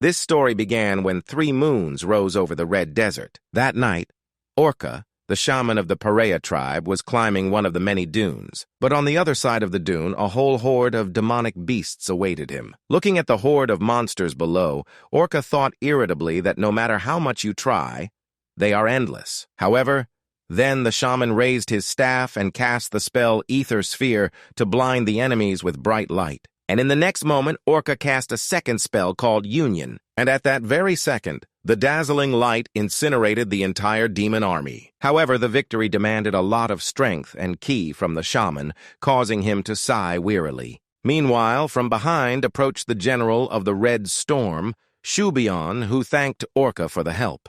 This story began when 3 moons rose over the Red Desert. That night, Orca, the shaman of the Perea tribe, was climbing one of the many dunes. But on the other side of the dune, a whole horde of demonic beasts awaited him. Looking at the horde of monsters below, Orca thought irritably that no matter how much you try, they are endless. However, then the shaman raised his staff and cast the spell Ether Sphere to blind the enemies with bright light. And in the next moment, Orca cast a second spell called Union. And at that very second, the dazzling light incinerated the entire demon army. However, the victory demanded a lot of strength and ki from the shaman, causing him to sigh wearily. Meanwhile, from behind approached the general of the Red Storm, Shouon, who thanked Orca for the help.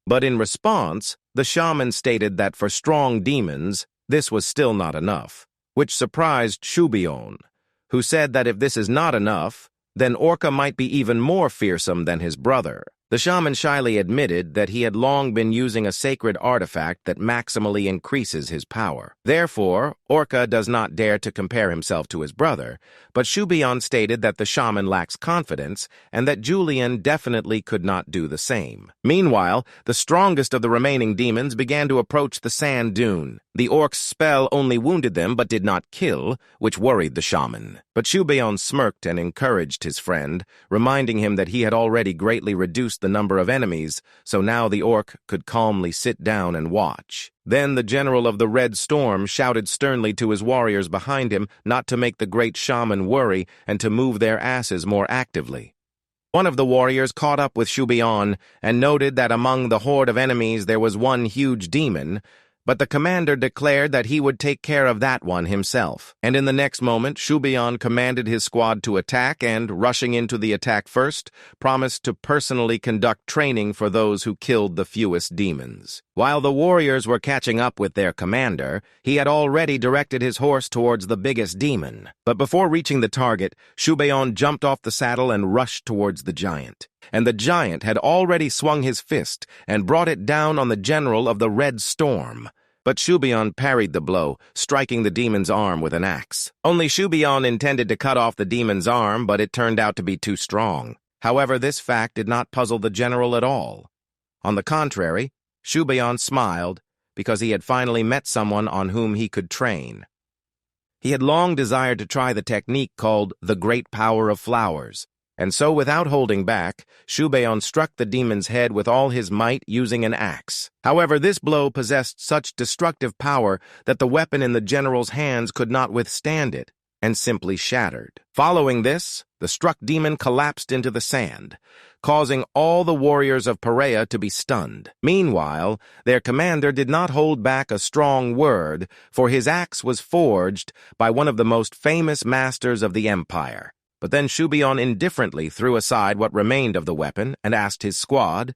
But in response, the shaman stated that for strong demons, this was still not enough, which surprised Shouon, who said that if this is not enough, then Orca might be even more fearsome than his brother. The shaman shyly admitted that he had long been using a sacred artifact that maximally increases his power. Therefore, Orca does not dare to compare himself to his brother, but Shouon stated that the shaman lacks confidence and that Julian definitely could not do the same. Meanwhile, the strongest of the remaining demons began to approach the sand dune. The orc's spell only wounded them but did not kill, which worried the shaman. But Shouon smirked and encouraged his friend, reminding him that he had already greatly reduced the number of enemies, so now the orc could calmly sit down and watch. Then the general of the Red Storm shouted sternly to his warriors behind him not to make the great shaman worry and to move their asses more actively. One of the warriors caught up with Shouon and noted that among the horde of enemies there was one huge demon, but the commander declared that he would take care of that one himself. And in the next moment, Shouon commanded his squad to attack and, rushing into the attack first, promised to personally conduct training for those who killed the fewest demons. While the warriors were catching up with their commander, he had already directed his horse towards the biggest demon. But before reaching the target, Shouon jumped off the saddle and rushed towards the giant. And the giant had already swung his fist and brought it down on the general of the Red Storm. But Shouon parried the blow, striking the demon's arm with an axe. Only Shouon intended to cut off the demon's arm, but it turned out to be too strong. However, this fact did not puzzle the general at all. On the contrary, Shouon smiled because he had finally met someone on whom he could train. He had long desired to try the technique called the Great Power of Flowers. And so, without holding back, Shouon struck the demon's head with all his might using an axe. However, this blow possessed such destructive power that the weapon in the general's hands could not withstand it, and simply shattered. Following this, the struck demon collapsed into the sand, causing all the warriors of Perea to be stunned. Meanwhile, their commander did not hold back a strong word, for his axe was forged by one of the most famous masters of the empire. But then Shouon indifferently threw aside what remained of the weapon and asked his squad,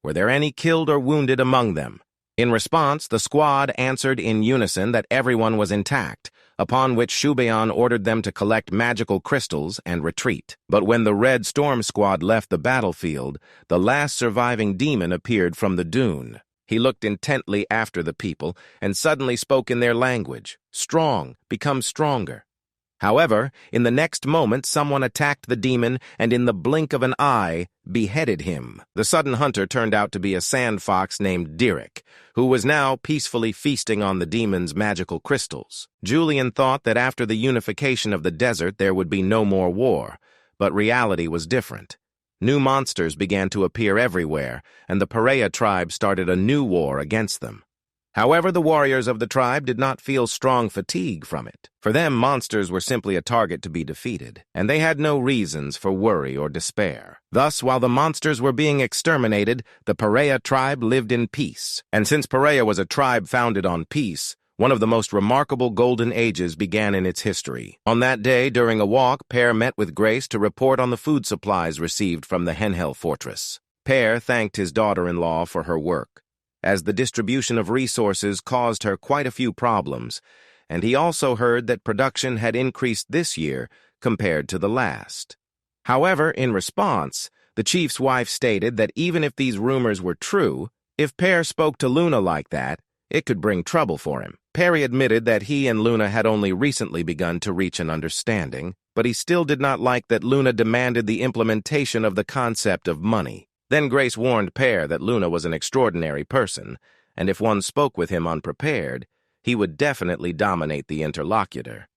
were there any killed or wounded among them? In response, the squad answered in unison that everyone was intact, upon which Shouon ordered them to collect magical crystals and retreat. But when the Red Storm squad left the battlefield, the last surviving demon appeared from the dune. He looked intently after the people and suddenly spoke in their language. Strong, become stronger. However, in the next moment, someone attacked the demon and in the blink of an eye, beheaded him. The sudden hunter turned out to be a sand fox named Derek, who was now peacefully feasting on the demon's magical crystals. Julian thought that after the unification of the desert there would be no more war, but reality was different. New monsters began to appear everywhere, and the Perea tribe started a new war against them. However, the warriors of the tribe did not feel strong fatigue from it. For them, monsters were simply a target to be defeated, and they had no reasons for worry or despair. Thus, while the monsters were being exterminated, the Perea tribe lived in peace. And since Perea was a tribe founded on peace, one of the most remarkable golden ages began in its history. On that day, during a walk, Perea met with Grace to report on the food supplies received from the Henhel fortress. Perea thanked his daughter-in-law for her work, as the distribution of resources caused her quite a few problems, and he also heard that production had increased this year compared to the last. However, in response, the chief's wife stated that even if these rumors were true, if Perea spoke to Luna like that, it could bring trouble for him. Perea admitted that he and Luna had only recently begun to reach an understanding, but he still did not like that Luna demanded the implementation of the concept of money. Then Grace warned Perea that Luna was an extraordinary person, and if one spoke with him unprepared, he would definitely dominate the interlocutor.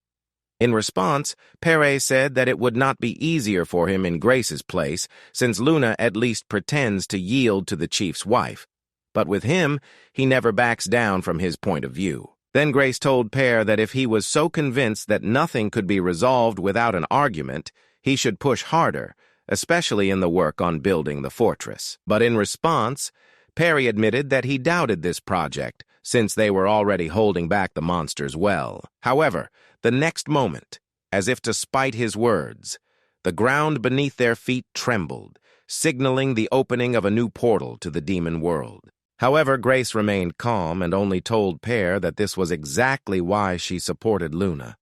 In response, Perea said that it would not be easier for him in Grace's place, since Luna at least pretends to yield to the chief's wife. But with him, he never backs down from his point of view. Then Grace told Perea that if he was so convinced that nothing could be resolved without an argument, he should push harder, especially in the work on building the fortress. But in response, Perea admitted that he doubted this project, since they were already holding back the monsters well. However, the next moment, as if to spite his words, the ground beneath their feet trembled, signaling the opening of a new portal to the demon world. However, Grace remained calm and only told Perea that this was exactly why she supported Luna.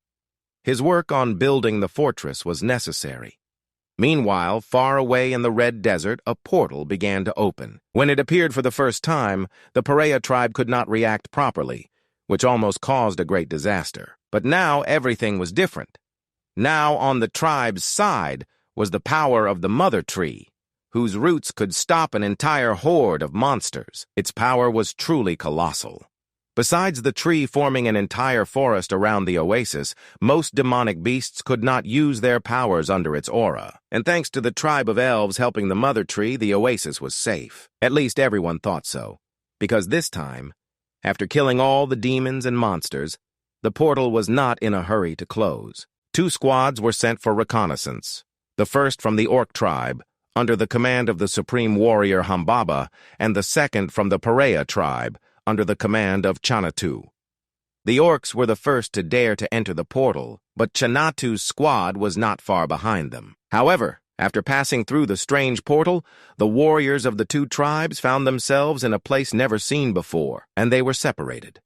His work on building the fortress was necessary. Meanwhile, far away in the Red Desert, a portal began to open. When it appeared for the first time, the Perea tribe could not react properly, which almost caused a great disaster. But now everything was different. Now on the tribe's side was the power of the Mother Tree, whose roots could stop an entire horde of monsters. Its power was truly colossal. Besides the tree forming an entire forest around the oasis, most demonic beasts could not use their powers under its aura. And thanks to the tribe of elves helping the Mother Tree, the oasis was safe. At least everyone thought so, because this time, after killing all the demons and monsters, the portal was not in a hurry to close. 2 squads were sent for reconnaissance. The first from the Orc tribe, under the command of the supreme warrior Hambaba, and the second from the Perea tribe, under the command of Chanatu. The Orcs were the first to dare to enter the portal, but Chanatu's squad was not far behind them. However, after passing through the strange portal, the warriors of the 2 tribes found themselves in a place never seen before, and they were separated.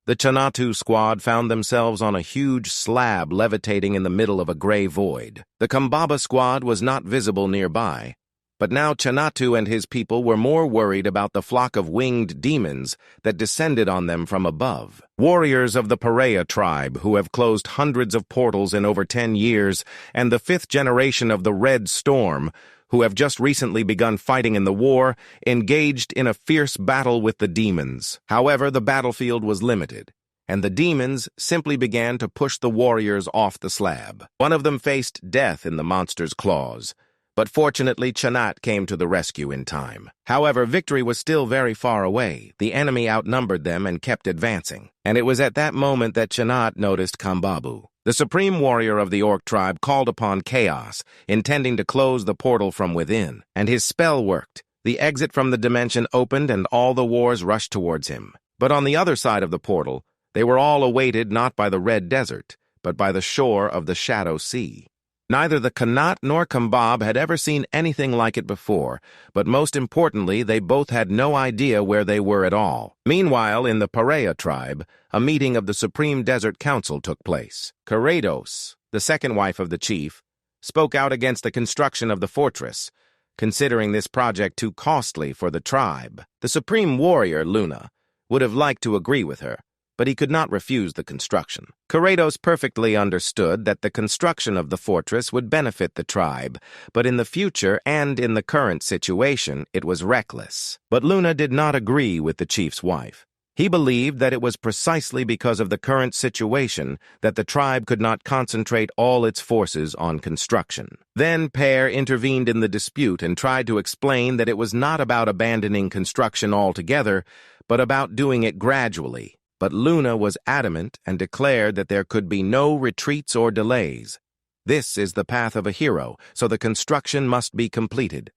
The Chanatu squad found themselves on a huge slab levitating in the middle of a gray void. The Kambaba squad was not visible nearby, but now Chanatu and his people were more worried about the flock of winged demons that descended on them from above. Warriors of the Perea tribe, who have closed hundreds of portals in over 10 years, and the 5th generation of the Red Storm, who have just recently begun fighting in the war, engaged in a fierce battle with the demons. However, the battlefield was limited, and the demons simply began to push the warriors off the slab. One of them faced death in the monster's claws, but fortunately Chanat came to the rescue in time. However, victory was still very far away. The enemy outnumbered them and kept advancing, and it was at that moment that Chanat noticed Kambabu. The supreme warrior of the Orc tribe called upon chaos, intending to close the portal from within, and his spell worked. The exit from the dimension opened and all the wars rushed towards him. But on the other side of the portal, they were all awaited not by the Red Desert, but by the shore of the Shadow Sea. Neither the Kanat nor Kambab had ever seen anything like it before, but most importantly, they both had no idea where they were at all. Meanwhile, in the Perea tribe, a meeting of the Supreme Desert Council took place. Kratos, the second wife of the chief, spoke out against the construction of the fortress, considering this project too costly for the tribe. The supreme warrior, Luna, would have liked to agree with her, but he could not refuse the construction. Kratos perfectly understood that the construction of the fortress would benefit the tribe, but in the future and in the current situation, it was reckless. But Luna did not agree with the chief's wife. He believed that it was precisely because of the current situation that the tribe could not concentrate all its forces on construction. Then Perea intervened in the dispute and tried to explain that it was not about abandoning construction altogether, but about doing it gradually. But Luna was adamant and declared that there could be no retreats or delays. This is the path of a hero, so the construction must be completed.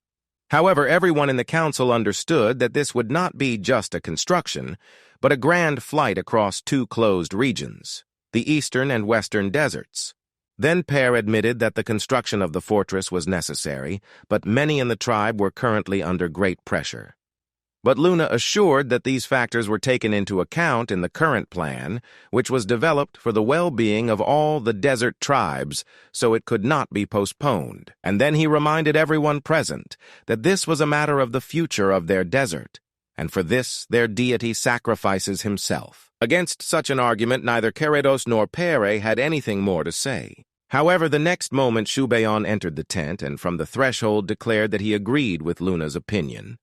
However, everyone in the council understood that this would not be just a construction, but a grand flight across 2 closed regions, the eastern and western deserts. Then Perea admitted that the construction of the fortress was necessary, but many in the tribe were currently under great pressure. But Luna assured that these factors were taken into account in the current plan, which was developed for the well-being of all the desert tribes, so it could not be postponed. And then he reminded everyone present that this was a matter of the future of their desert, and for this their deity sacrifices himself. Against such an argument, neither Kratos nor Perea had anything more to say. However, the next moment Shouon entered the tent and from the threshold declared that he agreed with Luna's opinion.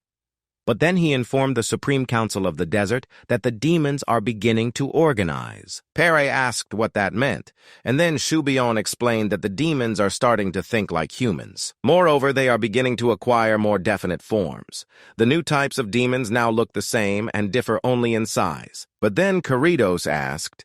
But then he informed the Supreme Council of the Desert that the demons are beginning to organize. Perea asked what that meant, and then Shouon explained that the demons are starting to think like humans. Moreover, they are beginning to acquire more definite forms. The new types of demons now look the same and differ only in size. But then Karitos asked,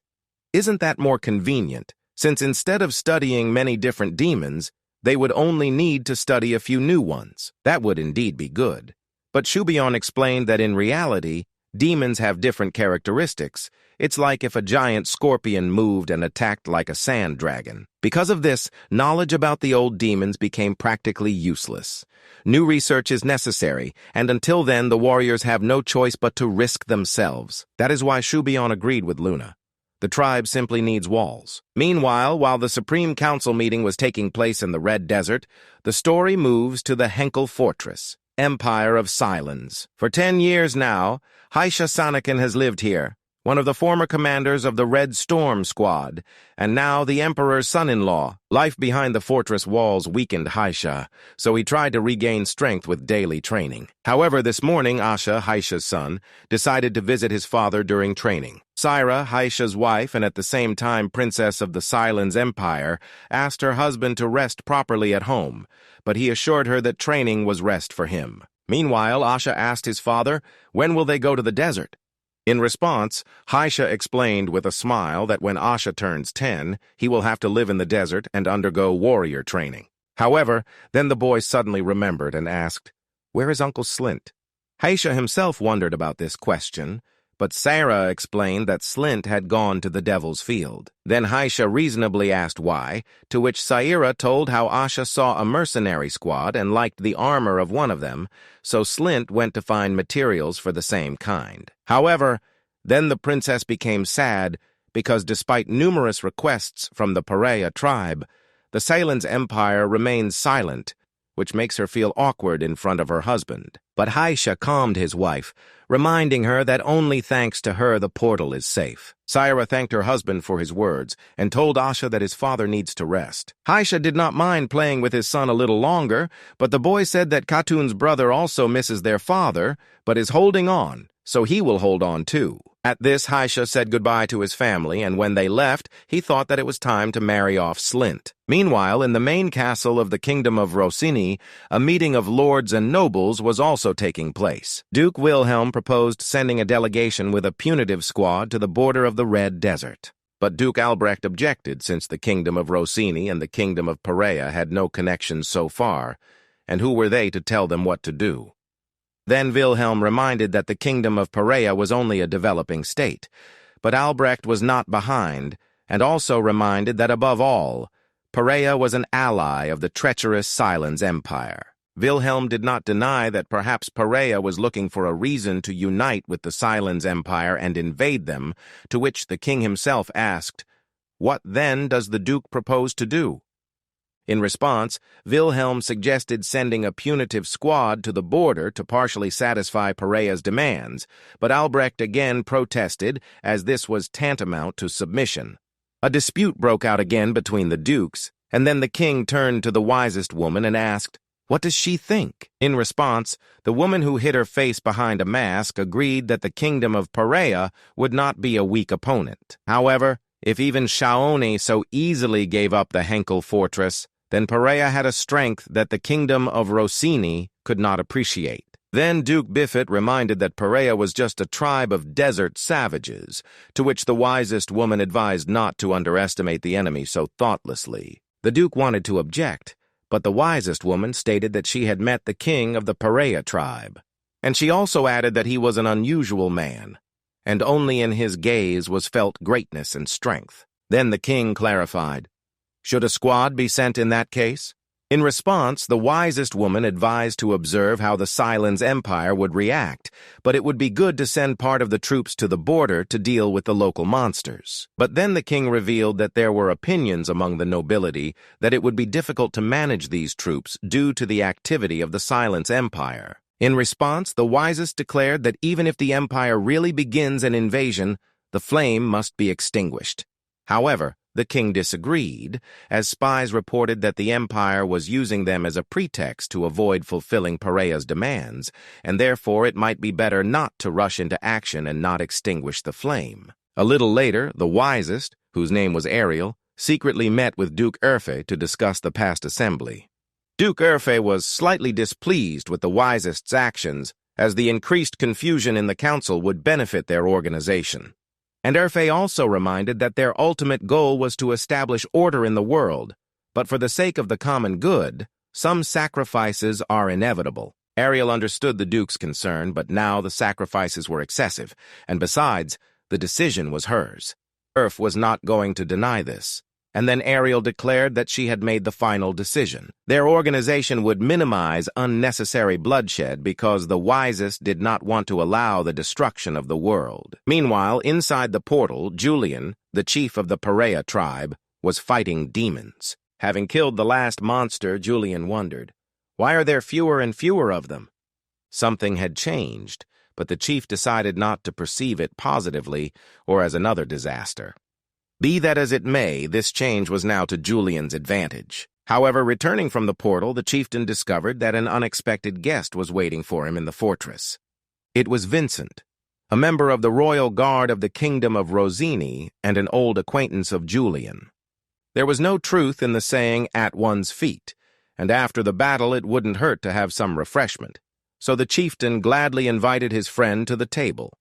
"Isn't that more convenient, since instead of studying many different demons, they would only need to study a few new ones? That would indeed be good." But Shouon explained that in reality, demons have different characteristics. It's like if a giant scorpion moved and attacked like a sand dragon. Because of this, knowledge about the old demons became practically useless. New research is necessary, and until then, the warriors have no choice but to risk themselves. That is why Shouon agreed with Luna. The tribe simply needs walls. Meanwhile, while the Supreme Council meeting was taking place in the Red Desert, the story moves to the Henhel Fortress, Empire of Silence. For 10 years now, Haisha Sanakin has lived here, one of the former commanders of the Red Storm Squad, and now the Emperor's son-in-law. Life behind the fortress walls weakened Haisha, so he tried to regain strength with daily training. However, this morning, Asha, Haisha's son, decided to visit his father during training. Syra, Haisha's wife and at the same time princess of the Silence Empire, asked her husband to rest properly at home, but he assured her that training was rest for him. Meanwhile, Asha asked his father, when will they go to the desert? In response, Haisha explained with a smile that when Asha turns 10, he will have to live in the desert and undergo warrior training. However, then the boy suddenly remembered and asked, "Where is Uncle Slint?" Haisha himself wondered about this question, but Syra explained that Slint had gone to the Devil's Field. Then Haisha reasonably asked why, to which Syra told how Asha saw a mercenary squad and liked the armor of one of them, so Slint went to find materials for the same kind. However, then the princess became sad because despite numerous requests from the Perea tribe, the Silence Empire remains silent, which makes her feel awkward in front of her husband. But Haisha calmed his wife, reminding her that only thanks to her the portal is safe. Syra thanked her husband for his words and told Asha that his father needs to rest. Haisha did not mind playing with his son a little longer, but the boy said that Khatun's brother also misses their father, but is holding on, so he will hold on too. At this, Haisha said goodbye to his family, and when they left, he thought that it was time to marry off Slint. Meanwhile, in the main castle of the kingdom of Rosini, a meeting of lords and nobles was also taking place. Duke Wilhelm proposed sending a delegation with a punitive squad to the border of the Red Desert. But Duke Albrecht objected since the kingdom of Rosini and the kingdom of Perea had no connections so far, and who were they to tell them what to do? Then Wilhelm reminded that the kingdom of Perea was only a developing state, but Albrecht was not behind, and also reminded that above all, Perea was an ally of the treacherous Silence Empire. Wilhelm did not deny that perhaps Perea was looking for a reason to unite with the Silence Empire and invade them, to which the king himself asked, "What then does the Duke propose to do?" In response, Wilhelm suggested sending a punitive squad to the border to partially satisfy Perea's demands, but Albrecht again protested, as this was tantamount to submission. A dispute broke out again between the dukes, and then the king turned to the wisest woman and asked, "What does she think?" In response, the woman who hid her face behind a mask agreed that the kingdom of Perea would not be a weak opponent. However, if even Shouon so easily gave up the Henhel fortress, then Perea had a strength that the kingdom of Rosini could not appreciate. Then Duke Biffet reminded that Perea was just a tribe of desert savages, to which the wisest woman advised not to underestimate the enemy so thoughtlessly. The Duke wanted to object, but the wisest woman stated that she had met the king of the Perea tribe, and she also added that he was an unusual man, and only in his gaze was felt greatness and strength. Then the king clarified, "Should a squad be sent in that case?" In response, the wisest woman advised to observe how the Silence Empire would react, but it would be good to send part of the troops to the border to deal with the local monsters. But then the king revealed that there were opinions among the nobility that it would be difficult to manage these troops due to the activity of the Silence Empire. In response, the wisest declared that even if the empire really begins an invasion, the flame must be extinguished. However, The king disagreed, as spies reported that the empire was using them as a pretext to avoid fulfilling Perea's demands, and therefore it might be better not to rush into action and not extinguish the flame. A little later, the wisest, whose name was Ariel, secretly met with Duke Urfe to discuss the past assembly. Duke Urfe was slightly displeased with the wisest's actions, as the increased confusion in the council would benefit their organization. And Urfe also reminded that their ultimate goal was to establish order in the world, but for the sake of the common good, some sacrifices are inevitable. Ariel understood the Duke's concern, but now the sacrifices were excessive, and besides, the decision was hers. Urfe was not going to deny this. And then Ariel declared that she had made the final decision. Their organization would minimize unnecessary bloodshed because the wisest did not want to allow the destruction of the world. Meanwhile, inside the portal, Julian, the chief of the Perea tribe, was fighting demons. Having killed the last monster, Julian wondered, why are there fewer and fewer of them? Something had changed, but the chief decided not to perceive it positively or as another disaster. Be that as it may, this change was now to Julian's advantage. However, returning from the portal, the chieftain discovered that an unexpected guest was waiting for him in the fortress. It was Vincent, a member of the royal guard of the kingdom of Rosini and an old acquaintance of Julian. There was no truth in the saying, "at one's feet," and after the battle it wouldn't hurt to have some refreshment, so the chieftain gladly invited his friend to the table.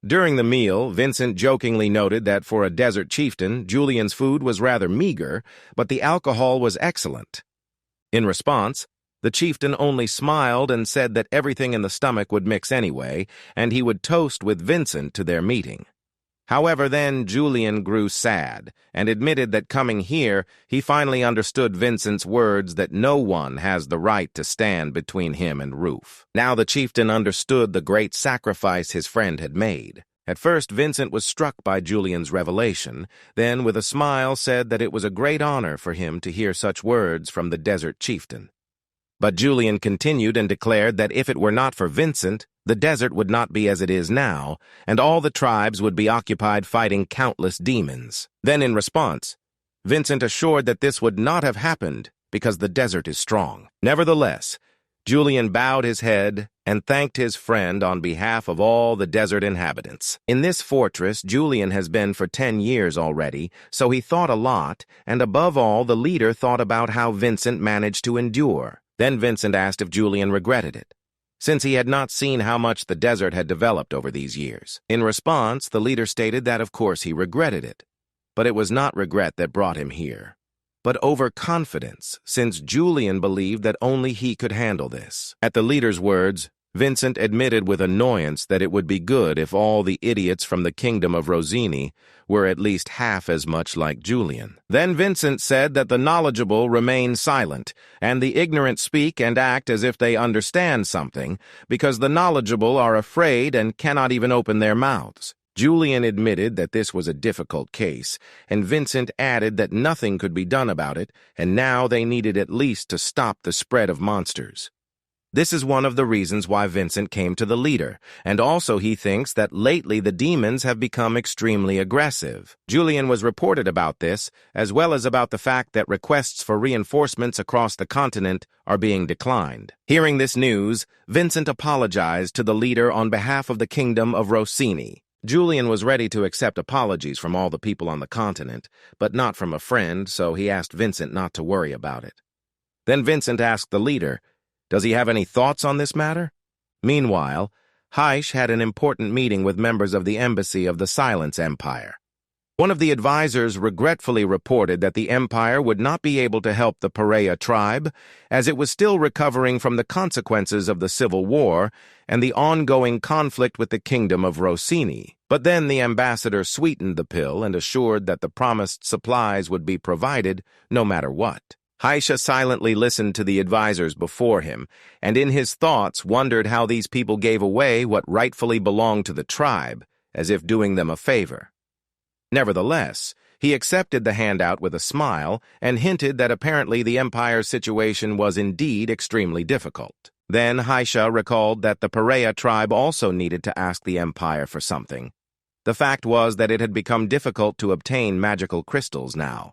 During the meal, Vincent jokingly noted that for a desert chieftain, Julian's food was rather meager, but the alcohol was excellent. In response, the chieftain only smiled and said that everything in the stomach would mix anyway, and he would toast with Vincent to their meeting. However, then Julian grew sad and admitted that coming here, he finally understood Vincent's words that no one has the right to stand between him and Roof. Now the chieftain understood the great sacrifice his friend had made. At first, Vincent was struck by Julian's revelation, then with a smile said that it was a great honor for him to hear such words from the desert chieftain. But Julian continued and declared that if it were not for Vincent, the desert would not be as it is now, and all the tribes would be occupied fighting countless demons. Then in response, Vincent assured that this would not have happened because the desert is strong. Nevertheless, Julian bowed his head and thanked his friend on behalf of all the desert inhabitants. In this fortress, Julian has been for 10 years already, so he thought a lot, and above all, the leader thought about how Vincent managed to endure. Then Vincent asked if Julian regretted it, since he had not seen how much the desert had developed over these years. In response, the leader stated that of course he regretted it, but it was not regret that brought him here, but overconfidence, since Julian believed that only he could handle this. At the leader's words, Vincent admitted with annoyance that it would be good if all the idiots from the kingdom of Rosini were at least half as much like Julian. Then Vincent said that the knowledgeable remain silent, and the ignorant speak and act as if they understand something, because the knowledgeable are afraid and cannot even open their mouths. Julian admitted that this was a difficult case, and Vincent added that nothing could be done about it, and now they needed at least to stop the spread of monsters. This is one of the reasons why Vincent came to the leader, and also he thinks that lately the demons have become extremely aggressive. Julian was reported about this, as well as about the fact that requests for reinforcements across the continent are being declined. Hearing this news, Vincent apologized to the leader on behalf of the kingdom of Rosini. Julian was ready to accept apologies from all the people on the continent, but not from a friend, so he asked Vincent not to worry about it. Then Vincent asked the leader, does he have any thoughts on this matter? Meanwhile, Heish had an important meeting with members of the embassy of the Silence Empire. One of the advisors regretfully reported that the empire would not be able to help the Perea tribe, as it was still recovering from the consequences of the civil war and the ongoing conflict with the kingdom of Rosini. But then the ambassador sweetened the pill and assured that the promised supplies would be provided no matter what. Haisha silently listened to the advisors before him, and in his thoughts wondered how these people gave away what rightfully belonged to the tribe, as if doing them a favor. Nevertheless, he accepted the handout with a smile and hinted that apparently the empire's situation was indeed extremely difficult. Then Haisha recalled that the Perea tribe also needed to ask the empire for something. The fact was that it had become difficult to obtain magical crystals now.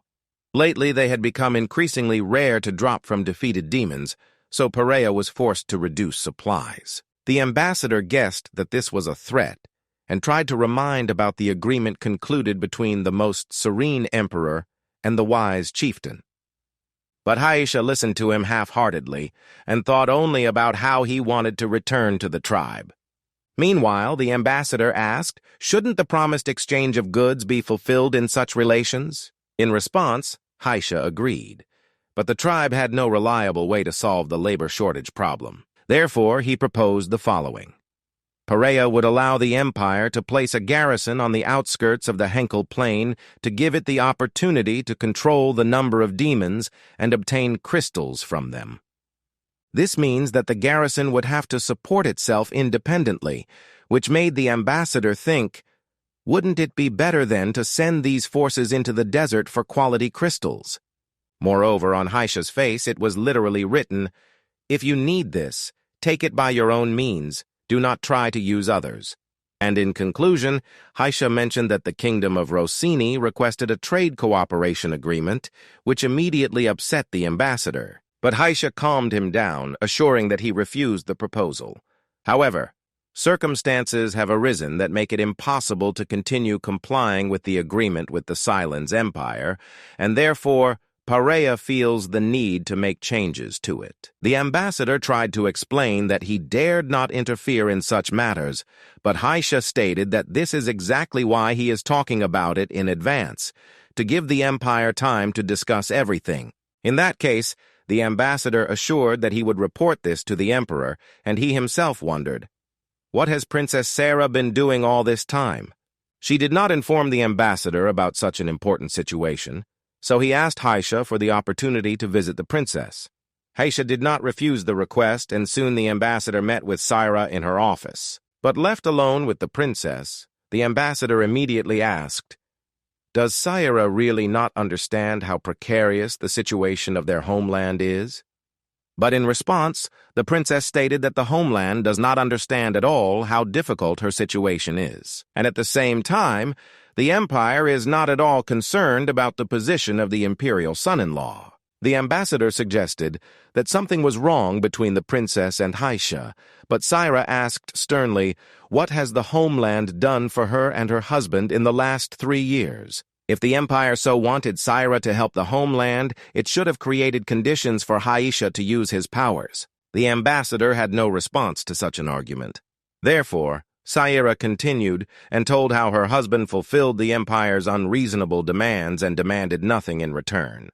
Lately, they had become increasingly rare to drop from defeated demons, so Perea was forced to reduce supplies. The ambassador guessed that this was a threat and tried to remind about the agreement concluded between the most serene emperor and the wise chieftain. But Haisha listened to him half-heartedly and thought only about how he wanted to return to the tribe. Meanwhile, the ambassador asked, shouldn't the promised exchange of goods be fulfilled in such relations? In response, Haisha agreed. But the tribe had no reliable way to solve the labor shortage problem. Therefore, he proposed the following. Perea would allow the empire to place a garrison on the outskirts of the Henhel plain to give it the opportunity to control the number of demons and obtain crystals from them. This means that the garrison would have to support itself independently, which made the ambassador think, wouldn't it be better then to send these forces into the desert for quality crystals? Moreover, on Haisha's face it was literally written, if you need this, take it by your own means. Do not try to use others. And in conclusion, Haisha mentioned that the kingdom of Rosini requested a trade cooperation agreement, which immediately upset the ambassador. But Haisha calmed him down, assuring that he refused the proposal. However, circumstances have arisen that make it impossible to continue complying with the agreement with the Silence Empire, and therefore Perea feels the need to make changes to it. The ambassador tried to explain that he dared not interfere in such matters, but Haisha stated that this is exactly why he is talking about it in advance, to give the empire time to discuss everything. In that case, the ambassador assured that he would report this to the emperor, and he himself wondered, what has Princess Syra been doing all this time? She did not inform the ambassador about such an important situation, so he asked Haisha for the opportunity to visit the princess. Haisha did not refuse the request, and soon the ambassador met with Syra in her office. But left alone with the princess, the ambassador immediately asked, does Syra really not understand how precarious the situation of their homeland is? But in response, the princess stated that the homeland does not understand at all how difficult her situation is. And at the same time, the empire is not at all concerned about the position of the imperial son-in-law. The ambassador suggested that something was wrong between the princess and Haisha, but Syra asked sternly, what has the homeland done for her and her husband in the last 3 years? If the empire so wanted Syra to help the homeland, it should have created conditions for Haisha to use his powers. The ambassador had no response to such an argument. Therefore, Syra continued and told how her husband fulfilled the empire's unreasonable demands and demanded nothing in return.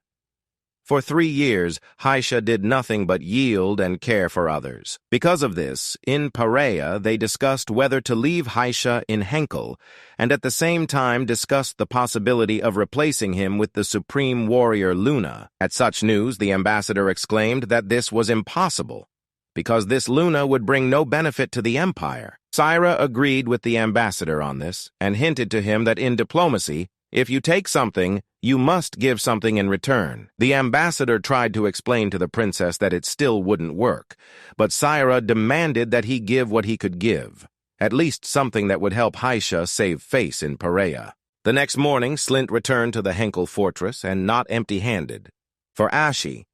For 3 years, Haisha did nothing but yield and care for others. Because of this, in Perea, they discussed whether to leave Haisha in Henhel, and at the same time discussed the possibility of replacing him with the supreme warrior Luna. At such news, the ambassador exclaimed that this was impossible, because this Luna would bring no benefit to the empire. Syra agreed with the ambassador on this, and hinted to him that in diplomacy, if you take something, you must give something in return. The ambassador tried to explain to the princess that it still wouldn't work, but Syra demanded that he give what he could give, at least something that would help Haisha save face in Perea. The next morning, Slint returned to the Henhel fortress, and not empty-handed. For Ashi,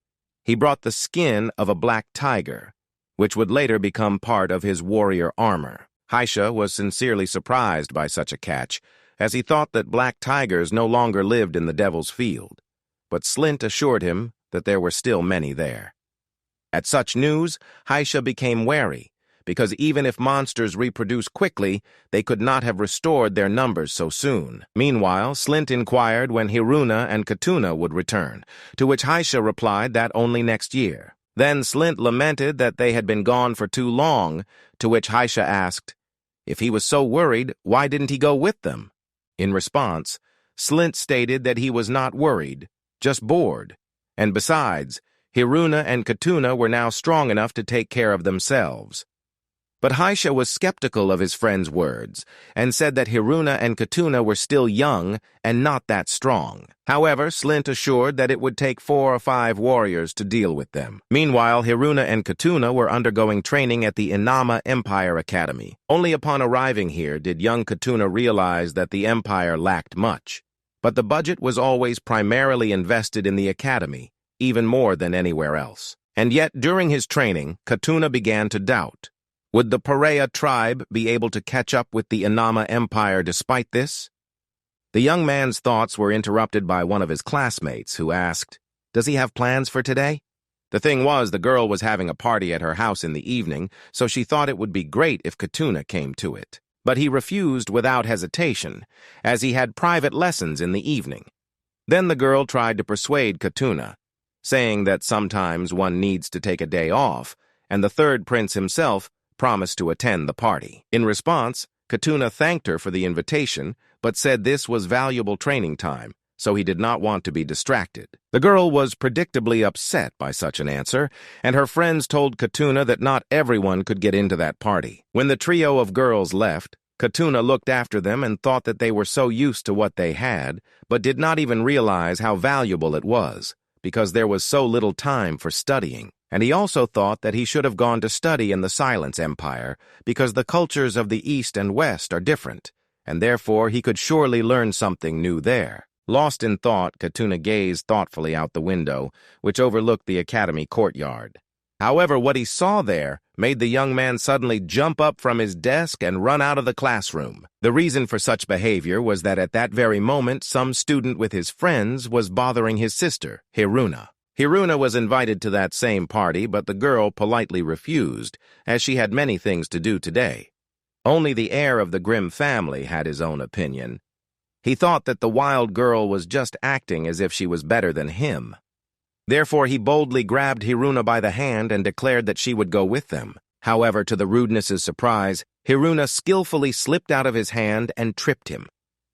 he brought the skin of a black tiger, which would later become part of his warrior armor. Haisha was sincerely surprised by such a catch, as he thought that black tigers no longer lived in the Devil's Field, but Slint assured him that there were still many there. At such news, Haisha became wary, because even if monsters reproduced quickly, they could not have restored their numbers so soon. Meanwhile, Slint inquired when Hiruna and Katuna would return, to which Haisha replied that only next year. Then Slint lamented that they had been gone for too long, to which Haisha asked, if he was so worried, why didn't he go with them? In response, Slint stated that he was not worried, just bored, and besides, Hiruna and Katuna were now strong enough to take care of themselves. But Haisha was skeptical of his friend's words and said that Hiruna and Katuna were still young and not that strong. However, Slint assured that it would take 4 or 5 warriors to deal with them. Meanwhile, Hiruna and Katuna were undergoing training at the Inama Empire Academy. Only upon arriving here did young Katuna realize that the empire lacked much. But the budget was always primarily invested in the academy, even more than anywhere else. And yet, during his training, Katuna began to doubt. Would the Perea tribe be able to catch up with the Inama Empire despite this? The young man's thoughts were interrupted by one of his classmates who asked, "Does he have plans for today?" The thing was, the girl was having a party at her house in the evening, so she thought it would be great if Katuna came to it. But he refused without hesitation, as he had private lessons in the evening. Then the girl tried to persuade Katuna, saying that sometimes one needs to take a day off, and the third prince himself promised to attend the party. In response, Katuna thanked her for the invitation, but said this was valuable training time, so he did not want to be distracted. The girl was predictably upset by such an answer, and her friends told Katuna that not everyone could get into that party. When the trio of girls left, Katuna looked after them and thought that they were so used to what they had, but did not even realize how valuable it was, because there was so little time for studying. And he also thought that he should have gone to study in the Silence Empire, because the cultures of the East and West are different, and therefore he could surely learn something new there. Lost in thought, Katuna gazed thoughtfully out the window, which overlooked the academy courtyard. However, what he saw there made the young man suddenly jump up from his desk and run out of the classroom. The reason for such behavior was that at that very moment some student with his friends was bothering his sister, Hiruna. Hiruna was invited to that same party, but the girl politely refused, as she had many things to do today. Only the heir of the Grimm family had his own opinion. He thought that the wild girl was just acting as if she was better than him. Therefore, he boldly grabbed Hiruna by the hand and declared that she would go with them. However, to the rudeness's surprise, Hiruna skillfully slipped out of his hand and tripped him.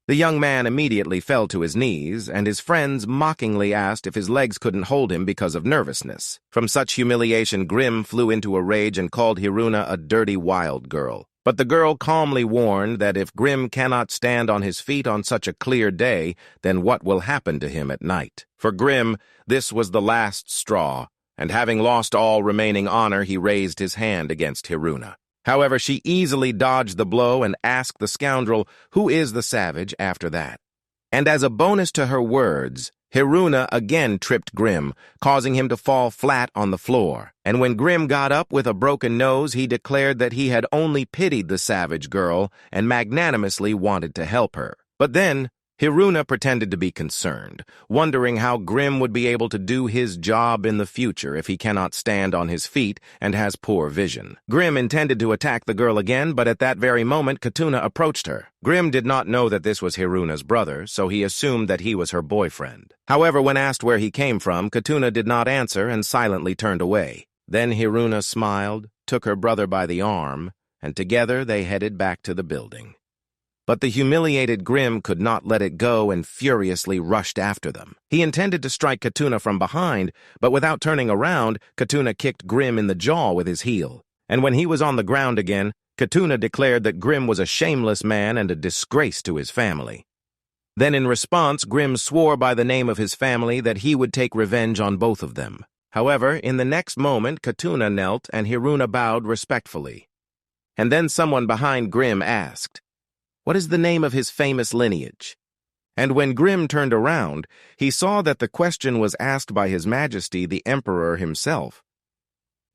The young man immediately fell to his knees, and his friends mockingly asked if his legs couldn't hold him because of nervousness. From such humiliation, Grimm flew into a rage and called Hiruna a dirty wild girl. But the girl calmly warned that if Grimm cannot stand on his feet on such a clear day, then what will happen to him at night? For Grimm, this was the last straw, and having lost all remaining honor, he raised his hand against Hiruna. However, she easily dodged the blow and asked the scoundrel, "Who is the savage?" after that. And as a bonus to her words, Hiruna again tripped Grimm, causing him to fall flat on the floor. And when Grimm got up with a broken nose, he declared that he had only pitied the savage girl and magnanimously wanted to help her. But then, Hiruna pretended to be concerned, wondering how Grimm would be able to do his job in the future if he cannot stand on his feet and has poor vision. Grimm intended to attack the girl again, but at that very moment, Katuna approached her. Grimm did not know that this was Hiruna's brother, so he assumed that he was her boyfriend. However, when asked where he came from, Katuna did not answer and silently turned away. Then Hiruna smiled, took her brother by the arm, and together they headed back to the building. But the humiliated Grimm could not let it go and furiously rushed after them. He intended to strike Katuna from behind, but without turning around, Katuna kicked Grimm in the jaw with his heel. And when he was on the ground again, Katuna declared that Grimm was a shameless man and a disgrace to his family. Then in response, Grimm swore by the name of his family that he would take revenge on both of them. However, in the next moment, Katuna knelt and Hiruna bowed respectfully. And then someone behind Grimm asked, "What is the name of his famous lineage?" And when Grimm turned around, he saw that the question was asked by His Majesty the Emperor himself.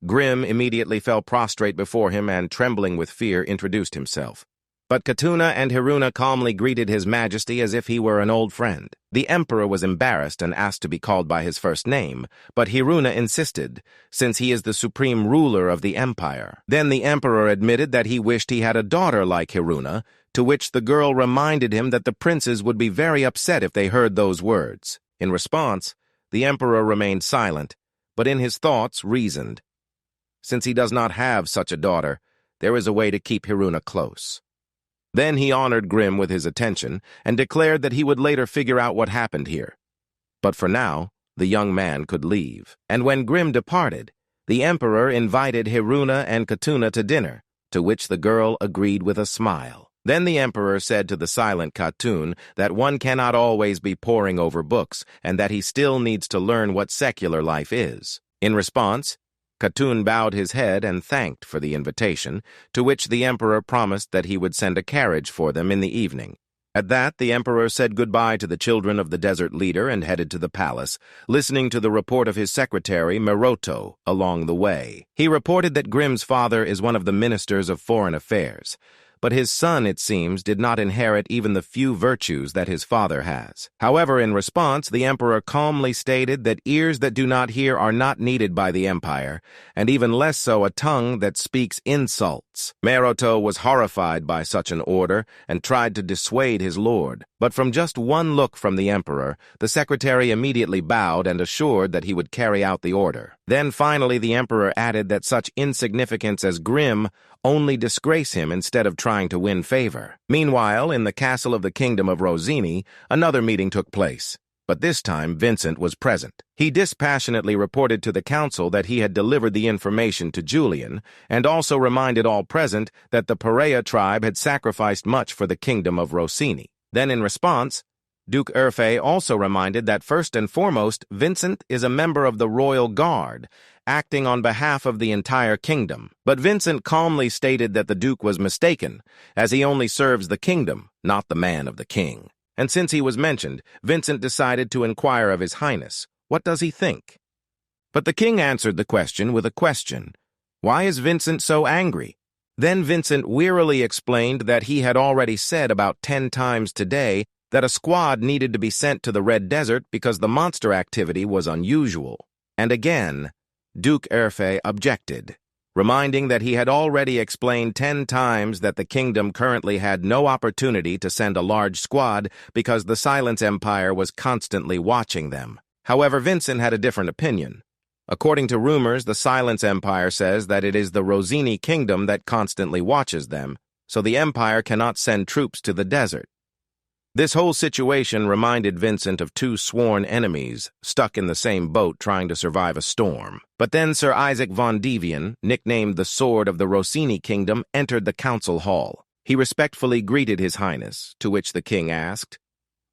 Grimm immediately fell prostrate before him and, trembling with fear, introduced himself. But Katuna and Hiruna calmly greeted His Majesty as if he were an old friend. The Emperor was embarrassed and asked to be called by his first name, but Hiruna insisted, since he is the supreme ruler of the empire. Then the Emperor admitted that he wished he had a daughter like Hiruna, to which the girl reminded him that the princes would be very upset if they heard those words. In response, the Emperor remained silent, but in his thoughts reasoned. Since he does not have such a daughter, there is a way to keep Hiruna close. Then he honored Grimm with his attention and declared that he would later figure out what happened here. But for now, the young man could leave. And when Grimm departed, the Emperor invited Hiruna and Katuna to dinner, to which the girl agreed with a smile. Then the emperor said to the silent Khatun that one cannot always be poring over books and that he still needs to learn what secular life is. In response, Khatun bowed his head and thanked for the invitation, to which the emperor promised that he would send a carriage for them in the evening. At that, the emperor said goodbye to the children of the desert leader and headed to the palace, listening to the report of his secretary, Meroto, along the way. He reported that Grimm's father is one of the ministers of foreign affairs, but his son, it seems, did not inherit even the few virtues that his father has. However, in response, the emperor calmly stated that ears that do not hear are not needed by the empire, and even less so a tongue that speaks insults. Meroto was horrified by such an order and tried to dissuade his lord, but from just one look from the emperor, the secretary immediately bowed and assured that he would carry out the order. Then finally the emperor added that such insignificance as Grimm only disgrace him instead of trying to win favor. Meanwhile, in the castle of the kingdom of Rosini, another meeting took place, but this time Vincent was present. He dispassionately reported to the council that he had delivered the information to Julian, and also reminded all present that the Perea tribe had sacrificed much for the kingdom of Rosini. Then in response, Duke Urfe also reminded that first and foremost, Vincent is a member of the royal guard, acting on behalf of the entire kingdom. But Vincent calmly stated that the Duke was mistaken, as he only serves the kingdom, not the man of the king. And since he was mentioned, Vincent decided to inquire of His Highness, what does he think? But the king answered the question with a question. Why is Vincent so angry? Then Vincent wearily explained that he had already said about 10 times today that a squad needed to be sent to the Red Desert because the monster activity was unusual. And again, Duke Urfe objected, reminding that he had already explained 10 times that the kingdom currently had no opportunity to send a large squad because the Silence Empire was constantly watching them. However, Vincent had a different opinion. According to rumors, the Silence Empire says that it is the Rosini kingdom that constantly watches them, so the empire cannot send troops to the desert. This whole situation reminded Vincent of 2 sworn enemies stuck in the same boat trying to survive a storm. But then Sir Isaac von Devian, nicknamed the Sword of the Rosini Kingdom, entered the council hall. He respectfully greeted His Highness, to which the king asked,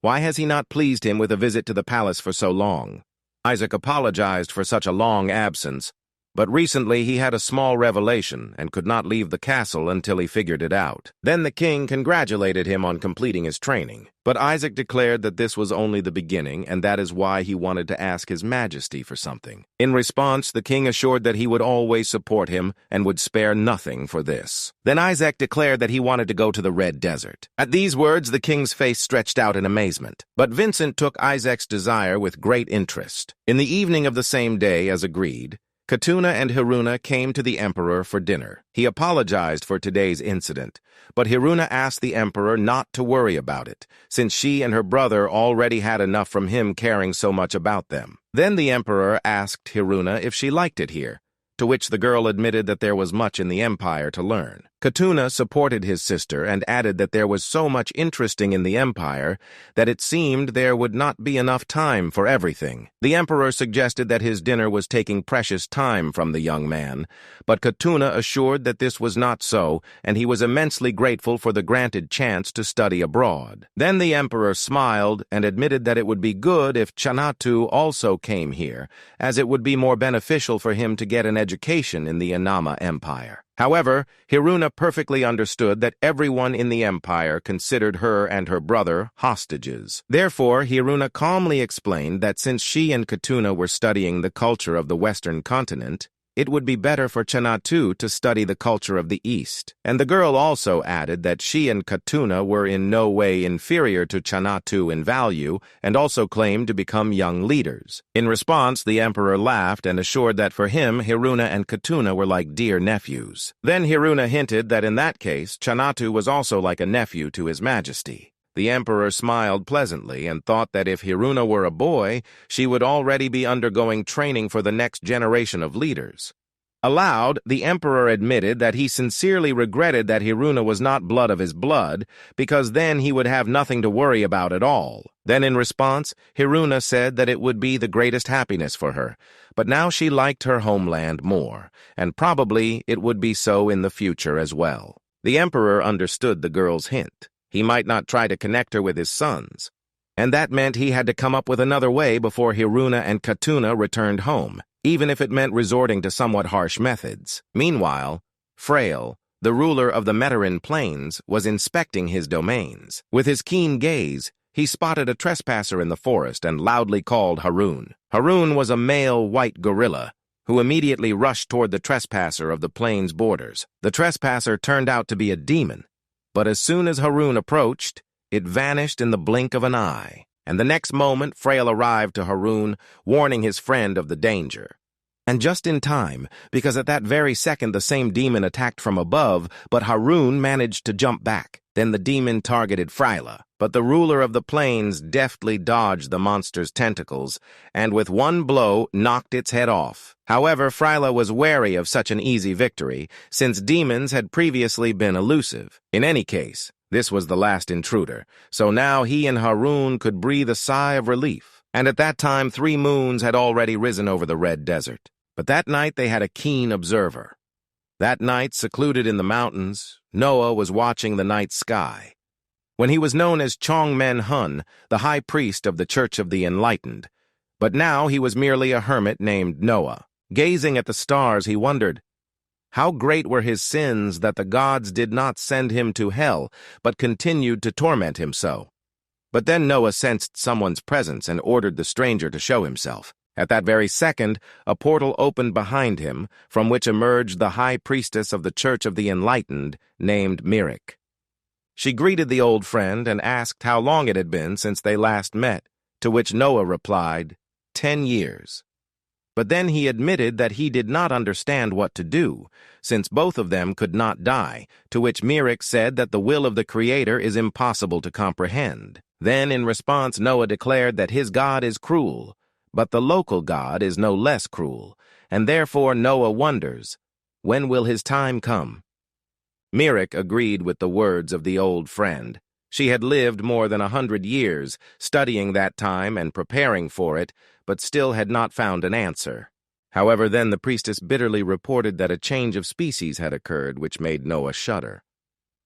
why has he not pleased him with a visit to the palace for so long? Isaac apologized for such a long absence, but recently he had a small revelation and could not leave the castle until he figured it out. Then the king congratulated him on completing his training, but Isaac declared that this was only the beginning and that is why he wanted to ask His Majesty for something. In response, the king assured that he would always support him and would spare nothing for this. Then Isaac declared that he wanted to go to the Red Desert. At these words, the king's face stretched out in amazement, but Vincent took Isaac's desire with great interest. In the evening of the same day, as agreed, Khatuna and Hiruna came to the emperor for dinner. He apologized for today's incident, but Hiruna asked the emperor not to worry about it, since she and her brother already had enough from him caring so much about them. Then the emperor asked Hiruna if she liked it here, to which the girl admitted that there was much in the empire to learn. Khatuna supported his sister and added that there was so much interesting in the empire that it seemed there would not be enough time for everything. The emperor suggested that his dinner was taking precious time from the young man, but Khatuna assured that this was not so, and he was immensely grateful for the granted chance to study abroad. Then the emperor smiled and admitted that it would be good if Chanatu also came here, as it would be more beneficial for him to get an education in the Anama Empire. However, Hiruna perfectly understood that everyone in the empire considered her and her brother hostages. Therefore, Hiruna calmly explained that since she and Khatuna were studying the culture of the Western continent, it would be better for Chanatu to study the culture of the East. And the girl also added that she and Khatuna were in no way inferior to Chanatu in value, and also claimed to become young leaders. In response, the emperor laughed and assured that for him, Hiruna and Khatuna were like dear nephews. Then Hiruna hinted that in that case, Chanatu was also like a nephew to His Majesty. The emperor smiled pleasantly and thought that if Hiruna were a boy, she would already be undergoing training for the next generation of leaders. Aloud, the emperor admitted that he sincerely regretted that Hiruna was not blood of his blood, because then he would have nothing to worry about at all. Then in response, Hiruna said that it would be the greatest happiness for her, but now she liked her homeland more, and probably it would be so in the future as well. The Emperor understood the girl's hint. He might not try to connect her with his sons, and that meant he had to come up with another way before Hiruna and Katuna returned home, even if it meant resorting to somewhat harsh methods. Meanwhile, Frail, the ruler of the Meteran Plains, was inspecting his domains. With his keen gaze, he spotted a trespasser in the forest and loudly called Harun. Harun was a male white gorilla, who immediately rushed toward the trespasser of the plains borders. The trespasser turned out to be a demon, but as soon as Harun approached, it vanished in the blink of an eye, and the next moment Frail arrived to Harun, warning his friend of the danger. And just in time, because at that very second the same demon attacked from above, but Harun managed to jump back. Then the demon targeted Fraila, but the ruler of the plains deftly dodged the monster's tentacles, and with one blow knocked its head off. However, Fraila was wary of such an easy victory, since demons had previously been elusive. In any case, this was the last intruder, so now he and Harun could breathe a sigh of relief. And at that time 3 moons had already risen over the Red Desert. But that night they had a keen observer. That night, secluded in the mountains, Noah was watching the night sky. When he was known as Chongmen-hun, the high priest of the Church of the Enlightened, but now he was merely a hermit named Noah. Gazing at the stars, he wondered, how great were his sins that the gods did not send him to hell, but continued to torment him so. But then Noah sensed someone's presence and ordered the stranger to show himself. At that very second, a portal opened behind him, from which emerged the high priestess of the Church of the Enlightened, named Myrick. She greeted the old friend and asked how long it had been since they last met, to which Noah replied, 10 years. But then he admitted that he did not understand what to do, since both of them could not die, to which Myrick said that the will of the Creator is impossible to comprehend. Then, in response, Noah declared that his God is cruel, but the local God is no less cruel, and therefore Noah wonders, when will his time come? Myrick agreed with the words of the old friend. She had lived more than 100 years, studying that time and preparing for it, but still had not found an answer. However, then the priestess bitterly reported that a change of species had occurred, which made Noah shudder.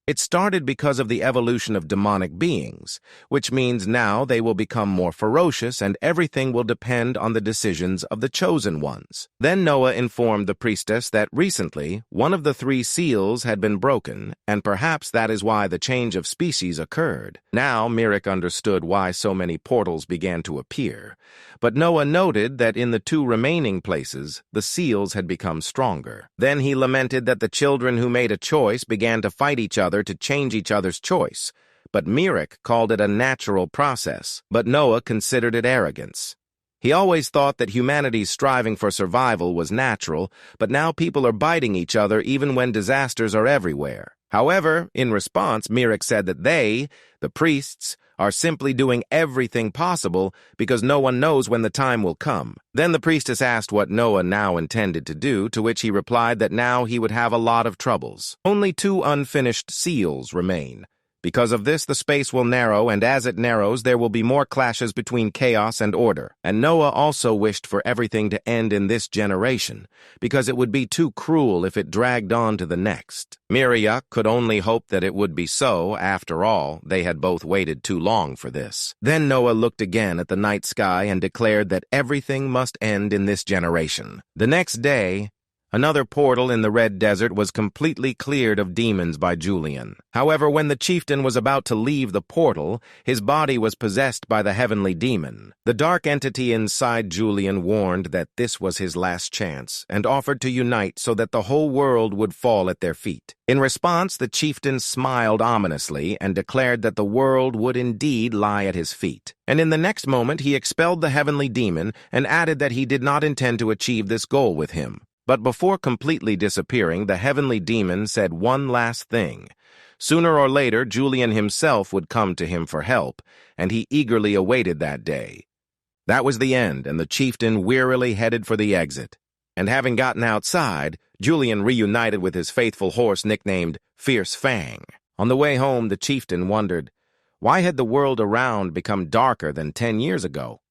It started because of the evolution of demonic beings, which means now they will become more ferocious and everything will depend on the decisions of the chosen ones. Then Noah informed the priestess that recently one of the 3 seals had been broken, and perhaps that is why the change of species occurred. Now Myrick understood why so many portals began to appear, but Noah noted that in the 2 remaining places, the seals had become stronger. Then he lamented that the children who made a choice began to fight each other to change each other's choice, but Myrick called it a natural process, but Noah considered it arrogance. He always thought that humanity's striving for survival was natural, but now people are biting each other even when disasters are everywhere. However, in response, Myrick said that they, the priests, are simply doing everything possible because no one knows when the time will come. Then the priestess asked what Noah now intended to do, to which he replied that now he would have a lot of troubles. Only 2 unfinished seals remain. Because of this, the space will narrow, and as it narrows, there will be more clashes between chaos and order. And Noah also wished for everything to end in this generation, because it would be too cruel if it dragged on to the next. Myrick could only hope that it would be so. After all, they had both waited too long for this. Then Noah looked again at the night sky and declared that everything must end in this generation. The next day, another portal in the Red Desert was completely cleared of demons by Julian. However, when the chieftain was about to leave the portal, his body was possessed by the heavenly demon. The dark entity inside Julian warned that this was his last chance and offered to unite so that the whole world would fall at their feet. In response, the chieftain smiled ominously and declared that the world would indeed lie at his feet. And in the next moment, he expelled the heavenly demon and added that he did not intend to achieve this goal with him. But before completely disappearing, the heavenly demon said one last thing. Sooner or later, Julian himself would come to him for help, and he eagerly awaited that day. That was the end, and the chieftain wearily headed for the exit. And having gotten outside, Julian reunited with his faithful horse nicknamed Fierce Fang. On the way home, the chieftain wondered, why had the world around become darker than 10 years ago?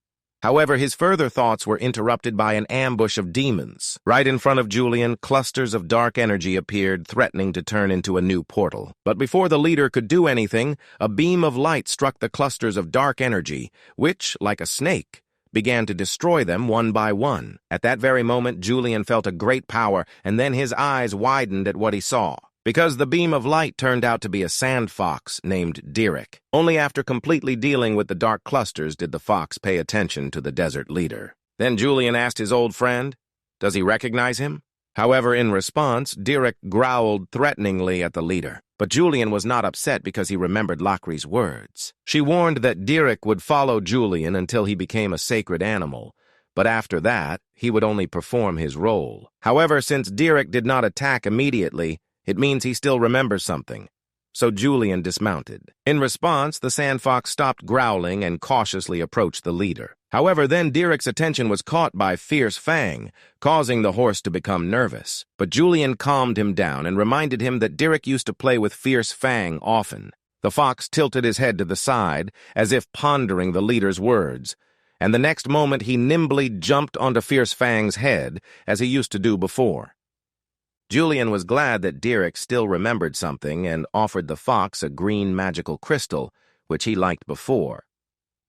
However, his further thoughts were interrupted by an ambush of demons. Right in front of Julian, clusters of dark energy appeared, threatening to turn into a new portal. But before the leader could do anything, a beam of light struck the clusters of dark energy, which, like a snake, began to destroy them one by one. At that very moment, Julian felt a great power, and then his eyes widened at what he saw. Because the beam of light turned out to be a sand fox named Derek. Only after completely dealing with the dark clusters did the fox pay attention to the desert leader. Then Julian asked his old friend, does he recognize him? However, in response, Derek growled threateningly at the leader. But Julian was not upset because he remembered Lacri's words. She warned that Derek would follow Julian until he became a sacred animal, but after that, he would only perform his role. However, since Derek did not attack immediately, it means he still remembers something. So Julian dismounted. In response, the sand fox stopped growling and cautiously approached the leader. However, then Derek's attention was caught by Fierce Fang, causing the horse to become nervous. But Julian calmed him down and reminded him that Derek used to play with Fierce Fang often. The fox tilted his head to the side, as if pondering the leader's words, and the next moment he nimbly jumped onto Fierce Fang's head, as he used to do before. Julian was glad that Derek still remembered something and offered the fox a green magical crystal, which he liked before.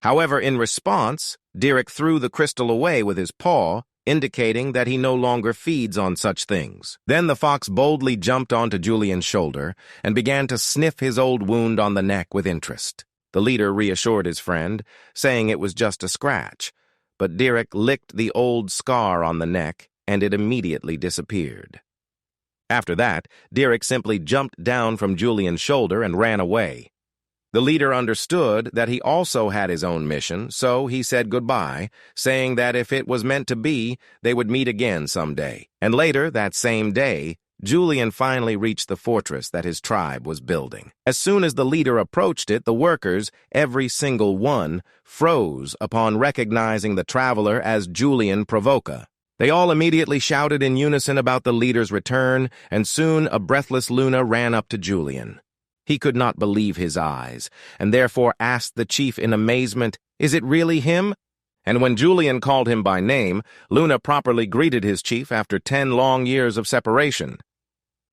However, in response, Derek threw the crystal away with his paw, indicating that he no longer feeds on such things. Then the fox boldly jumped onto Julian's shoulder and began to sniff his old wound on the neck with interest. The leader reassured his friend, saying it was just a scratch, but Derek licked the old scar on the neck, and it immediately disappeared. After that, Derek simply jumped down from Julian's shoulder and ran away. The leader understood that he also had his own mission, so he said goodbye, saying that if it was meant to be, they would meet again someday. And later, that same day, Julian finally reached the fortress that his tribe was building. As soon as the leader approached it, the workers, every single one, froze upon recognizing the traveler as Julian Provoca. They all immediately shouted in unison about the leader's return, and soon a breathless Luna ran up to Julian. He could not believe his eyes, and therefore asked the chief in amazement, "Is it really him?" And when Julian called him by name, Luna properly greeted his chief after 10 long years of separation.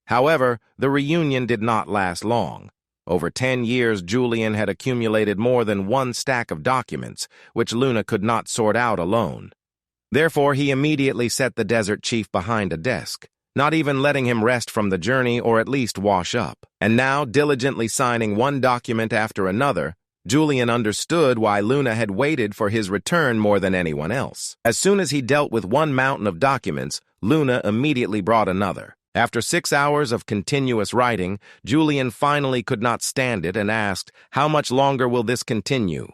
However, the reunion did not last long. Over 10 years, Julian had accumulated more than 1 stack of documents, which Luna could not sort out alone. Therefore, he immediately set the desert chief behind a desk, not even letting him rest from the journey or at least wash up. And now, diligently signing one document after another, Julian understood why Luna had waited for his return more than anyone else. As soon as he dealt with one mountain of documents, Luna immediately brought another. After 6 hours of continuous writing, Julian finally could not stand it and asked, "How much longer will this continue?"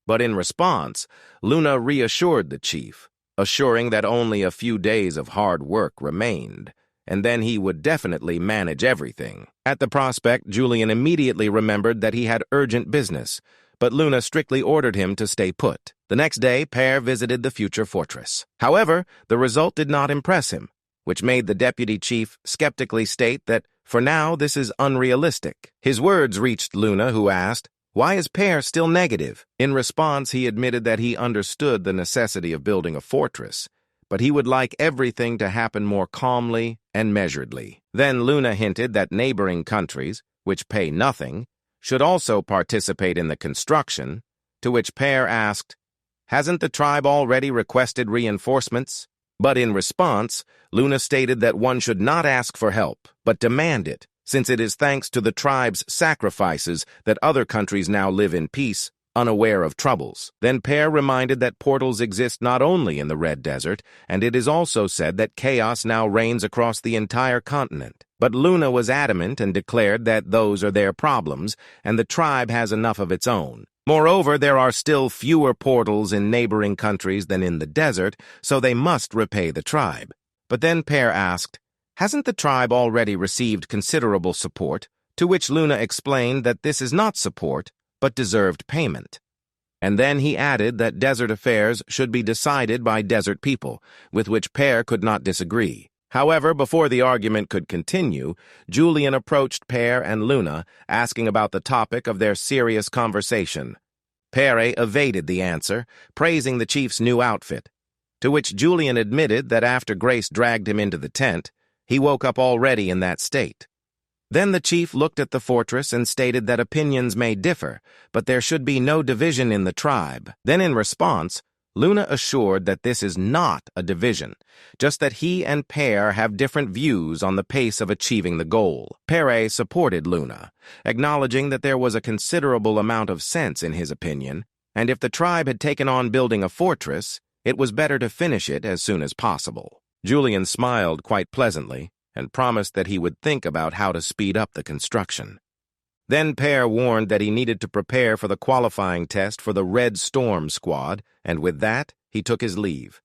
But in response, Luna reassured the chief, assuring that only a few days of hard work remained, and then he would definitely manage everything. At the prospect, Julian immediately remembered that he had urgent business, but Luna strictly ordered him to stay put. The next day, Perea visited the future fortress. However, the result did not impress him, which made the deputy chief skeptically state that, for now, this is unrealistic. His words reached Luna, who asked, "Why is Perea still negative?" In response, he admitted that he understood the necessity of building a fortress, but he would like everything to happen more calmly and measuredly. Then Luna hinted that neighboring countries, which pay nothing, should also participate in the construction, to which Perea asked, "Hasn't the tribe already requested reinforcements?" But in response, Luna stated that one should not ask for help, but demand it, since it is thanks to the tribe's sacrifices that other countries now live in peace, unaware of troubles. Then Perea reminded that portals exist not only in the Red Desert, and it is also said that chaos now reigns across the entire continent. But Luna was adamant and declared that those are their problems, and the tribe has enough of its own. Moreover, there are still fewer portals in neighboring countries than in the desert, so they must repay the tribe. But then Perea asked, "Hasn't the tribe already received considerable support?" To which Luna explained that this is not support, but deserved payment. And then he added that desert affairs should be decided by desert people, with which Perea could not disagree. However, before the argument could continue, Julian approached Perea and Luna, asking about the topic of their serious conversation. Perea evaded the answer, praising the chief's new outfit, to which Julian admitted that after Grace dragged him into the tent, he woke up already in that state. Then the chief looked at the fortress and stated that opinions may differ, but there should be no division in the tribe. Then in response, Luna assured that this is not a division, just that he and Perea have different views on the pace of achieving the goal. Perea supported Luna, acknowledging that there was a considerable amount of sense in his opinion, and if the tribe had taken on building a fortress, it was better to finish it as soon as possible. Julian smiled quite pleasantly and promised that he would think about how to speed up the construction. Then Perea warned that he needed to prepare for the qualifying test for the Red Storm squad, and with that, he took his leave.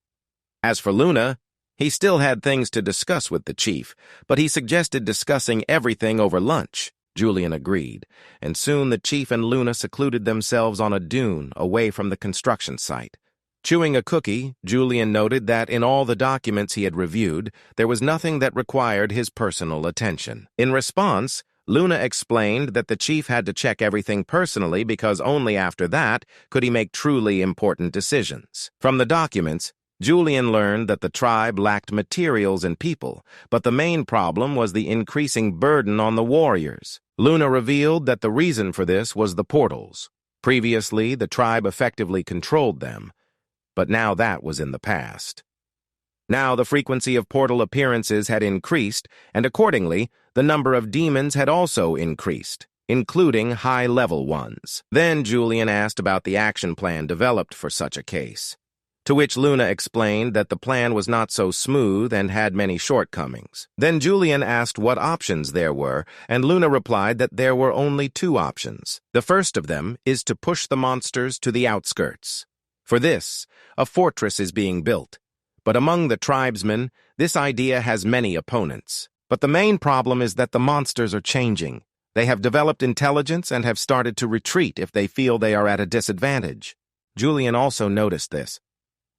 As for Luna, he still had things to discuss with the chief, but he suggested discussing everything over lunch. Julian agreed, and soon the chief and Luna secluded themselves on a dune away from the construction site. Chewing a cookie, Julian noted that in all the documents he had reviewed, there was nothing that required his personal attention. In response, Luna explained that the chief had to check everything personally because only after that could he make truly important decisions. From the documents, Julian learned that the tribe lacked materials and people, but the main problem was the increasing burden on the warriors. Luna revealed that the reason for this was the portals. Previously, the tribe effectively controlled them, but now that was in the past. Now the frequency of portal appearances had increased, and accordingly, the number of demons had also increased, including high-level ones. Then Julian asked about the action plan developed for such a case, to which Luna explained that the plan was not so smooth and had many shortcomings. Then Julian asked what options there were, and Luna replied that there were only two options. The first of them is to push the monsters to the outskirts. For this, a fortress is being built. But among the tribesmen, this idea has many opponents. But the main problem is that the monsters are changing. They have developed intelligence and have started to retreat if they feel they are at a disadvantage. Julian also noticed this.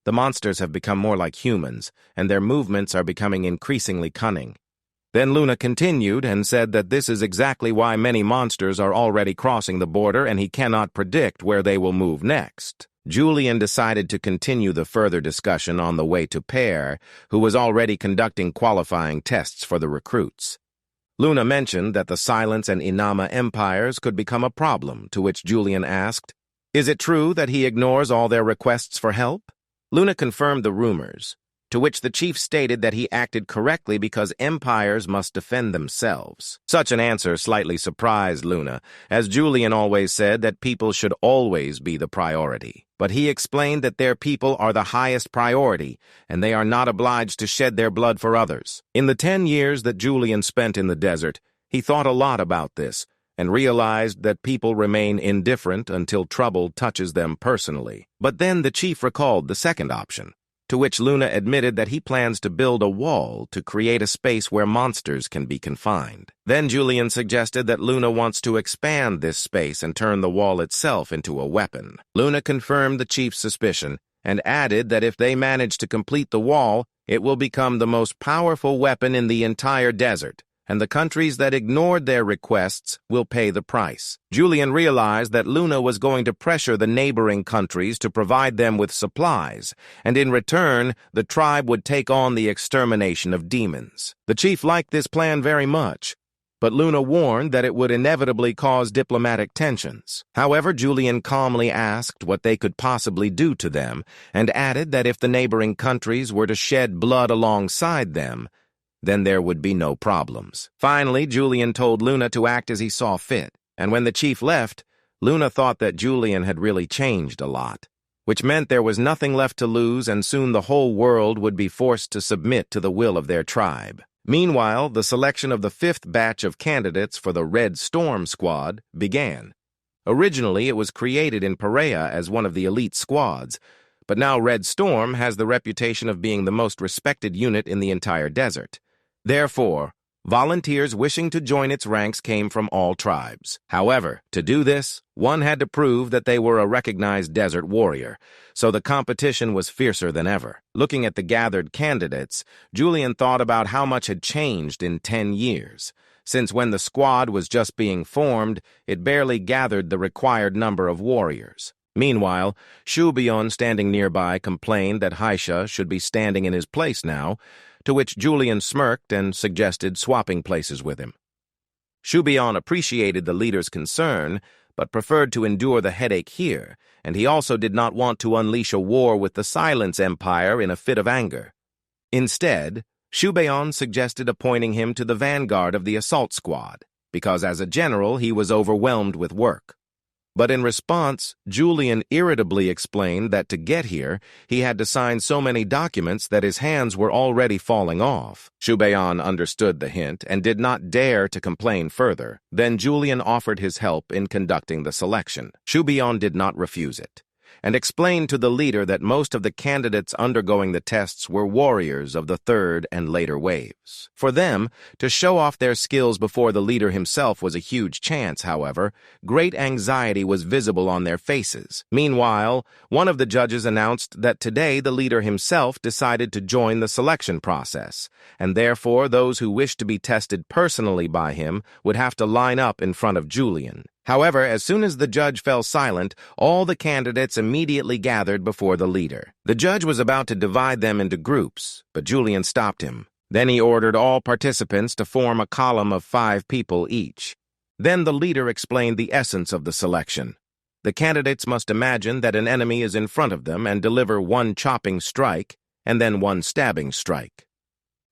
The monsters have become more like humans, and their movements are becoming increasingly cunning. Then Luna continued and said that this is exactly why many monsters are already crossing the border and he cannot predict where they will move next. Julian decided to continue the further discussion on the way to Perea, who was already conducting qualifying tests for the recruits. Luna mentioned that the Silence and Inama empires could become a problem, to which Julian asked, "Is it true that he ignores all their requests for help?" Luna confirmed the rumors, to which the chief stated that he acted correctly because empires must defend themselves. Such an answer slightly surprised Luna, as Julian always said that people should always be the priority. But he explained that their people are the highest priority, and they are not obliged to shed their blood for others. In the 10 years that Julian spent in the desert, he thought a lot about this, and realized that people remain indifferent until trouble touches them personally. But then the chief recalled the second option, to which Luna admitted that he plans to build a wall to create a space where monsters can be confined. Then Julian suggested that Luna wants to expand this space and turn the wall itself into a weapon. Luna confirmed the chief's suspicion and added that if they manage to complete the wall, it will become the most powerful weapon in the entire desert, and the countries that ignored their requests will pay the price. Julian realized that Luna was going to pressure the neighboring countries to provide them with supplies, and in return, the tribe would take on the extermination of demons. The chief liked this plan very much, but Luna warned that it would inevitably cause diplomatic tensions. However, Julian calmly asked what they could possibly do to them, and added that if the neighboring countries were to shed blood alongside them, then there would be no problems. Finally, Julian told Luna to act as he saw fit, and when the chief left, Luna thought that Julian had really changed a lot, which meant there was nothing left to lose and soon the whole world would be forced to submit to the will of their tribe. Meanwhile, the selection of the 5th batch of candidates for the Red Storm squad began. Originally, it was created in Perea as one of the elite squads, but now Red Storm has the reputation of being the most respected unit in the entire desert. Therefore, volunteers wishing to join its ranks came from all tribes. However, to do this, one had to prove that they were a recognized desert warrior, so the competition was fiercer than ever. Looking at the gathered candidates, Julian thought about how much had changed in 10 years. Since when the squad was just being formed, it barely gathered the required number of warriors. Meanwhile, Shouon, standing nearby, complained that Haisha should be standing in his place now, to which Julian smirked and suggested swapping places with him. Shouon appreciated the leader's concern, but preferred to endure the headache here, and he also did not want to unleash a war with the Silence Empire in a fit of anger. Instead, Shouon suggested appointing him to the vanguard of the assault squad, because as a general he was overwhelmed with work. But in response, Julian irritably explained that to get here, he had to sign so many documents that his hands were already falling off. Shouon understood the hint and did not dare to complain further. Then Julian offered his help in conducting the selection. Shouon did not refuse it, and explained to the leader that most of the candidates undergoing the tests were warriors of the third and later waves. For them, to show off their skills before the leader himself was a huge chance, however. Great anxiety was visible on their faces. Meanwhile, one of the judges announced that today the leader himself decided to join the selection process, and therefore those who wished to be tested personally by him would have to line up in front of Julian. However, as soon as the judge fell silent, all the candidates immediately gathered before the leader. The judge was about to divide them into groups, but Julian stopped him. Then he ordered all participants to form a column of 5 people each. Then the leader explained the essence of the selection. The candidates must imagine that an enemy is in front of them and deliver 1 chopping strike and then 1 stabbing strike.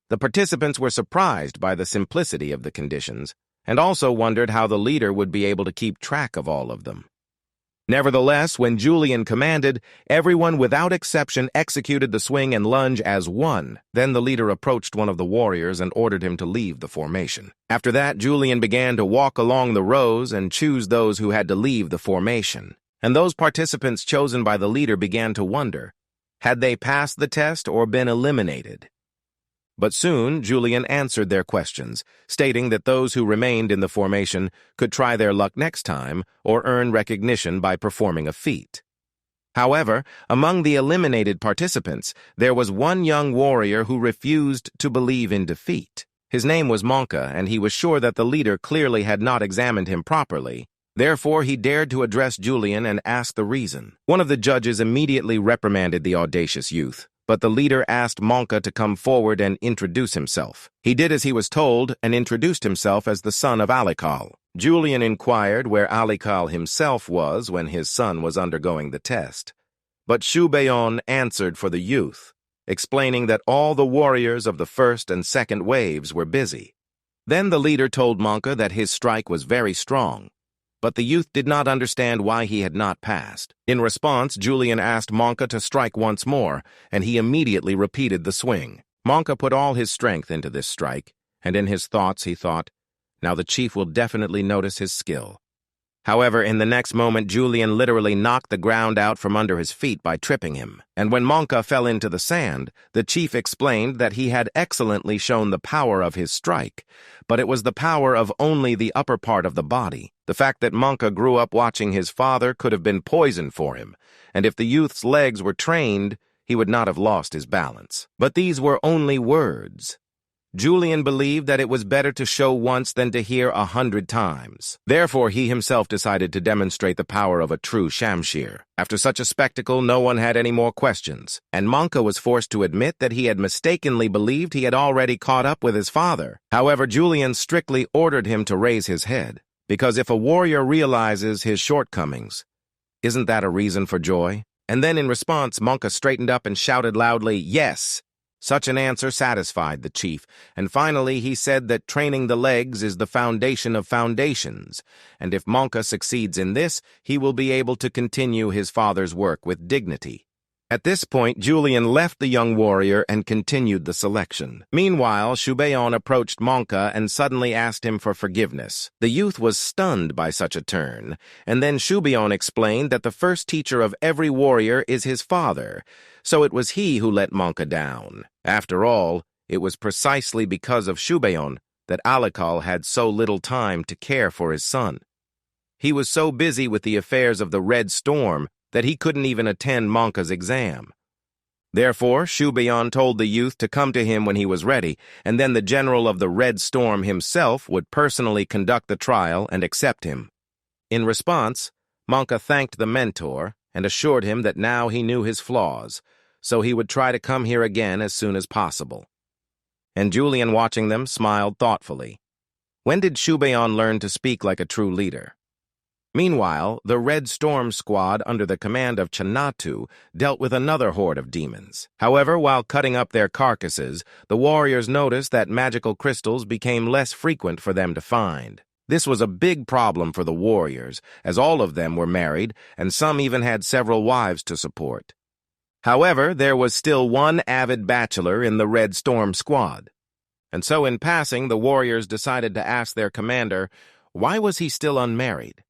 The participants were surprised by the simplicity of the conditions, and also wondered how the leader would be able to keep track of all of them. Nevertheless, when Julian commanded, everyone without exception executed the swing and lunge as one. Then the leader approached one of the warriors and ordered him to leave the formation. After that, Julian began to walk along the rows and choose those who had to leave the formation. And those participants chosen by the leader began to wonder, had they passed the test or been eliminated? But soon, Julian answered their questions, stating that those who remained in the formation could try their luck next time or earn recognition by performing a feat. However, among the eliminated participants, there was one young warrior who refused to believe in defeat. His name was Manga, and he was sure that the leader clearly had not examined him properly. Therefore, he dared to address Julian and ask the reason. One of the judges immediately reprimanded the audacious youth, but the leader asked Manga to come forward and introduce himself. He did as he was told and introduced himself as the son of Aniclimax. Julian inquired where Aniclimax himself was when his son was undergoing the test. But Shouon answered for the youth, explaining that all the warriors of the first and second waves were busy. Then the leader told Manga that his strike was very strong, but the youth did not understand why he had not passed. In response, Julian asked Manga to strike once more, and he immediately repeated the swing. Manga put all his strength into this strike, and in his thoughts he thought, now the chief will definitely notice his skill. However, in the next moment, Julian literally knocked the ground out from under his feet by tripping him. And when Manga fell into the sand, the chief explained that he had excellently shown the power of his strike, but it was the power of only the upper part of the body. The fact that Manga grew up watching his father could have been poison for him, and if the youth's legs were trained, he would not have lost his balance. But these were only words. Julian believed that it was better to show once than to hear 100 times. Therefore, he himself decided to demonstrate the power of a true shamshir. After such a spectacle, no one had any more questions, and Manga was forced to admit that he had mistakenly believed he had already caught up with his father. However, Julian strictly ordered him to raise his head, because if a warrior realizes his shortcomings, isn't that a reason for joy? And then in response, Manga straightened up and shouted loudly, "Yes!" Such an answer satisfied the chief, and finally he said that training the legs is the foundation of foundations, and if Manga succeeds in this, he will be able to continue his father's work with dignity. At this point, Julian left the young warrior and continued the selection. Meanwhile, Shouon approached Manga and suddenly asked him for forgiveness. The youth was stunned by such a turn, and then Shouon explained that the first teacher of every warrior is his father, so it was he who let Manga down. After all, it was precisely because of Shouon that Aniclimax had so little time to care for his son. He was so busy with the affairs of the Red Storm that he couldn't even attend Manga's exam. Therefore, Shouon told the youth to come to him when he was ready, and then the general of the Red Storm himself would personally conduct the trial and accept him. In response, Manga thanked the mentor and assured him that now he knew his flaws, so he would try to come here again as soon as possible. And Julian, watching them, smiled thoughtfully. When did Shouon learn to speak like a true leader? Meanwhile, the Red Storm squad under the command of Chanatu dealt with another horde of demons. However, while cutting up their carcasses, the warriors noticed that magical crystals became less frequent for them to find. This was a big problem for the warriors, as all of them were married, and some even had several wives to support. However, there was still one avid bachelor in the Red Storm squad. And so in passing, the warriors decided to ask their commander, why was he still unmarried?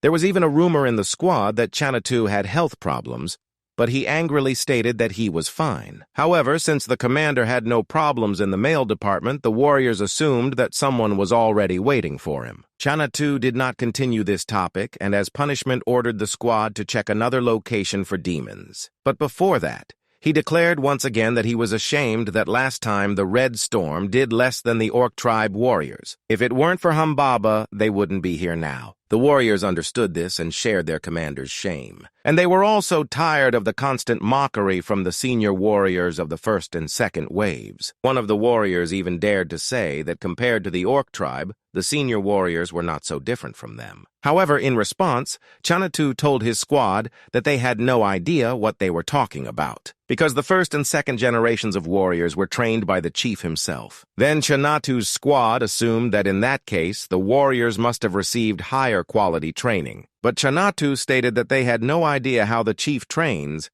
There was even a rumor in the squad that Chanatu had health problems, but he angrily stated that he was fine. However, since the commander had no problems in the male department, the warriors assumed that someone was already waiting for him. Chanatu did not continue this topic, and as punishment ordered the squad to check another location for demons. But before that, he declared once again that he was ashamed that last time the Red Storm did less than the Orc tribe warriors. If it weren't for Humbaba, they wouldn't be here now. The warriors understood this and shared their commander's shame. And they were also tired of the constant mockery from the senior warriors of the first and second waves. One of the warriors even dared to say that compared to the Orc tribe, the senior warriors were not so different from them. However, in response, Chanatu told his squad that they had no idea what they were talking about, because the first and second generations of warriors were trained by the chief himself. Then Chanatu's squad assumed that in that case, the warriors must have received higher quality training. But Chanatu stated that they had no idea how the chief trains.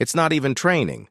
It's not even training.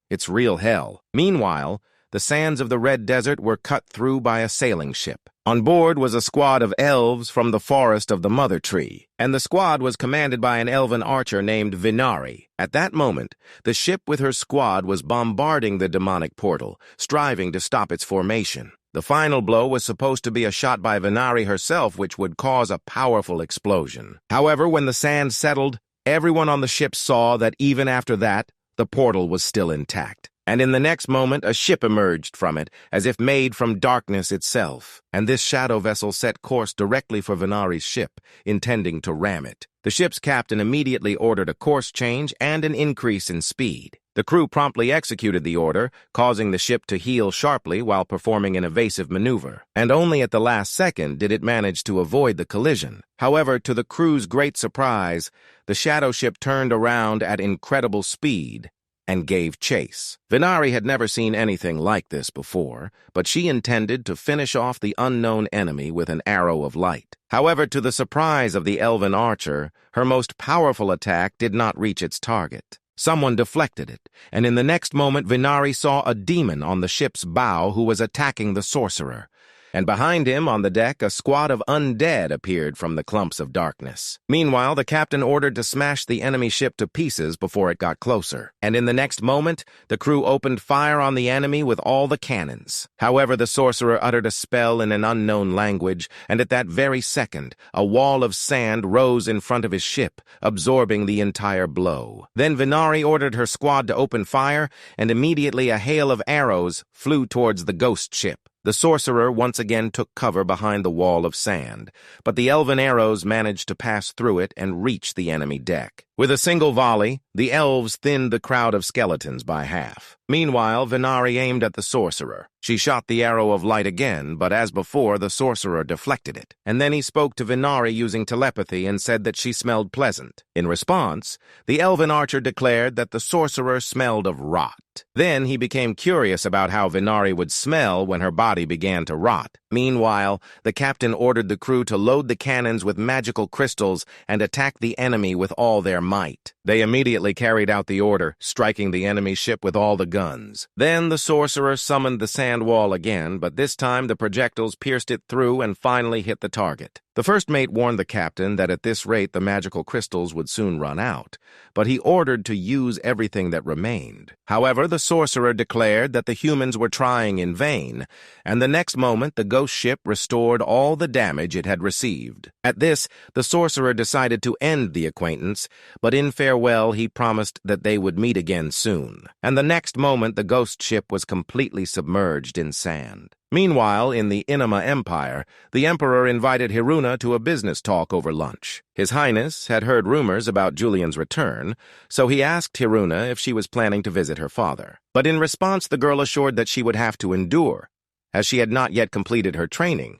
It's real hell. Meanwhile, the sands of the Red Desert were cut through by a sailing ship. On board was a squad of elves from the forest of the Mother Tree, and the squad was commanded by an elven archer named Vinari. At that moment, the ship with her squad was bombarding the demonic portal, striving to stop its formation. The final blow was supposed to be a shot by Vinari herself, which would cause a powerful explosion. However, when the sand settled, everyone on the ship saw that even after that, the portal was still intact. And in the next moment, a ship emerged from it, as if made from darkness itself. And this shadow vessel set course directly for Vinari's ship, intending to ram it. The ship's captain immediately ordered a course change and an increase in speed. The crew promptly executed the order, causing the ship to heel sharply while performing an evasive maneuver. And only at the last second did it manage to avoid the collision. However, to the crew's great surprise, the shadow ship turned around at incredible speed and gave chase. Vinari had never seen anything like this before, but she intended to finish off the unknown enemy with an arrow of light. However, to the surprise of the elven archer, her most powerful attack did not reach its target. Someone deflected it, and in the next moment Vinari saw a demon on the ship's bow who was attacking the sorcerer. And behind him on the deck, a squad of undead appeared from the clumps of darkness. Meanwhile, the captain ordered to smash the enemy ship to pieces before it got closer. And in the next moment, the crew opened fire on the enemy with all the cannons. However, the sorcerer uttered a spell in an unknown language, and at that very second, a wall of sand rose in front of his ship, absorbing the entire blow. Then Vinari ordered her squad to open fire, and immediately a hail of arrows flew towards the ghost ship. The sorcerer once again took cover behind the wall of sand, but the elven arrows managed to pass through it and reach the enemy deck. With a single volley, the elves thinned the crowd of skeletons by half. Meanwhile, Vinari aimed at the sorcerer. She shot the arrow of light again, but as before, the sorcerer deflected it. And then he spoke to Vinari using telepathy and said that she smelled pleasant. In response, the elven archer declared that the sorcerer smelled of rot. Then he became curious about how Vinari would smell when her body began to rot. Meanwhile, the captain ordered the crew to load the cannons with magical crystals and attack the enemy with all their might. They immediately carried out the order, striking the enemy ship with all the guns. Then the sorcerer summoned the sand wall again, but this time the projectiles pierced it through and finally hit the target. The first mate warned the captain that at this rate the magical crystals would soon run out, but he ordered to use everything that remained. However, the sorcerer declared that the humans were trying in vain, and the next moment the ghost ship restored all the damage it had received. At this, the sorcerer decided to end the acquaintance, but in farewell he promised that they would meet again soon. And the next moment the ghost ship was completely submerged in sand. Meanwhile, in the Inama Empire, the emperor invited Hiruna to a business talk over lunch. His Highness had heard rumors about Julian's return, so he asked Hiruna if she was planning to visit her father. But in response, the girl assured that she would have to endure, as she had not yet completed her training.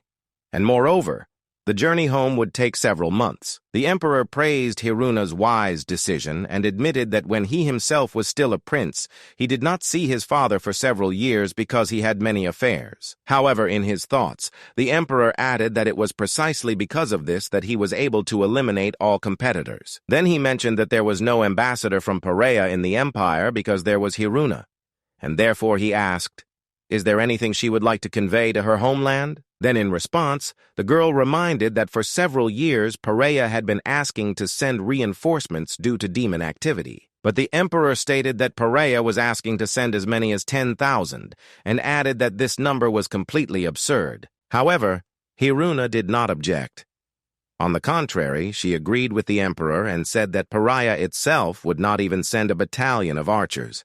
And moreover, the journey home would take several months. The emperor praised Hiruna's wise decision and admitted that when he himself was still a prince, he did not see his father for several years because he had many affairs. However, in his thoughts, the emperor added that it was precisely because of this that he was able to eliminate all competitors. Then he mentioned that there was no ambassador from Perea in the empire because there was Hiruna, and therefore he asked, "Is there anything she would like to convey to her homeland?" Then in response, the girl reminded that for several years Perea had been asking to send reinforcements due to demon activity. But the emperor stated that Perea was asking to send as many as 10,000 and added that this number was completely absurd. However, Hiruna did not object. On the contrary, she agreed with the emperor and said that Perea itself would not even send a battalion of archers.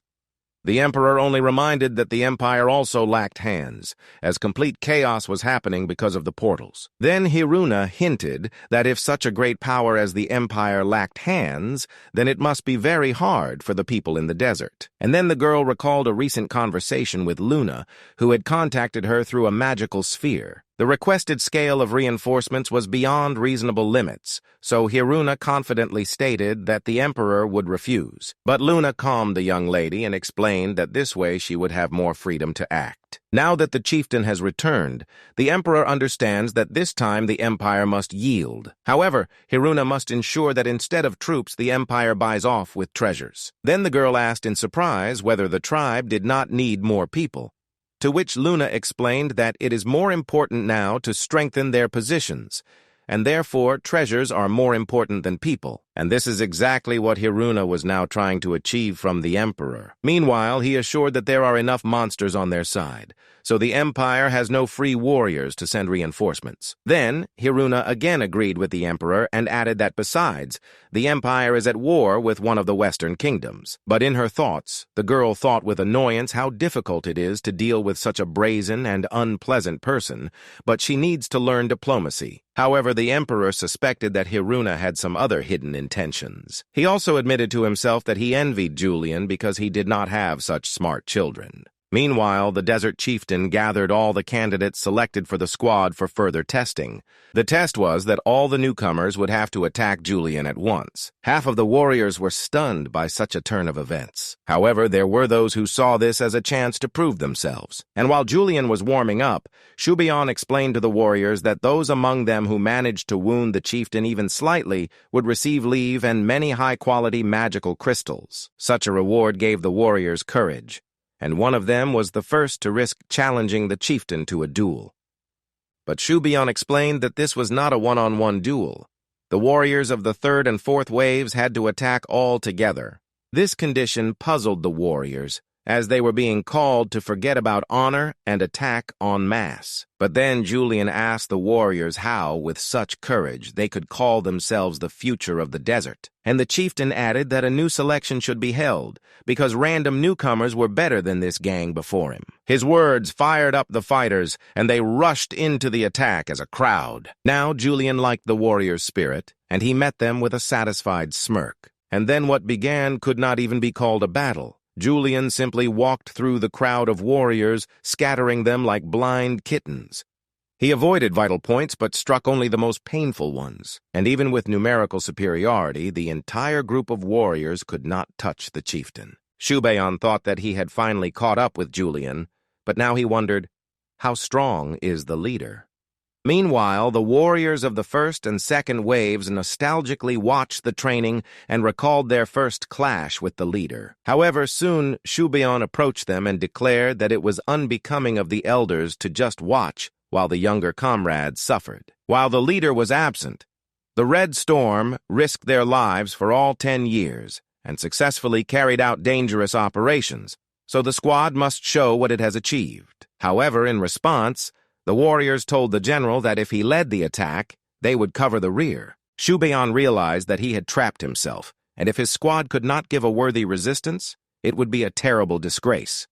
The emperor only reminded that the empire also lacked hands, as complete chaos was happening because of the portals. Then Hiruna hinted that if such a great power as the empire lacked hands, then it must be very hard for the people in the desert. And then the girl recalled a recent conversation with Luna, who had contacted her through a magical sphere. The requested scale of reinforcements was beyond reasonable limits, so Hiruna confidently stated that the emperor would refuse. But Luna calmed the young lady and explained that this way she would have more freedom to act. Now that the chieftain has returned, the emperor understands that this time the empire must yield. However, Hiruna must ensure that instead of troops, the empire buys off with treasures. Then the girl asked in surprise whether the tribe did not need more people, to which Luna explained that it is more important now to strengthen their positions, and therefore treasures are more important than people. And this is exactly what Hiruna was now trying to achieve from the emperor. Meanwhile, he assured that there are enough monsters on their side, so the empire has no free warriors to send reinforcements. Then, Hiruna again agreed with the emperor and added that besides, the empire is at war with one of the western kingdoms. But in her thoughts, the girl thought with annoyance how difficult it is to deal with such a brazen and unpleasant person, but she needs to learn diplomacy. However, the emperor suspected that Hiruna had some other hidden intentions. He also admitted to himself that he envied Julian because he did not have such smart children. Meanwhile, the desert chieftain gathered all the candidates selected for the squad for further testing. The test was that all the newcomers would have to attack Julian at once. Half of the warriors were stunned by such a turn of events. However, there were those who saw this as a chance to prove themselves. And while Julian was warming up, Shouon explained to the warriors that those among them who managed to wound the chieftain even slightly would receive leave and many high-quality magical crystals. Such a reward gave the warriors courage, and one of them was the first to risk challenging the chieftain to a duel. But Shouon explained that this was not a one-on-one duel. The warriors of the third and fourth waves had to attack all together. This condition puzzled the warriors, as they were being called to forget about honor and attack en masse. But then Julian asked the warriors how, with such courage, they could call themselves the future of the desert. And the chieftain added that a new selection should be held, because random newcomers were better than this gang before him. His words fired up the fighters, and they rushed into the attack as a crowd. Now Julian liked the warriors' spirit, and he met them with a satisfied smirk. And then what began could not even be called a battle. Julian simply walked through the crowd of warriors, scattering them like blind kittens. He avoided vital points but struck only the most painful ones, and even with numerical superiority, the entire group of warriors could not touch the chieftain. Shouon thought that he had finally caught up with Julian, but now he wondered, how strong is the leader? Meanwhile, the warriors of the first and second waves nostalgically watched the training and recalled their first clash with the leader. However, soon Shouon approached them and declared that it was unbecoming of the elders to just watch while the younger comrades suffered. While the leader was absent, the Red Storm risked their lives for all 10 years and successfully carried out dangerous operations, so the squad must show what it has achieved. However, in response, the warriors told the general that if he led the attack, they would cover the rear. Shouon realized that he had trapped himself, and if his squad could not give a worthy resistance, it would be a terrible disgrace.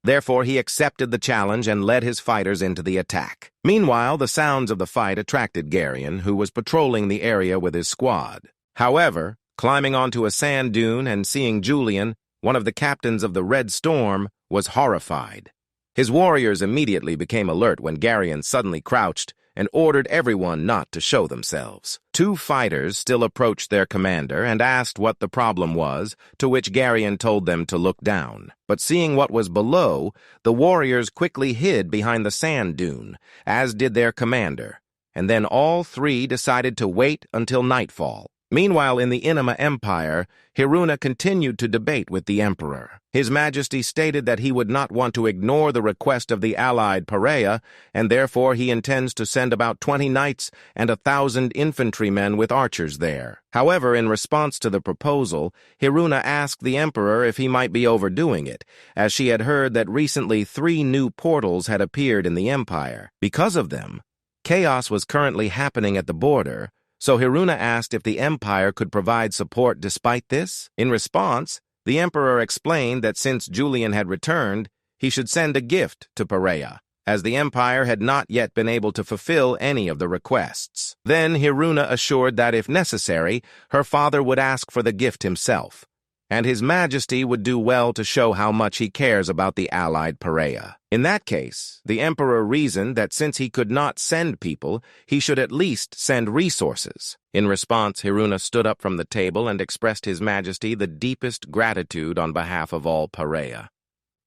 Therefore, he accepted the challenge and led his fighters into the attack. Meanwhile, the sounds of the fight attracted Geryon, who was patrolling the area with his squad. However, climbing onto a sand dune and seeing Julian, one of the captains of the Red Storm, was horrified. His warriors immediately became alert when Geryon suddenly crouched and ordered everyone not to show themselves. Two fighters still approached their commander and asked what the problem was, to which Geryon told them to look down. But seeing what was below, the warriors quickly hid behind the sand dune, as did their commander, and then all three decided to wait until nightfall. Meanwhile, in the Inima Empire, Hiruna continued to debate with the emperor. His Majesty stated that he would not want to ignore the request of the allied Perea, and therefore he intends to send about 20 knights and 1,000 infantrymen with archers there. However, in response to the proposal, Hiruna asked the emperor if he might be overdoing it, as she had heard that recently 3 new portals had appeared in the empire. Because of them, chaos was currently happening at the border, so Hiruna asked if the empire could provide support despite this. In response, the emperor explained that since Julian had returned, he should send a gift to Perea, as the empire had not yet been able to fulfill any of the requests. Then Hiruna assured that if necessary, her father would ask for the gift himself, and His Majesty would do well to show how much he cares about the allied Perea. In that case, the emperor reasoned that since he could not send people, he should at least send resources. In response, Hiruna stood up from the table and expressed His Majesty the deepest gratitude on behalf of all Perea.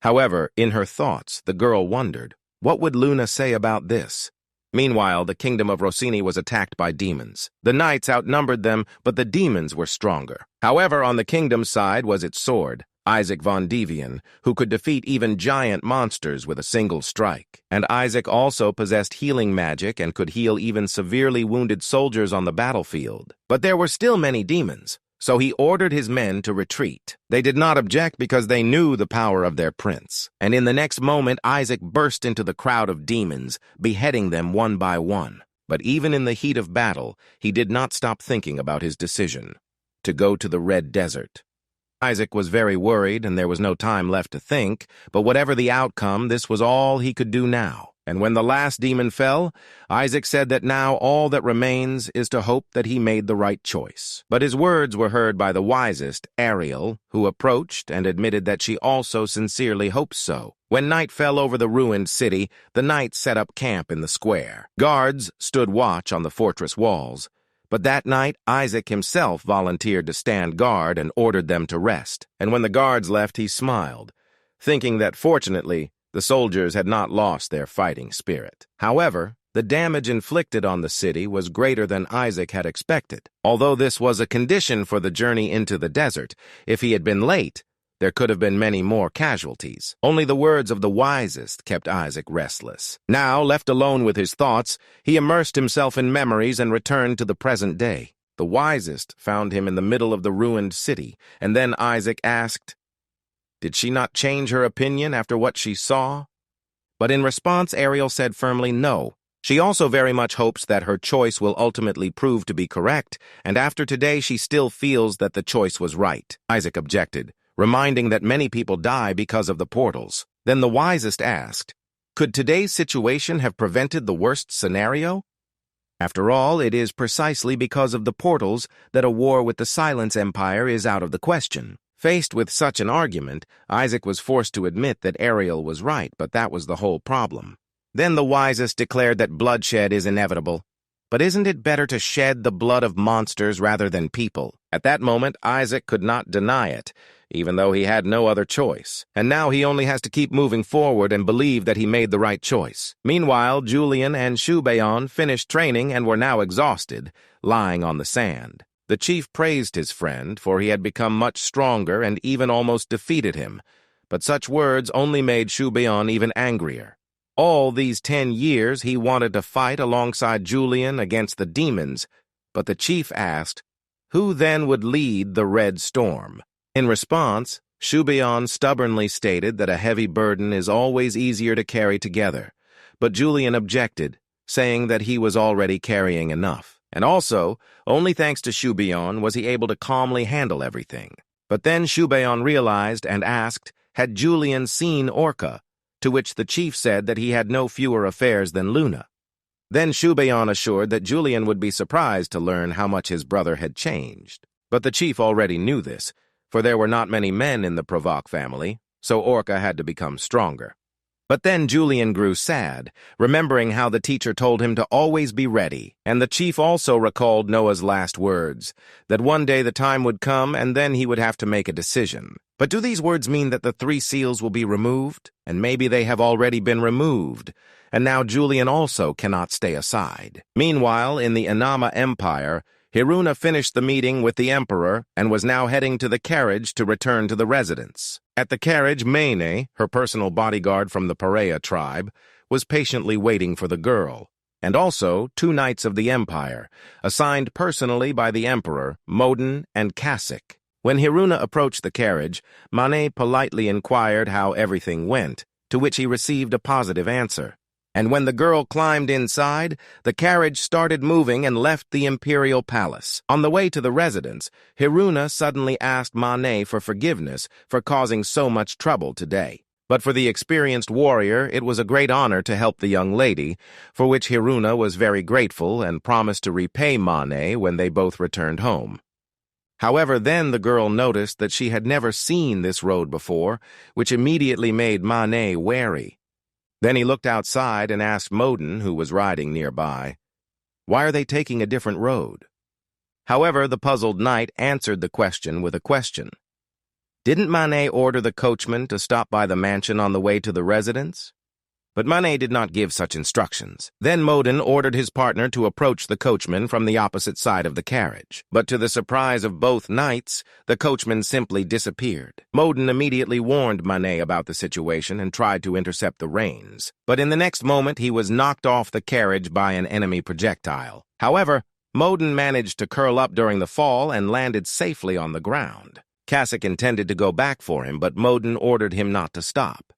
However, in her thoughts, the girl wondered, what would Luna say about this? Meanwhile, the kingdom of Rosini was attacked by demons. The knights outnumbered them, but the demons were stronger. However, on the kingdom's side was its sword, Isaac von Devian, who could defeat even giant monsters with a single strike. And Isaac also possessed healing magic and could heal even severely wounded soldiers on the battlefield. But there were still many demons, so he ordered his men to retreat. They did not object because they knew the power of their prince. And in the next moment, Isaac burst into the crowd of demons, beheading them one by one. But even in the heat of battle, he did not stop thinking about his decision to go to the Red Desert. Isaac was very worried, and there was no time left to think, but whatever the outcome, this was all he could do now. And when the last demon fell, Isaac said that now all that remains is to hope that he made the right choice. But his words were heard by the wisest, Ariel, who approached and admitted that she also sincerely hoped so. When night fell over the ruined city, the knights set up camp in the square. Guards stood watch on the fortress walls. But that night, Isaac himself volunteered to stand guard and ordered them to rest. And when the guards left, he smiled, thinking that fortunately, the soldiers had not lost their fighting spirit. However, the damage inflicted on the city was greater than Isaac had expected. Although this was a condition for the journey into the desert, if he had been late, there could have been many more casualties. Only the words of the wisest kept Isaac restless. Now, left alone with his thoughts, he immersed himself in memories and returned to the present day. The wisest found him in the middle of the ruined city, and then Isaac asked, did she not change her opinion after what she saw? But in response, Ariel said firmly no. She also very much hopes that her choice will ultimately prove to be correct, and after today she still feels that the choice was right. Isaac objected, reminding that many people die because of the portals. Then the wisest asked, could today's situation have prevented the worst scenario? After all, it is precisely because of the portals that a war with the Silence Empire is out of the question. Faced with such an argument, Isaac was forced to admit that Ariel was right, but that was the whole problem. Then the wisest declared that bloodshed is inevitable. But isn't it better to shed the blood of monsters rather than people? At that moment, Isaac could not deny it, even though he had no other choice. And now he only has to keep moving forward and believe that he made the right choice. Meanwhile, Julian and Shouon finished training and were now exhausted, lying on the sand. The chief praised his friend, for he had become much stronger and even almost defeated him. But such words only made Shouon even angrier. All these 10 years he wanted to fight alongside Julian against the demons, but the chief asked, who then would lead the Red Storm? In response, Shouon stubbornly stated that a heavy burden is always easier to carry together, but Julian objected, saying that he was already carrying enough. And also, only thanks to Shouon was he able to calmly handle everything. But then Shouon realized and asked, had Julian seen Orca, to which the chief said that he had no fewer affairs than Luna. Then Shouon assured that Julian would be surprised to learn how much his brother had changed. But the chief already knew this, for there were not many men in the Provoc family, so Orca had to become stronger. But then Julian grew sad, remembering how the teacher told him to always be ready, and the chief also recalled Noah's last words, that one day the time would come and then he would have to make a decision. But do these words mean that the 3 seals will be removed? And maybe they have already been removed, and now Julian also cannot stay aside. Meanwhile, in the Inama Empire, Hiruna finished the meeting with the emperor and was now heading to the carriage to return to the residence. At the carriage, Mane, her personal bodyguard from the Perea tribe, was patiently waiting for the girl, and also 2 knights of the empire, assigned personally by the emperor, Modin and Kasik. When Hiruna approached the carriage, Mane politely inquired how everything went, to which he received a positive answer. And when the girl climbed inside, the carriage started moving and left the imperial palace. On the way to the residence, Hiruna suddenly asked Mane for forgiveness for causing so much trouble today. But for the experienced warrior, it was a great honor to help the young lady, for which Hiruna was very grateful and promised to repay Mane when they both returned home. However, then the girl noticed that she had never seen this road before, which immediately made Mane wary. Then he looked outside and asked Modin, who was riding nearby, "Why are they taking a different road?" However, the puzzled knight answered the question with a question. Didn't Mane order the coachman to stop by the mansion on the way to the residence? But Mane did not give such instructions. Then Modin ordered his partner to approach the coachman from the opposite side of the carriage. But to the surprise of both knights, the coachman simply disappeared. Modin immediately warned Mane about the situation and tried to intercept the reins. But in the next moment, he was knocked off the carriage by an enemy projectile. However, Modin managed to curl up during the fall and landed safely on the ground. Kasik intended to go back for him, but Modin ordered him not to stop.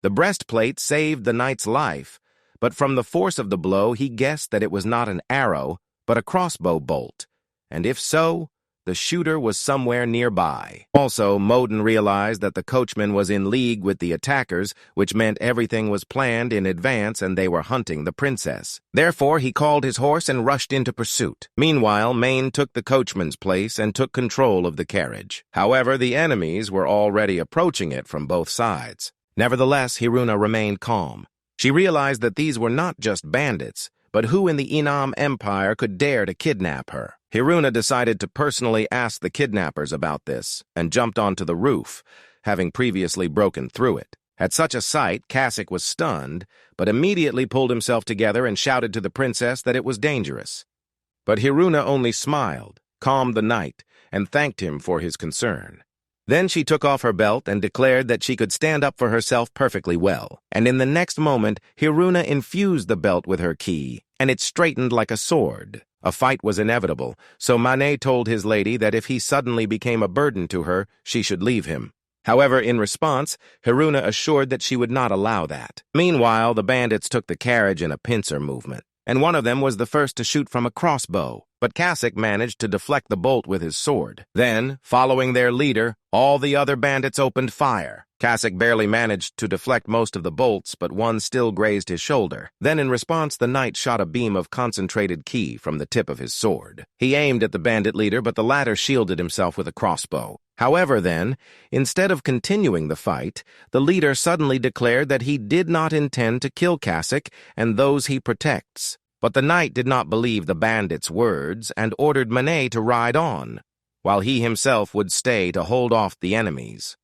The breastplate saved the knight's life, but from the force of the blow, he guessed that it was not an arrow, but a crossbow bolt, and if so, the shooter was somewhere nearby. Also, Modin realized that the coachman was in league with the attackers, which meant everything was planned in advance and they were hunting the princess. Therefore, he called his horse and rushed into pursuit. Meanwhile, Mane took the coachman's place and took control of the carriage. However, the enemies were already approaching it from both sides. Nevertheless, Hiruna remained calm. She realized that these were not just bandits, but who in the Inam Empire could dare to kidnap her? Hiruna decided to personally ask the kidnappers about this, and jumped onto the roof, having previously broken through it. At such a sight, Kasik was stunned, but immediately pulled himself together and shouted to the princess that it was dangerous. But Hiruna only smiled, calmed the knight, and thanked him for his concern. Then she took off her belt and declared that she could stand up for herself perfectly well. And in the next moment, Hiruna infused the belt with her ki, and it straightened like a sword. A fight was inevitable, so Mane told his lady that if he suddenly became a burden to her, she should leave him. However, in response, Hiruna assured that she would not allow that. Meanwhile, the bandits took the carriage in a pincer movement, and one of them was the first to shoot from a crossbow. But Kasik managed to deflect the bolt with his sword. Then, following their leader, all the other bandits opened fire. Kasik barely managed to deflect most of the bolts, but one still grazed his shoulder. Then, in response, the knight shot a beam of concentrated ki from the tip of his sword. He aimed at the bandit leader, but the latter shielded himself with a crossbow. However, then, instead of continuing the fight, the leader suddenly declared that he did not intend to kill Kasik and those he protects. But the knight did not believe the bandit's words and ordered Mane to ride on, while he himself would stay to hold off the enemies.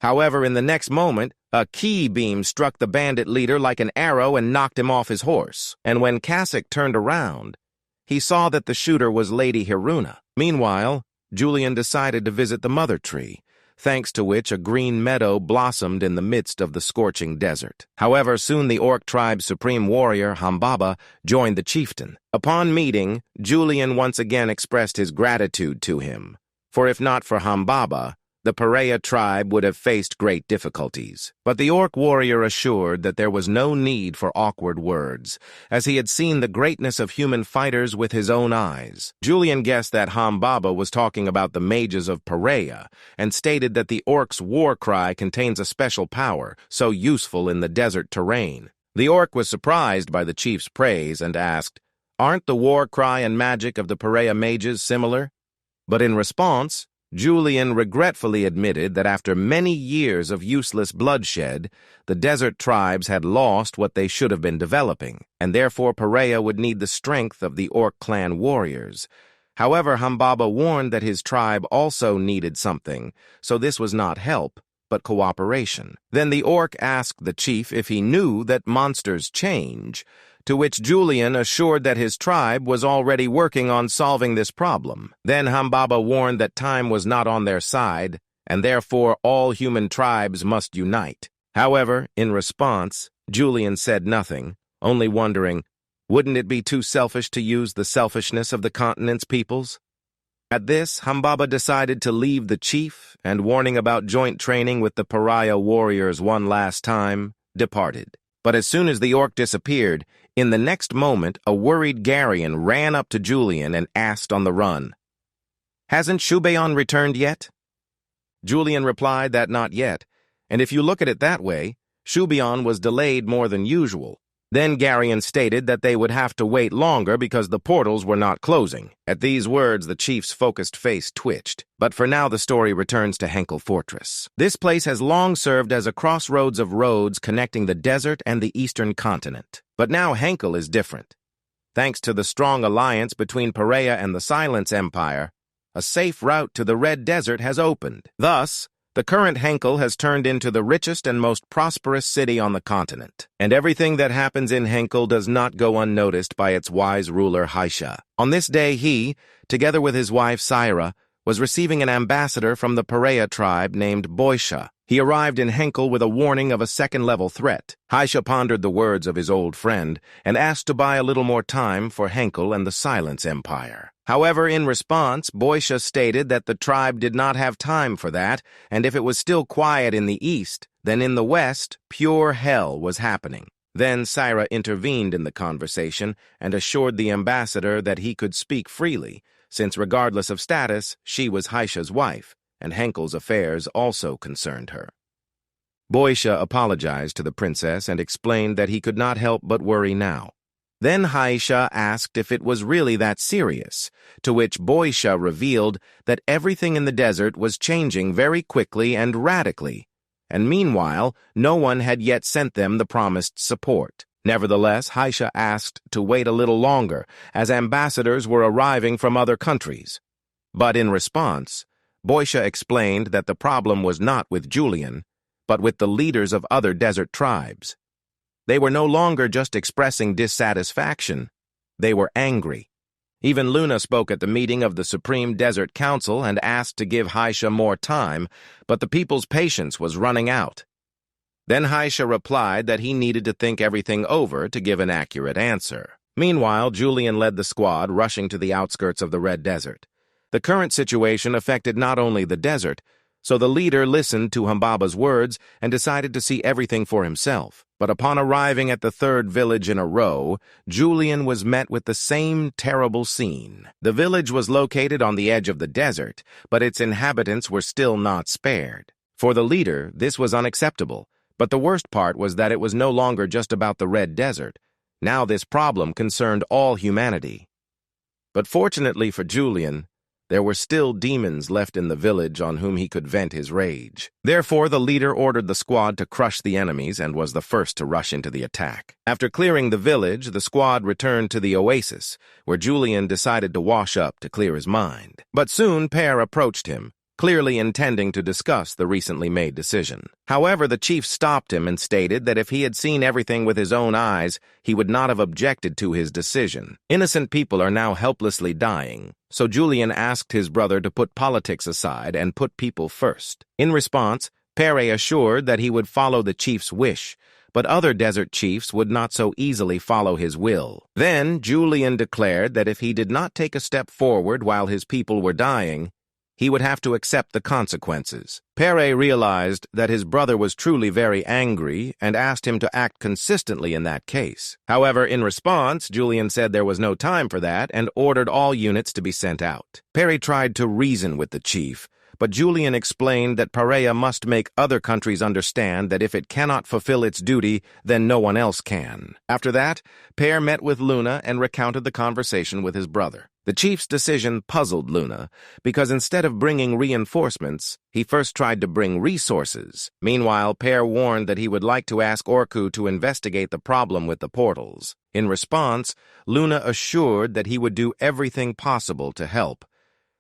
However, in the next moment, a ki beam struck the bandit leader like an arrow and knocked him off his horse. And when Kasik turned around, he saw that the shooter was Lady Hiruna. Meanwhile, Julian decided to visit the mother tree, thanks to which a green meadow blossomed in the midst of the scorching desert. However, soon the Orc tribe's supreme warrior, Hambaba, joined the chieftain. Upon meeting, Julian once again expressed his gratitude to him, for if not for Hambaba, the Perea tribe would have faced great difficulties. But the Orc warrior assured that there was no need for awkward words, as he had seen the greatness of human fighters with his own eyes. Julian guessed that Humbaba was talking about the mages of Perea, and stated that the Orc's war cry contains a special power, so useful in the desert terrain. The Orc was surprised by the chief's praise and asked, "Aren't the war cry and magic of the Perea mages similar?" But in response, Julian regretfully admitted that after many years of useless bloodshed, the desert tribes had lost what they should have been developing, and therefore Perea would need the strength of the Orc clan warriors. However, Humbaba warned that his tribe also needed something, so this was not help, but cooperation. Then the Orc asked the chief if he knew that monsters change, to which Julian assured that his tribe was already working on solving this problem. Then Humbaba warned that time was not on their side, and therefore all human tribes must unite. However, in response, Julian said nothing, only wondering, wouldn't it be too selfish to use the selfishness of the continent's peoples? At this, Humbaba decided to leave the chief, and warning about joint training with the Perea warriors one last time, departed. But as soon as the Orc disappeared, in the next moment, a worried Garian ran up to Julian and asked on the run, "Hasn't Shouon returned yet?" Julian replied that not yet, and if you look at it that way, Shouon was delayed more than usual. Then Garian stated that they would have to wait longer because the portals were not closing. At these words, the chief's focused face twitched. But for now, the story returns to Henhel Fortress. This place has long served as a crossroads of roads connecting the desert and the eastern continent. But now Henhel is different. Thanks to the strong alliance between Perea and the Silence Empire, a safe route to the Red Desert has opened. Thus, the current Henhel has turned into the richest and most prosperous city on the continent. And everything that happens in Henhel does not go unnoticed by its wise ruler Haisha. On this day he, together with his wife Syra, was receiving an ambassador from the Perea tribe named Boisha. He arrived in Henhel with a warning of a second-level threat. Haisha pondered the words of his old friend and asked to buy a little more time for Henhel and the Silence Empire. However, in response, Boisha stated that the tribe did not have time for that, and if it was still quiet in the east, then in the west, pure hell was happening. Then Syra intervened in the conversation and assured the ambassador that he could speak freely, since regardless of status, she was Haisha's wife, and Henkel's affairs also concerned her. Boisha apologized to the princess and explained that he could not help but worry now. Then Haisha asked if it was really that serious, to which Boisha revealed that everything in the desert was changing very quickly and radically, and meanwhile, no one had yet sent them the promised support. Nevertheless, Haisha asked to wait a little longer, as ambassadors were arriving from other countries. But in response, Boisha explained that the problem was not with Julian, but with the leaders of other desert tribes. They were no longer just expressing dissatisfaction, they were angry. Even Luna spoke at the meeting of the Supreme Desert Council and asked to give Haisha more time, but the people's patience was running out. Then Haisha replied that he needed to think everything over to give an accurate answer. Meanwhile, Julian led the squad rushing to the outskirts of the Red Desert. The current situation affected not only the desert, so the leader listened to Humbaba's words and decided to see everything for himself. But upon arriving at the third village in a row, Julian was met with the same terrible scene. The village was located on the edge of the desert, but its inhabitants were still not spared. For the leader, this was unacceptable, but the worst part was that it was no longer just about the Red Desert. Now this problem concerned all humanity. But fortunately for Julian, there were still demons left in the village on whom he could vent his rage. Therefore, the leader ordered the squad to crush the enemies and was the first to rush into the attack. After clearing the village, the squad returned to the oasis, where Julian decided to wash up to clear his mind. But soon Perea approached him, clearly intending to discuss the recently made decision. However, the chief stopped him and stated that if he had seen everything with his own eyes, he would not have objected to his decision. Innocent people are now helplessly dying, so Julian asked his brother to put politics aside and put people first. In response, Perea assured that he would follow the chief's wish, but other desert chiefs would not so easily follow his will. Then Julian declared that if he did not take a step forward while his people were dying, he would have to accept the consequences. Perea realized that his brother was truly very angry and asked him to act consistently in that case. However, in response, Julian said there was no time for that and ordered all units to be sent out. Perea tried to reason with the chief, but Julian explained that Perea must make other countries understand that if it cannot fulfill its duty, then no one else can. After that, Perea met with Luna and recounted the conversation with his brother. The chief's decision puzzled Luna, because instead of bringing reinforcements, he first tried to bring resources. Meanwhile, Perea warned that he would like to ask Orca to investigate the problem with the portals. In response, Luna assured that he would do everything possible to help,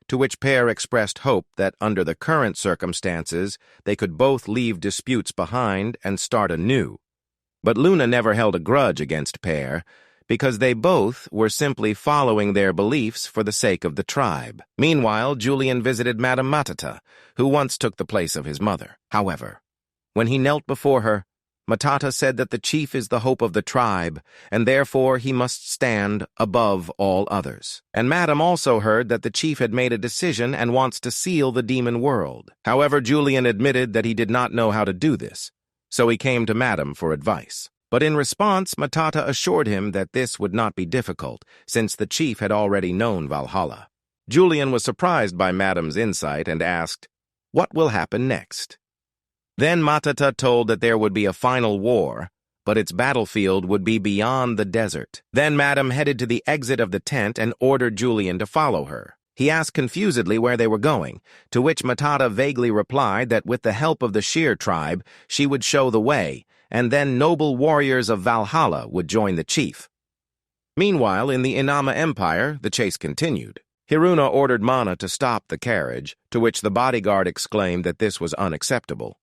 to which Perea expressed hope that under the current circumstances, they could both leave disputes behind and start anew. But Luna never held a grudge against Perea, because they both were simply following their beliefs for the sake of the tribe. Meanwhile, Julian visited madamada, who once took the place of his mother. However, when he knelt before her, Matata said that the chief is the hope of the tribe, and therefore he must stand above all others. And Madam also heard that the chief had made a decision and wants to seal the demon world. However, Julian admitted that he did not know how to do this, so he came to Madam for advice. But in response, Matata assured him that this would not be difficult, since the chief had already known Valhalla. Julian was surprised by Madam's insight and asked, "What will happen next?" Then Matata told that there would be a final war, but its battlefield would be beyond the desert. Then Madam headed to the exit of the tent and ordered Julian to follow her. He asked confusedly where they were going, to which Matata vaguely replied that with the help of the Sheer tribe, she would show the way, and then noble warriors of Valhalla would join the chief. Meanwhile, in the Inama Empire, the chase continued. Hiruna ordered Mana to stop the carriage, to which the bodyguard exclaimed that this was unacceptable.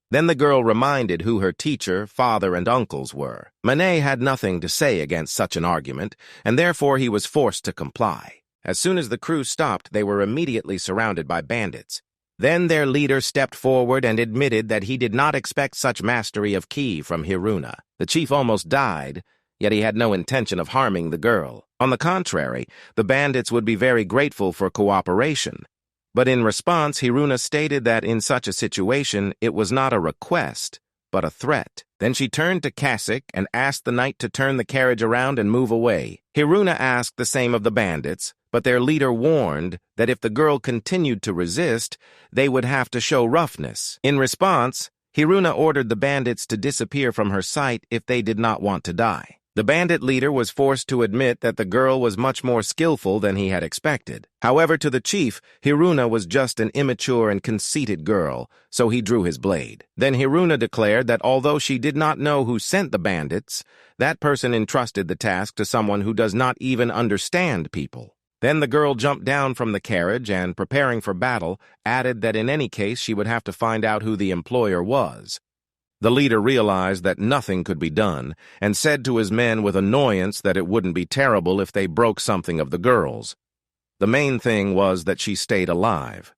Then the girl reminded who her teacher, father, and uncles were. Manet had nothing to say against such an argument, and therefore he was forced to comply. As soon as the crew stopped, they were immediately surrounded by bandits. Then their leader stepped forward and admitted that he did not expect such mastery of ki from Hiruna. The chief almost died, yet he had no intention of harming the girl. On the contrary, the bandits would be very grateful for cooperation. But in response, Hiruna stated that in such a situation, it was not a request, but a threat. Then she turned to Kasich and asked the knight to turn the carriage around and move away. Hiruna asked the same of the bandits, but their leader warned that if the girl continued to resist, they would have to show roughness. In response, Hiruna ordered the bandits to disappear from her sight if they did not want to die. The bandit leader was forced to admit that the girl was much more skillful than he had expected. However, to the chief, Hiruna was just an immature and conceited girl, so he drew his blade. Then Hiruna declared that although she did not know who sent the bandits, that person entrusted the task to someone who does not even understand people. Then the girl jumped down from the carriage and, preparing for battle, added that in any case she would have to find out who the employer was. The leader realized that nothing could be done and said to his men with annoyance that it wouldn't be terrible if they broke something of the girl's. The main thing was that she stayed alive.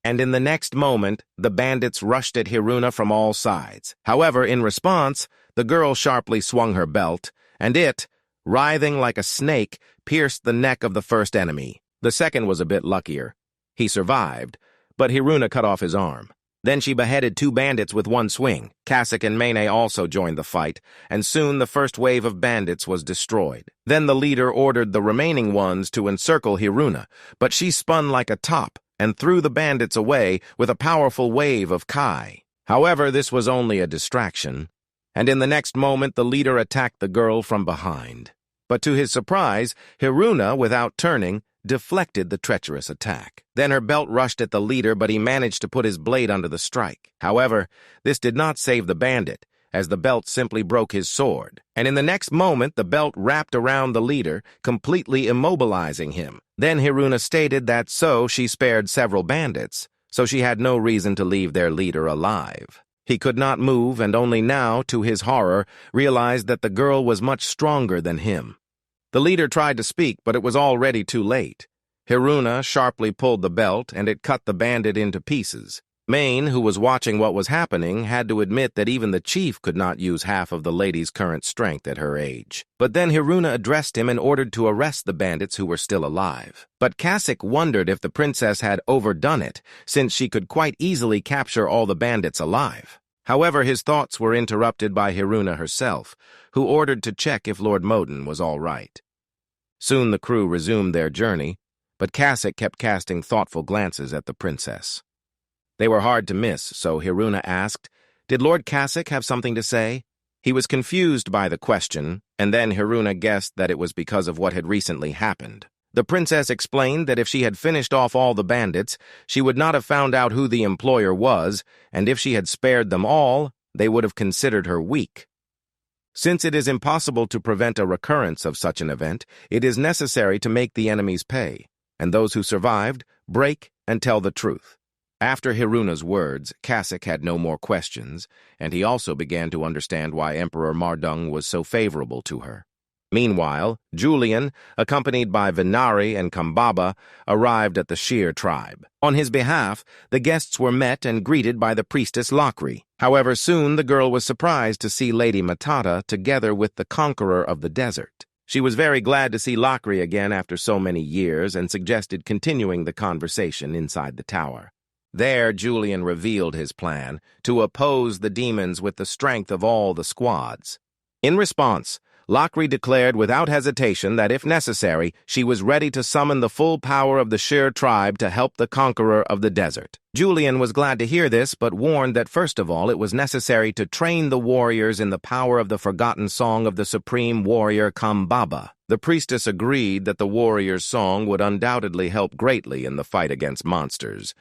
And in the next moment, the bandits rushed at Hiruna from all sides. However, in response, the girl sharply swung her belt, and it, writhing like a snake, pierced the neck of the first enemy. The second was a bit luckier. He survived, but Hiruna cut off his arm. Then she beheaded 2 bandits with one swing. Kasich and Mane also joined the fight, and soon the first wave of bandits was destroyed. Then the leader ordered the remaining ones to encircle Hiruna, but she spun like a top and threw the bandits away with a powerful wave of Kai. However, this was only a distraction, and in the next moment the leader attacked the girl from behind. But to his surprise, Hiruna, without turning, deflected the treacherous attack. Then her belt rushed at the leader, but he managed to put his blade under the strike. However, this did not save the bandit, as the belt simply broke his sword. And in the next moment, the belt wrapped around the leader, completely immobilizing him. Then Hiruna stated that so she spared several bandits, so she had no reason to leave their leader alive. He could not move, and only now, to his horror, realized that the girl was much stronger than him. The leader tried to speak, but it was already too late. Hiruna sharply pulled the belt, and it cut the bandit into pieces. Maine, who was watching what was happening, had to admit that even the chief could not use half of the lady's current strength at her age. But then Hiruna addressed him and ordered to arrest the bandits who were still alive. But Kasich wondered if the princess had overdone it, since she could quite easily capture all the bandits alive. However, his thoughts were interrupted by Hiruna herself, who ordered to check if Lord Moden was all right. Soon the crew resumed their journey, but Kasich kept casting thoughtful glances at the princess. They were hard to miss, so Hiruna asked, "Did Lord Kasich have something to say?" He was confused by the question, and then Hiruna guessed that it was because of what had recently happened. The princess explained that if she had finished off all the bandits, she would not have found out who the employer was, and if she had spared them all, they would have considered her weak. Since it is impossible to prevent a recurrence of such an event, it is necessary to make the enemies pay, and those who survived break and tell the truth. After Hiruna's words, Kasich had no more questions, and he also began to understand why Emperor Mardung was so favorable to her. Meanwhile, Julian, accompanied by Vinari and Kambaba, arrived at the Sheer tribe. On his behalf, the guests were met and greeted by the priestess Lakri. However, soon the girl was surprised to see Lady Matata together with the conqueror of the desert. She was very glad to see Lakri again after so many years and suggested continuing the conversation inside the tower. There, Julian revealed his plan to oppose the demons with the strength of all the squads. In response, Lakri declared without hesitation that if necessary, she was ready to summon the full power of the Sheer tribe to help the conqueror of the desert. Julian was glad to hear this, but warned that first of all it was necessary to train the warriors in the power of the forgotten song of the supreme warrior Kambaba. The priestess agreed that the warrior's song would undoubtedly help greatly in the fight against monsters,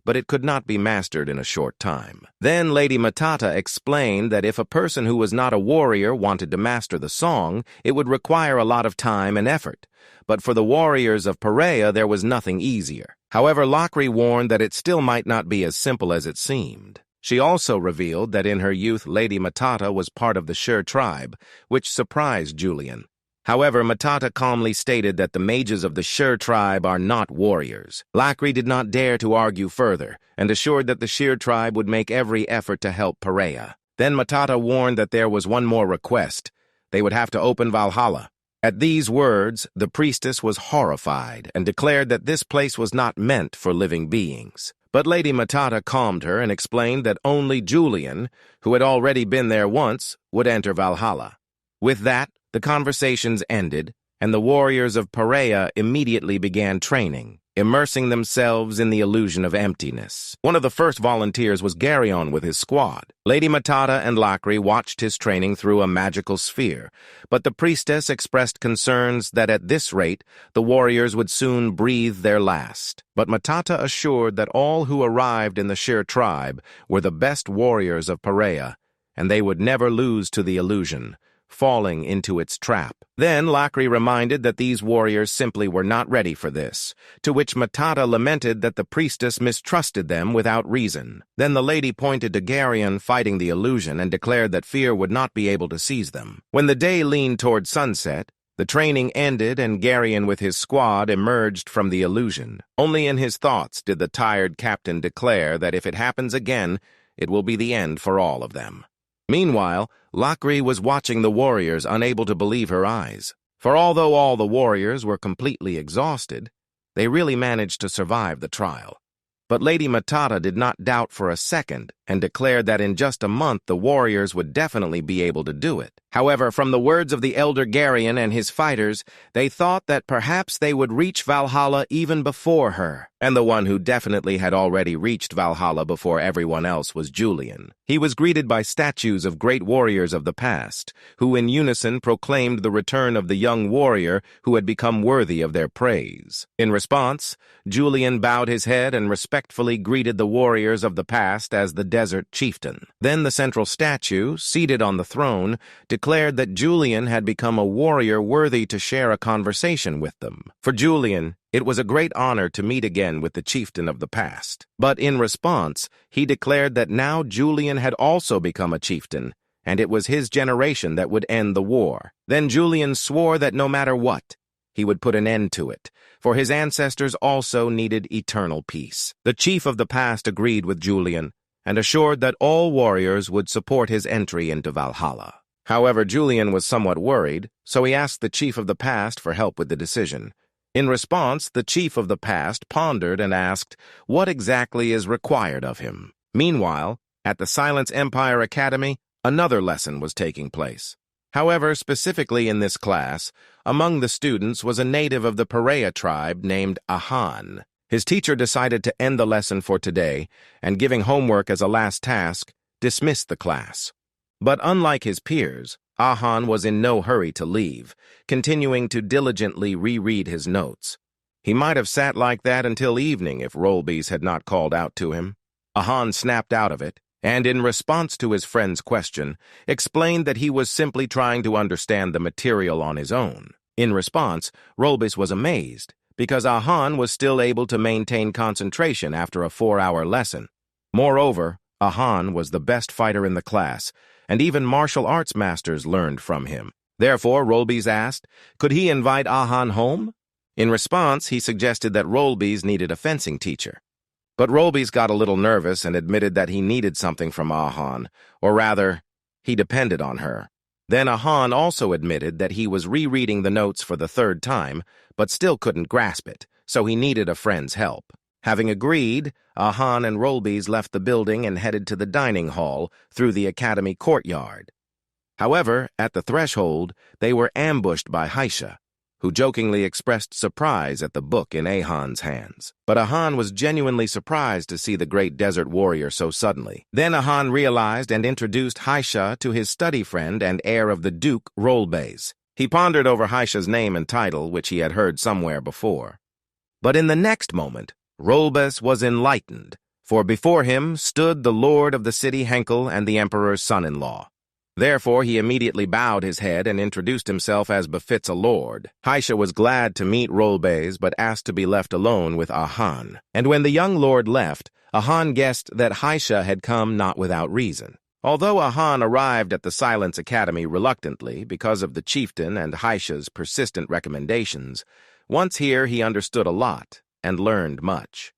but it could not be mastered in a short time. Then Lady Matata explained that if a person who was not a warrior wanted to master the song, it would require a lot of time and effort. But for the warriors of Perea, there was nothing easier. However, Lakri warned that it still might not be as simple as it seemed. She also revealed that in her youth Lady Matata was part of the Sheer tribe, which surprised Julian. However, Matata calmly stated that the mages of the Sheer tribe are not warriors. Lakri did not dare to argue further, and assured that the Sheer tribe would make every effort to help Perea. Then Matata warned that there was one more request. They would have to open Valhalla. At these words, the priestess was horrified and declared that this place was not meant for living beings. But Lady Matata calmed her and explained that only Julian, who had already been there once, would enter Valhalla. With that, the conversations ended, and the warriors of Perea immediately began training, immersing themselves in the illusion of emptiness. One of the first volunteers was Geryon with his squad. Lady Matata and Lakri watched his training through a magical sphere, but the priestess expressed concerns that at this rate, the warriors would soon breathe their last. But Matata assured that all who arrived in the Sheer tribe were the best warriors of Perea, and they would never lose to the illusion, falling into its trap. Then Lakri reminded that these warriors simply were not ready for this, to which Matata lamented that the priestess mistrusted them without reason. Then the lady pointed to Geryon fighting the illusion and declared that fear would not be able to seize them. When the day leaned toward sunset, the training ended and Geryon with his squad emerged from the illusion. Only in his thoughts did the tired captain declare that if it happens again, it will be the end for all of them. Meanwhile, Lakri was watching the warriors, unable to believe her eyes. For although all the warriors were completely exhausted, they really managed to survive the trial. But Lady Matata did not doubt for a second and declared that in just a month the warriors would definitely be able to do it. However, from the words of the elder Geryon and his fighters, they thought that perhaps they would reach Valhalla even before her. And the one who definitely had already reached Valhalla before everyone else was Julian. He was greeted by statues of great warriors of the past, who in unison proclaimed the return of the young warrior who had become worthy of their praise. In response, Julian bowed his head and respectfully greeted the warriors of the past as the desert chieftain. Then the central statue, seated on the throne, declared that Julian had become a warrior worthy to share a conversation with them. For Julian, it was a great honor to meet again with the chieftain of the past. But in response, he declared that now Julian had also become a chieftain, and it was his generation that would end the war. Then Julian swore that no matter what, he would put an end to it, for his ancestors also needed eternal peace. The chief of the past agreed with Julian and assured that all warriors would support his entry into Valhalla. However, Julian was somewhat worried, so he asked the chief of the past for help with the decision. In response, the chief of the past pondered and asked what exactly is required of him. Meanwhile, at the Silence Empire Academy, another lesson was taking place. However, specifically in this class, among the students was a native of the Perea tribe named Ahan. His teacher decided to end the lesson for today, and giving homework as a last task, dismissed the class. But unlike his peers, Ahan was in no hurry to leave, continuing to diligently reread his notes. He might have sat like that until evening if Rolbys had not called out to him. Ahan snapped out of it, and in response to his friend's question, explained that he was simply trying to understand the material on his own. In response, Rolbys was amazed, because Ahan was still able to maintain concentration after a 4-hour lesson. Moreover, Ahan was the best fighter in the class, and even martial arts masters learned from him. Therefore, Rolbys asked, could he invite Ahan home? In response, he suggested that Rolbys needed a fencing teacher. But Rolbys got a little nervous and admitted that he needed something from Ahan, or rather, he depended on her. Then Ahan also admitted that he was rereading the notes for the 3rd time, but still couldn't grasp it, so he needed a friend's help. Having agreed, Ahan and Rolbys left the building and headed to the dining hall through the academy courtyard. However, at the threshold, they were ambushed by Haisha, who jokingly expressed surprise at the book in Ahan's hands. But Ahan was genuinely surprised to see the great desert warrior so suddenly. Then Ahan realized and introduced Haisha to his study friend and heir of the Duke, Rolbys. He pondered over Haisha's name and title, which he had heard somewhere before. But in the next moment, Rolbys was enlightened, for before him stood the lord of the city Henhel and the emperor's son-in-law. Therefore, he immediately bowed his head and introduced himself as befits a lord. Haisha was glad to meet Rolbys, but asked to be left alone with Ahan. And when the young lord left, Ahan guessed that Haisha had come not without reason. Although Ahan arrived at the Silence Academy reluctantly because of the chieftain and Haisha's persistent recommendations, once here he understood a lot and learned much.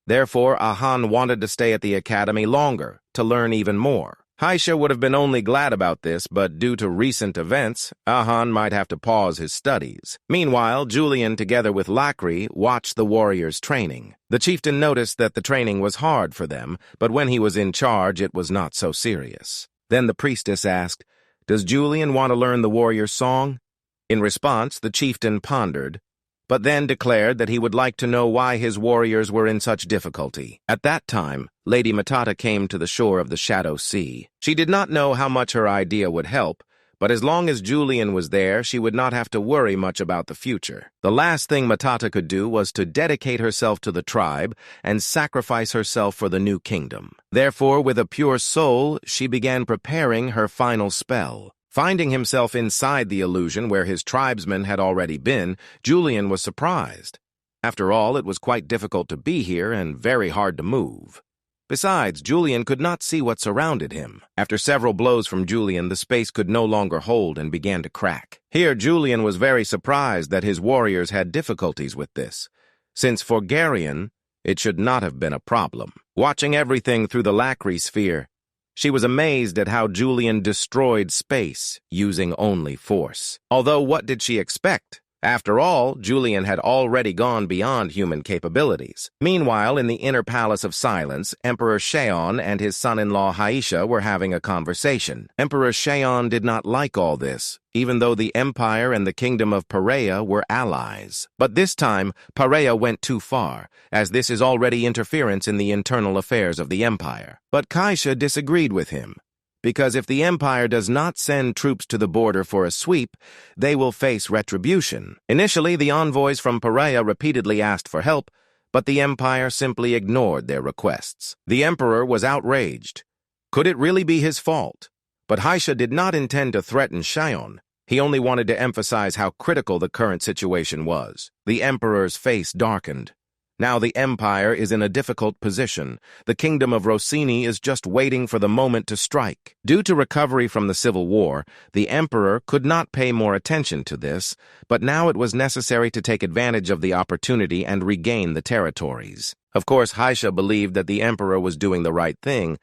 Therefore, Ahan wanted to stay at the academy longer to learn even more. Haisha would have been only glad about this, but due to recent events, Ahan might have to pause his studies. Meanwhile, Julian, together with Lakri, watched the warriors' training. The chieftain noticed that the training was hard for them, but when he was in charge, it was not so serious. Then the priestess asked, "Does Julian want to learn the warrior's song?" In response, the chieftain pondered, but then declared that he would like to know why his warriors were in such difficulty. At that time, Lady Matata came to the shore of the Shadow Sea. She did not know how much her idea would help, but as long as Julian was there, she would not have to worry much about the future. The last thing Matata could do was to dedicate herself to the tribe and sacrifice herself for the new kingdom. Therefore, with a pure soul, she began preparing her final spell. Finding himself inside the illusion where his tribesmen had already been, Julian was surprised. After all, it was quite difficult to be here and very hard to move. Besides, Julian could not see what surrounded him. After several blows from Julian, the space could no longer hold and began to crack. Here, Julian was very surprised that his warriors had difficulties with this, since for Garion, it should not have been a problem. Watching everything through the Lakri sphere, she was amazed at how Julian destroyed space using only force. Although what did she expect? After all, Julian had already gone beyond human capabilities. Meanwhile, in the inner palace of silence, Emperor Shouon and his son-in-law Haisha were having a conversation. Emperor Shouon did not like all this, even though the Empire and the Kingdom of Perea were allies. But this time, Perea went too far, as this is already interference in the internal affairs of the Empire. But Kaisha disagreed with him, because if the Empire does not send troops to the border for a sweep, they will face retribution. Initially, the envoys from Perea repeatedly asked for help, but the Empire simply ignored their requests. The Emperor was outraged. Could it really be his fault? But Haisha did not intend to threaten Shouon. He only wanted to emphasize how critical the current situation was. The Emperor's face darkened. Now the empire is in a difficult position. The kingdom of Rosini is just waiting for the moment to strike. Due to recovery from the civil war, the emperor could not pay more attention to this, but now it was necessary to take advantage of the opportunity and regain the territories. Of course, Haisha believed that the emperor was doing the right thing,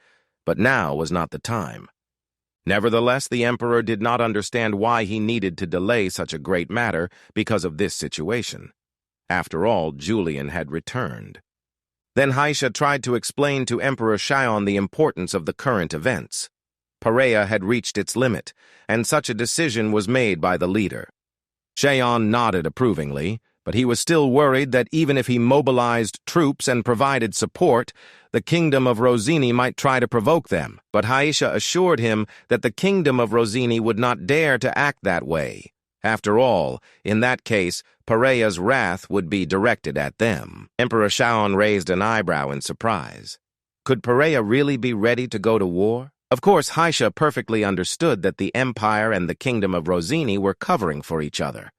but now was not the time. Nevertheless, the emperor did not understand why he needed to delay such a great matter because of this situation. After all, Julian had returned. Then Haisha tried to explain to Emperor Shouon the importance of the current events. Perea had reached its limit, and such a decision was made by the leader. Shouon nodded approvingly, but he was still worried that even if he mobilized troops and provided support, the kingdom of Rosini might try to provoke them. But Haisha assured him that the kingdom of Rosini would not dare to act that way. After all, in that case, Perea's wrath would be directed at them. Emperor Shouon raised an eyebrow in surprise. Could Perea really be ready to go to war? Of course, Haisha perfectly understood that the empire and the kingdom of Rosini were covering for each other,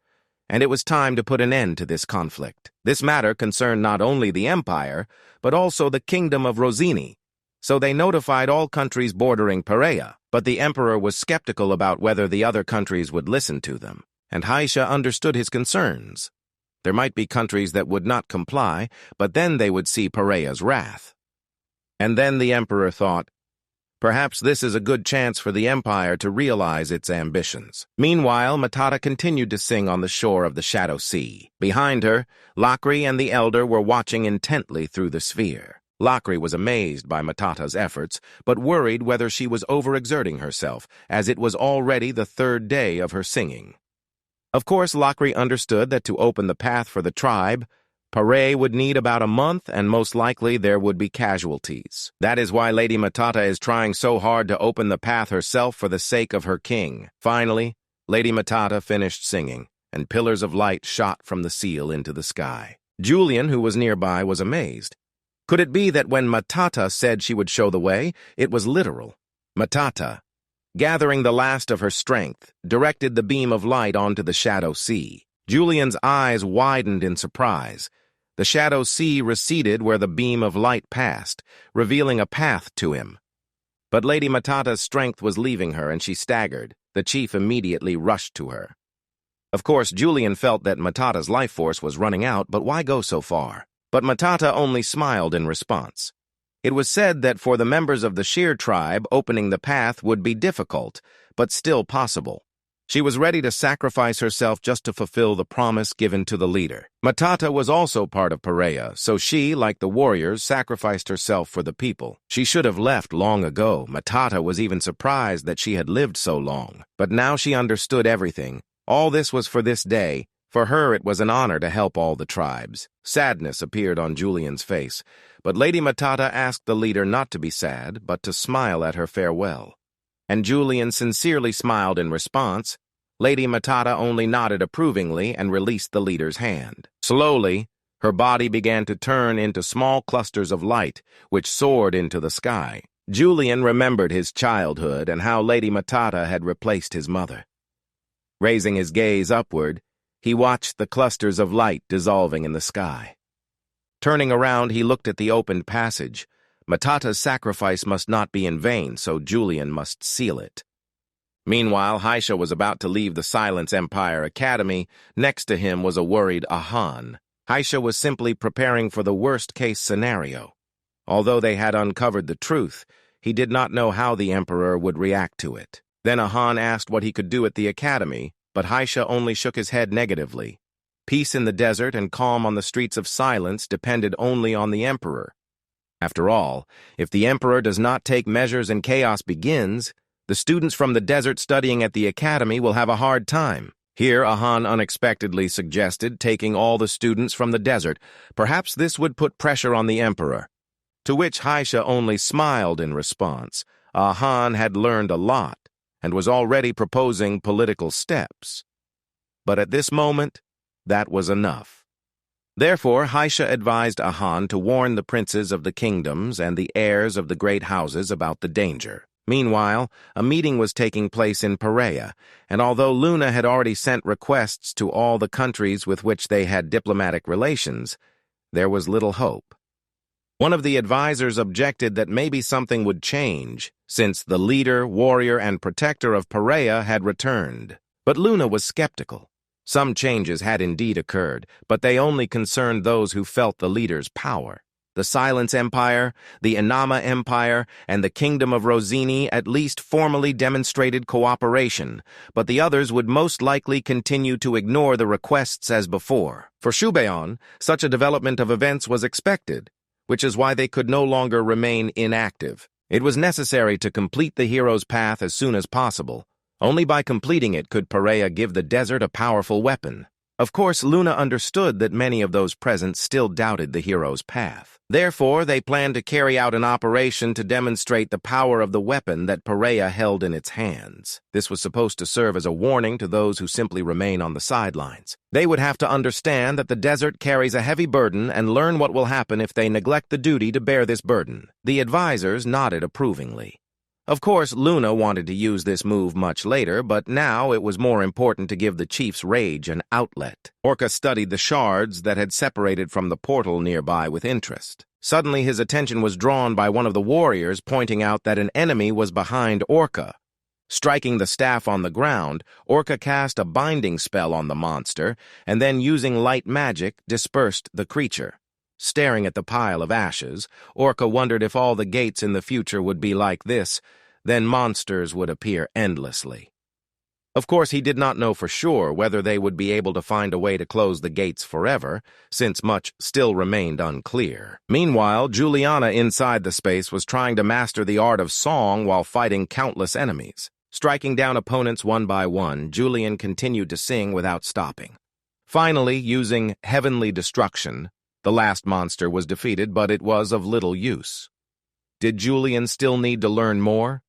and it was time to put an end to this conflict. This matter concerned not only the empire, but also the kingdom of Rosini, so they notified all countries bordering Perea, but the emperor was skeptical about whether the other countries would listen to them. And Haisha understood his concerns. There might be countries that would not comply, but then they would see Perea's wrath. And then the emperor thought, perhaps this is a good chance for the empire to realize its ambitions. Meanwhile, Matata continued to sing on the shore of the Shadow Sea. Behind her, Lakri and the elder were watching intently through the sphere. Lakri was amazed by Matata's efforts, but worried whether she was overexerting herself, as it was already the third day of her singing. Of course, Lakri understood that to open the path for the tribe, Perea would need about a month, and most likely there would be casualties. That is why Lady Matata is trying so hard to open the path herself for the sake of her king. Finally, Lady Matata finished singing, and pillars of light shot from the seal into the sky. Julian, who was nearby, was amazed. Could it be that when Matata said she would show the way, it was literal? Matata, gathering the last of her strength, directed the beam of light onto the Shadow Sea. Julian's eyes widened in surprise. The Shadow Sea receded where the beam of light passed, revealing a path to him. But Lady Matata's strength was leaving her, and she staggered. The chief immediately rushed to her. Of course, Julian felt that Matata's life force was running out, but why go so far? But Matata only smiled in response. It was said that for the members of the Sheer tribe, opening the path would be difficult, but still possible. She was ready to sacrifice herself just to fulfill the promise given to the leader. Matata was also part of Perea, so she, like the warriors, sacrificed herself for the people. She should have left long ago. Matata was even surprised that she had lived so long. But now she understood everything. All this was for this day. For her, it was an honor to help all the tribes. Sadness appeared on Julian's face, but Lady Matata asked the leader not to be sad, but to smile at her farewell. And Julian sincerely smiled in response. Lady Matata only nodded approvingly and released the leader's hand. Slowly, her body began to turn into small clusters of light, which soared into the sky. Julian remembered his childhood and how Lady Matata had replaced his mother. Raising his gaze upward, he watched the clusters of light dissolving in the sky. Turning around, he looked at the opened passage. Matata's sacrifice must not be in vain, so Julian must seal it. Meanwhile, Haisha was about to leave the Silence Empire Academy. Next to him was a worried Ahan. Haisha was simply preparing for the worst-case scenario. Although they had uncovered the truth, he did not know how the Emperor would react to it. Then Ahan asked what he could do at the Academy, but Haisha only shook his head negatively. Peace in the desert and calm on the streets of Silence depended only on the Emperor. After all, if the Emperor does not take measures and chaos begins, the students from the desert studying at the Academy will have a hard time. Here, Ahan unexpectedly suggested taking all the students from the desert. Perhaps this would put pressure on the Emperor. To which Haisha only smiled in response. Ahan had learned a lot and was already proposing political steps. But at this moment, that was enough. Therefore, Haisha advised Ahan to warn the princes of the kingdoms and the heirs of the great houses about the danger. Meanwhile, a meeting was taking place in Perea, and although Luna had already sent requests to all the countries with which they had diplomatic relations, there was little hope. One of the advisors objected that maybe something would change, since the leader, warrior, and protector of Perea had returned. But Luna was skeptical. Some changes had indeed occurred, but they only concerned those who felt the leader's power. The Silence Empire, the Inama Empire, and the Kingdom of Rosini at least formally demonstrated cooperation, but the others would most likely continue to ignore the requests as before. For Shouon, such a development of events was expected, which is why they could no longer remain inactive. It was necessary to complete the hero's path as soon as possible. Only by completing it could Perea give the desert a powerful weapon. Of course, Luna understood that many of those present still doubted the hero's path. Therefore, they planned to carry out an operation to demonstrate the power of the weapon that Perea held in its hands. This was supposed to serve as a warning to those who simply remain on the sidelines. They would have to understand that the desert carries a heavy burden and learn what will happen if they neglect the duty to bear this burden. The advisors nodded approvingly. Of course, Luna wanted to use this move much later, but now it was more important to give the chief's rage an outlet. Orca studied the shards that had separated from the portal nearby with interest. Suddenly, his attention was drawn by one of the warriors pointing out that an enemy was behind Orca. Striking the staff on the ground, Orca cast a binding spell on the monster, and then using light magic, dispersed the creature. Staring at the pile of ashes, Orca wondered if all the gates in the future would be like this, then monsters would appear endlessly. Of course, he did not know for sure whether they would be able to find a way to close the gates forever, since much still remained unclear. Meanwhile, Juliana inside the space was trying to master the art of song while fighting countless enemies. Striking down opponents one by one, Julian continued to sing without stopping. Finally, using heavenly destruction, the last monster was defeated, but it was of little use. Did Julian still need to learn more?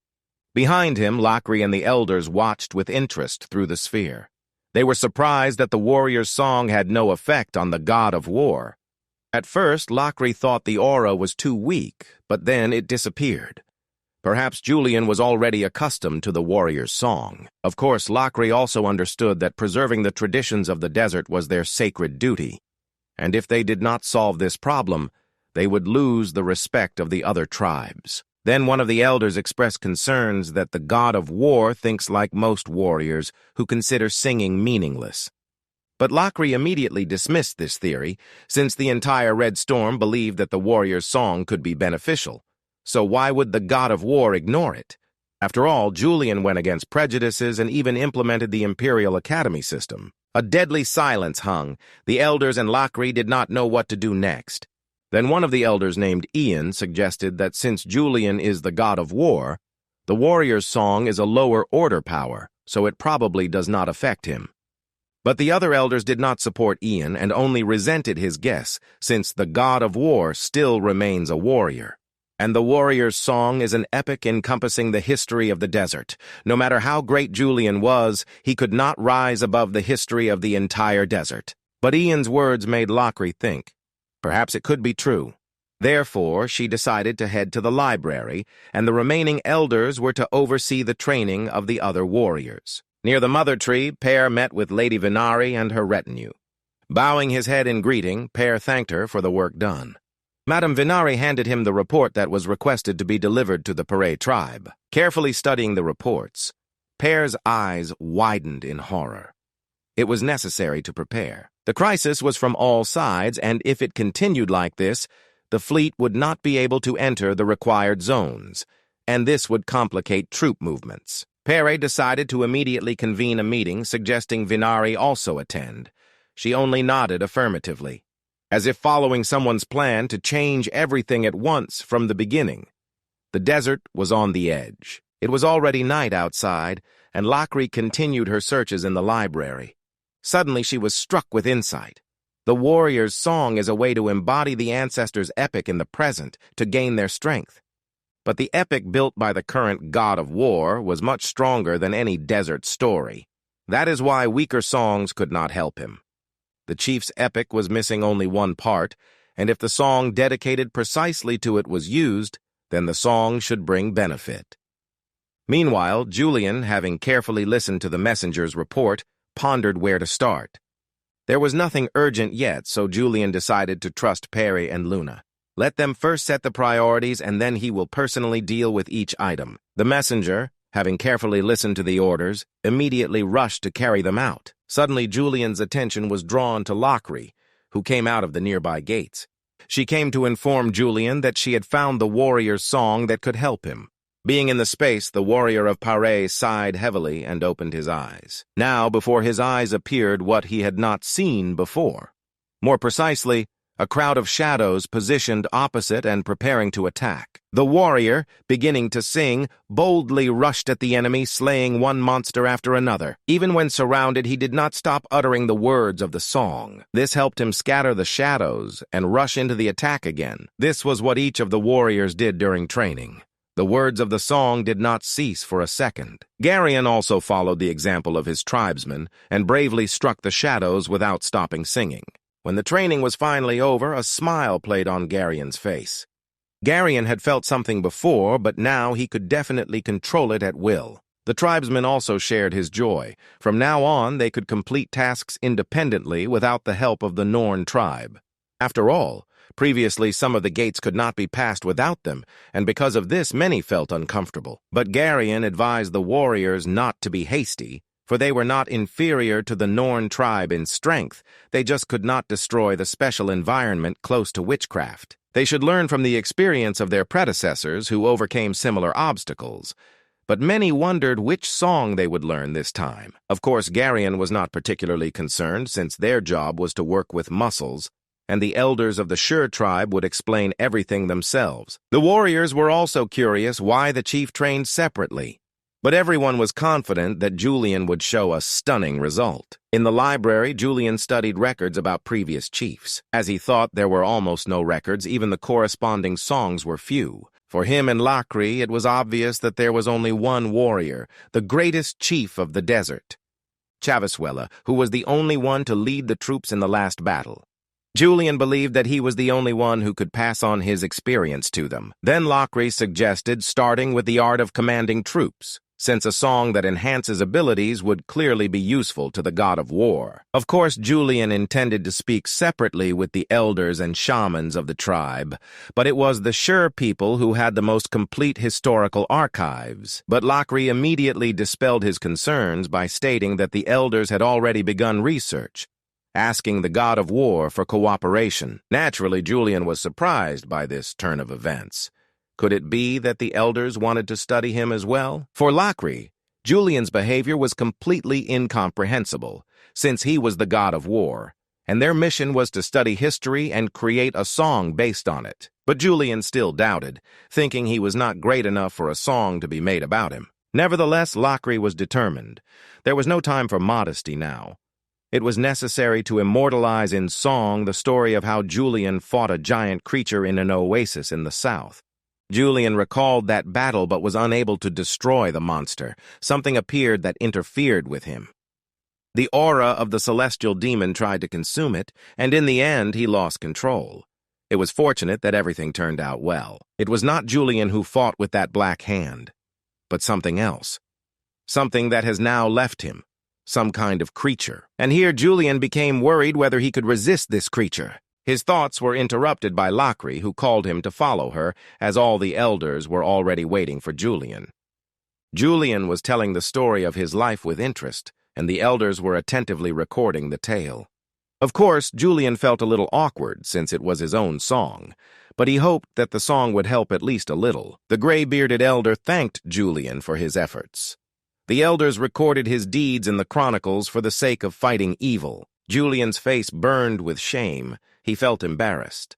Behind him, Lakri and the elders watched with interest through the sphere. They were surprised that the warrior's song had no effect on the god of war. At first, Lakri thought the aura was too weak, but then it disappeared. Perhaps Julian was already accustomed to the warrior's song. Of course, Lakri also understood that preserving the traditions of the desert was their sacred duty. And if they did not solve this problem, they would lose the respect of the other tribes. Then one of the elders expressed concerns that the god of war thinks like most warriors who consider singing meaningless. But Lakri immediately dismissed this theory, since the entire Red Storm believed that the warrior's song could be beneficial. So why would the god of war ignore it? After all, Julian went against prejudices and even implemented the Imperial Academy system. A deadly silence hung. The elders and Lakri did not know what to do next. Then one of the elders named Ian suggested that since Julian is the god of war, the warrior's song is a lower order power, so it probably does not affect him. But the other elders did not support Ian and only resented his guess, since the god of war still remains a warrior. And the warrior's song is an epic encompassing the history of the desert. No matter how great Julian was, he could not rise above the history of the entire desert. But Ian's words made Lakri think. Perhaps it could be true. Therefore, she decided to head to the library, and the remaining elders were to oversee the training of the other warriors. Near the mother tree, Perea met with Lady Venari and her retinue. Bowing his head in greeting, Perea thanked her for the work done. Madame Venari handed him the report that was requested to be delivered to the Perea tribe. Carefully studying the reports, Perea's eyes widened in horror. It was necessary to prepare. The crisis was from all sides, and if it continued like this, the fleet would not be able to enter the required zones, and this would complicate troop movements. Perea decided to immediately convene a meeting, suggesting Venari also attend. She only nodded affirmatively, as if following someone's plan to change everything at once from the beginning. The desert was on the edge. It was already night outside, and Lakri continued her searches in the library. Suddenly she was struck with insight. The warrior's song is a way to embody the ancestors' epic in the present, to gain their strength. But the epic built by the current god of war was much stronger than any desert story. That is why weaker songs could not help him. The chief's epic was missing only one part, and if the song dedicated precisely to it was used, then the song should bring benefit. Meanwhile, Julian, having carefully listened to the messenger's report, pondered where to start. There was nothing urgent yet, so Julian decided to trust Perea and Luna. Let them first set the priorities, and then he will personally deal with each item. The messenger, having carefully listened to the orders, immediately rushed to carry them out. Suddenly, Julian's attention was drawn to Lockery, who came out of the nearby gates. She came to inform Julian that she had found the warrior's song that could help him. Being in the space, the warrior of Perea sighed heavily and opened his eyes. Now, before his eyes appeared what he had not seen before. More precisely, a crowd of shadows positioned opposite and preparing to attack. The warrior, beginning to sing, boldly rushed at the enemy, slaying one monster after another. Even when surrounded, he did not stop uttering the words of the song. This helped him scatter the shadows and rush into the attack again. This was what each of the warriors did during training. The words of the song did not cease for a second. Garion also followed the example of his tribesmen and bravely struck the shadows without stopping singing. When the training was finally over, a smile played on Garion's face. Garion had felt something before, but now he could definitely control it at will. The tribesmen also shared his joy. From now on, they could complete tasks independently without the help of the Norn tribe. After all, previously some of the gates could not be passed without them, and because of this many felt uncomfortable. But Garion advised the warriors not to be hasty, for they were not inferior to the Norn tribe in strength. They just could not destroy the special environment close to witchcraft. They should learn from the experience of their predecessors who overcame similar obstacles. But many wondered which song they would learn this time. Of course, Garion was not particularly concerned, since their job was to work with muscles, and the elders of the Shouon tribe would explain everything themselves. The warriors were also curious why the chief trained separately. But everyone was confident that Julian would show a stunning result. In the library, Julian studied records about previous chiefs. As he thought there were almost no records, even the corresponding songs were few. For him and Lockery, it was obvious that there was only one warrior, the greatest chief of the desert, Chavisuela, who was the only one to lead the troops in the last battle. Julian believed that he was the only one who could pass on his experience to them. Then Lockery suggested starting with the art of commanding troops, since a song that enhances abilities would clearly be useful to the god of war. Of course, Julian intended to speak separately with the elders and shamans of the tribe, but it was the Shouon people who had the most complete historical archives. But Lockery immediately dispelled his concerns by stating that the elders had already begun research, asking the god of war for cooperation. Naturally, Julian was surprised by this turn of events. Could it be that the elders wanted to study him as well? For Lockery, Julian's behavior was completely incomprehensible, since he was the god of war, and their mission was to study history and create a song based on it. But Julian still doubted, thinking he was not great enough for a song to be made about him. Nevertheless, Lockery was determined. There was no time for modesty now. It was necessary to immortalize in song the story of how Julian fought a giant creature in an oasis in the south. Julian recalled that battle but was unable to destroy the monster. Something appeared that interfered with him. The aura of the celestial demon tried to consume it, and in the end he lost control. It was fortunate that everything turned out well. It was not Julian who fought with that black hand, but something else. Something that has now left him. Some kind of creature. And here Julian became worried whether he could resist this creature. His thoughts were interrupted by Lockery, who called him to follow her, as all the elders were already waiting for Julian. Julian was telling the story of his life with interest, and the elders were attentively recording the tale. Of course, Julian felt a little awkward, since it was his own song, but he hoped that the song would help at least a little. The gray-bearded elder thanked Julian for his efforts. The elders recorded his deeds in the chronicles for the sake of fighting evil. Julian's face burned with shame. He felt embarrassed.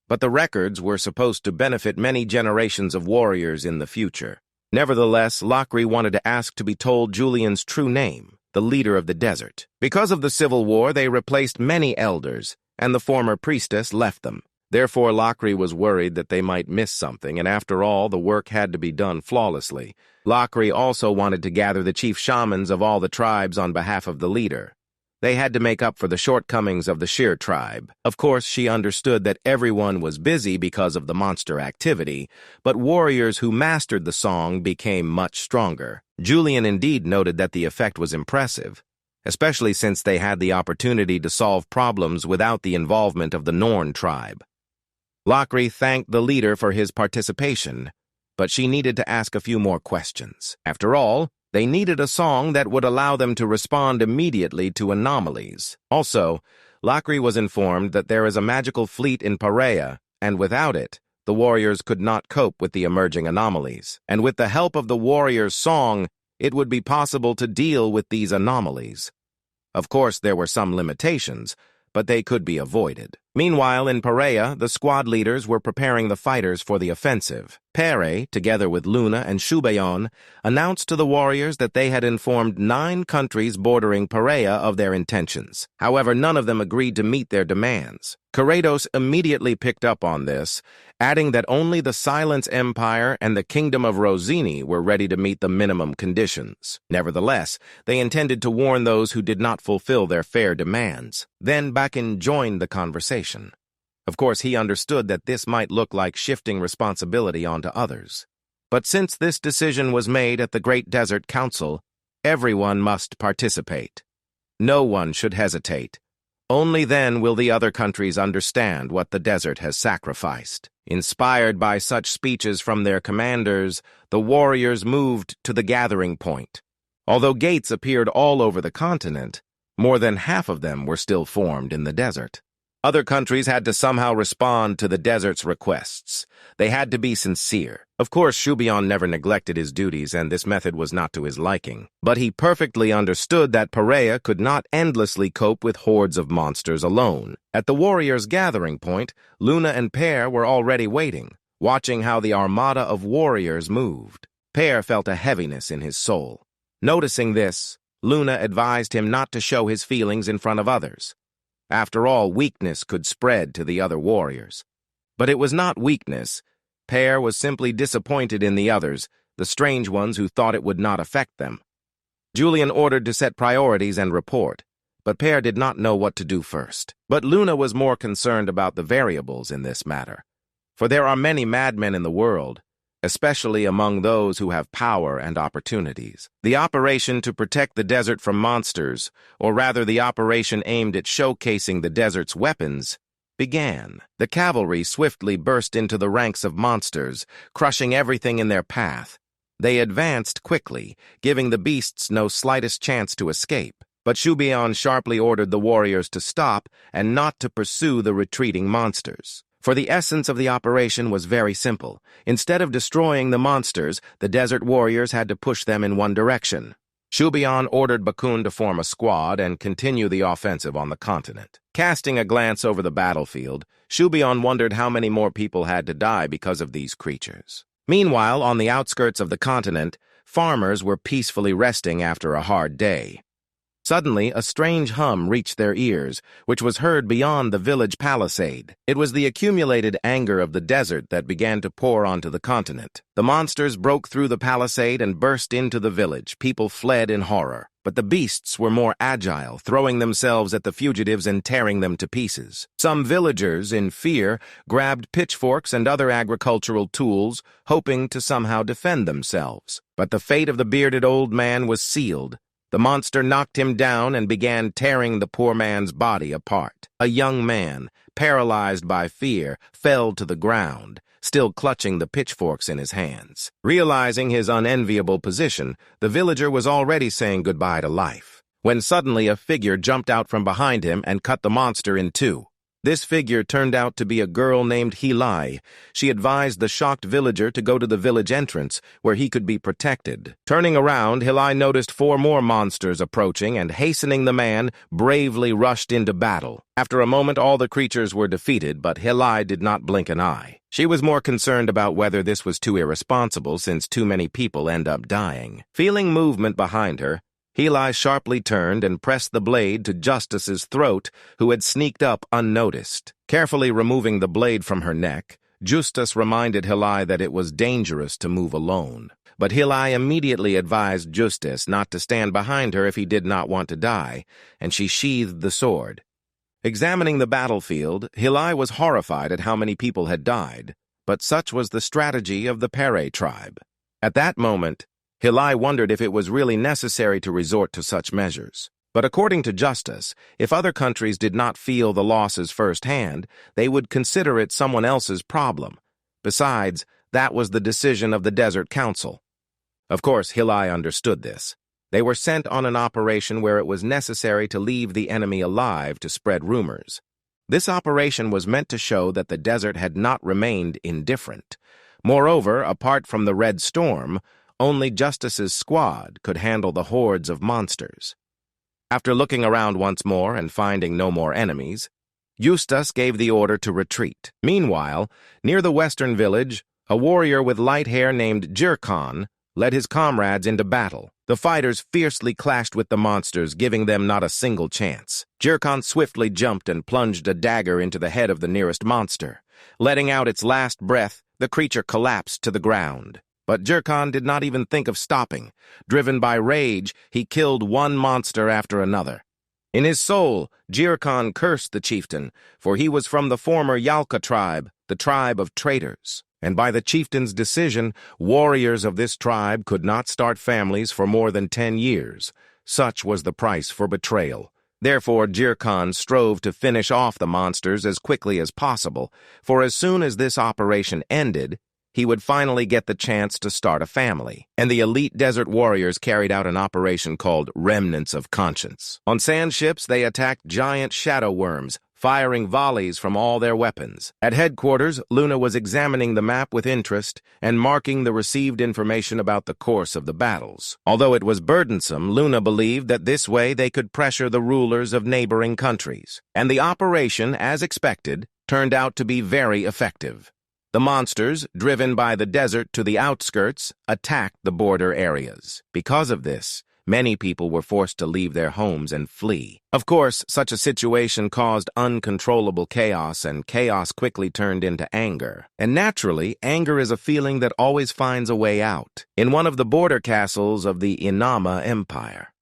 But the records were supposed to benefit many generations of warriors in the future. Nevertheless, Lockery wanted to ask to be told Julian's true name, the leader of the desert. Because of the civil war, they replaced many elders, and the former priestess left them. Therefore, Lockery was worried that they might miss something, and after all, the work had to be done flawlessly. Lockery also wanted to gather the chief shamans of all the tribes on behalf of the leader. They had to make up for the shortcomings of the Shouon tribe. Of course, she understood that everyone was busy because of the monster activity, but warriors who mastered the song became much stronger. Julian indeed noted that the effect was impressive, especially since they had the opportunity to solve problems without the involvement of the Norn tribe. Lakri thanked the leader for his participation, but she needed to ask a few more questions. After all, they needed a song that would allow them to respond immediately to anomalies. Also, Lakri was informed that there is a magical fleet in Perea, and without it, the warriors could not cope with the emerging anomalies. And with the help of the warrior's song, it would be possible to deal with these anomalies. Of course, there were some limitations, but they could be avoided. Meanwhile, in Perea, the squad leaders were preparing the fighters for the offensive. Perea, together with Luna and Shouon, announced to the warriors that they had informed 9 countries bordering Perea of their intentions. However, none of them agreed to meet their demands. Kratos immediately picked up on this, adding that only the Silence Empire and the Kingdom of Rosini were ready to meet the minimum conditions. Nevertheless, they intended to warn those who did not fulfill their fair demands. Then Bakken joined the conversation. Of course, he understood that this might look like shifting responsibility onto others. But since this decision was made at the Great Desert Council, everyone must participate. No one should hesitate. Only then will the other countries understand what the desert has sacrificed. Inspired by such speeches from their commanders, the warriors moved to the gathering point. Although gates appeared all over the continent, more than half of them were still formed in the desert. Other countries had to somehow respond to the desert's requests. They had to be sincere. Of course, Shouon never neglected his duties, and this method was not to his liking. But he perfectly understood that Perea could not endlessly cope with hordes of monsters alone. At the warriors' gathering point, Luna and Perea were already waiting, watching how the armada of warriors moved. Perea felt a heaviness in his soul. Noticing this, Luna advised him not to show his feelings in front of others. After all, weakness could spread to the other warriors. But it was not weakness. Perea was simply disappointed in the others, the strange ones who thought it would not affect them. Julian ordered to set priorities and report, but Perea did not know what to do first. But Luna was more concerned about the variables in this matter. For there are many madmen in the world, especially among those who have power and opportunities. The operation to protect the desert from monsters, or rather the operation aimed at showcasing the desert's weapons, began. The cavalry swiftly burst into the ranks of monsters, crushing everything in their path. They advanced quickly, giving the beasts no slightest chance to escape. But Shouon sharply ordered the warriors to stop and not to pursue the retreating monsters. For the essence of the operation was very simple. Instead of destroying the monsters, the desert warriors had to push them in one direction. Shouon ordered Bakun to form a squad and continue the offensive on the continent. Casting a glance over the battlefield, Shouon wondered how many more people had to die because of these creatures. Meanwhile, on the outskirts of the continent, farmers were peacefully resting after a hard day. Suddenly, a strange hum reached their ears, which was heard beyond the village palisade. It was the accumulated anger of the desert that began to pour onto the continent. The monsters broke through the palisade and burst into the village. People fled in horror. But the beasts were more agile, throwing themselves at the fugitives and tearing them to pieces. Some villagers, in fear, grabbed pitchforks and other agricultural tools, hoping to somehow defend themselves. But the fate of the bearded old man was sealed. The monster knocked him down and began tearing the poor man's body apart. A young man, paralyzed by fear, fell to the ground, still clutching the pitchforks in his hands. Realizing his unenviable position, the villager was already saying goodbye to life, when suddenly a figure jumped out from behind him and cut the monster in two. This figure turned out to be a girl named Henhel. She advised the shocked villager to go to the village entrance, where he could be protected. Turning around, Henhel noticed 4 more monsters approaching, and hastening the man, bravely rushed into battle. After a moment, all the creatures were defeated, but Henhel did not blink an eye. She was more concerned about whether this was too irresponsible, since too many people end up dying. Feeling movement behind her, Henhel sharply turned and pressed the blade to Justice's throat, who had sneaked up unnoticed. Carefully removing the blade from her neck, Justice reminded Henhel that it was dangerous to move alone. But Henhel immediately advised Justice not to stand behind her if he did not want to die, and she sheathed the sword. Examining the battlefield, Henhel was horrified at how many people had died, but such was the strategy of the Perea tribe. At that moment, Henhel wondered if it was really necessary to resort to such measures. But according to Justice, if other countries did not feel the losses firsthand, they would consider it someone else's problem. Besides, that was the decision of the Desert Council. Of course, Hilai understood this. They were sent on an operation where it was necessary to leave the enemy alive to spread rumors. This operation was meant to show that the desert had not remained indifferent. Moreover, apart from the Red Storm, only Justice's squad could handle the hordes of monsters. After looking around once more and finding no more enemies, Eustace gave the order to retreat. Meanwhile, near the western village, a warrior with light hair named Jirkan led his comrades into battle. The fighters fiercely clashed with the monsters, giving them not a single chance. Jirkan swiftly jumped and plunged a dagger into the head of the nearest monster. Letting out its last breath, the creature collapsed to the ground. But Jirkan did not even think of stopping. Driven by rage, he killed one monster after another. In his soul, Jirkan cursed the chieftain, for he was from the former Yalka tribe, the tribe of traitors. And by the chieftain's decision, warriors of this tribe could not start families for more than 10 years. Such was the price for betrayal. Therefore, Jirkan strove to finish off the monsters as quickly as possible, for as soon as this operation ended, he would finally get the chance to start a family. And the elite desert warriors carried out an operation called Remnants of Conscience. On sand ships, they attacked giant shadow worms, firing volleys from all their weapons. At headquarters, Luna was examining the map with interest and marking the received information about the course of the battles. Although it was burdensome, Luna believed that this way they could pressure the rulers of neighboring countries. And the operation, as expected, turned out to be very effective. The monsters, driven by the desert to the outskirts, attacked the border areas. Because of this, many people were forced to leave their homes and flee. Of course, such a situation caused uncontrollable chaos, and chaos quickly turned into anger. And naturally, anger is a feeling that always finds a way out. In one of the border castles of the Inama Empire,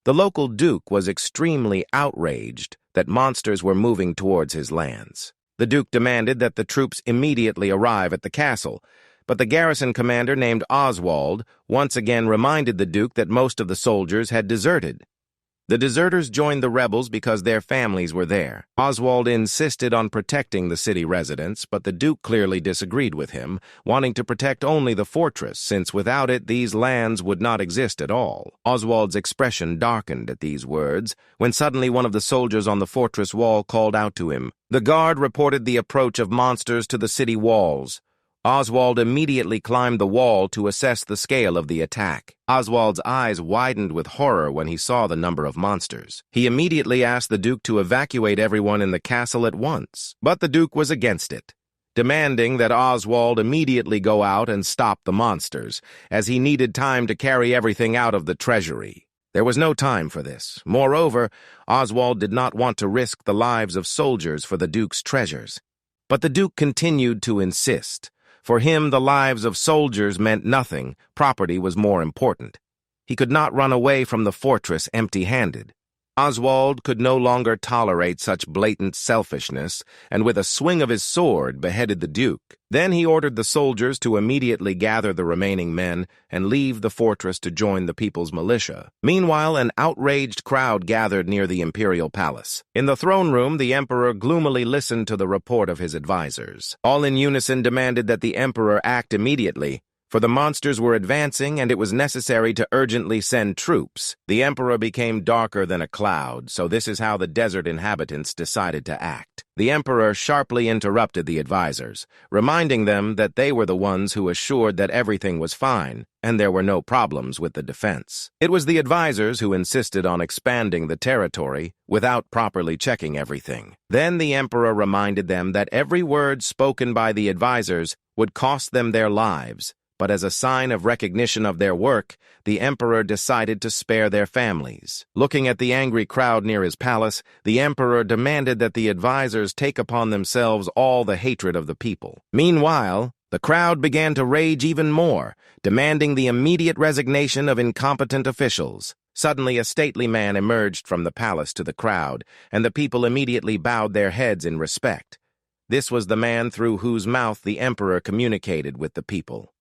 the local duke was extremely outraged that monsters were moving towards his lands. The duke demanded that the troops immediately arrive at the castle, but the garrison commander named Oswald once again reminded the duke that most of the soldiers had deserted. The deserters joined the rebels because their families were there. Oswald insisted on protecting the city residents, but the duke clearly disagreed with him, wanting to protect only the fortress, since without it these lands would not exist at all. Oswald's expression darkened at these words, when suddenly one of the soldiers on the fortress wall called out to him. The guard reported the approach of monsters to the city walls. Oswald immediately climbed the wall to assess the scale of the attack. Oswald's eyes widened with horror when he saw the number of monsters. He immediately asked the Duke to evacuate everyone in the castle at once, but the Duke was against it, demanding that Oswald immediately go out and stop the monsters, as he needed time to carry everything out of the treasury. There was no time for this. Moreover, Oswald did not want to risk the lives of soldiers for the Duke's treasures. But the Duke continued to insist. For him, the lives of soldiers meant nothing. Property was more important. He could not run away from the fortress empty-handed. Oswald could no longer tolerate such blatant selfishness, and with a swing of his sword beheaded the Duke. Then he ordered the soldiers to immediately gather the remaining men and leave the fortress to join the people's militia. Meanwhile, an outraged crowd gathered near the imperial palace. In the throne room, the emperor gloomily listened to the report of his advisors. All in unison demanded that the emperor act immediately, for the monsters were advancing and it was necessary to urgently send troops. The emperor became darker than a cloud, so this is how the desert inhabitants decided to act. The emperor sharply interrupted the advisors, reminding them that they were the ones who assured that everything was fine and there were no problems with the defense. It was the advisors who insisted on expanding the territory without properly checking everything. Then the emperor reminded them that every word spoken by the advisors would cost them their lives. But as a sign of recognition of their work, the emperor decided to spare their families. Looking at the angry crowd near his palace, the emperor demanded that the advisors take upon themselves all the hatred of the people. Meanwhile, the crowd began to rage even more, demanding the immediate resignation of incompetent officials. Suddenly, a stately man emerged from the palace to the crowd, and the people immediately bowed their heads in respect. This was the man through whose mouth the emperor communicated with the people.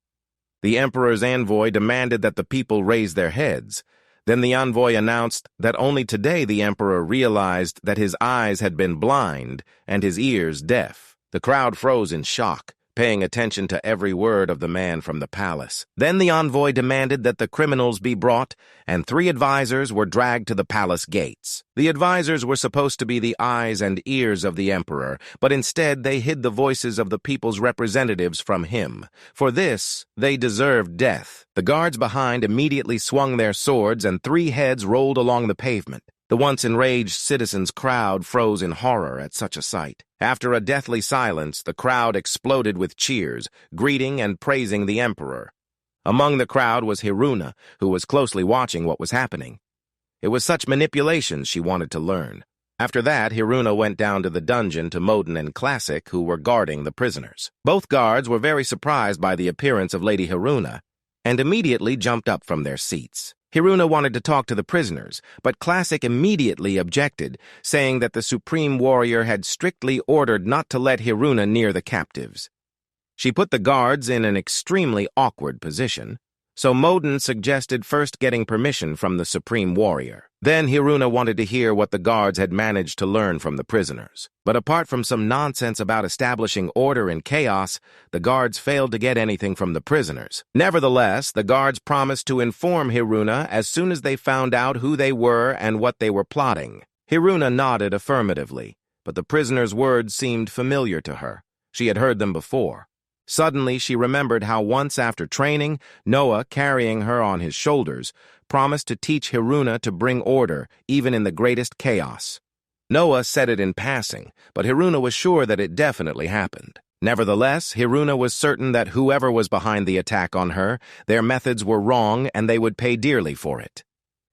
The emperor's envoy demanded that the people raise their heads. Then the envoy announced that only today the emperor realized that his eyes had been blind and his ears deaf. The crowd froze in shock, paying attention to every word of the man from the palace. Then the envoy demanded that the criminals be brought, and 3 advisors were dragged to the palace gates. The advisors were supposed to be the eyes and ears of the emperor, but instead they hid the voices of the people's representatives from him. For this, they deserved death. The guards behind immediately swung their swords, and 3 heads rolled along the pavement. The once enraged citizens' crowd froze in horror at such a sight. After a deathly silence, the crowd exploded with cheers, greeting and praising the emperor. Among the crowd was Hiruna, who was closely watching what was happening. It was such manipulations she wanted to learn. After that, Hiruna went down to the dungeon to Moden and Classic, who were guarding the prisoners. Both guards were very surprised by the appearance of Lady Hiruna, and immediately jumped up from their seats. Hiruna wanted to talk to the prisoners, but Classic immediately objected, saying that the Supreme Warrior had strictly ordered not to let Hiruna near the captives. She put the guards in an extremely awkward position, so Moden suggested first getting permission from the Supreme Warrior. Then Hiruna wanted to hear what the guards had managed to learn from the prisoners. But apart from some nonsense about establishing order in chaos, the guards failed to get anything from the prisoners. Nevertheless, the guards promised to inform Hiruna as soon as they found out who they were and what they were plotting. Hiruna nodded affirmatively, but the prisoners' words seemed familiar to her. She had heard them before. Suddenly, she remembered how once after training, Noah, carrying her on his shoulders, promised to teach Hiruna to bring order, even in the greatest chaos. Noah said it in passing, but Hiruna was sure that it definitely happened. Nevertheless, Hiruna was certain that whoever was behind the attack on her, their methods were wrong and they would pay dearly for it.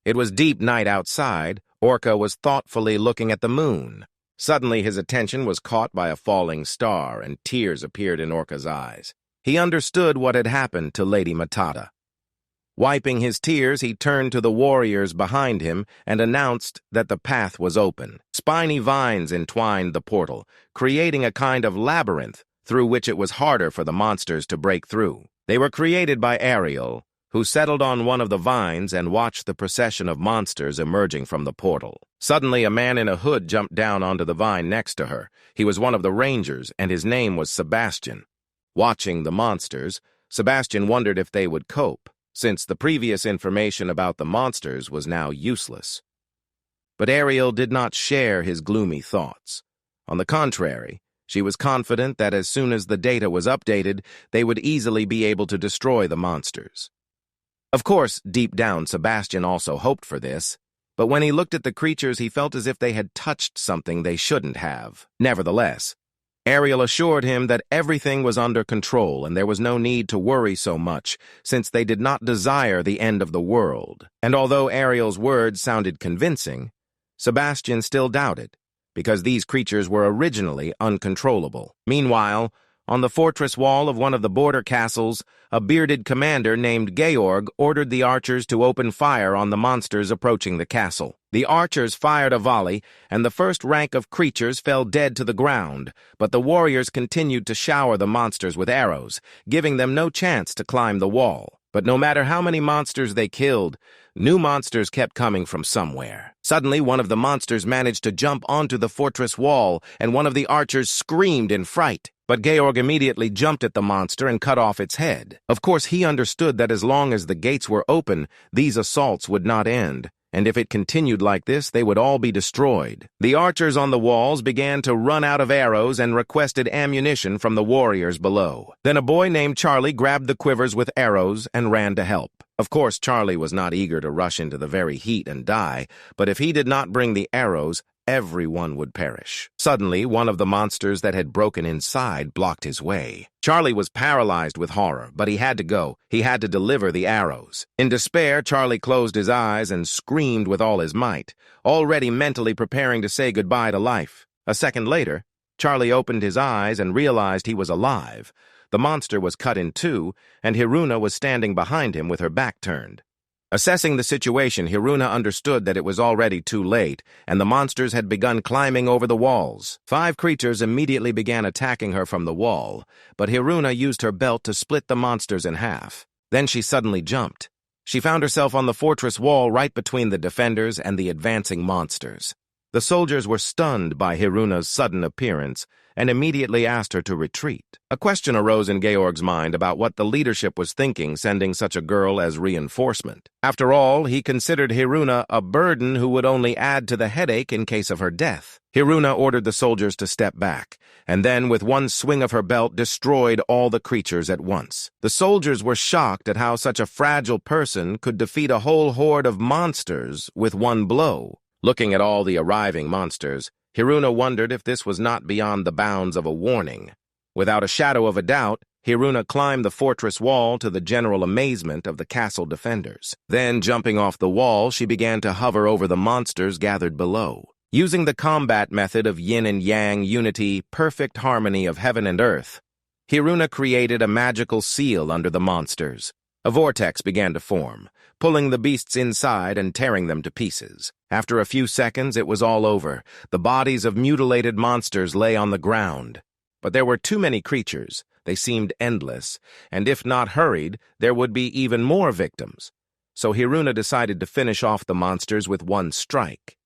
It was deep night outside. Orca was thoughtfully looking at the moon. Suddenly his attention was caught by a falling star, and tears appeared in Orca's eyes. He understood what had happened to Lady Matata. Wiping his tears, he turned to the warriors behind him and announced that the path was open. Spiny vines entwined the portal, creating a kind of labyrinth through which it was harder for the monsters to break through. They were created by Ariel, who settled on one of the vines and watched the procession of monsters emerging from the portal. Suddenly, a man in a hood jumped down onto the vine next to her. He was one of the rangers, and his name was Sebastian. Watching the monsters, Sebastian wondered if they would cope, since the previous information about the monsters was now useless. But Ariel did not share his gloomy thoughts. On the contrary, she was confident that as soon as the data was updated, they would easily be able to destroy the monsters. Of course, deep down, Sebastian also hoped for this, but when he looked at the creatures, he felt as if they had touched something they shouldn't have. Nevertheless, Ariel assured him that everything was under control and there was no need to worry so much, since they did not desire the end of the world. And although Ariel's words sounded convincing, Sebastian still doubted, because these creatures were originally uncontrollable. Meanwhile, on the fortress wall of one of the border castles, a bearded commander named Georg ordered the archers to open fire on the monsters approaching the castle. The archers fired a volley, and the first rank of creatures fell dead to the ground, but the warriors continued to shower the monsters with arrows, giving them no chance to climb the wall. But no matter how many monsters they killed, new monsters kept coming from somewhere. Suddenly, one of the monsters managed to jump onto the fortress wall, and one of the archers screamed in fright. But Georg immediately jumped at the monster and cut off its head. Of course, he understood that as long as the gates were open, these assaults would not end, and if it continued like this, they would all be destroyed. The archers on the walls began to run out of arrows and requested ammunition from the warriors below. Then a boy named Charlie grabbed the quivers with arrows and ran to help. Of course, Charlie was not eager to rush into the very heat and die, but if he did not bring the arrows, everyone would perish. Suddenly, one of the monsters that had broken inside blocked his way. Charlie was paralyzed with horror, but he had to go. He had to deliver the arrows. In despair, Charlie closed his eyes and screamed with all his might, already mentally preparing to say goodbye to life. A second later, Charlie opened his eyes and realized he was alive. The monster was cut in two, and Hiruna was standing behind him with her back turned. Assessing the situation, Hiruna understood that it was already too late, and the monsters had begun climbing over the walls. 5 creatures immediately began attacking her from the wall, but Hiruna used her belt to split the monsters in half. Then she suddenly jumped. She found herself on the fortress wall right between the defenders and the advancing monsters. The soldiers were stunned by Hiruna's sudden appearance and immediately asked her to retreat. A question arose in Georg's mind about what the leadership was thinking sending such a girl as reinforcement. After all, he considered Hiruna a burden who would only add to the headache in case of her death. Hiruna ordered the soldiers to step back, and then with one swing of her belt destroyed all the creatures at once. The soldiers were shocked at how such a fragile person could defeat a whole horde of monsters with one blow. Looking at all the arriving monsters, Hiruna wondered if this was not beyond the bounds of a warning. Without a shadow of a doubt, Hiruna climbed the fortress wall to the general amazement of the castle defenders. Then, jumping off the wall, she began to hover over the monsters gathered below. Using the combat method of yin and yang unity, perfect harmony of heaven and earth, Hiruna created a magical seal under the monsters. A vortex began to form, pulling the beasts inside and tearing them to pieces. After a few seconds, it was all over. The bodies of mutilated monsters lay on the ground. But there were too many creatures. They seemed endless, and if not hurried, there would be even more victims. So Hiruna decided to finish off the monsters with one strike.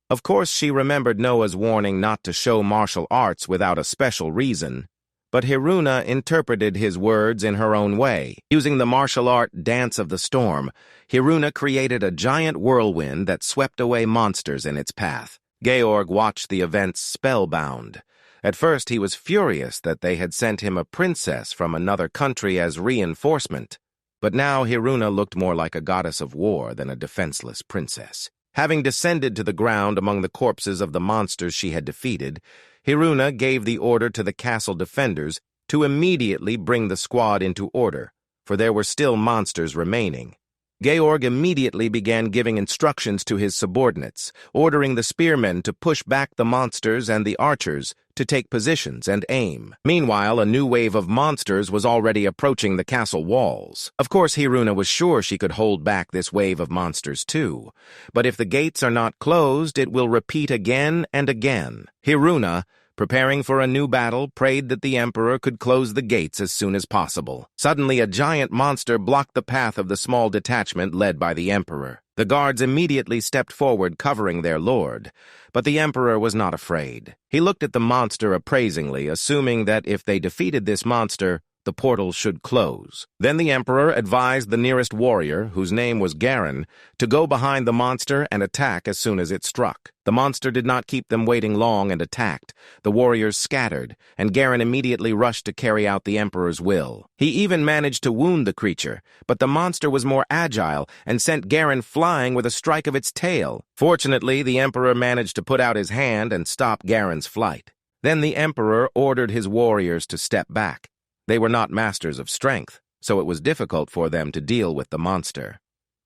Of course, she remembered Noah's warning not to show martial arts without a special reason, but Hiruna interpreted his words in her own way. Using the martial art Dance of the Storm, Hiruna created a giant whirlwind that swept away monsters in its path. Georg watched the events spellbound. At first, he was furious that they had sent him a princess from another country as reinforcement, but now Hiruna looked more like a goddess of war than a defenseless princess. Having descended to the ground among the corpses of the monsters she had defeated, Hiruna gave the order to the castle defenders to immediately bring the squad into order, for there were still monsters remaining. Georg immediately began giving instructions to his subordinates, ordering the spearmen to push back the monsters and the archers to take positions and aim. Meanwhile, a new wave of monsters was already approaching the castle walls. Of course, Hiruna was sure she could hold back this wave of monsters too, but if the gates are not closed, it will repeat again and again. Hiruna, preparing for a new battle, prayed that the emperor could close the gates as soon as possible. Suddenly, a giant monster blocked the path of the small detachment led by the emperor. The guards immediately stepped forward, covering their lord, but the emperor was not afraid. He looked at the monster appraisingly, assuming that if they defeated this monster, the portal should close. Then the emperor advised the nearest warrior, whose name was Garen, to go behind the monster and attack as soon as it struck. The monster did not keep them waiting long and attacked. The warriors scattered, and Garen immediately rushed to carry out the emperor's will. He even managed to wound the creature, but the monster was more agile and sent Garen flying with a strike of its tail. Fortunately, the emperor managed to put out his hand and stop Garen's flight. Then the emperor ordered his warriors to step back. They were not masters of strength, so it was difficult for them to deal with the monster.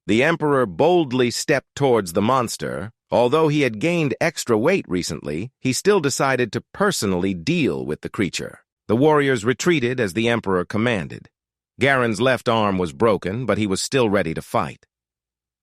The emperor boldly stepped towards the monster. Although he had gained extra weight recently, he still decided to personally deal with the creature. The warriors retreated as the emperor commanded. Garen's left arm was broken, but he was still ready to fight.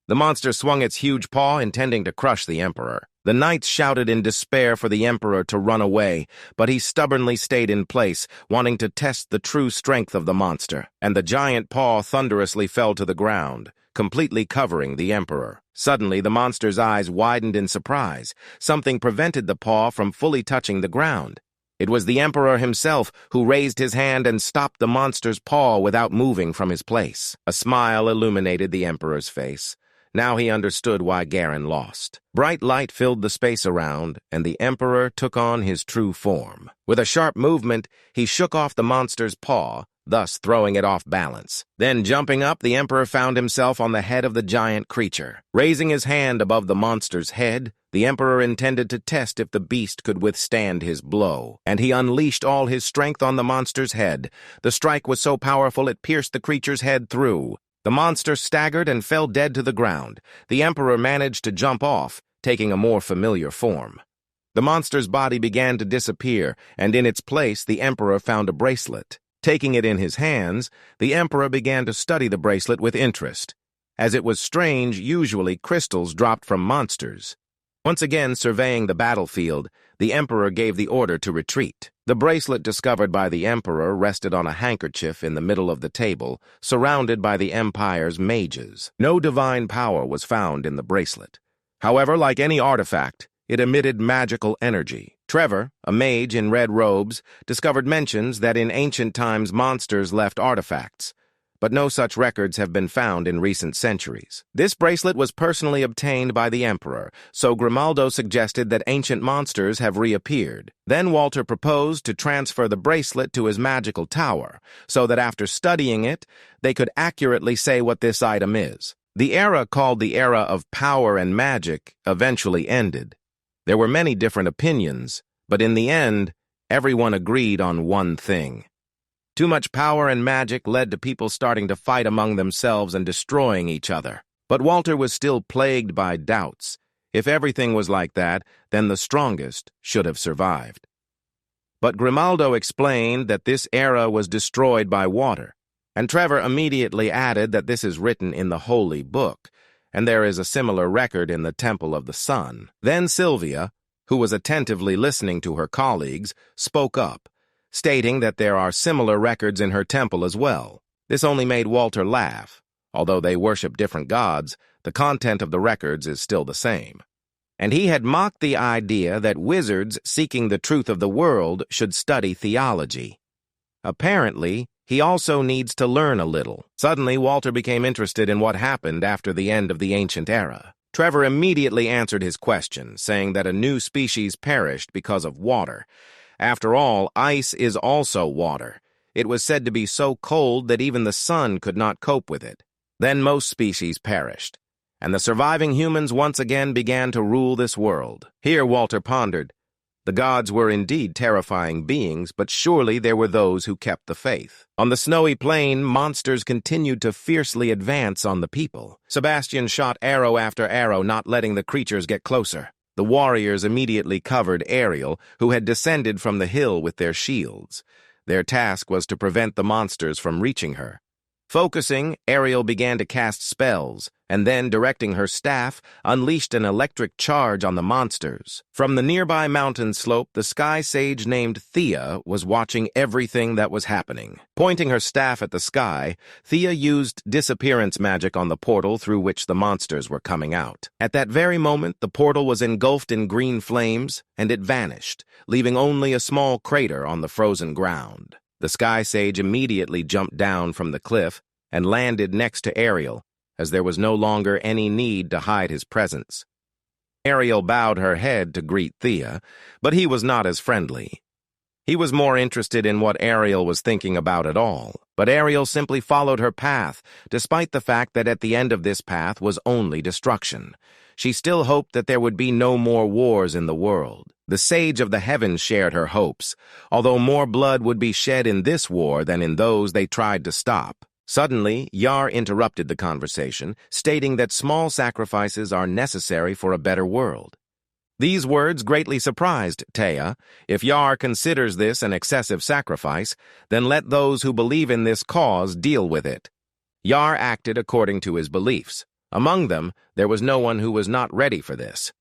The monster swung its huge paw, intending to crush the emperor. The knights shouted in despair for the emperor to run away, but he stubbornly stayed in place, wanting to test the true strength of the monster, and the giant paw thunderously fell to the ground, completely covering the emperor. Suddenly, the monster's eyes widened in surprise. Something prevented the paw from fully touching the ground. It was the emperor himself who raised his hand and stopped the monster's paw without moving from his place. A smile illuminated the emperor's face. Now he understood why Garen lost. Bright light filled the space around, and the emperor took on his true form. With a sharp movement, he shook off the monster's paw, thus throwing it off balance. Then, jumping up, the emperor found himself on the head of the giant creature. Raising his hand above the monster's head, the emperor intended to test if the beast could withstand his blow, and he unleashed all his strength on the monster's head. The strike was so powerful it pierced the creature's head through. The monster staggered and fell dead to the ground. The emperor managed to jump off, taking a more familiar form. The monster's body began to disappear, and in its place the emperor found a bracelet. Taking it in his hands, the emperor began to study the bracelet with interest. As it was strange, usually crystals dropped from monsters. Once again surveying the battlefield, the emperor gave the order to retreat. The bracelet discovered by the Emperor rested on a handkerchief in the middle of the table, surrounded by the Empire's mages. No divine power was found in the bracelet. However, like any artifact, it emitted magical energy. Trevor, a mage in red robes, discovered mentions that in ancient times monsters left artifacts, but no such records have been found in recent centuries. This bracelet was personally obtained by the Emperor, so Grimaldo suggested that ancient monsters have reappeared. Then Walter proposed to transfer the bracelet to his magical tower, so that after studying it, they could accurately say what this item is. The era called the Era of Power and Magic eventually ended. There were many different opinions, but in the end, everyone agreed on one thing. Too much power and magic led to people starting to fight among themselves and destroying each other. But Walter was still plagued by doubts. If everything was like that, then the strongest should have survived. But Grimaldo explained that this era was destroyed by water, and Trevor immediately added that this is written in the Holy Book, and there is a similar record in the Temple of the Sun. Then Sylvia, who was attentively listening to her colleagues, spoke up, stating that there are similar records in her temple as well. This only made Walter laugh. Although they worship different gods, the content of the records is still the same. And he had mocked the idea that wizards seeking the truth of the world should study theology. Apparently, he also needs to learn a little. Suddenly, Walter became interested in what happened after the end of the ancient era. Trevor immediately answered his question, saying that a new species perished because of water. After all, ice is also water. It was said to be so cold that even the sun could not cope with it. Then most species perished, and the surviving humans once again began to rule this world. Here Walter pondered. The gods were indeed terrifying beings, but surely there were those who kept the faith. On the snowy plain, monsters continued to fiercely advance on the people. Sebastian shot arrow after arrow, not letting the creatures get closer. The warriors immediately covered Ariel, who had descended from the hill with their shields. Their task was to prevent the monsters from reaching her. Focusing, Ariel began to cast spells, and then, directing her staff, unleashed an electric charge on the monsters. From the nearby mountain slope, the sky sage named Thea was watching everything that was happening. Pointing her staff at the sky, Thea used disappearance magic on the portal through which the monsters were coming out. At that very moment, the portal was engulfed in green flames, and it vanished, leaving only a small crater on the frozen ground. The sky sage immediately jumped down from the cliff and landed next to Ariel, as there was no longer any need to hide his presence. Ariel bowed her head to greet Thea, but he was not as friendly. He was more interested in what Ariel was thinking about at all, but Ariel simply followed her path, despite the fact that at the end of this path was only destruction. She still hoped that there would be no more wars in the world. The Sage of the Heavens shared her hopes, although more blood would be shed in this war than in those they tried to stop. Suddenly, Yar interrupted the conversation, stating that small sacrifices are necessary for a better world. These words greatly surprised Thea. If Yar considers this an excessive sacrifice, then let those who believe in this cause deal with it. Yar acted according to his beliefs. Among them, there was no one who was not ready for this.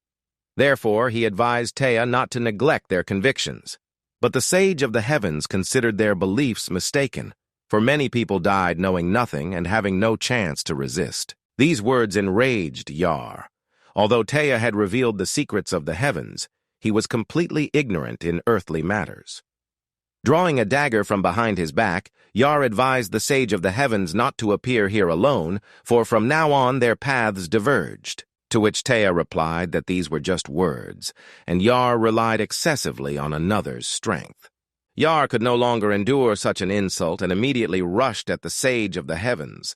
Therefore, he advised Thea not to neglect their convictions. But the Sage of the Heavens considered their beliefs mistaken, for many people died knowing nothing and having no chance to resist. These words enraged Yar. Although Thea had revealed the secrets of the heavens, he was completely ignorant in earthly matters. Drawing a dagger from behind his back, Yar advised the Sage of the Heavens not to appear here alone, for from now on their paths diverged. To which Thea replied that these were just words, and Yar relied excessively on another's strength. Yar could no longer endure such an insult and immediately rushed at the Sage of the Heavens.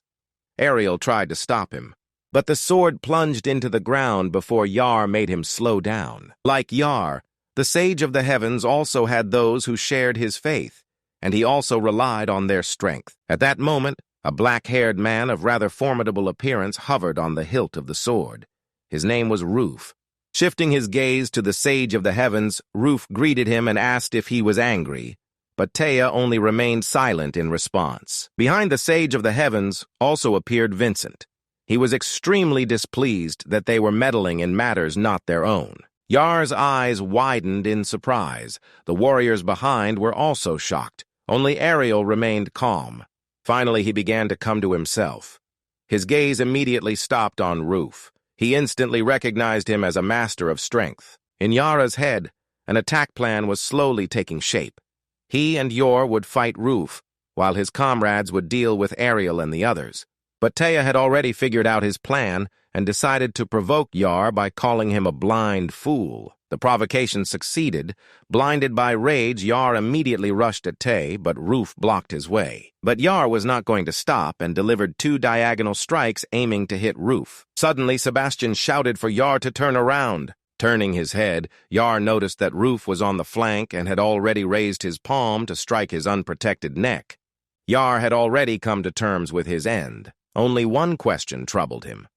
Ariel tried to stop him, but the sword plunged into the ground before Yar made him slow down. Like Yar, the Sage of the Heavens also had those who shared his faith, and he also relied on their strength. At that moment, a black-haired man of rather formidable appearance hovered on the hilt of the sword. His name was Roof. Shifting his gaze to the Sage of the Heavens, Roof greeted him and asked if he was angry, but Thea only remained silent in response. Behind the Sage of the Heavens also appeared Vincent. He was extremely displeased that they were meddling in matters not their own. Yar's eyes widened in surprise. The warriors behind were also shocked. Only Ariel remained calm. Finally, he began to come to himself. His gaze immediately stopped on Roof. He instantly recognized him as a master of strength. In Yara's head, an attack plan was slowly taking shape. He and Yor would fight Roof, while his comrades would deal with Ariel and the others. But Taya had already figured out his plan and decided to provoke Yar by calling him a blind fool. The provocation succeeded. Blinded by rage, Yar immediately rushed at Tay, but Roof blocked his way. But Yar was not going to stop and delivered 2 diagonal strikes aiming to hit Roof. Suddenly, Sebastian shouted for Yar to turn around. Turning his head, Yar noticed that Roof was on the flank and had already raised his palm to strike his unprotected neck. Yar had already come to terms with his end. Only one question troubled him.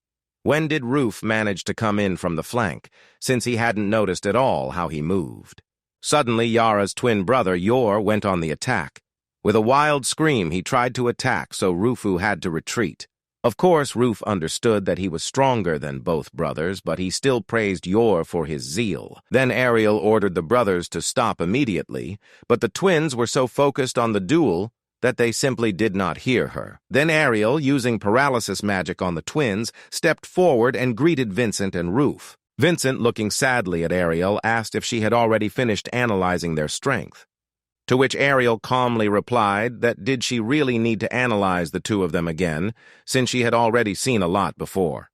When did Roof manage to come in from the flank, since he hadn't noticed at all how he moved? Suddenly, Yara's twin brother, Yor, went on the attack. With a wild scream, he tried to attack, so Rufu had to retreat. Of course, Roof understood that he was stronger than both brothers, but he still praised Yor for his zeal. Then Ariel ordered the brothers to stop immediately, but the twins were so focused on the duel that they simply did not hear her. Then Ariel, using paralysis magic on the twins, stepped forward and greeted Vincent and Roof. Vincent, looking sadly at Ariel, asked if she had already finished analyzing their strength. To which Ariel calmly replied that did she really need to analyze the two of them again, since she had already seen a lot before.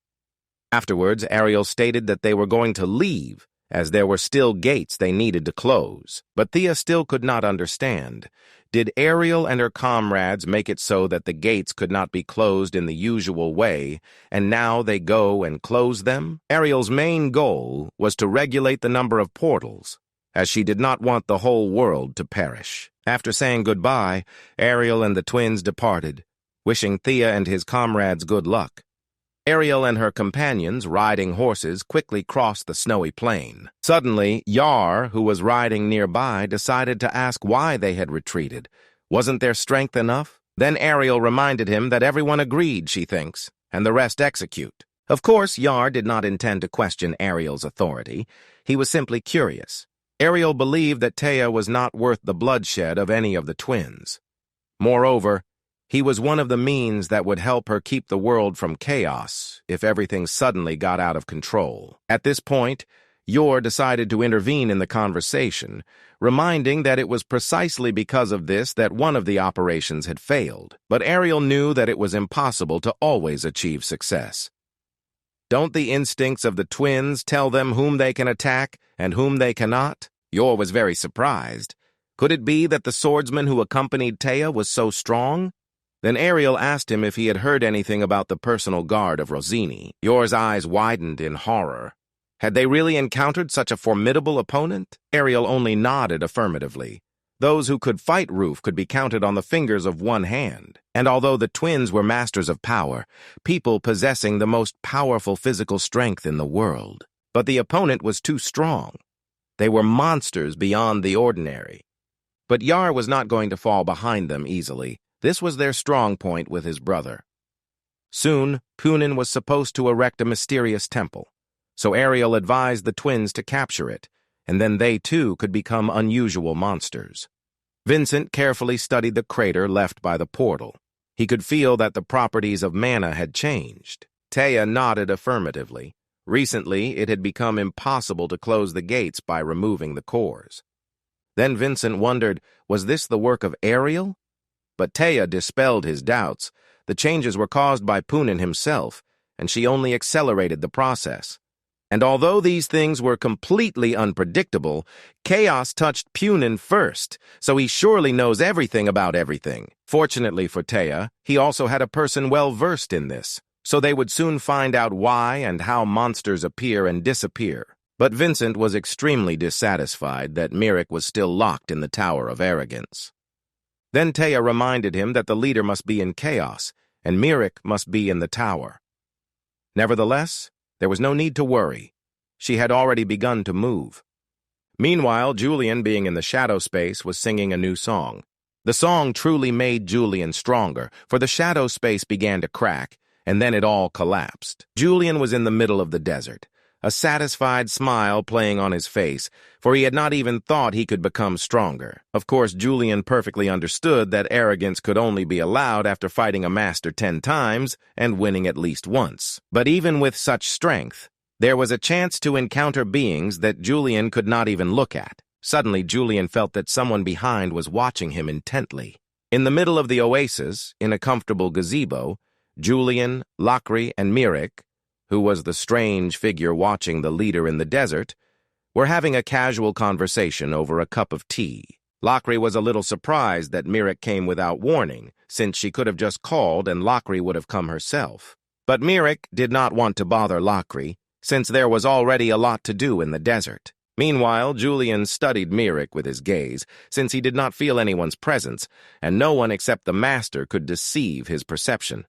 Afterwards, Ariel stated that they were going to leave, as there were still gates they needed to close. But Thea still could not understand. Did Ariel and her comrades make it so that the gates could not be closed in the usual way, and now they go and close them? Ariel's main goal was to regulate the number of portals, as she did not want the whole world to perish. After saying goodbye, Ariel and the twins departed, wishing Thea and his comrades good luck. Ariel and her companions, riding horses, quickly crossed the snowy plain. Suddenly, Yar, who was riding nearby, decided to ask why they had retreated. Wasn't their strength enough? Then Ariel reminded him that everyone agreed, she thinks, and the rest execute. Of course, Yar did not intend to question Ariel's authority. He was simply curious. Ariel believed that Taya was not worth the bloodshed of any of the twins. Moreover, he was one of the means that would help her keep the world from chaos if everything suddenly got out of control. At this point, Yor decided to intervene in the conversation, reminding that it was precisely because of this that one of the operations had failed. But Ariel knew that it was impossible to always achieve success. Don't the instincts of the twins tell them whom they can attack and whom they cannot? Yor was very surprised. Could it be that the swordsman who accompanied Taya was so strong? Then Ariel asked him if he had heard anything about the personal guard of Rosini. Yor's eyes widened in horror. Had they really encountered such a formidable opponent? Ariel only nodded affirmatively. Those who could fight Roof could be counted on the fingers of one hand. And although the twins were masters of power, people possessing the most powerful physical strength in the world. But the opponent was too strong. They were monsters beyond the ordinary. But Yar was not going to fall behind them easily. This was their strong point with his brother. Soon, Punin was supposed to erect a mysterious temple, so Ariel advised the twins to capture it, and then they too could become unusual monsters. Vincent carefully studied the crater left by the portal. He could feel that the properties of mana had changed. Taya nodded affirmatively. Recently, it had become impossible to close the gates by removing the cores. Then Vincent wondered, was this the work of Ariel? But Taya dispelled his doubts. The changes were caused by Punin himself, and she only accelerated the process. And although these things were completely unpredictable, chaos touched Punin first, so he surely knows everything about everything. Fortunately for Taya, he also had a person well-versed in this, so they would soon find out why and how monsters appear and disappear. But Vincent was extremely dissatisfied that Myrick was still locked in the Tower of Arrogance. Then Taya reminded him that the leader must be in chaos, and Myrick must be in the tower. Nevertheless, there was no need to worry. She had already begun to move. Meanwhile, Julian, being in the shadow space, was singing a new song. The song truly made Julian stronger, for the shadow space began to crack, and then it all collapsed. Julian was in the middle of the desert. a satisfied smile playing on his face, for he had not even thought he could become stronger. Of course, Julian perfectly understood that arrogance could only be allowed after fighting a master 10 times and winning at least once. But even with such strength, there was a chance to encounter beings that Julian could not even look at. Suddenly, Julian felt that someone behind was watching him intently. In the middle of the oasis, in a comfortable gazebo, Julian, Lakri, and Mirik, who was the strange figure watching the leader in the desert, were having a casual conversation over a cup of tea. Lakri was a little surprised that Mirik came without warning, since she could have just called and Lakri would have come herself. But Mirik did not want to bother Lakri, since there was already a lot to do in the desert. Meanwhile, Julian studied Mirik with his gaze, since he did not feel anyone's presence, and no one except the master could deceive his perception.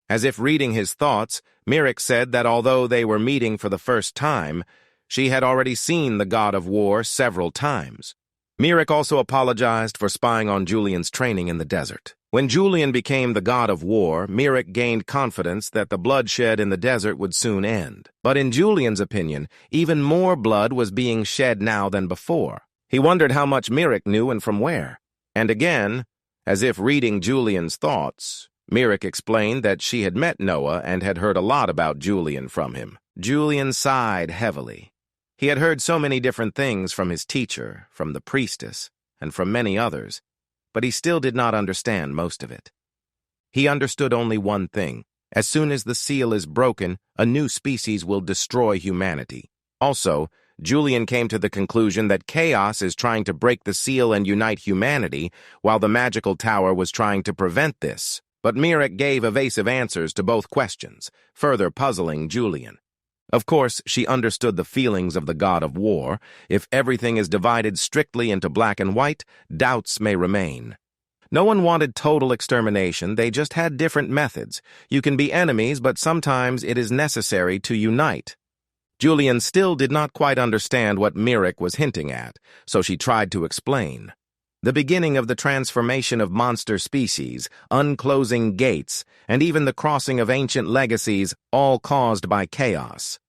As if reading his thoughts, Mirik said that although they were meeting for the first time, she had already seen the god of war several times. Mirik also apologized for spying on Julian's training in the desert. When Julian became the god of war, Mirik gained confidence that the bloodshed in the desert would soon end. But in Julian's opinion, even more blood was being shed now than before. He wondered how much Mirik knew and from where. And again, as if reading Julian's thoughts, Mirik explained that she had met Noah and had heard a lot about Julian from him. Julian sighed heavily. He had heard so many different things from his teacher, from the priestess, and from many others, but he still did not understand most of it. He understood only one thing. As soon as the seal is broken, a new species will destroy humanity. Also, Julian came to the conclusion that chaos is trying to break the seal and unite humanity, while the magical tower was trying to prevent this. But Mirik gave evasive answers to both questions, further puzzling Julian. Of course, she understood the feelings of the god of war. If everything is divided strictly into black and white, doubts may remain. No one wanted total extermination, they just had different methods. You can be enemies, but sometimes it is necessary to unite. Julian still did not quite understand what Mirik was hinting at, so she tried to explain. The beginning of the transformation of monster species, unclosing gates, and even the crossing of ancient legacies, all caused by chaos.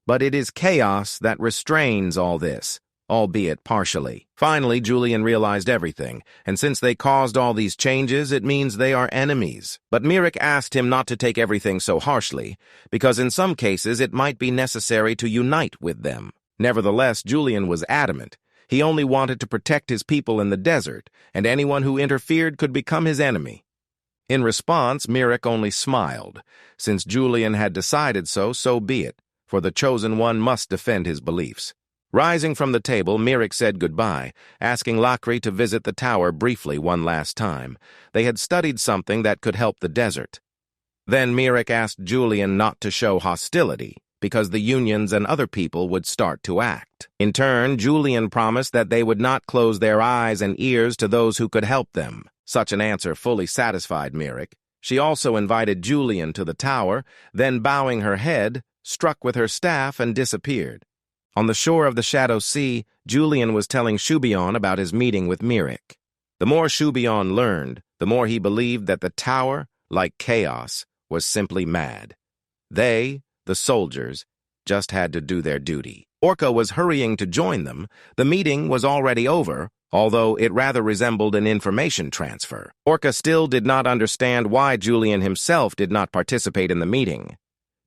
But it is chaos that restrains all this, albeit partially. Finally, Julian realized everything, and since they caused all these changes, it means they are enemies. But Mirik asked him not to take everything so harshly, because in some cases it might be necessary to unite with them. Nevertheless, Julian was adamant. He only wanted to protect his people in the desert, and anyone who interfered could become his enemy. In response, Mirik only smiled. Since Julian had decided so, so be it, for the Chosen One must defend his beliefs. Rising from the table, Mirik said goodbye, asking Lakri to visit the tower briefly one last time. They had studied something that could help the desert. Then Mirik asked Julian not to show hostility, because the unions and other people would start to act. In turn, Julian promised that they would not close their eyes and ears to those who could help them. Such an answer fully satisfied Mirik. She also invited Julian to the tower, then bowing her head, struck with her staff and disappeared. On the shore of the Shadow Sea, Julian was telling Shouon about his meeting with Mirik. The more Shouon learned, the more he believed that the tower, like chaos, was simply mad. They, the soldiers, just had to do their duty. Orca was hurrying to join them. The meeting was already over, although it rather resembled an information transfer. Orca still did not understand why Julian himself did not participate in the meeting,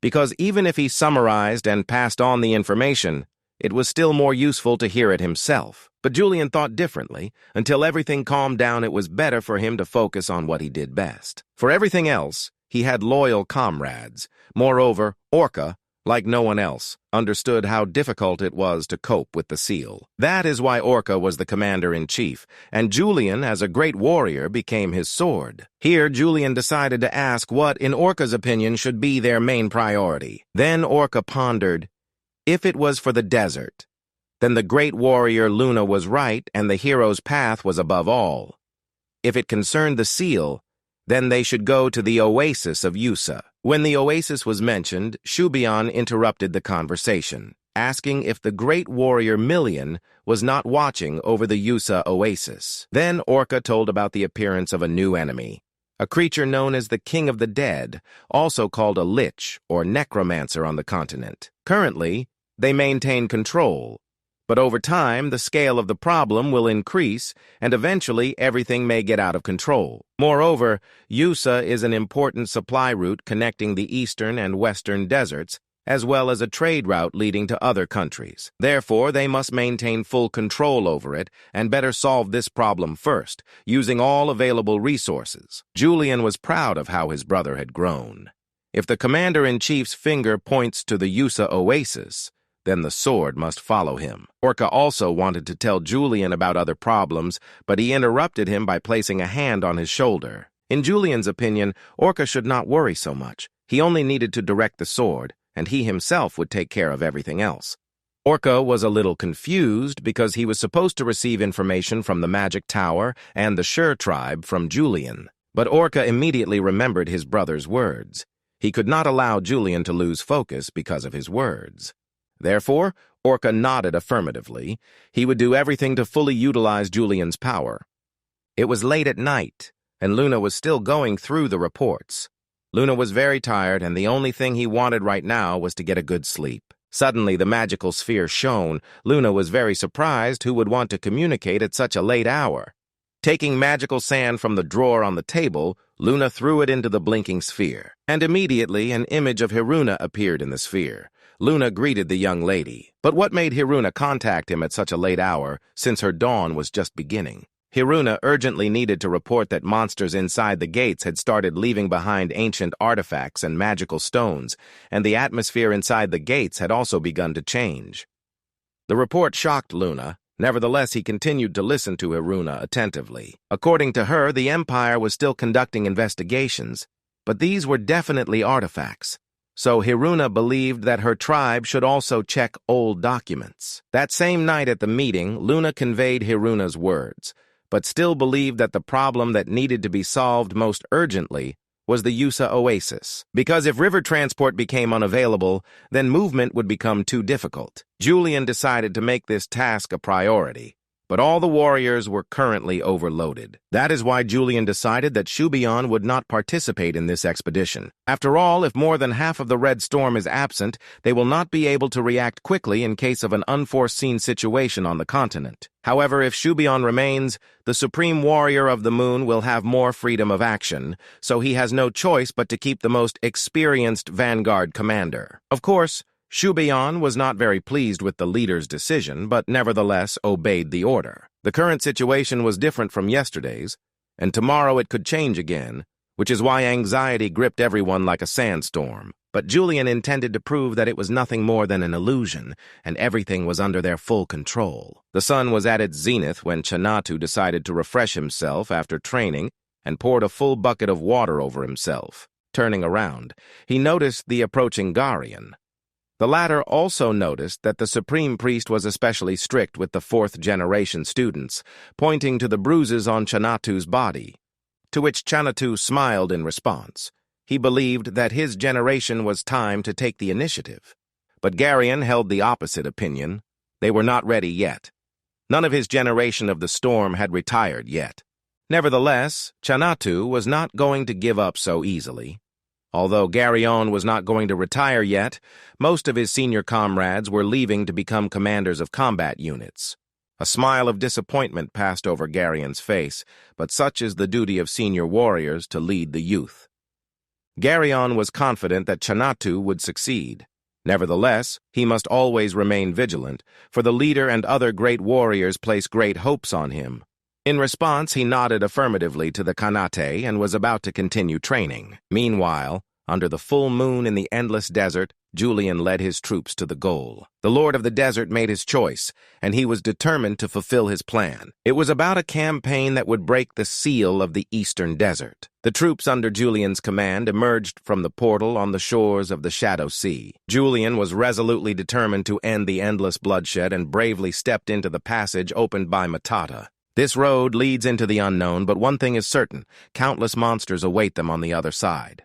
because even if he summarized and passed on the information, it was still more useful to hear it himself. But Julian thought differently. Until everything calmed down, it was better for him to focus on what he did best. For everything else, he had loyal comrades. Moreover, Orca, like no one else, understood how difficult it was to cope with the seal. That is why Orca was the commander-in-chief, and Julian, as a great warrior, became his sword. Here, Julian decided to ask what, in Orca's opinion, should be their main priority. Then Orca pondered, if it was for the desert, then the great warrior Luna was right and the hero's path was above all. If it concerned the seal, then they should go to the oasis of Yusa. When the oasis was mentioned, Shouon interrupted the conversation, asking if the great warrior Million was not watching over the Yusa oasis. Then Orca told about the appearance of a new enemy, a creature known as the King of the Dead, also called a lich or necromancer on the continent. Currently, they maintain control. But over time, the scale of the problem will increase, and eventually everything may get out of control. Moreover, Yusa is an important supply route connecting the eastern and western deserts, as well as a trade route leading to other countries. Therefore, they must maintain full control over it and better solve this problem first, using all available resources. Julian was proud of how his brother had grown. If the commander-in-chief's finger points to the Yusa oasis, then the sword must follow him. Orca also wanted to tell Julian about other problems, but he interrupted him by placing a hand on his shoulder. In Julian's opinion, Orca should not worry so much. He only needed to direct the sword, and he himself would take care of everything else. Orca was a little confused because he was supposed to receive information from the Magic Tower and the Shur tribe from Julian. But Orca immediately remembered his brother's words. He could not allow Julian to lose focus because of his words. Therefore, Orca nodded affirmatively. He would do everything to fully utilize Julian's power. It was late at night, and Luna was still going through the reports. Luna was very tired, and the only thing he wanted right now was to get a good sleep. Suddenly, the magical sphere shone. Luna was very surprised who would want to communicate at such a late hour. Taking magical sand from the drawer on the table, Luna threw it into the blinking sphere, and immediately an image of Hiruna appeared in the sphere. Luna greeted the young lady. But what made Hiruna contact him at such a late hour, since her dawn was just beginning? Hiruna urgently needed to report that monsters inside the gates had started leaving behind ancient artifacts and magical stones, and the atmosphere inside the gates had also begun to change. The report shocked Luna. Nevertheless, he continued to listen to Hiruna attentively. According to her, the Empire was still conducting investigations, but these were definitely artifacts. So Hiruna believed that her tribe should also check old documents. That same night at the meeting, Luna conveyed Hiruna's words, but still believed that the problem that needed to be solved most urgently was the Yusa Oasis. Because if river transport became unavailable, then movement would become too difficult. Julian decided to make this task a priority, but all the warriors were currently overloaded. That is why Julian decided that Shouon would not participate in this expedition. After all, if more than half of the Red Storm is absent, they will not be able to react quickly in case of an unforeseen situation on the continent. However, if Shouon remains, the Supreme Warrior of the Moon will have more freedom of action, so he has no choice but to keep the most experienced vanguard commander. Of course, Shouon was not very pleased with the leader's decision, but nevertheless obeyed the order. The current situation was different from yesterday's, and tomorrow it could change again, which is why anxiety gripped everyone like a sandstorm. But Julian intended to prove that it was nothing more than an illusion, and everything was under their full control. The sun was at its zenith when Chanatu decided to refresh himself after training and poured a full bucket of water over himself. Turning around, he noticed the approaching Garian. The latter also noticed that the Supreme Priest was especially strict with the fourth-generation students, pointing to the bruises on Chanatu's body, to which Chanatu smiled in response. He believed that his generation was time to take the initiative. But Garian held the opposite opinion. They were not ready yet. None of his generation of the storm had retired yet. Nevertheless, Chanatu was not going to give up so easily. Although Garion was not going to retire yet, most of his senior comrades were leaving to become commanders of combat units. A smile of disappointment passed over Garion's face, but such is the duty of senior warriors to lead the youth. Garion was confident that Chanatu would succeed. Nevertheless, he must always remain vigilant, for the leader and other great warriors place great hopes on him. In response, he nodded affirmatively to the Kanate and was about to continue training. Meanwhile, under the full moon in the endless desert, Julian led his troops to the goal. The Lord of the Desert made his choice, and he was determined to fulfill his plan. It was about a campaign that would break the seal of the Eastern Desert. The troops under Julian's command emerged from the portal on the shores of the Shadow Sea. Julian was resolutely determined to end the endless bloodshed and bravely stepped into the passage opened by Matata. This road leads into the unknown, but one thing is certain: countless monsters await them on the other side.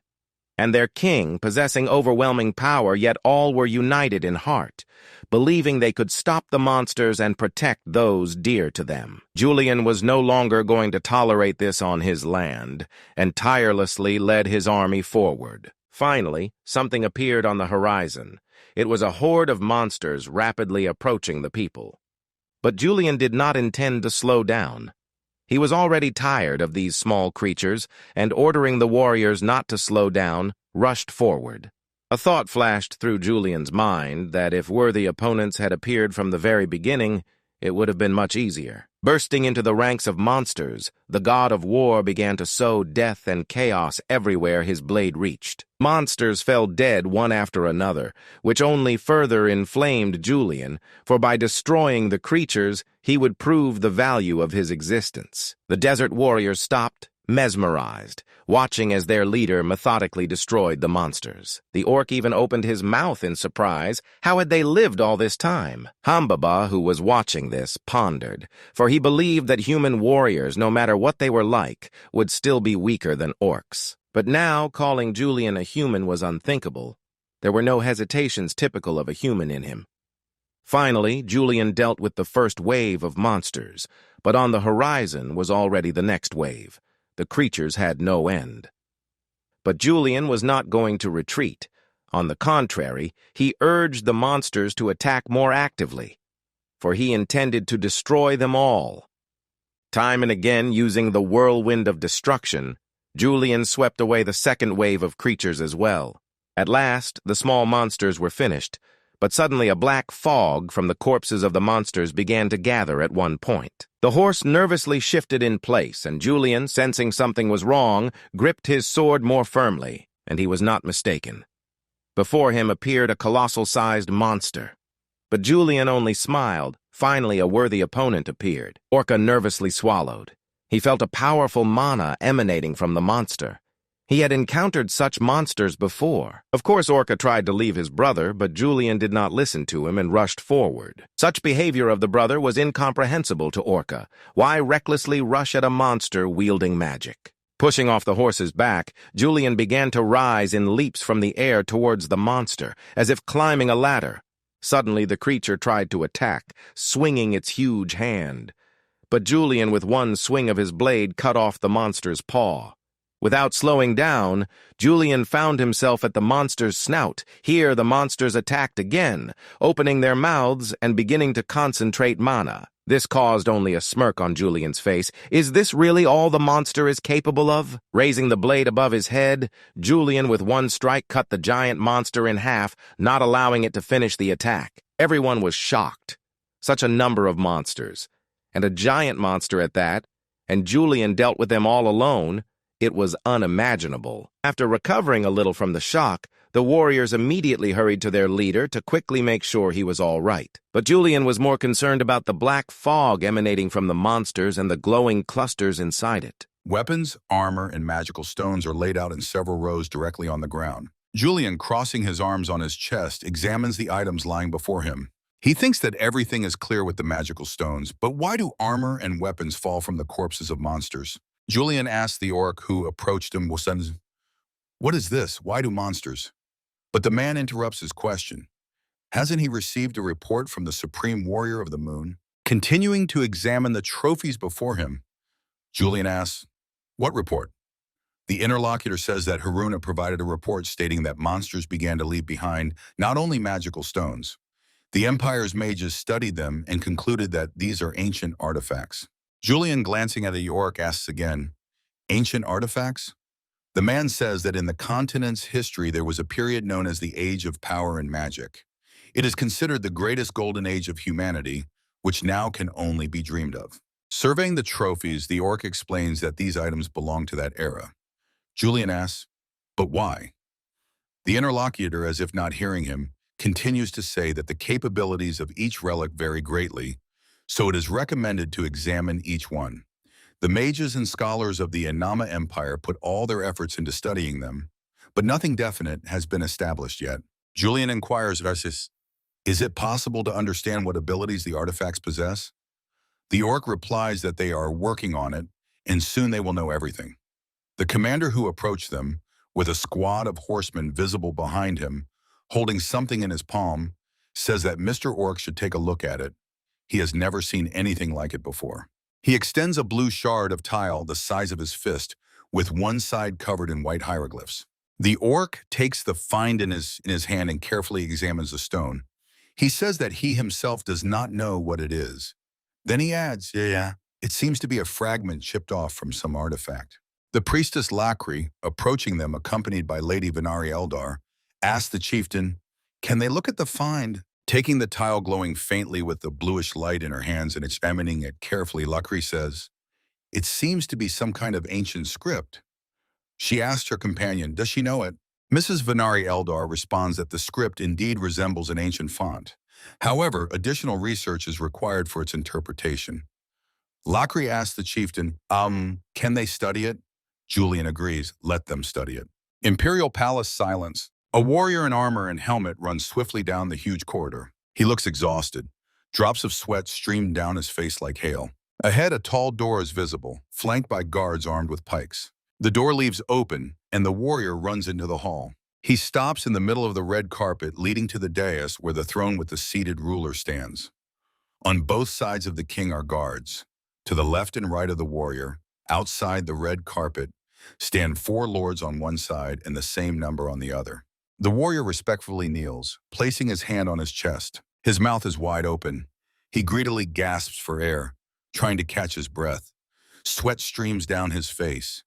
And their king, possessing overwhelming power, yet all were united in heart, believing they could stop the monsters and protect those dear to them. Julian was no longer going to tolerate this on his land, and tirelessly led his army forward. Finally, something appeared on the horizon. It was a horde of monsters rapidly approaching the people. But Julian did not intend to slow down. He was already tired of these small creatures, and ordering the warriors not to slow down, rushed forward. A thought flashed through Julian's mind that if worthy opponents had appeared from the very beginning, it would have been much easier. Bursting into the ranks of monsters, the god of war began to sow death and chaos everywhere his blade reached. Monsters fell dead one after another, which only further inflamed Julian, for by destroying the creatures, he would prove the value of his existence. The desert warriors stopped, mesmerized, watching as their leader methodically destroyed the monsters. The orc even opened his mouth in surprise. How had they lived all this time? Hambaba, who was watching this, pondered, for he believed that human warriors, no matter what they were like, would still be weaker than orcs. But now, calling Julian a human was unthinkable. There were no hesitations typical of a human in him. Finally, Julian dealt with the first wave of monsters, but on the horizon was already the next wave. The creatures had no end. But Julian was not going to retreat. On the contrary, he urged the monsters to attack more actively, for he intended to destroy them all. Time and again, using the whirlwind of destruction, Julian swept away the second wave of creatures as well. At last, the small monsters were finished, but suddenly a black fog from the corpses of the monsters began to gather at one point. The horse nervously shifted in place, and Julian, sensing something was wrong, gripped his sword more firmly, and he was not mistaken. Before him appeared a colossal-sized monster. But Julian only smiled. Finally, a worthy opponent appeared. Orca nervously swallowed. He felt a powerful mana emanating from the monster. He had encountered such monsters before. Of course, Orca tried to leave his brother, but Julian did not listen to him and rushed forward. Such behavior of the brother was incomprehensible to Orca. Why recklessly rush at a monster wielding magic? Pushing off the horse's back, Julian began to rise in leaps from the air towards the monster, as if climbing a ladder. Suddenly, the creature tried to attack, swinging its huge hand. But Julian, with one swing of his blade, cut off the monster's paw. Without slowing down, Julian found himself at the monster's snout. Here the monsters attacked again, opening their mouths and beginning to concentrate mana. This caused only a smirk on Julian's face. Is this really all the monster is capable of? Raising the blade above his head, Julian with one strike cut the giant monster in half, not allowing it to finish the attack. Everyone was shocked. Such a number of monsters, and a giant monster at that, and Julian dealt with them all alone. It was unimaginable. After recovering a little from the shock, the warriors immediately hurried to their leader to quickly make sure he was all right. But Julian was more concerned about the black fog emanating from the monsters and the glowing clusters inside it. Weapons, armor, and magical stones are laid out in several rows directly on the ground. Julian, crossing his arms on his chest, examines the items lying before him. He thinks that everything is clear with the magical stones, but why do armor and weapons fall from the corpses of monsters? Julian asked the orc who approached him, "What is this? Why do monsters?" But the man interrupts his question. Hasn't he received a report from the supreme warrior of the moon? Continuing to examine the trophies before him, Julian asks, "What report?" The interlocutor says that Haruna provided a report stating that monsters began to leave behind not only magical stones. The Empire's mages studied them and concluded that these are ancient artifacts. Julian, glancing at the orc, asks again, "Ancient artifacts?" The man says that in the continent's history there was a period known as the Age of Power and Magic. It is considered the greatest golden age of humanity, which now can only be dreamed of. Surveying the trophies, the orc explains that these items belong to that era. Julian asks, "But why?" The interlocutor, as if not hearing him, continues to say that the capabilities of each relic vary greatly, so it is recommended to examine each one. The mages and scholars of the Anama Empire put all their efforts into studying them, but nothing definite has been established yet. Julian inquires of Arsis, "Is it possible to understand what abilities the artifacts possess?" The orc replies that they are working on it, and soon they will know everything. The commander who approached them, with a squad of horsemen visible behind him, holding something in his palm, says that Mr. Orc should take a look at it. He has never seen anything like it before. He extends a blue shard of tile the size of his fist, with one side covered in white hieroglyphs. The orc takes the find in his hand and carefully examines the stone. He says that he himself does not know what it is. Then he adds, yeah, it seems to be a fragment chipped off from some artifact. The priestess Lakri, approaching them accompanied by Lady Venari Eldar, asks the chieftain, can they look at the find? Taking the tile glowing faintly with the bluish light in her hands and examining it carefully, Lakri says, it seems to be some kind of ancient script. She asked her companion, does she know it? Mrs. Venari Eldar responds that the script indeed resembles an ancient font. However, additional research is required for its interpretation. Lakri asks the chieftain, can they study it? Julian agrees, let them study it. Imperial Palace silence. A warrior in armor and helmet runs swiftly down the huge corridor. He looks exhausted. Drops of sweat stream down his face like hail. Ahead, a tall door is visible, flanked by guards armed with pikes. The door leaves open, and the warrior runs into the hall. He stops in the middle of the red carpet leading to the dais where the throne with the seated ruler stands. On both sides of the king are guards. To the left and right of the warrior, outside the red carpet, stand 4 lords on one side and the same number on the other. The warrior respectfully kneels, placing his hand on his chest. His mouth is wide open. He greedily gasps for air, trying to catch his breath. Sweat streams down his face.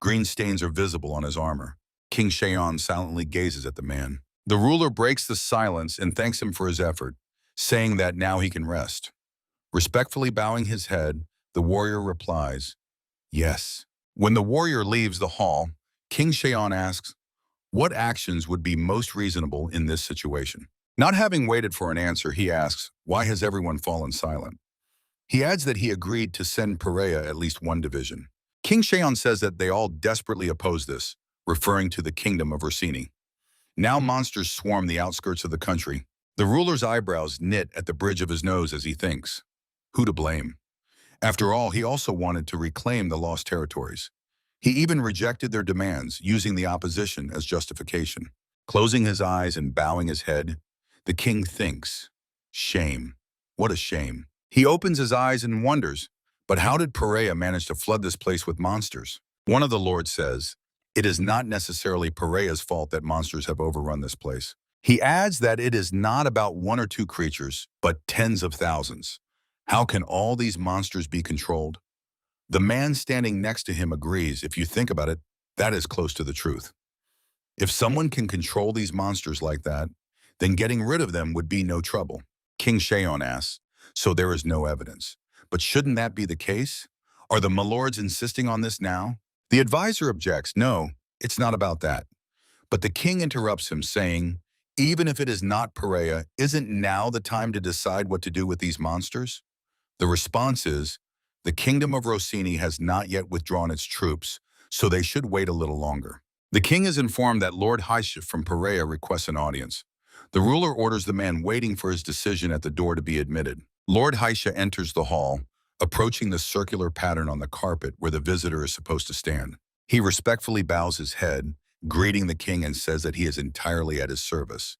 Green stains are visible on his armor. King Shouon silently gazes at the man. The ruler breaks the silence and thanks him for his effort, saying that now he can rest. Respectfully bowing his head, the warrior replies, yes. When the warrior leaves the hall, King Shouon asks, what actions would be most reasonable in this situation? Not having waited for an answer, he asks, why has everyone fallen silent? He adds that he agreed to send Perea at least 1 division. King Shouon says that they all desperately oppose this, referring to the kingdom of Rosini. Now monsters swarm the outskirts of the country. The ruler's eyebrows knit at the bridge of his nose as he thinks, who to blame? After all, he also wanted to reclaim the lost territories. He even rejected their demands, using the opposition as justification. Closing his eyes and bowing his head, the king thinks, shame. What a shame. He opens his eyes and wonders, but how did Perea manage to flood this place with monsters? One of the lords says, it is not necessarily Perea's fault that monsters have overrun this place. He adds that it is not about 1 or 2 creatures, but tens of thousands. How can all these monsters be controlled? The man standing next to him agrees. If you think about it, that is close to the truth. If someone can control these monsters like that, then getting rid of them would be no trouble. King Shouon asks, so there is no evidence. But shouldn't that be the case? Are the milords insisting on this now? The advisor objects, no, it's not about that. But the king interrupts him, saying, even if it is not Perea, isn't now the time to decide what to do with these monsters? The response is, the kingdom of Rosini has not yet withdrawn its troops, so they should wait a little longer. The king is informed that Lord Haisha from Perea requests an audience. The ruler orders the man waiting for his decision at the door to be admitted. Lord Haisha enters the hall, approaching the circular pattern on the carpet where the visitor is supposed to stand. He respectfully bows his head, greeting the king, and says that he is entirely at his service.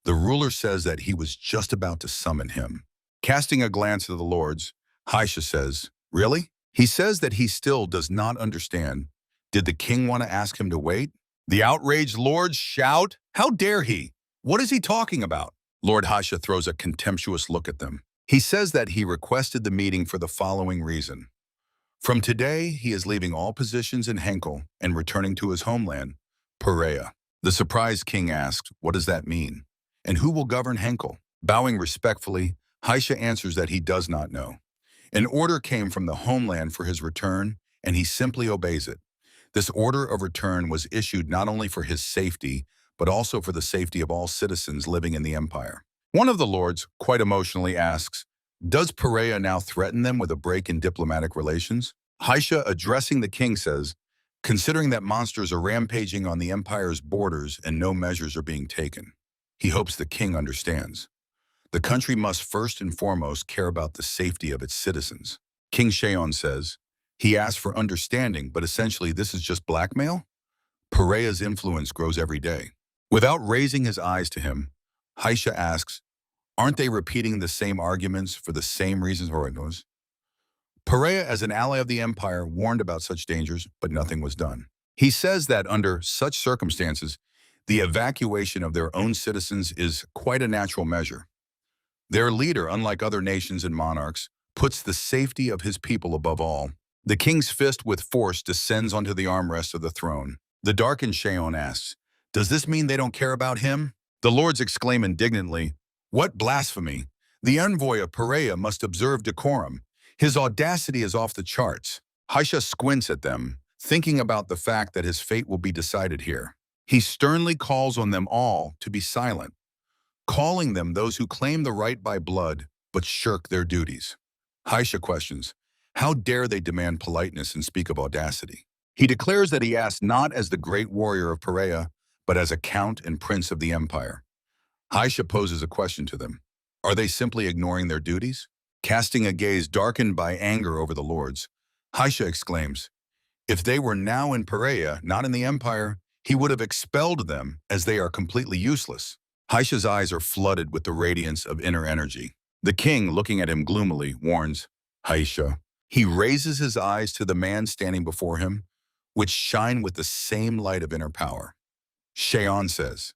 The ruler says that he was just about to summon him. Casting a glance at the lords, Haisha says, really? He says that he still does not understand. Did the king want to ask him to wait? The outraged lords shout, how dare he? What is he talking about? Lord Haisha throws a contemptuous look at them. He says that he requested the meeting for the following reason. From today, he is leaving all positions in Henhel and returning to his homeland, Perea. The surprised king asks, what does that mean? And who will govern Henhel? Bowing respectfully, Haisha answers that he does not know. An order came from the homeland for his return, and he simply obeys it. This order of return was issued not only for his safety, but also for the safety of all citizens living in the empire. One of the lords, quite emotionally, asks, does Perea now threaten them with a break in diplomatic relations? Haisha, addressing the king, says, considering that monsters are rampaging on the empire's borders and no measures are being taken, he hopes the king understands. The country must first and foremost care about the safety of its citizens. King Shouon says, he asks for understanding, but essentially this is just blackmail? Perea's influence grows every day. Without raising his eyes to him, Haisha asks, aren't they repeating the same arguments for the same reasons? Perea, as an ally of the empire, warned about such dangers, but nothing was done. He says that under such circumstances, the evacuation of their own citizens is quite a natural measure. Their leader, unlike other nations and monarchs, puts the safety of his people above all. The king's fist with force descends onto the armrest of the throne. The darkened Shouon asks, "Does this mean they don't care about him?" The lords exclaim indignantly, "What blasphemy! The envoy of Perea must observe decorum. His audacity is off the charts." Haisha squints at them, thinking about the fact that his fate will be decided here. He sternly calls on them all to be silent, calling them those who claim the right by blood but shirk their duties. Haisha questions, how dare they demand politeness and speak of audacity? He declares that he asks not as the great warrior of Perea, but as a count and prince of the empire. Haisha poses a question to them. Are they simply ignoring their duties? Casting a gaze darkened by anger over the lords, Haisha exclaims, if they were now in Perea, not in the empire, he would have expelled them as they are completely useless. Haisha's eyes are flooded with the radiance of inner energy. The king, looking at him gloomily, warns, Haisha. He raises his eyes to the man standing before him, which shine with the same light of inner power. Shouon says,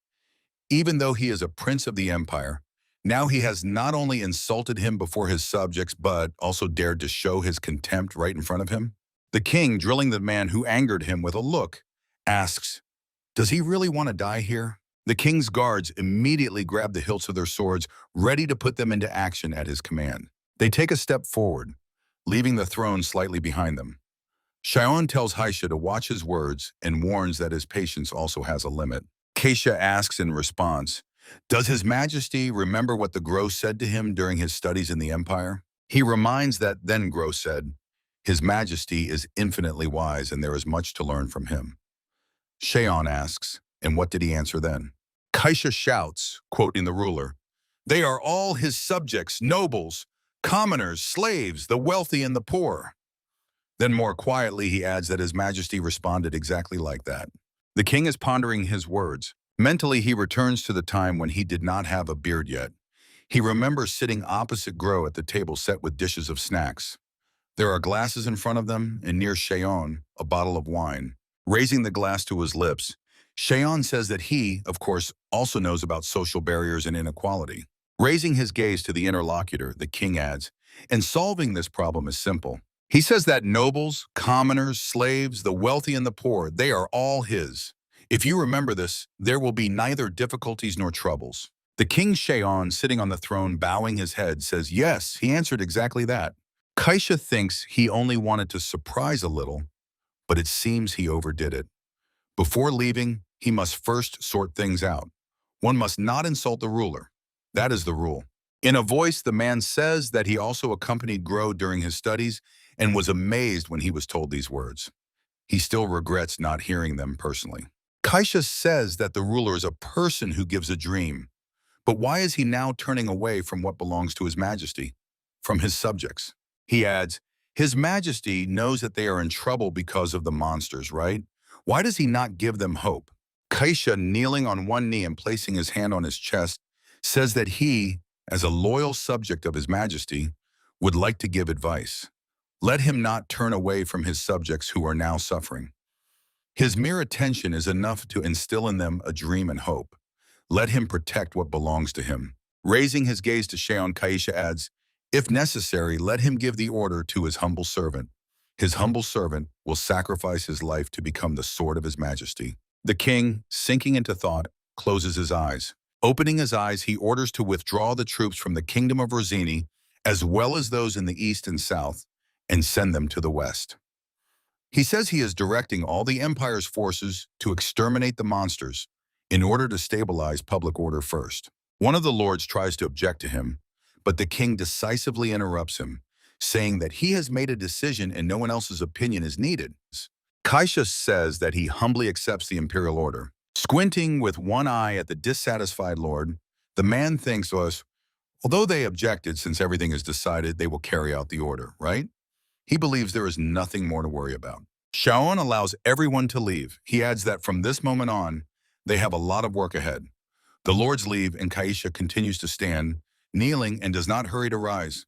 even though he is a prince of the empire, now he has not only insulted him before his subjects, but also dared to show his contempt right in front of him. The king, drilling the man who angered him with a look, asks, does he really want to die here? The king's guards immediately grab the hilts of their swords, ready to put them into action at his command. They take a step forward, leaving the throne slightly behind them. Shouon tells Haisha to watch his words and warns that his patience also has a limit. Haisha asks in response, does His Majesty remember what the Gro said to him during his studies in the Empire? He reminds that then Gro said, His Majesty is infinitely wise and there is much to learn from him. Shouon asks, and what did he answer then? Haisha shouts, quoting the ruler, they are all his subjects, nobles, commoners, slaves, the wealthy and the poor. Then more quietly he adds that His Majesty responded exactly like that. The king is pondering his words. Mentally, he returns to the time when he did not have a beard yet. He remembers sitting opposite Gro at the table set with dishes of snacks. There are glasses in front of them, and near Shouon, a bottle of wine. Raising the glass to his lips, Shouon says that he, of course, also knows about social barriers and inequality. Raising his gaze to the interlocutor, the king adds, and solving this problem is simple. He says that nobles, commoners, slaves, the wealthy and the poor, they are all his. If you remember this, there will be neither difficulties nor troubles. The king Shouon, sitting on the throne bowing his head, says, yes, he answered exactly that. Haisha thinks he only wanted to surprise a little, but it seems he overdid it. Before leaving, he must first sort things out. One must not insult the ruler. That is the rule. In a voice, the man says that he also accompanied Gro during his studies and was amazed when he was told these words. He still regrets not hearing them personally. Haisha says that the ruler is a person who gives a dream. But why is he now turning away from what belongs to His Majesty, from his subjects? He adds, His Majesty knows that they are in trouble because of the monsters, right? Why does he not give them hope? Haisha, kneeling on one knee and placing his hand on his chest, says that he, as a loyal subject of His Majesty, would like to give advice. Let him not turn away from his subjects who are now suffering. His mere attention is enough to instill in them a dream and hope. Let him protect what belongs to him. Raising his gaze to Shouon, Haisha adds, if necessary, let him give the order to his humble servant. His humble servant will sacrifice his life to become the sword of His Majesty. The king, sinking into thought, closes his eyes. Opening his eyes, he orders to withdraw the troops from the kingdom of Rosini, as well as those in the east and south, and send them to the west. He says he is directing all the Empire's forces to exterminate the monsters in order to stabilize public order first. One of the lords tries to object to him, but the king decisively interrupts him, saying that he has made a decision and no one else's opinion is needed. Haisha says that he humbly accepts the imperial order. Squinting with one eye at the dissatisfied lord, the man thinks us, although they objected since everything is decided, they will carry out the order, right? He believes there is nothing more to worry about. Shouon allows everyone to leave. He adds that from this moment on, they have a lot of work ahead. The lords leave and Haisha continues to stand, kneeling and does not hurry to rise.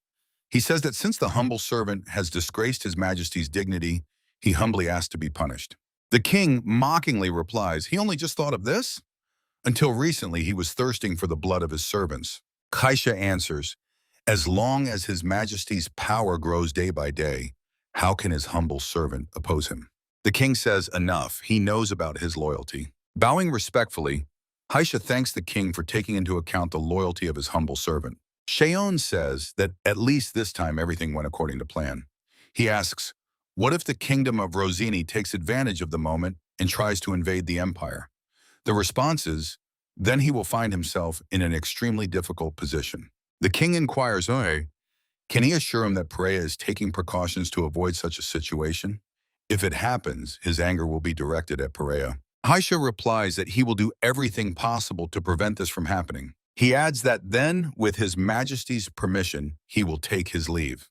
He says that since the humble servant has disgraced His Majesty's dignity, he humbly asks to be punished. The king mockingly replies, he only just thought of this? Until recently, he was thirsting for the blood of his servants. Kaisha answers, as long as his majesty's power grows day by day, how can his humble servant oppose him? The king says enough. He knows about his loyalty. Bowing respectfully, Haisha thanks the king for taking into account the loyalty of his humble servant. Shouon says that at least this time everything went according to plan. He asks, what if the kingdom of Rosini takes advantage of the moment and tries to invade the empire? The response is, then he will find himself in an extremely difficult position. The king inquires, can he assure him that Perea is taking precautions to avoid such a situation? If it happens, his anger will be directed at Perea. Haisha replies that he will do everything possible to prevent this from happening. He adds that then, with his majesty's permission, he will take his leave.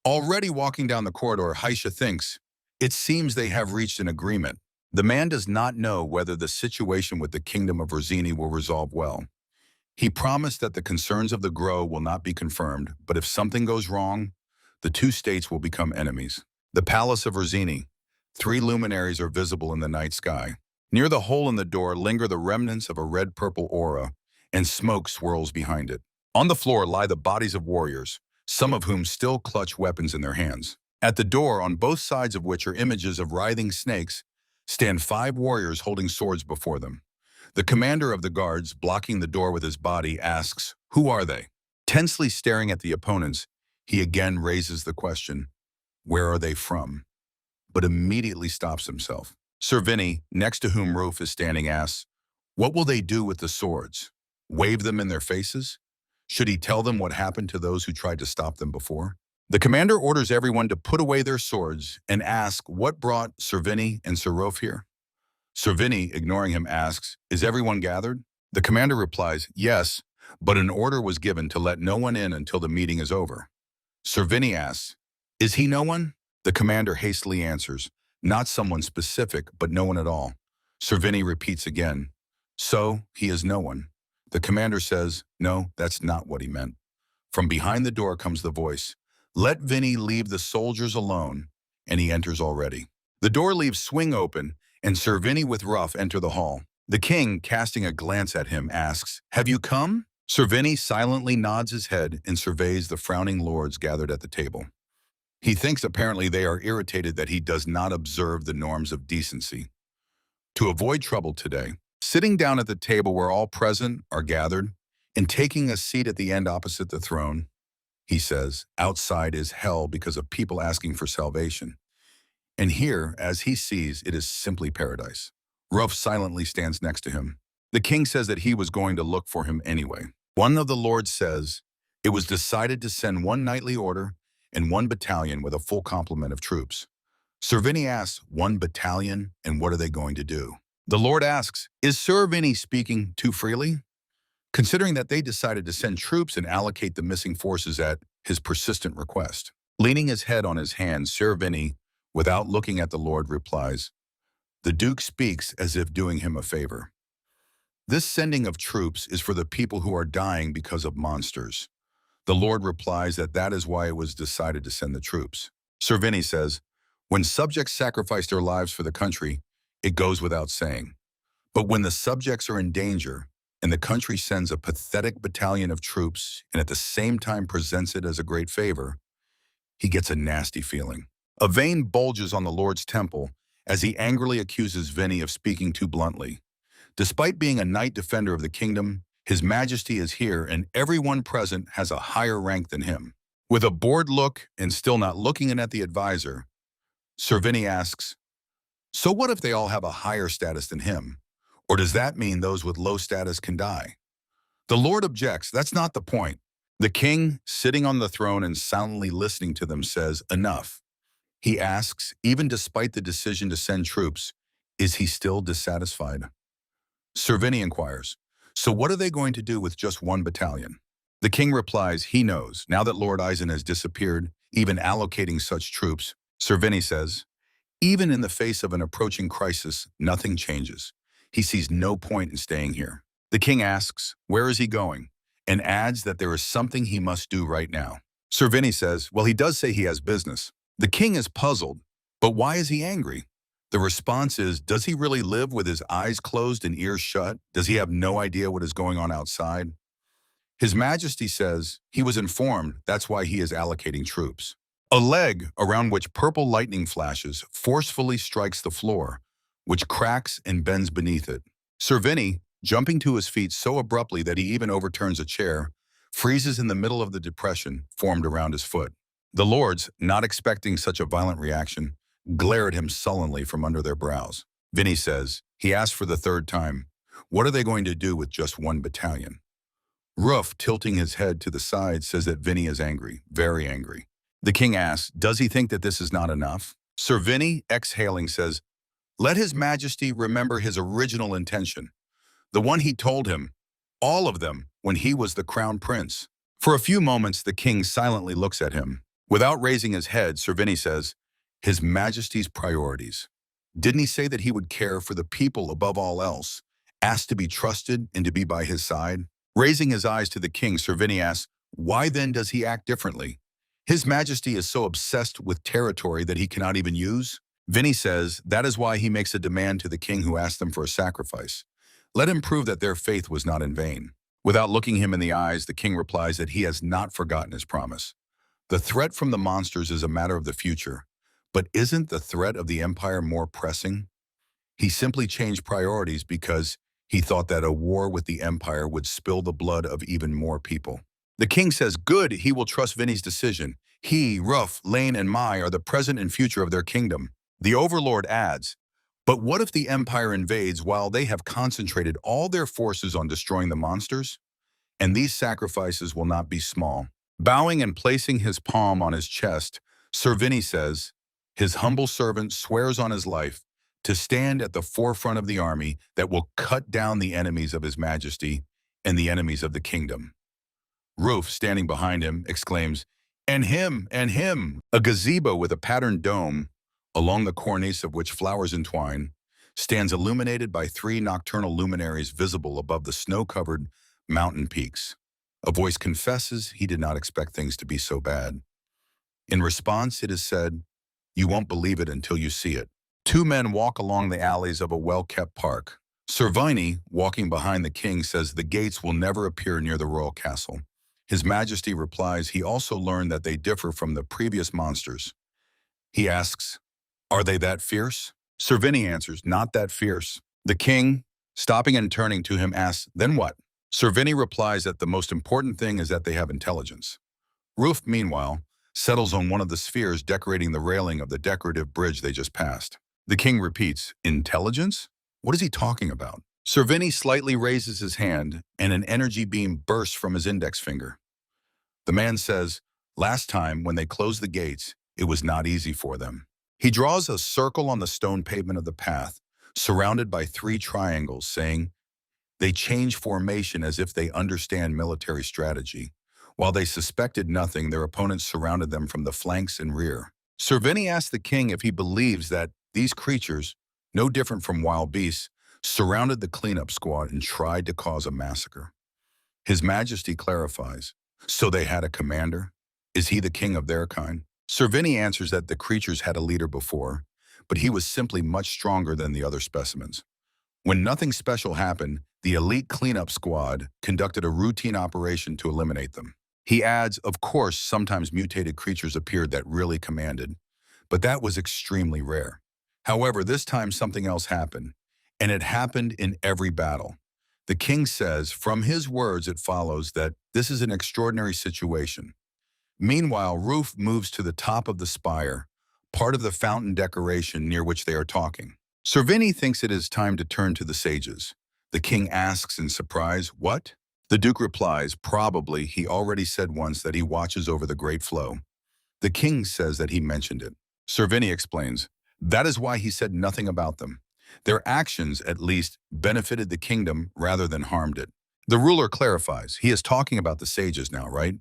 Already walking down the corridor, Haisha thinks, it seems they have reached an agreement. The man does not know whether the situation with the kingdom of Rosini will resolve well. He promised that the concerns of the Grow will not be confirmed, but if something goes wrong, the two states will become enemies. The palace of Rosini. 3 luminaries are visible in the night sky. Near the hole in the door linger the remnants of a red-purple aura, and smoke swirls behind it. On the floor lie the bodies of warriors, some of whom still clutch weapons in their hands. At the door, on both sides of which are images of writhing snakes, stand 5 warriors holding swords before them. The commander of the guards, blocking the door with his body, asks, who are they? Tensely staring at the opponents, he again raises the question, where are they from? But immediately stops himself. Servini, next to whom Roof is standing, asks, what will they do with the swords? Wave them in their faces? Should he tell them what happened to those who tried to stop them before? The commander orders everyone to put away their swords and ask what brought Servini and Sirov here. Servini, ignoring him, asks, is everyone gathered? The commander replies, yes, but an order was given to let no one in until the meeting is over. Servini asks, is he no one? The commander hastily answers, not someone specific, but no one at all. Servini repeats again, so he is no one. The commander says, no, that's not what he meant. From behind the door comes the voice, let Vinny leave the soldiers alone, and he enters already. The door leaves swing open, and Sir Vinny with Ruff enter the hall. The king, casting a glance at him, asks, have you come? Sir Vinny silently nods his head and surveys the frowning lords gathered at the table. He thinks apparently they are irritated that he does not observe the norms of decency. To avoid trouble today, sitting down at the table where all present are gathered and taking a seat at the end opposite the throne, he says, outside is hell because of people asking for salvation. And here, as he sees, it is simply paradise. Ruff silently stands next to him. The king says that he was going to look for him anyway. One of the lords says, it was decided to send 1 knightly order and 1 battalion with a full complement of troops. Sir Vinny asks, 1 battalion, and what are they going to do? The lord asks, is Sir Vinny speaking too freely? Considering that they decided to send troops and allocate the missing forces at his persistent request. Leaning his head on his hand, Sir Vinny, without looking at the lord, replies, the duke speaks as if doing him a favor. This sending of troops is for the people who are dying because of monsters. The lord replies that that is why it was decided to send the troops. Sir Vinny says, when subjects sacrifice their lives for the country, it goes without saying. But when the subjects are in danger, and the country sends a pathetic battalion of troops and at the same time presents it as a great favor, he gets a nasty feeling. A vein bulges on the Lord's temple as he angrily accuses Vinny of speaking too bluntly. Despite being a knight defender of the kingdom, His Majesty is here and everyone present has a higher rank than him. With a bored look and still not looking in at the advisor, Sir Vinny asks, so what if they all have a higher status than him? Or does that mean those with low status can die? The Lord objects, that's not the point. The king, sitting on the throne and silently listening to them, says, enough. He asks, even despite the decision to send troops, is he still dissatisfied? Sir Vinny inquires, so what are they going to do with just 1 battalion? The king replies, he knows. Now that Lord Eisen has disappeared, even allocating such troops, Sir Vinny says, even in the face of an approaching crisis, nothing changes. He sees no point in staying here. The king asks, where is he going? And adds that there is something he must do right now. Sir Vinny says, well, he does say he has business. The king is puzzled, but why is he angry? The response is, does he really live with his eyes closed and ears shut? Does he have no idea what is going on outside? His Majesty says he was informed, that's why he is allocating troops. A leg around which purple lightning flashes forcefully strikes the floor, which cracks and bends beneath it. Servini, jumping to his feet so abruptly that he even overturns a chair, freezes in the middle of the depression formed around his foot. The lords, not expecting such a violent reaction, glare at him sullenly from under their brows. Vinny says, he asked for the third time, what are they going to do with just one battalion? Ruff, tilting his head to the side, says that Vinny is angry, very angry. The king asks, does he think that this is not enough? Sir Vinny, exhaling, says, let his majesty remember his original intention, the one he told him, all of them, when he was the crown prince. For a few moments, the king silently looks at him. Without raising his head, Sir Vinny says, his majesty's priorities. Didn't he say that he would care for the people above all else, asked to be trusted and to be by his side? Raising his eyes to the king, Sir Vinny asks, why then does he act differently? His majesty is so obsessed with territory that he cannot even use? Vinny says that is why he makes a demand to the king who asked them for a sacrifice. Let him prove that their faith was not in vain. Without looking him in the eyes, the king replies that he has not forgotten his promise. The threat from the monsters is a matter of the future, but isn't the threat of the empire more pressing? He simply changed priorities because he thought that a war with the empire would spill the blood of even more people. The king says, good, he will trust Vinny's decision. He, Ruff, Lane, and Mai are the present and future of their kingdom. The overlord adds, but what if the empire invades while they have concentrated all their forces on destroying the monsters? And these sacrifices will not be small. Bowing and placing his palm on his chest, Sir Vinny says, his humble servant swears on his life to stand at the forefront of the army that will cut down the enemies of his majesty and the enemies of the kingdom. Roof, standing behind him, exclaims, and him, and him! A gazebo with a patterned dome, along the cornice of which flowers entwine, stands illuminated by 3 nocturnal luminaries visible above the snow-covered mountain peaks. A voice confesses he did not expect things to be so bad. In response, it is said, you won't believe it until you see it. 2 men walk along the alleys of a well-kept park. Sir Vinny, walking behind the king, says the gates will never appear near the royal castle. His Majesty replies he also learned that they differ from the previous monsters. He asks, are they that fierce? Sir Vinny answers, not that fierce. The king, stopping and turning to him, asks, then what? Sir Vinny replies that the most important thing is that they have intelligence. Roof, meanwhile, settles on one of the spheres decorating the railing of the decorative bridge they just passed. The king repeats, intelligence? What is he talking about? Sir Vinny slightly raises his hand, and an energy beam bursts from his index finger. The man says, last time, when they closed the gates, it was not easy for them. He draws a circle on the stone pavement of the path, surrounded by 3 triangles, saying, they change formation as if they understand military strategy. While they suspected nothing, their opponents surrounded them from the flanks and rear. Sir Vinny asks the king if he believes that these creatures, no different from wild beasts, surrounded the cleanup squad and tried to cause a massacre. His Majesty clarifies, so they had a commander? Is he the king of their kind? Sir Vinny answers that the creatures had a leader before, but he was simply much stronger than the other specimens. When nothing special happened, the elite cleanup squad conducted a routine operation to eliminate them. He adds, of course, sometimes mutated creatures appeared that really commanded, but that was extremely rare. However, this time something else happened, and it happened in every battle. The king says, from his words it follows that this is an extraordinary situation. Meanwhile, Roof moves to the top of the spire, part of the fountain decoration near which they are talking. Sir Vinny thinks it is time to turn to the sages. The king asks in surprise, what? The Duke replies, probably he already said once that he watches over the great flow. The king says that he mentioned it. Sir Vinny explains, that is why he said nothing about them. Their actions, at least, benefited the kingdom rather than harmed it. The ruler clarifies, he is talking about the sages now, right?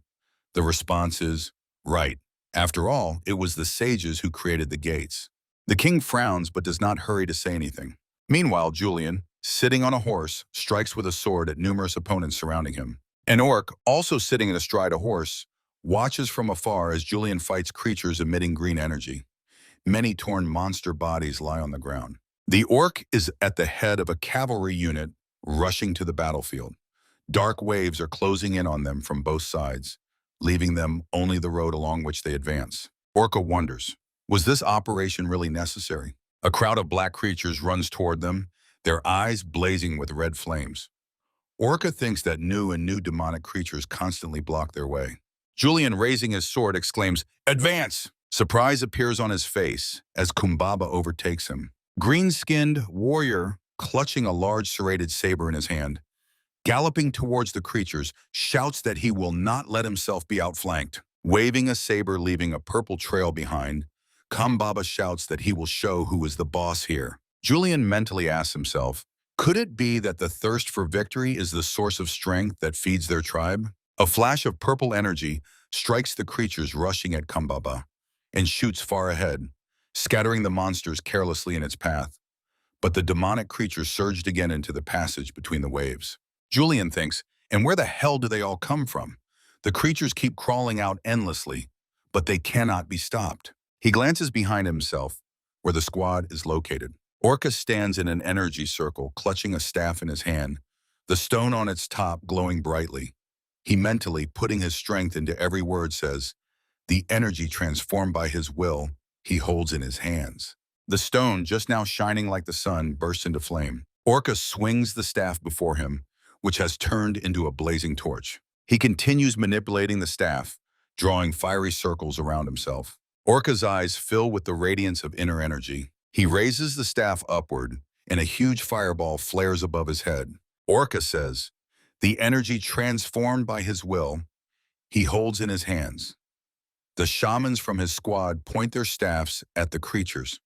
The response is, right. After all, it was the sages who created the gates. The king frowns but does not hurry to say anything. Meanwhile, Julian, sitting on a horse, strikes with a sword at numerous opponents surrounding him. An orc, also sitting astride a horse, watches from afar as Julian fights creatures emitting green energy. Many torn monster bodies lie on the ground. The orc is at the head of a cavalry unit rushing to the battlefield. Dark waves are closing in on them from both sides, leaving them only the road along which they advance. Orca wonders, was this operation really necessary? A crowd of black creatures runs toward them, their eyes blazing with red flames. Orca thinks that new demonic creatures constantly block their way. Julian, raising his sword, exclaims, "Advance!" Surprise appears on his face as Kumbaba overtakes him. Green-skinned warrior, clutching a large serrated saber in his hand, galloping towards the creatures, shouts that he will not let himself be outflanked. Waving a saber leaving a purple trail behind, Kumbaba shouts that he will show who is the boss here. Julian mentally asks himself, could it be that the thirst for victory is the source of strength that feeds their tribe? A flash of purple energy strikes the creatures rushing at Kumbaba and shoots far ahead, scattering the monsters carelessly in its path. But the demonic creatures surged again into the passage between the waves. Julian thinks, and where the hell do they all come from? The creatures keep crawling out endlessly, but they cannot be stopped. He glances behind himself, where the squad is located. Orca stands in an energy circle, clutching a staff in his hand, the stone on its top glowing brightly. He mentally, putting his strength into every word, says, the energy transformed by his will he holds in his hands. The stone, just now shining like the sun, bursts into flame. Orca swings the staff before him, which has turned into a blazing torch. He continues manipulating the staff, drawing fiery circles around himself. Orca's eyes fill with the radiance of inner energy. He raises the staff upward, and a huge fireball flares above his head. Orca says, the energy transformed by his will, he holds in his hands. The shamans from his squad point their staffs at the creatures.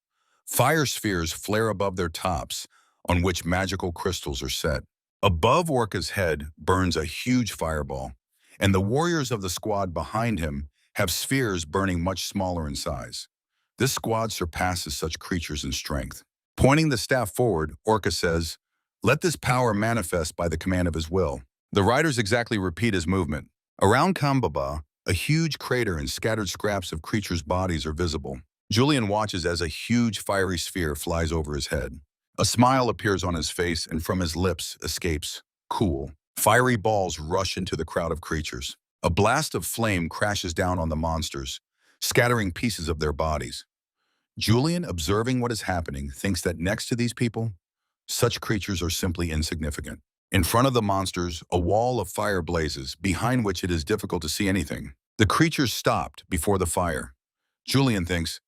Fire spheres flare above their tops, on which magical crystals are set. Above Orca's head burns a huge fireball, and the warriors of the squad behind him have spheres burning much smaller in size. This squad surpasses such creatures in strength. Pointing the staff forward, Orca says, let this power manifest by the command of his will. The riders exactly repeat his movement. Around Kumbaba, a huge crater and scattered scraps of creatures' bodies are visible. Julian watches as a huge fiery sphere flies over his head. A smile appears on his face, and from his lips escapes, cool. Fiery balls rush into the crowd of creatures. A blast of flame crashes down on the monsters, scattering pieces of their bodies. Julian, observing what is happening, thinks that next to these people, such creatures are simply insignificant. In front of the monsters, a wall of fire blazes, behind which it is difficult to see anything. The creatures stopped before the fire. Julian thinks,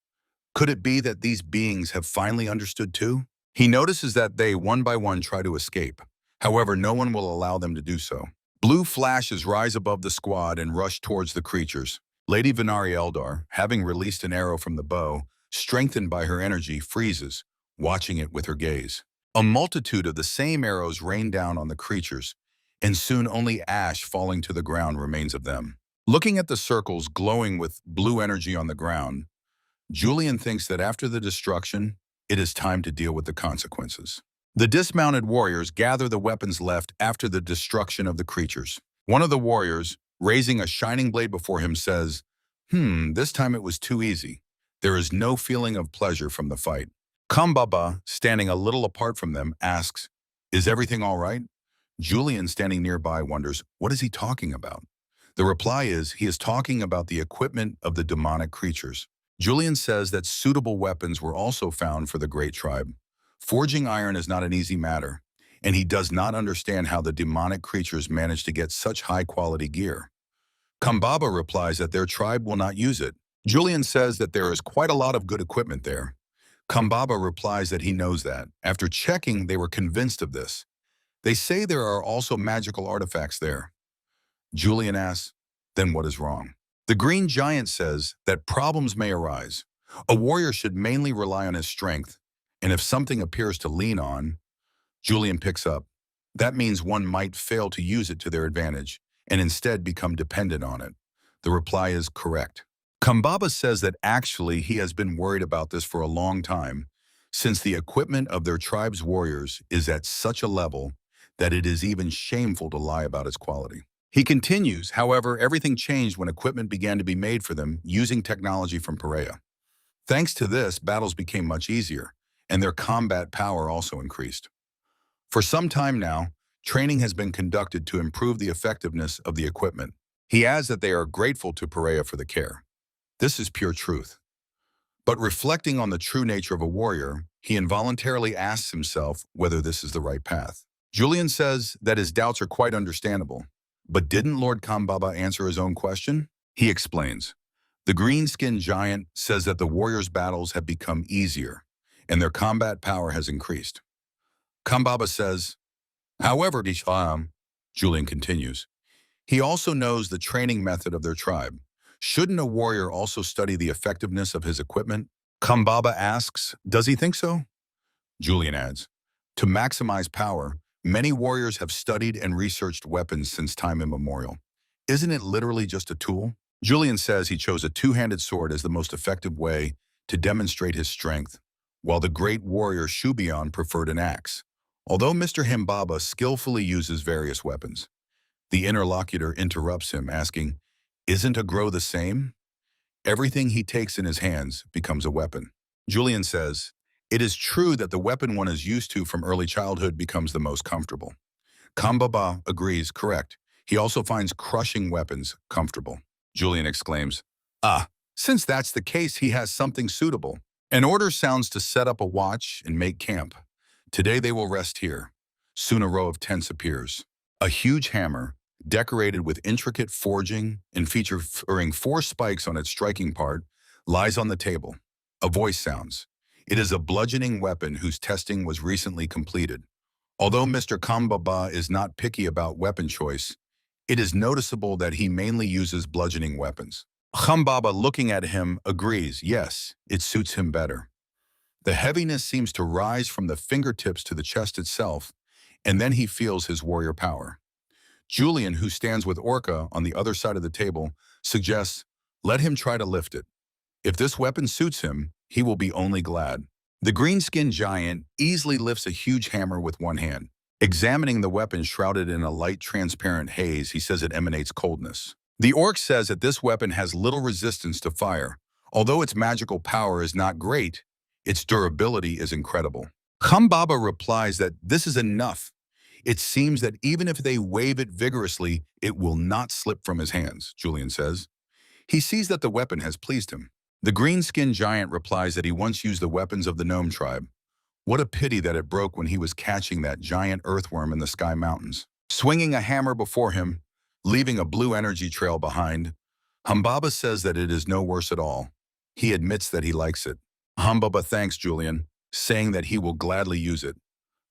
could it be that these beings have finally understood too? He notices that they, one by one, try to escape. However, no one will allow them to do so. Blue flashes rise above the squad and rush towards the creatures. Lady Venari Eldar, having released an arrow from the bow, strengthened by her energy, freezes, watching it with her gaze. A multitude of the same arrows rain down on the creatures, and soon only ash falling to the ground remains of them. Looking at the circles glowing with blue energy on the ground, Julian thinks that after the destruction, it is time to deal with the consequences. The dismounted warriors gather the weapons left after the destruction of the creatures. One of the warriors, raising a shining blade before him, says, this time it was too easy. There is no feeling of pleasure from the fight. Kumbaba, standing a little apart from them, asks, is everything all right? Julian, standing nearby, wonders, what is he talking about? The reply is, he is talking about the equipment of the demonic creatures. Julian says that suitable weapons were also found for the great tribe. Forging iron is not an easy matter, and he does not understand how the demonic creatures managed to get such high-quality gear. Kumbaba replies that their tribe will not use it. Julian says that there is quite a lot of good equipment there. Kumbaba replies that he knows that. After checking, they were convinced of this. They say there are also magical artifacts there. Julian asks, then what is wrong? The Green Giant says that problems may arise. A warrior should mainly rely on his strength, and if something appears to lean on, Julian picks up. That means one might fail to use it to their advantage and instead become dependent on it. The reply is correct. Kumbaba says that actually he has been worried about this for a long time, since the equipment of their tribe's warriors is at such a level that it is even shameful to lie about its quality. He continues, however, everything changed when equipment began to be made for them using technology from Perea. Thanks to this, battles became much easier, and their combat power also increased. For some time now, training has been conducted to improve the effectiveness of the equipment. He adds that they are grateful to Perea for the care. This is pure truth. But reflecting on the true nature of a warrior, he involuntarily asks himself whether this is the right path. Julian says that his doubts are quite understandable. But didn't Lord Kambaba answer his own question? He explains. The green-skinned giant says that the warriors' battles have become easier, and their combat power has increased. Kambaba says, however, Julian continues, he also knows the training method of their tribe. Shouldn't a warrior also study the effectiveness of his equipment? Kambaba asks, does he think so? Julian adds, to maximize power, many warriors have studied and researched weapons since time immemorial. Isn't it literally just a tool? Julian says he chose a two-handed sword as the most effective way to demonstrate his strength, while the great warrior Shouon preferred an axe. Although Mr. Himbaba skillfully uses various weapons, the interlocutor interrupts him, asking, isn't a grow the same? Everything he takes in his hands becomes a weapon. Julian says, it is true that the weapon one is used to from early childhood becomes the most comfortable. Kambaba agrees, correct. He also finds crushing weapons comfortable. Julian exclaims, since that's the case, he has something suitable. An order sounds to set up a watch and make camp. Today they will rest here. Soon a row of tents appears. A huge hammer, decorated with intricate forging and featuring 4 spikes on its striking part, lies on the table. A voice sounds. It is a bludgeoning weapon whose testing was recently completed. Although Mr. Kambaba is not picky about weapon choice, it is noticeable that he mainly uses bludgeoning weapons. Kambaba, looking at him, agrees, yes, it suits him better. The heaviness seems to rise from the fingertips to the chest itself, and then he feels his warrior power. Julian, who stands with Orca on the other side of the table, suggests, let him try to lift it. If this weapon suits him, he will be only glad. The green-skinned giant easily lifts a huge hammer with one hand. Examining the weapon shrouded in a light transparent haze, he says it emanates coldness. The orc says that this weapon has little resistance to fire. Although its magical power is not great, its durability is incredible. Kambaba replies that this is enough. It seems that even if they wave it vigorously, it will not slip from his hands, Julian says. He sees that the weapon has pleased him. The green-skinned giant replies that he once used the weapons of the gnome tribe. What a pity that it broke when he was catching that giant earthworm in the Sky Mountains. Swinging a hammer before him, leaving a blue energy trail behind, Kambaba says that it is no worse at all. He admits that he likes it. Kambaba thanks Julian, saying that he will gladly use it.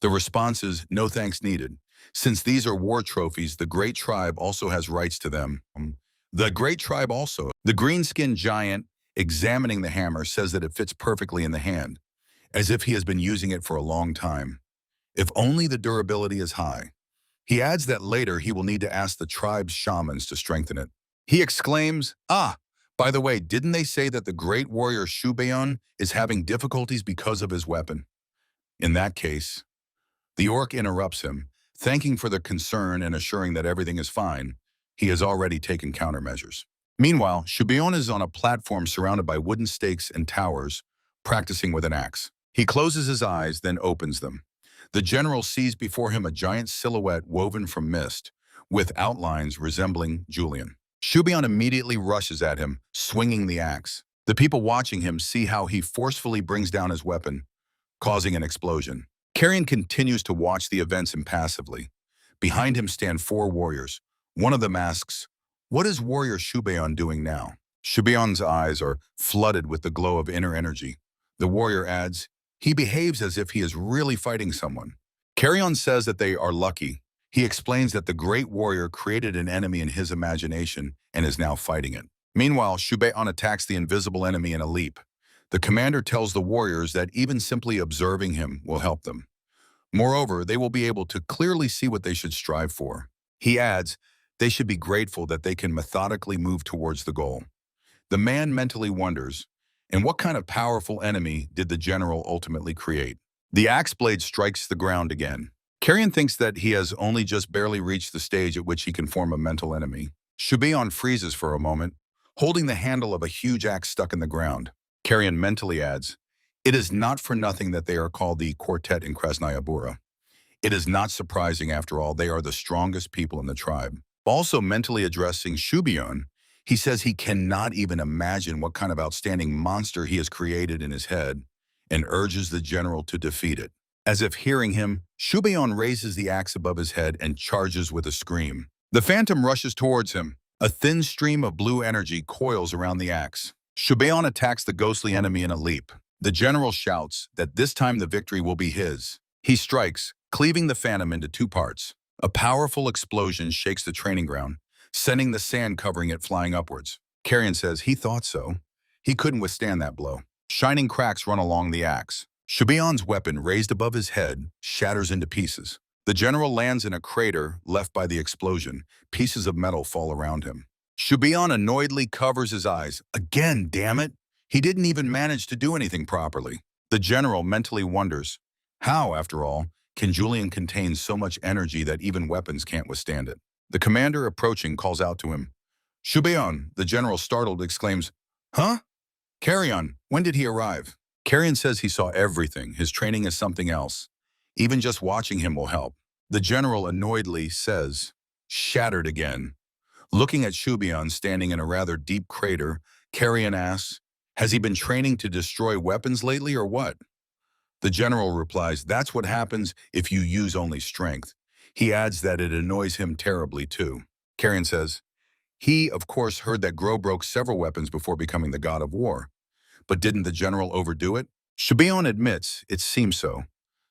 The response is, no thanks needed. Since these are war trophies, the great tribe also has rights to them. The green-skinned giant, examining the hammer, says that it fits perfectly in the hand, as if he has been using it for a long time. If only the durability is high. He adds that later he will need to ask the tribe's shamans to strengthen it. He exclaims, by the way, didn't they say that the great warrior Shouon is having difficulties because of his weapon? In that case, the orc interrupts him, thanking for the concern and assuring that everything is fine. He has already taken countermeasures. Meanwhile, Shouon is on a platform surrounded by wooden stakes and towers, practicing with an axe. He closes his eyes, then opens them. The general sees before him a giant silhouette woven from mist, with outlines resembling Julian. Shouon immediately rushes at him, swinging the axe. The people watching him see how he forcefully brings down his weapon, causing an explosion. Carrion continues to watch the events impassively. Behind him stand 4 warriors. One of them asks, what is warrior Shouon doing now? Shouon's eyes are flooded with the glow of inner energy. The warrior adds, he behaves as if he is really fighting someone. Carrion says that they are lucky. He explains that the great warrior created an enemy in his imagination and is now fighting it. Meanwhile, Shouon attacks the invisible enemy in a leap. The commander tells the warriors that even simply observing him will help them. Moreover, they will be able to clearly see what they should strive for. He adds, they should be grateful that they can methodically move towards the goal. The man mentally wonders, and what kind of powerful enemy did the general ultimately create? The axe blade strikes the ground again. Carrion thinks that he has only just barely reached the stage at which he can form a mental enemy. Shouon freezes for a moment, holding the handle of a huge axe stuck in the ground. Carrion mentally adds, "It is not for nothing that they are called the Quartet in Krasnaya Bura. It is not surprising, after all, they are the strongest people in the tribe." Also mentally addressing Shouon, he says he cannot even imagine what kind of outstanding monster he has created in his head and urges the general to defeat it. As if hearing him, Shouon raises the axe above his head and charges with a scream. The phantom rushes towards him. A thin stream of blue energy coils around the axe. Shouon attacks the ghostly enemy in a leap. The general shouts that this time the victory will be his. He strikes, cleaving the phantom into two parts. A powerful explosion shakes the training ground, sending the sand covering it flying upwards. Carrion says he thought so. He couldn't withstand that blow. Shining cracks run along the axe. Shouon's weapon, raised above his head, shatters into pieces. The general lands in a crater left by the explosion. Pieces of metal fall around him. Shouon annoyedly covers his eyes. Again, damn it! He didn't even manage to do anything properly. The general mentally wonders, how, after all, can Julian contain so much energy that even weapons can't withstand it? The commander, approaching, calls out to him. "Shouon," the general, startled, exclaims, "Huh? Carrion, when did he arrive?" Carrion says he saw everything. His training is something else. Even just watching him will help. The general annoyedly says, "Shattered again." Looking at Shouon standing in a rather deep crater, Carrion asks, "Has he been training to destroy weapons lately or what?" The general replies, "That's what happens if you use only strength." He adds that it annoys him terribly too. Carrion says, he, of course, heard that Gro broke several weapons before becoming the god of war. But didn't the general overdo it? Shouon admits it seems so.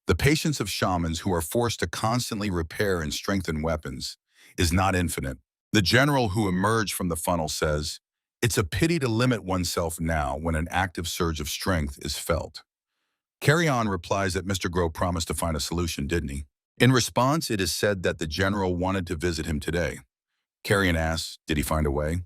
The patience of shamans who are forced to constantly repair and strengthen weapons is not infinite. The general who emerged from the funnel says, "It's a pity to limit oneself now when an active surge of strength is felt." Carrion replies that Mr. Gro promised to find a solution, didn't he? In response, it is said that the general wanted to visit him today. Carrion asks, did he find a way?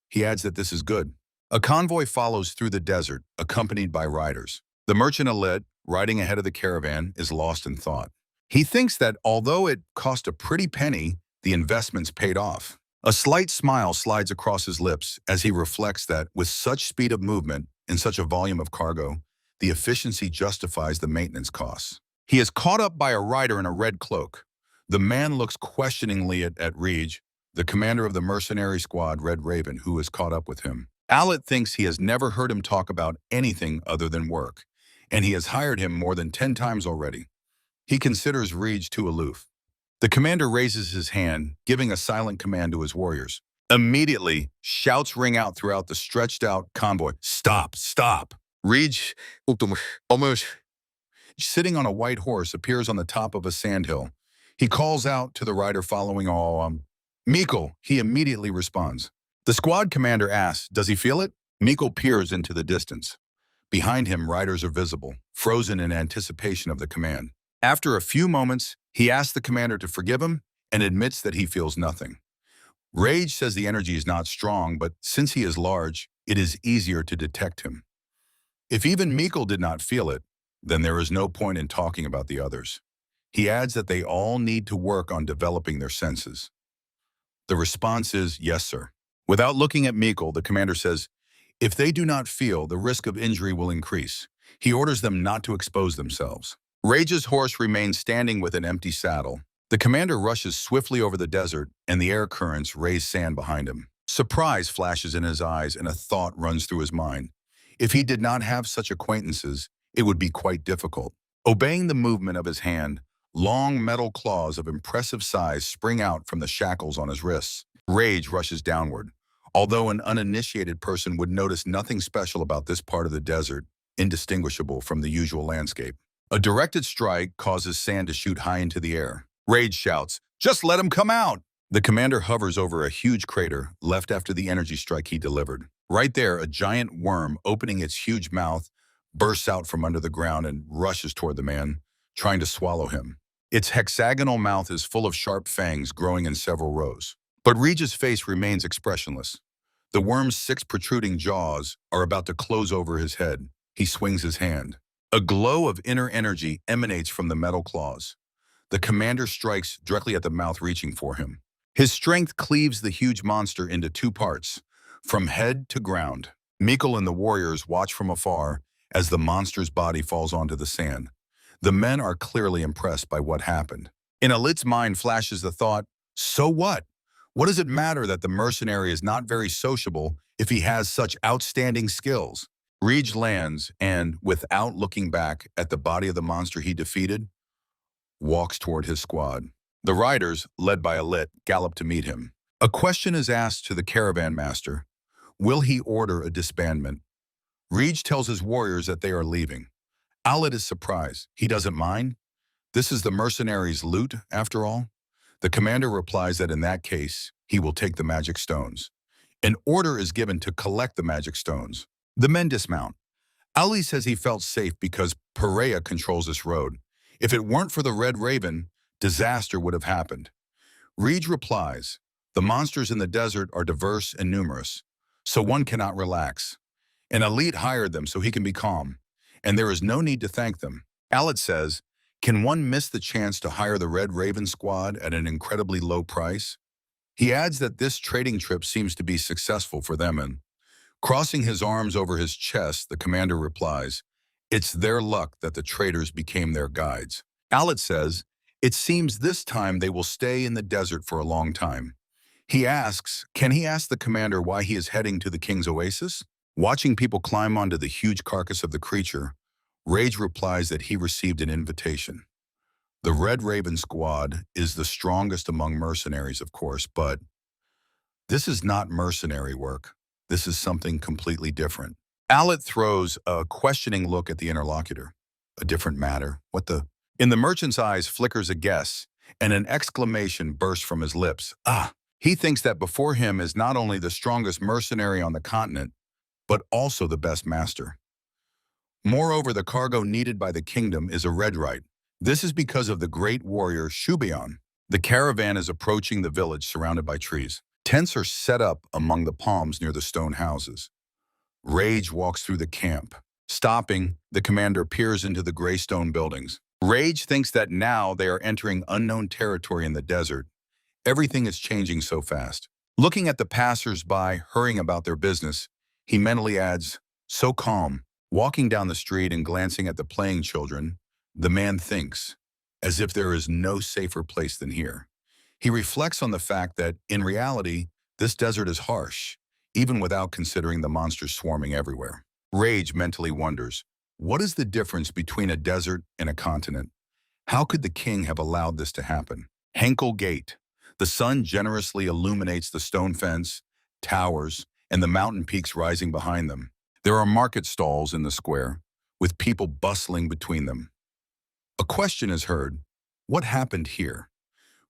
He adds that this is good. A convoy follows through the desert, accompanied by riders. The merchant Alit, riding ahead of the caravan, is lost in thought. He thinks that although it cost a pretty penny, the investments paid off. A slight smile slides across his lips as he reflects that with such speed of movement and such a volume of cargo, the efficiency justifies the maintenance costs. He is caught up by a rider in a red cloak. The man looks questioningly at Rij, the commander of the mercenary squad, Red Raven, who is caught up with him. Alit thinks he has never heard him talk about anything other than work, and he has hired him more than 10 times already. He considers Rij too aloof. The commander raises his hand, giving a silent command to his warriors. Immediately, shouts ring out throughout the stretched-out convoy. "Stop! Stop!" Rij, sitting on a white horse, appears on the top of a sandhill. He calls out to the rider following, "Mikkel," he immediately responds. The squad commander asks, "Does he feel it?" Mikkel peers into the distance. Behind him, riders are visible, frozen in anticipation of the command. After a few moments, he asks the commander to forgive him and admits that he feels nothing. Rage says the energy is not strong, but since he is large, it is easier to detect him. If even Mikkel did not feel it, then there is no point in talking about the others. He adds that they all need to work on developing their senses. The response is, "Yes, sir." Without looking at Mikkel, the commander says, if they do not feel, the risk of injury will increase. He orders them not to expose themselves. Rage's horse remains standing with an empty saddle. The commander rushes swiftly over the desert, and the air currents raise sand behind him. Surprise flashes in his eyes, and a thought runs through his mind. If he did not have such acquaintances, it would be quite difficult. Obeying the movement of his hand, long metal claws of impressive size spring out from the shackles on his wrists. Rage rushes downward. Although an uninitiated person would notice nothing special about this part of the desert, indistinguishable from the usual landscape. A directed strike causes sand to shoot high into the air. Rage shouts, "Just let him come out!" The commander hovers over a huge crater left after the energy strike he delivered. Right there, a giant worm, opening its huge mouth, bursts out from under the ground and rushes toward the man, trying to swallow him. Its hexagonal mouth is full of sharp fangs growing in several rows. But Regis' face remains expressionless. The worm's 6 protruding jaws are about to close over his head. He swings his hand. A glow of inner energy emanates from the metal claws. The commander strikes directly at the mouth, reaching for him. His strength cleaves the huge monster into 2 parts, from head to ground. Mikkel and the warriors watch from afar as the monster's body falls onto the sand. The men are clearly impressed by what happened. In Alit's mind flashes the thought, so what? What does it matter that the mercenary is not very sociable if he has such outstanding skills? Rij lands and, without looking back at the body of the monster he defeated, walks toward his squad. The riders, led by Alit, gallop to meet him. A question is asked to the caravan master. Will he order a disbandment? Rij tells his warriors that they are leaving. Alit is surprised. He doesn't mind. This is the mercenaries' loot, after all. The commander replies that in that case, he will take the magic stones. An order is given to collect the magic stones. The men dismount. Ali says he felt safe because Perea controls this road. If it weren't for the Red Raven, disaster would have happened. Rij replies, the monsters in the desert are diverse and numerous, so one cannot relax. An elite hired them so he can be calm, and there is no need to thank them. Alit says, can one miss the chance to hire the Red Raven squad at an incredibly low price? He adds that this trading trip seems to be successful for them, and crossing his arms over his chest, the commander replies, it's their luck that the traders became their guides. Alit says, it seems this time they will stay in the desert for a long time. He asks, can he ask the commander why he is heading to the king's oasis? Watching people climb onto the huge carcass of the creature, Rage replies that he received an invitation. The Red Raven squad is the strongest among mercenaries, of course, but this is not mercenary work. This is something completely different. Alit throws a questioning look at the interlocutor. A different matter? What the? In the merchant's eyes flickers a guess, and an exclamation bursts from his lips. Ah! He thinks that before him is not only the strongest mercenary on the continent, but also the best master. Moreover, the cargo needed by the kingdom is a redrite. This is because of the great warrior Shouon. The caravan is approaching the village surrounded by trees. Tents are set up among the palms near the stone houses. Rage walks through the camp. Stopping, the commander peers into the gray stone buildings. Rage thinks that now they are entering unknown territory in the desert. Everything is changing so fast. Looking at the passers-by hurrying about their business, he mentally adds, so calm. Walking down the street and glancing at the playing children, the man thinks, as if there is no safer place than here. He reflects on the fact that, in reality, this desert is harsh, even without considering the monsters swarming everywhere. Rage mentally wonders, what is the difference between a desert and a continent? How could the king have allowed this to happen? Henhel Gate. The sun generously illuminates the stone fence, towers, and the mountain peaks rising behind them. There are market stalls in the square, with people bustling between them. A question is heard, what happened here?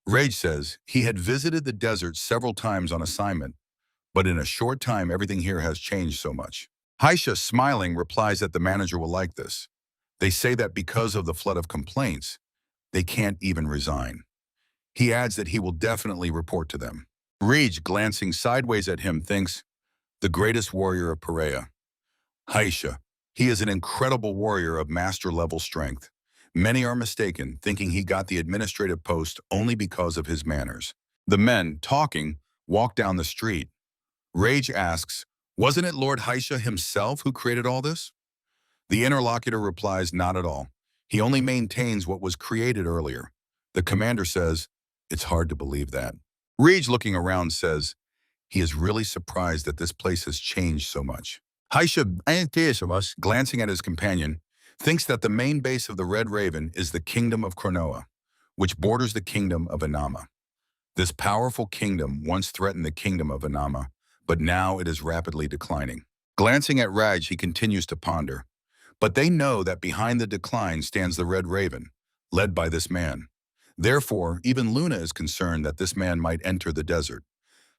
Rage says he had visited the desert several times on assignment, but in a short time everything here has changed so much. Haisha, smiling, replies that the manager will like this. They say that because of the flood of complaints, they can't even resign. He adds that he will definitely report to them. Rage, glancing sideways at him, thinks, the greatest warrior of Perea. Haisha, he is an incredible warrior of master-level strength. Many are mistaken, thinking he got the administrative post only because of his manners. The men, talking, walk down the street. Rage asks, wasn't it Lord Haisha himself who created all this? The interlocutor replies, not at all. He only maintains what was created earlier. The commander says, it's hard to believe that. Rage, looking around, says, he is really surprised that this place has changed so much. Haisha, glancing at his companion, thinks that the main base of the Red Raven is the kingdom of Cronoa, which borders the kingdom of Anama. This powerful kingdom once threatened the kingdom of Anama, but now it is rapidly declining. Glancing at Raj, he continues to ponder. But they know that behind the decline stands the Red Raven, led by this man. Therefore, even Luna is concerned that this man might enter the desert.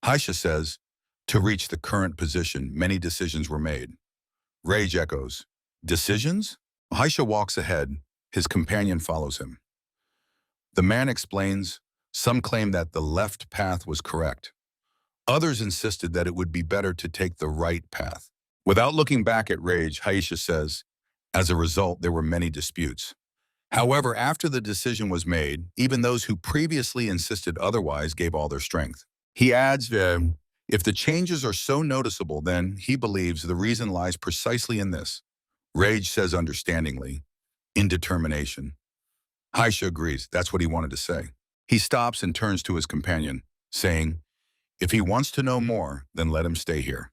Haisha says, to reach the current position, many decisions were made. Rage echoes, decisions? Haisha walks ahead. His companion follows him. The man explains, some claim that the left path was correct. Others insisted that it would be better to take the right path. Without looking back at Rage, Haisha says, as a result, there were many disputes. However, after the decision was made, even those who previously insisted otherwise gave all their strength. He adds, If the changes are so noticeable, then he believes the reason lies precisely in this. Rage says understandingly, indetermination. Haisha agrees, that's what he wanted to say. He stops and turns to his companion, saying, if he wants to know more, then let him stay here.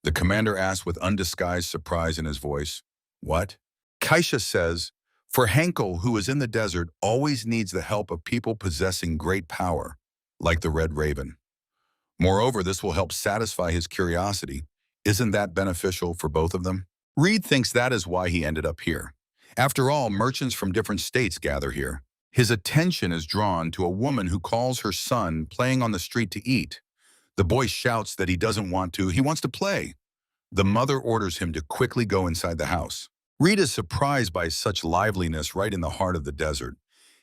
The commander asks with undisguised surprise in his voice, what? Kaisha says, for Henhel, who is in the desert, always needs the help of people possessing great power, like the Red Raven. Moreover, this will help satisfy his curiosity. Isn't that beneficial for both of them? Reed thinks that is why he ended up here. After all, merchants from different states gather here. His attention is drawn to a woman who calls her son playing on the street to eat. The boy shouts that he doesn't want to, he wants to play. The mother orders him to quickly go inside the house. Reed is surprised by such liveliness right in the heart of the desert.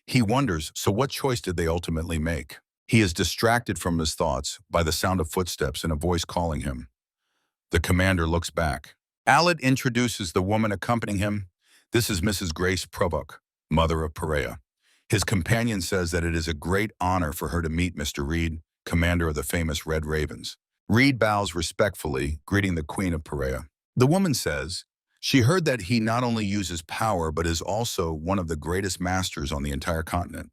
He wonders, so what choice did they ultimately make? He is distracted from his thoughts by the sound of footsteps and a voice calling him. The commander looks back. Aled introduces the woman accompanying him. This is Mrs. Grace Provok, mother of Perea. His companion says that it is a great honor for her to meet Mr. Reed, commander of the famous Red Ravens. Reed bows respectfully, greeting the Queen of Perea. The woman says, she heard that he not only uses power but is also one of the greatest masters on the entire continent.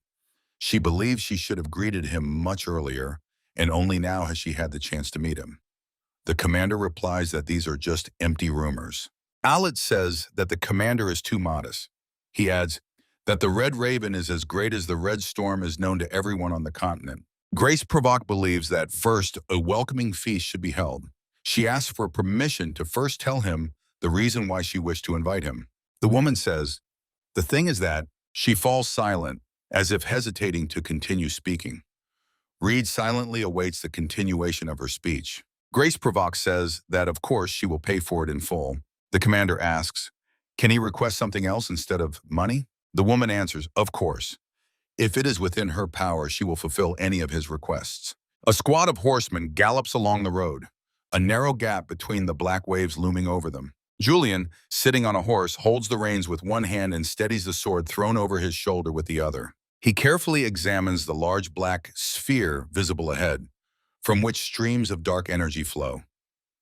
She believes she should have greeted him much earlier, and only now has she had the chance to meet him. The commander replies that these are just empty rumors. Aled says that the commander is too modest. He adds that the Red Raven is as great as the Red Storm is known to everyone on the continent. Grace Provok believes that first, a welcoming feast should be held. She asks for permission to first tell him the reason why she wished to invite him. The woman says, the thing is that she falls silent, as if hesitating to continue speaking. Reed silently awaits the continuation of her speech. Grace Provok says that, of course, she will pay for it in full. The commander asks, can he request something else instead of money? The woman answers, of course. If it is within her power, she will fulfill any of his requests. A squad of horsemen gallops along the road, a narrow gap between the black waves looming over them. Julian, sitting on a horse, holds the reins with one hand and steadies the sword thrown over his shoulder with the other. He carefully examines the large black sphere visible ahead, from which streams of dark energy flow.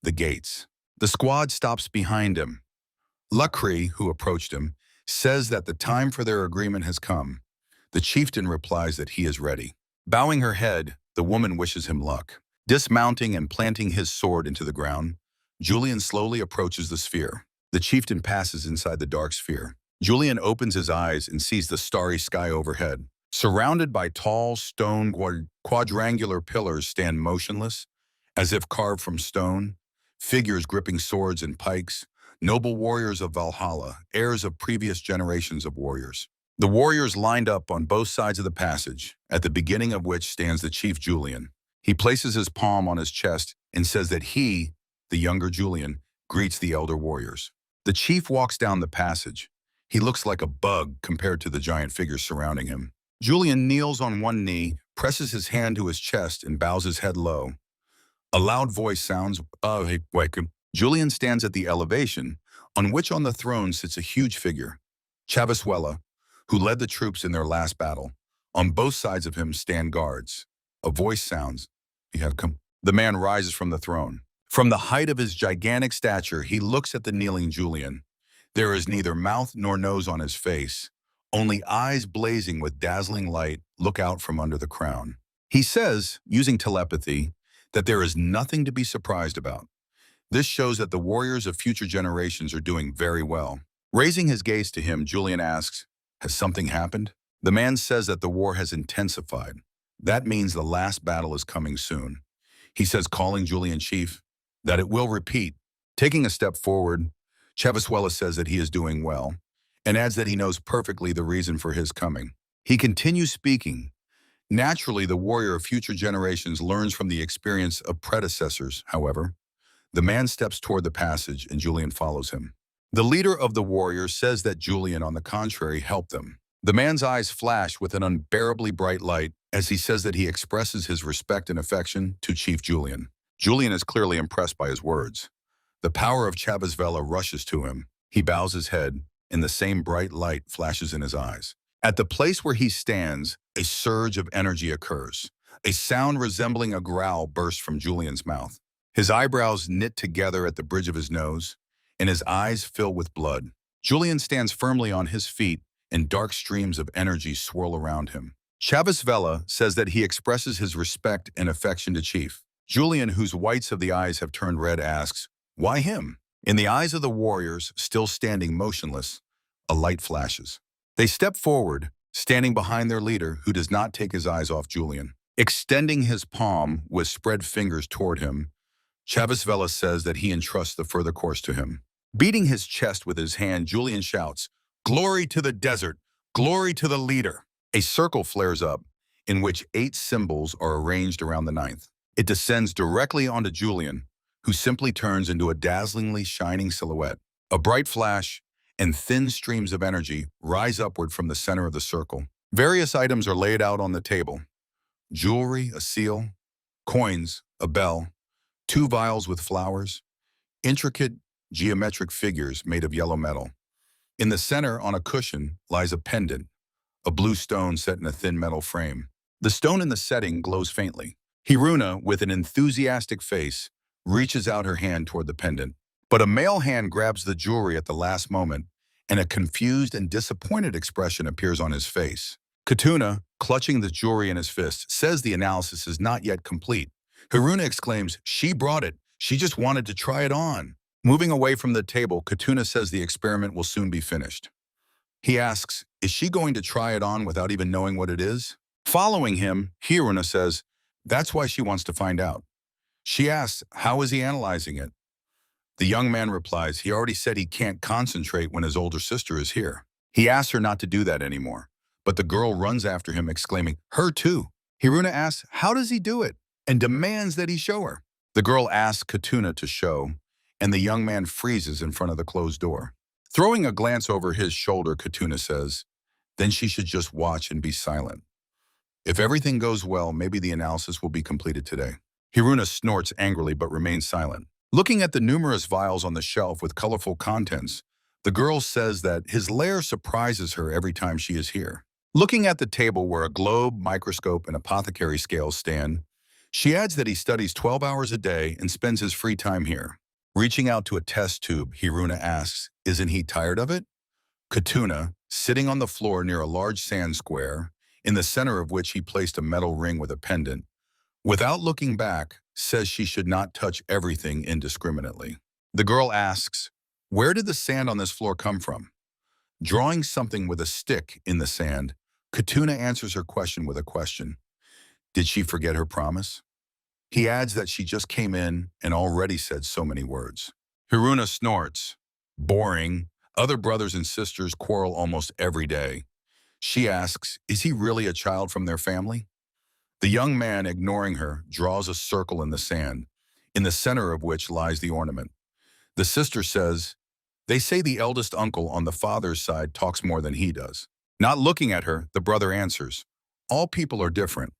The gates. The squad stops behind him. Lakri, who approached him, says that the time for their agreement has come. The chieftain replies that he is ready. Bowing her head, the woman wishes him luck. Dismounting and planting his sword into the ground, Julian slowly approaches the sphere. The chieftain passes inside the dark sphere. Julian opens his eyes and sees the starry sky overhead. Surrounded by tall stone quadrangular pillars stand motionless, as if carved from stone, figures gripping swords and pikes, noble warriors of Valhalla, heirs of previous generations of warriors. The warriors lined up on both sides of the passage, at the beginning of which stands the chief Julian. He places his palm on his chest and says that he, the younger Julian, greets the elder warriors. The chief walks down the passage. He looks like a bug compared to the giant figures surrounding him. Julian kneels on one knee, presses his hand to his chest, and bows his head low. A loud voice sounds, Julian stands at the elevation, on which on the throne sits a huge figure, Chavasuela, who led the troops in their last battle. On both sides of him stand guards. A voice sounds, "You have come." The man rises from the throne. From the height of his gigantic stature, he looks at the kneeling Julian. There is neither mouth nor nose on his face. Only eyes blazing with dazzling light look out from under the crown. He says, using telepathy, that there is nothing to be surprised about. This shows that the warriors of future generations are doing very well. Raising his gaze to him, Julian asks, "Has something happened?" The man says that the war has intensified. That means the last battle is coming soon. He says, calling Julian chief, that it will repeat. Taking a step forward, Chavasuela says that he is doing well, and adds that he knows perfectly the reason for his coming. He continues speaking. Naturally, the warrior of future generations learns from the experience of predecessors, however. The man steps toward the passage, and Julian follows him. The leader of the warriors says that Julian, on the contrary, helped them. The man's eyes flash with an unbearably bright light as he says that he expresses his respect and affection to Chief Julian. Julian is clearly impressed by his words. The power of Chavasuela rushes to him. He bows his head, and the same bright light flashes in his eyes. At the place where he stands, a surge of energy occurs. A sound resembling a growl burst from Julian's mouth. His eyebrows knit together at the bridge of his nose, and his eyes fill with blood. Julian stands firmly on his feet, and dark streams of energy swirl around him. Chavez Vela says that he expresses his respect and affection to Chief. Julian, whose whites of the eyes have turned red, asks, "Why him?" In the eyes of the warriors, still standing motionless, a light flashes. They step forward, standing behind their leader, who does not take his eyes off Julian. Extending his palm with spread fingers toward him, Chavez Vela says that he entrusts the further course to him. Beating his chest with his hand, Julian shouts, "Glory to the desert! Glory to the leader!" A circle flares up, in which 8 symbols are arranged around the 9th. It descends directly onto Julian, who simply turns into a dazzlingly shining silhouette. A bright flash and thin streams of energy rise upward from the center of the circle. Various items are laid out on the table. Jewelry, a seal, coins, a bell, 2 vials with flowers, intricate geometric figures made of yellow metal. In the center, on a cushion, lies a pendant, a blue stone set in a thin metal frame. The stone in the setting glows faintly. Hiruna, with an enthusiastic face, reaches out her hand toward the pendant. But a male hand grabs the jewelry at the last moment, and a confused and disappointed expression appears on his face. Katuna, clutching the jewelry in his fist, says the analysis is not yet complete. Hiruna exclaims, "She brought it. She just wanted to try it on." Moving away from the table, Katuna says the experiment will soon be finished. He asks, "Is she going to try it on without even knowing what it is?" Following him, Hiruna says, "That's why she wants to find out." She asks, "How is he analyzing it?" The young man replies, he already said he can't concentrate when his older sister is here. He asks her not to do that anymore, but the girl runs after him exclaiming, "Her too." Hiruna asks, "How does he do it?" and demands that he show her. The girl asks Katuna to show, and the young man freezes in front of the closed door. Throwing a glance over his shoulder, Katuna says, "Then she should just watch and be silent. If everything goes well, maybe the analysis will be completed today." Hiruna snorts angrily but remains silent. Looking at the numerous vials on the shelf with colorful contents, the girl says that his lair surprises her every time she is here. Looking at the table where a globe, microscope, and apothecary scales stand, she adds that he studies 12 hours a day and spends his free time here. Reaching out to a test tube, Hiruna asks, "Isn't he tired of it?" Katuna, sitting on the floor near a large sand square, in the center of which he placed a metal ring with a pendant, without looking back, says she should not touch everything indiscriminately. The girl asks, "Where did the sand on this floor come from?" Drawing something with a stick in the sand, Katuna answers her question with a question. Did she forget her promise? He adds that she just came in and already said so many words. Hiruna snorts. Boring. Other brothers and sisters quarrel almost every day. She asks, is he really a child from their family? The young man, ignoring her, draws a circle in the sand, in the center of which lies the ornament. The sister says, they say the eldest uncle on the father's side talks more than he does. Not looking at her, the brother answers, all people are different.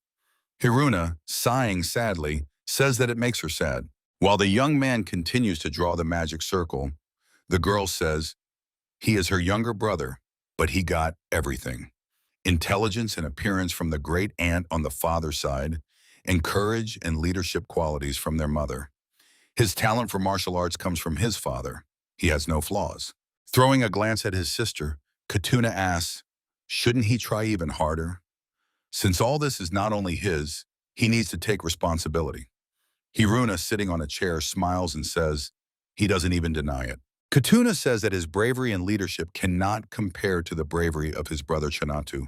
Hiruna, sighing sadly, says that it makes her sad. While the young man continues to draw the magic circle, the girl says, he is her younger brother, but he got everything. Intelligence and appearance from the great aunt on the father's side, and courage and leadership qualities from their mother. His talent for martial arts comes from his father. He has no flaws. Throwing a glance at his sister, Katuna asks, shouldn't he try even harder? Since all this is not only his, he needs to take responsibility. Hiruna, sitting on a chair, smiles and says, he doesn't even deny it. Katuna says that his bravery and leadership cannot compare to the bravery of his brother Chanatu,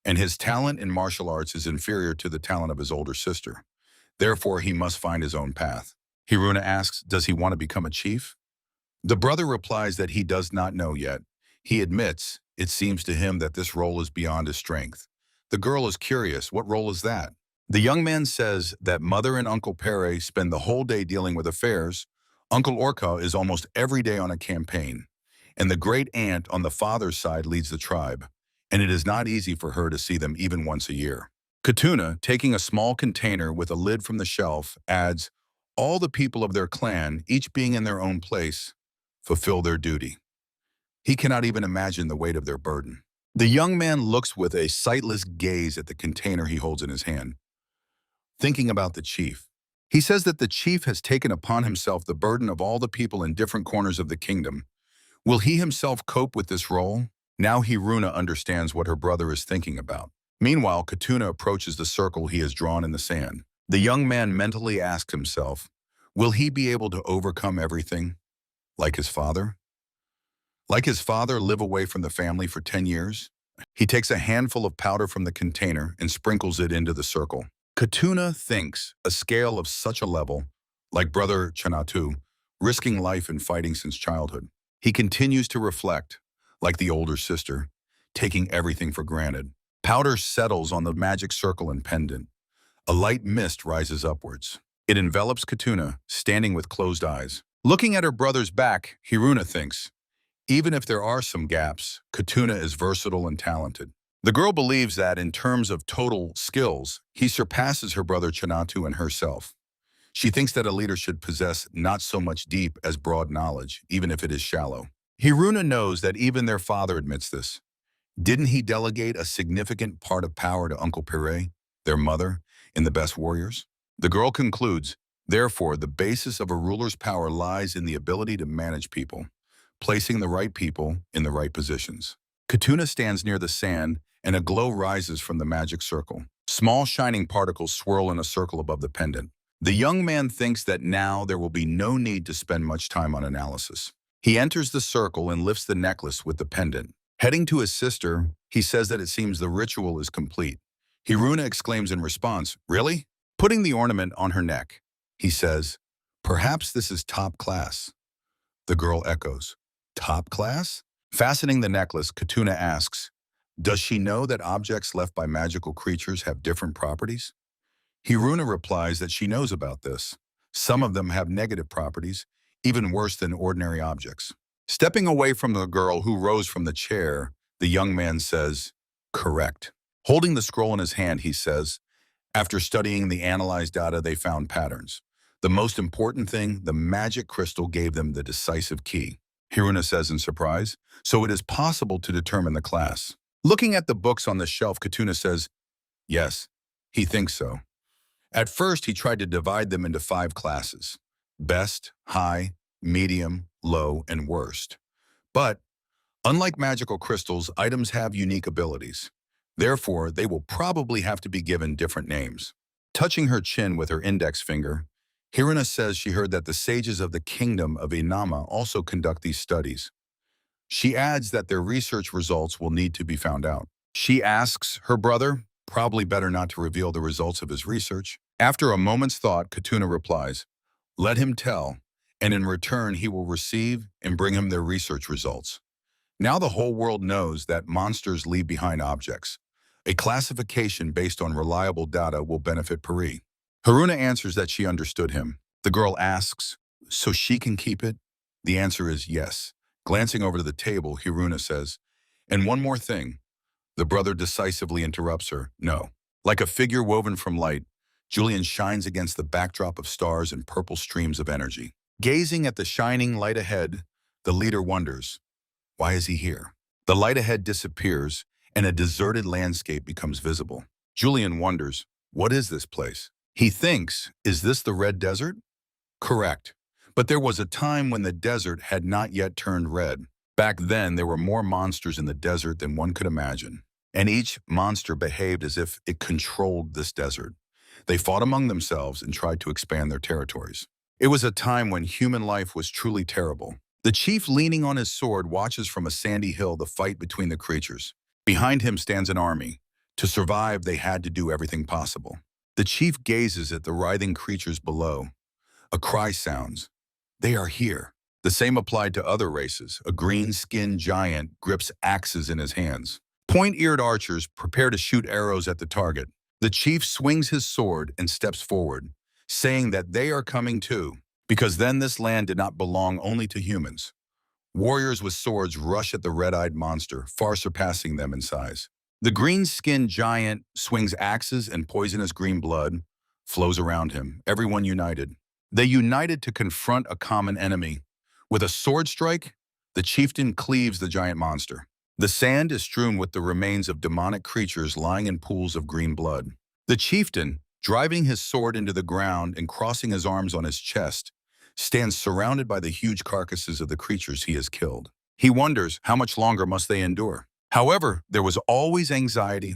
and his talent in martial arts is inferior to the talent of his older sister. Therefore, he must find his own path. Hiruna asks, does he want to become a chief? The brother replies that he does not know yet. He admits, it seems to him that this role is beyond his strength. The girl is curious, what role is that? The young man says that mother and Uncle Perea spend the whole day dealing with affairs. Uncle Orca is almost every day on a campaign, and the great aunt on the father's side leads the tribe, and it is not easy for her to see them even once a year. Katuna, taking a small container with a lid from the shelf, adds, all the people of their clan, each being in their own place, fulfill their duty. He cannot even imagine the weight of their burden. The young man looks with a sightless gaze at the container he holds in his hand. thinking about the chief. He says that the chief has taken upon himself the burden of all the people in different corners of the kingdom. Will he himself cope with this role? Now Hiruna understands what her brother is thinking about. Meanwhile, Katuna approaches the circle he has drawn in the sand. The young man mentally asks himself, will he be able to overcome everything? Like his father? Like his father, live away from the family for 10 years? He takes a handful of powder from the container and sprinkles it into the circle. Katuna thinks a scale of such a level, like brother Chanatu, risking life and fighting since childhood. He continues to reflect, like the older sister, taking everything for granted. Powder settles on the magic circle and pendant. A light mist rises upwards. It envelops Katuna, standing with closed eyes. Looking at her brother's back, Hiruna thinks, even if there are some gaps, Katuna is versatile and talented. The girl believes that, in terms of total skills, he surpasses her brother Chanatu and herself. She thinks that a leader should possess not so much deep as broad knowledge, even if it is shallow. Hiruna knows that even their father admits this. Didn't he delegate a significant part of power to Uncle Perea, their mother, in the best warriors? The girl concludes, therefore, the basis of a ruler's power lies in the ability to manage people, placing the right people in the right positions. Katuna stands near the sand, and a glow rises from the magic circle. Small shining particles swirl in a circle above the pendant. The young man thinks that now there will be no need to spend much time on analysis. He enters the circle and lifts the necklace with the pendant. Heading to his sister, he says that it seems the ritual is complete. Hiruna exclaims in response, really? Putting the ornament on her neck, he says, perhaps this is top class. The girl echoes, top class? Fastening the necklace, Katuna asks, does she know that objects left by magical creatures have different properties? Hiruna replies that she knows about this. Some of them have negative properties, even worse than ordinary objects. Stepping away from the girl who rose from the chair, the young man says, correct. Holding the scroll in his hand, he says, after studying the analyzed data, they found patterns. The most important thing, the magic crystal gave them the decisive key. Hiruna says in surprise, so it is possible to determine the class. Looking at the books on the shelf, Katuna says, yes, he thinks so. At first, he tried to divide them into 5 classes: best, high, medium, low, and worst. But, unlike magical crystals, items have unique abilities. Therefore, they will probably have to be given different names. Touching her chin with her index finger, Hiruna says she heard that the sages of the kingdom of Inama also conduct these studies. She adds that their research results will need to be found out. She asks her brother, probably better not to reveal the results of his research. After a moment's thought, Katuna replies, let him tell, and in return he will receive and bring him their research results. Now the whole world knows that monsters leave behind objects. A classification based on reliable data will benefit Perea. Hiruna answers that she understood him. The girl asks, so she can keep it? The answer is yes. Glancing over to the table, Hiruna says, and one more thing. The brother decisively interrupts her, no. Like a figure woven from light, Julian shines against the backdrop of stars and purple streams of energy. Gazing at the shining light ahead, the leader wonders, why is he here? The light ahead disappears, and a deserted landscape becomes visible. Julian wonders, what is this place? He thinks, is this the Red Desert? Correct. But there was a time when the desert had not yet turned red. Back then, there were more monsters in the desert than one could imagine. And each monster behaved as if it controlled this desert. They fought among themselves and tried to expand their territories. It was a time when human life was truly terrible. The chief, leaning on his sword, watches from a sandy hill the fight between the creatures. Behind him stands an army. To survive, they had to do everything possible. The chief gazes at the writhing creatures below. A cry sounds. They are here. The same applied to other races. A green-skinned giant grips axes in his hands. Point-eared archers prepare to shoot arrows at the target. The chief swings his sword and steps forward, saying that they are coming too, because then this land did not belong only to humans. Warriors with swords rush at the red-eyed monster, far surpassing them in size. The green-skinned giant swings axes, and poisonous green blood flows around him, everyone united. They united to confront a common enemy. With a sword strike, the chieftain cleaves the giant monster. The sand is strewn with the remains of demonic creatures lying in pools of green blood. The chieftain, driving his sword into the ground and crossing his arms on his chest, stands surrounded by the huge carcasses of the creatures he has killed. He wonders how much longer must they endure. However, there was always anxiety,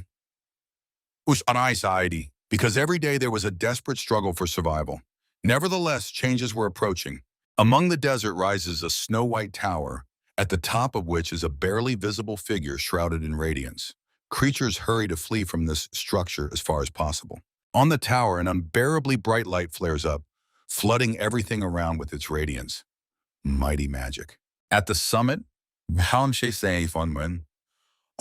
because every day there was a desperate struggle for survival. Nevertheless, changes were approaching. Among the desert rises a snow-white tower, at the top of which is a barely visible figure shrouded in radiance. Creatures hurry to flee from this structure as far as possible. On the tower, an unbearably bright light flares up, flooding everything around with its radiance. Mighty magic. At the summit,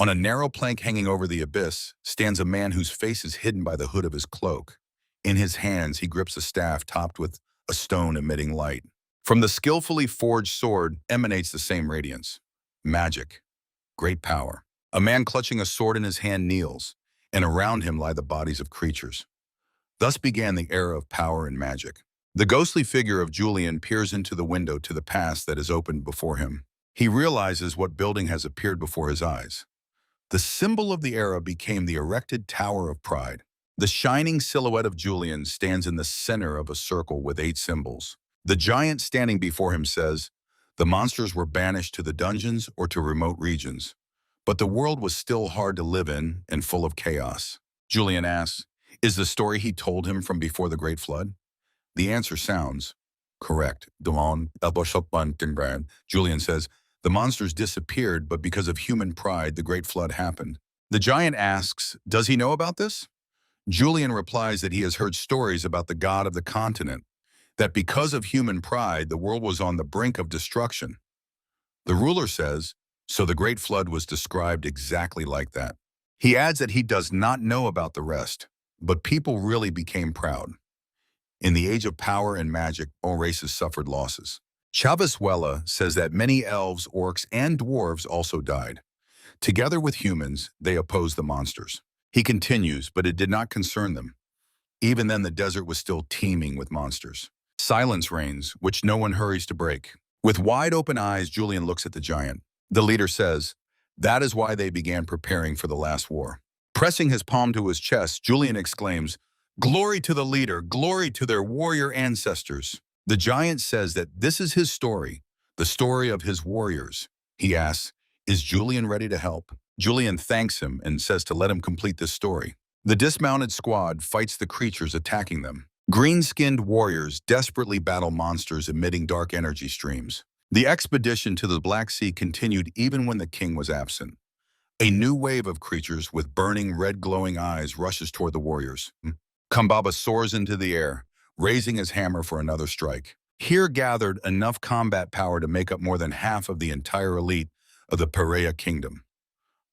on a narrow plank hanging over the abyss, stands a man whose face is hidden by the hood of his cloak. In his hands, he grips a staff topped with a stone emitting light. From the skillfully forged sword emanates the same radiance. Magic. Great power. A man clutching a sword in his hand kneels, and around him lie the bodies of creatures. Thus began the era of power and magic. The ghostly figure of Julian peers into the window to the past that is opened before him. He realizes what building has appeared before his eyes. The symbol of the era became the erected Tower of Pride. The shining silhouette of Julian stands in the center of a circle with 8 symbols. The giant standing before him says, "The monsters were banished to the dungeons or to remote regions, but the world was still hard to live in and full of chaos." Julian asks, is the story he told him from before the Great Flood? The answer sounds correct. Julian says, the monsters disappeared, but because of human pride, the Great Flood happened. The giant asks, does he know about this? Julian replies that he has heard stories about the god of the continent, that because of human pride, the world was on the brink of destruction. The ruler says, so the Great Flood was described exactly like that. He adds that he does not know about the rest, but people really became proud. In the age of power and magic, all races suffered losses. Chavez says that many elves, orcs, and dwarves also died. Together with humans, they opposed the monsters. He continues, but it did not concern them. Even then, the desert was still teeming with monsters. Silence reigns, which no one hurries to break. With wide open eyes, Julian looks at the giant. The leader says, that is why they began preparing for the last war. Pressing his palm to his chest, Julian exclaims, glory to the leader, glory to their warrior ancestors. The giant says that this is his story, the story of his warriors. He asks, is Julian ready to help? Julian thanks him and says to let him complete this story. The dismounted squad fights the creatures attacking them. Green-skinned warriors desperately battle monsters emitting dark energy streams. The expedition to the Black Sea continued even when the king was absent. A new wave of creatures with burning red glowing eyes rushes toward the warriors. Kambaba soars into the air, raising his hammer for another strike. Here gathered enough combat power to make up more than half of the entire elite of the Perea kingdom.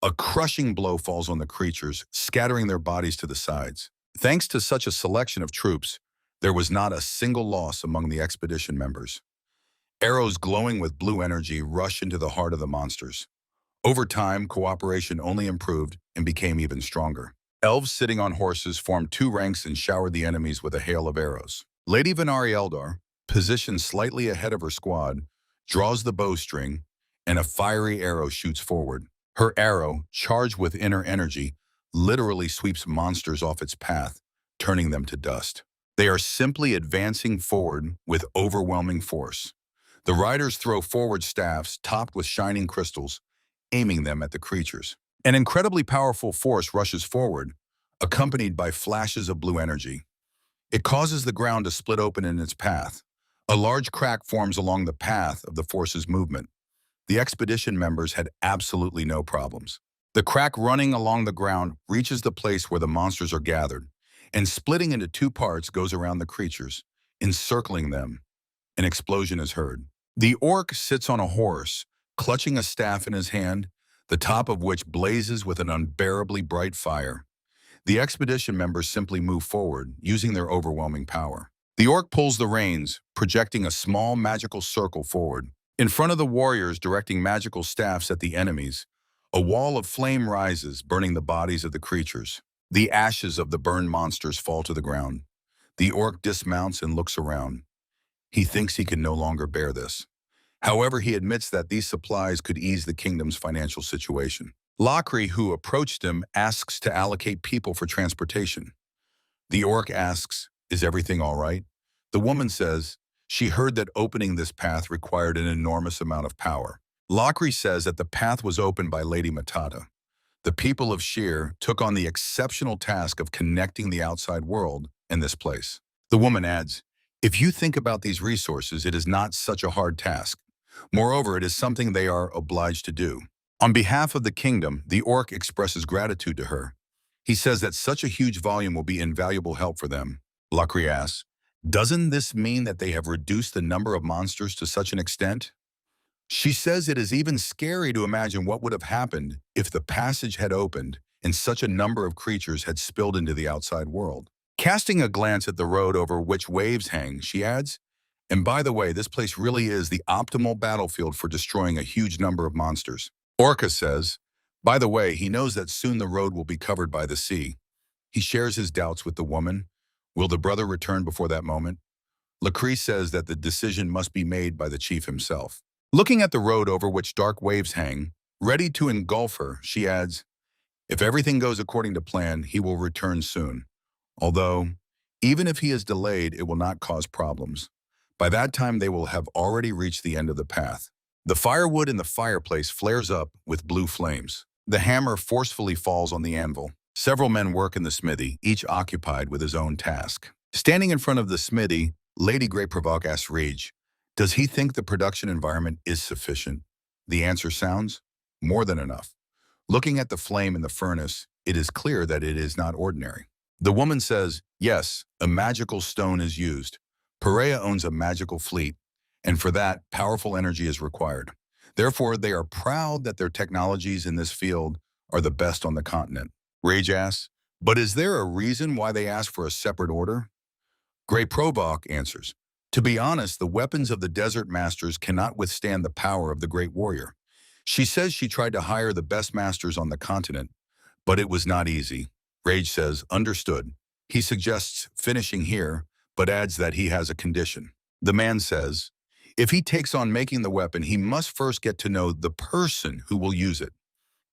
A crushing blow falls on the creatures, scattering their bodies to the sides. Thanks to such a selection of troops, there was not a single loss among the expedition members. Arrows glowing with blue energy rush into the heart of the monsters. Over time, cooperation only improved and became even stronger. Elves sitting on horses formed 2 ranks and showered the enemies with a hail of arrows. Lady Venari Eldar, positioned slightly ahead of her squad, draws the bowstring, and a fiery arrow shoots forward. Her arrow, charged with inner energy, literally sweeps monsters off its path, turning them to dust. They are simply advancing forward with overwhelming force. The riders throw forward staffs topped with shining crystals, aiming them at the creatures. An incredibly powerful force rushes forward, accompanied by flashes of blue energy. It causes the ground to split open in its path. A large crack forms along the path of the force's movement. The expedition members had absolutely no problems. The crack running along the ground reaches the place where the monsters are gathered, and splitting into 2 parts goes around the creatures, encircling them. An explosion is heard. The orc sits on a horse, clutching a staff in his hand, the top of which blazes with an unbearably bright fire. The expedition members simply move forward, using their overwhelming power. The orc pulls the reins, projecting a small magical circle forward. In front of the warriors directing magical staffs at the enemies, a wall of flame rises, burning the bodies of the creatures. The ashes of the burned monsters fall to the ground. The orc dismounts and looks around. He thinks he can no longer bear this. However, he admits that these supplies could ease the kingdom's financial situation. Lakri, who approached him, asks to allocate people for transportation. The orc asks, "Is everything all right?" The woman says, she heard that opening this path required an enormous amount of power. Lakri says that the path was opened by Lady Matata. The people of Sheer took on the exceptional task of connecting the outside world in this place. The woman adds, "If you think about these resources, it is not such a hard task. Moreover, it is something they are obliged to do." On behalf of the kingdom, the orc expresses gratitude to her. He says that such a huge volume will be invaluable help for them. Lakri asks, "Doesn't this mean that they have reduced the number of monsters to such an extent?" She says it is even scary to imagine what would have happened if the passage had opened and such a number of creatures had spilled into the outside world. Casting a glance at the road over which waves hang, she adds, "And by the way, this place really is the optimal battlefield for destroying a huge number of monsters." Orca says, by the way, he knows that soon the road will be covered by the sea. He shares his doubts with the woman. Will the brother return before that moment? Lakri says that the decision must be made by the chief himself. Looking at the road over which dark waves hang, ready to engulf her, she adds, "If everything goes according to plan, he will return soon. Although, even if he is delayed, it will not cause problems. By that time, they will have already reached the end of the path." The firewood in the fireplace flares up with blue flames. The hammer forcefully falls on the anvil. Several men work in the smithy, each occupied with his own task. Standing in front of the smithy, Lady Grey Provoke asks Rage, does he think the production environment is sufficient? The answer sounds, more than enough. Looking at the flame in the furnace, it is clear that it is not ordinary. The woman says, yes, a magical stone is used. Perea owns a magical fleet, and for that, powerful energy is required. Therefore, they are proud that their technologies in this field are the best on the continent. Rage asks, but is there a reason why they ask for a separate order? Grey Provoke answers, to be honest, the weapons of the Desert Masters cannot withstand the power of the Great Warrior. She says she tried to hire the best masters on the continent, but it was not easy. Rage says, understood. He suggests finishing here, but adds that he has a condition. The man says, if he takes on making the weapon, he must first get to know the person who will use it.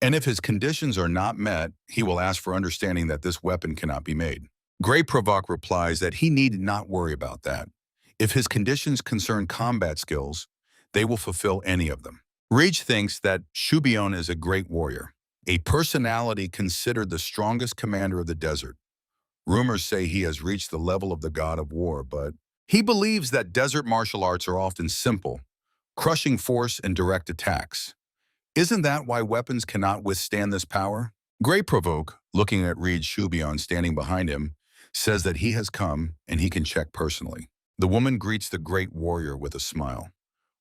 And if his conditions are not met, he will ask for understanding that this weapon cannot be made. Grey Provoke replies that he need not worry about that. If his conditions concern combat skills, they will fulfill any of them. Rage thinks that Shouon is a great warrior, a personality considered the strongest commander of the desert. Rumors say he has reached the level of the god of war, but he believes that desert martial arts are often simple, crushing force and direct attacks. Isn't that why weapons cannot withstand this power? Grey Provoke, looking at Reed Shouon standing behind him, says that he has come and he can check personally. The woman greets the great warrior with a smile.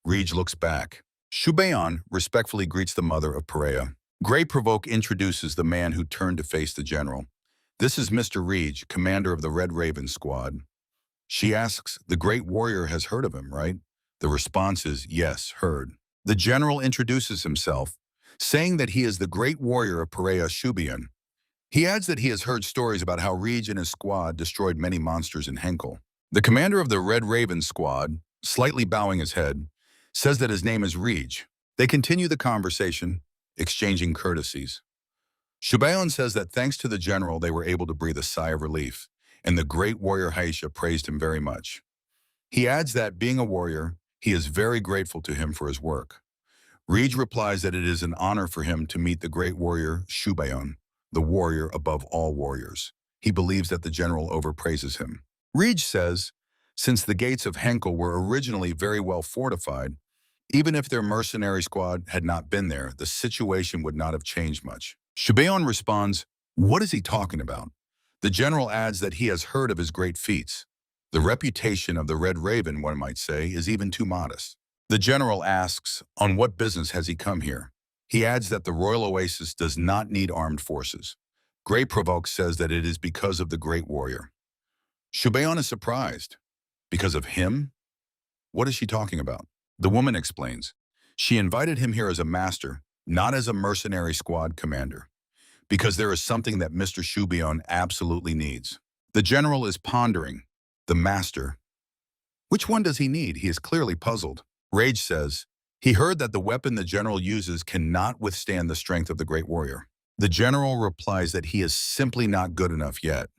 Reed looks back. Shouon respectfully greets the mother of Perea. Grey Provoke introduces the man who turned to face the general. This is Mr. Reed, commander of the Red Raven squad. She asks, the great warrior has heard of him, right? The response is, yes, heard. The general introduces himself, saying that he is the great warrior of Perea Shouon. He adds that he has heard stories about how Reed and his squad destroyed many monsters in Henhel. The commander of the Red Raven squad, slightly bowing his head, says that his name is Reed. They continue the conversation, exchanging courtesies. Shouon says that thanks to the general, they were able to breathe a sigh of relief, and the great warrior Haisha praised him very much. He adds that, being a warrior, he is very grateful to him for his work. Reed replies that it is an honor for him to meet the great warrior Shouon, the warrior above all warriors. He believes that the general overpraises him. Reed says, since the gates of Henhel were originally very well fortified, even if their mercenary squad had not been there, the situation would not have changed much. Shouon responds, what is he talking about? The general adds that he has heard of his great feats. The reputation of the Red Raven, one might say, is even too modest. The general asks, on what business has he come here? He adds that the Royal Oasis does not need armed forces. Grey Provoke says that it is because of the great warrior. Shouon is surprised. Because of him? What is she talking about? The woman explains. She invited him here as a master, not as a mercenary squad commander, because there is something that Mr. Shouon absolutely needs. The general is pondering. The master. Which one does he need? He is clearly puzzled. Rage says, he heard that the weapon the general uses cannot withstand the strength of the great warrior. The general replies that he is simply not good enough yet.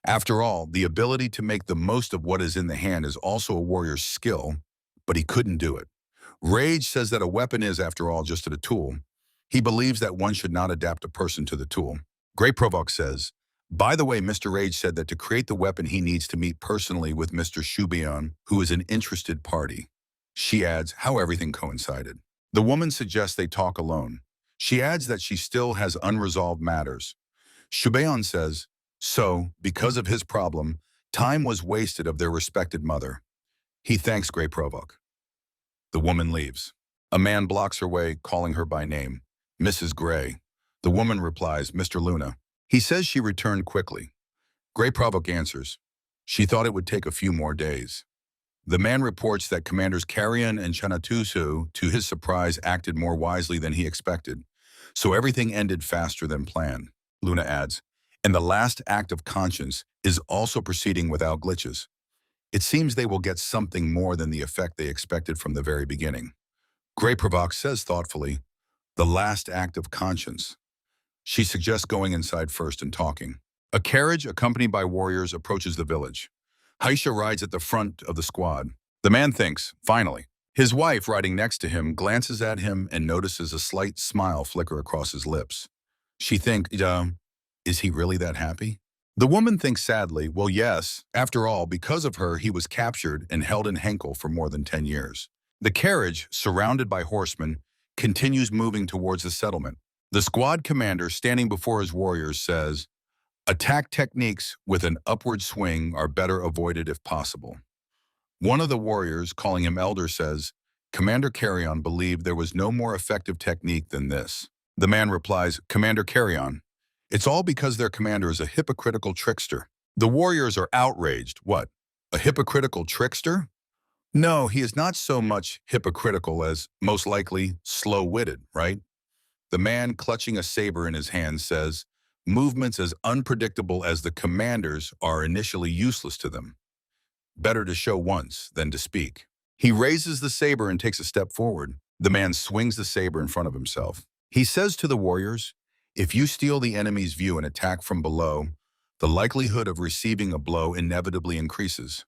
After all, the ability to make the most of what is in the hand is also a warrior's skill, but he couldn't do it. Rage says that a weapon is, after all, just a tool. He believes that one should not adapt a person to the tool. Great Provoke says, by the way, Mr. Rage said that to create the weapon he needs to meet personally with Mr. Shouon, who is an interested party. She adds how everything coincided. The woman suggests they talk alone. She adds that she still has unresolved matters. Shouon says, so, because of his problem, time was wasted of their respected mother. He thanks Great Provoke. The woman leaves. A man blocks her way, calling her by name, Mrs. Gray. The woman replies, Mr. Luna. He says she returned quickly. Great Provoke answers, she thought it would take a few more days. The man reports that Commanders Carrion and Chanatusu, to his surprise, acted more wisely than he expected, so everything ended faster than planned. Luna adds, and the last act of conscience is also proceeding without glitches. It seems they will get something more than the effect they expected from the very beginning. Great Provoke says thoughtfully, the last act of conscience. She suggests going inside first and talking. A carriage accompanied by warriors approaches the village. Haisha rides at the front of the squad. The man thinks, finally. His wife, riding next to him, glances at him and notices a slight smile flicker across his lips. She thinks, is he really that happy? The woman thinks sadly, well, yes. After all, because of her, he was captured and held in Henhel for more than 10 years. The carriage, surrounded by horsemen, continues moving towards the settlement. The squad commander, standing before his warriors, says, attack techniques with an upward swing are better avoided if possible. One of the warriors, calling him Elder, says, Commander Carrion believed there was no more effective technique than this. The man replies, Commander Carrion, it's all because their commander is a hypocritical trickster. The warriors are outraged. What? A hypocritical trickster? No, he is not so much hypocritical as, most likely, slow-witted, right? The man, clutching a saber in his hand, says, movements as unpredictable as the commanders are initially useless to them. Better to show once than to speak. He raises the saber and takes a step forward. The man swings the saber in front of himself. He says to the warriors, if you steal the enemy's view and attack from below, the likelihood of receiving a blow inevitably increases.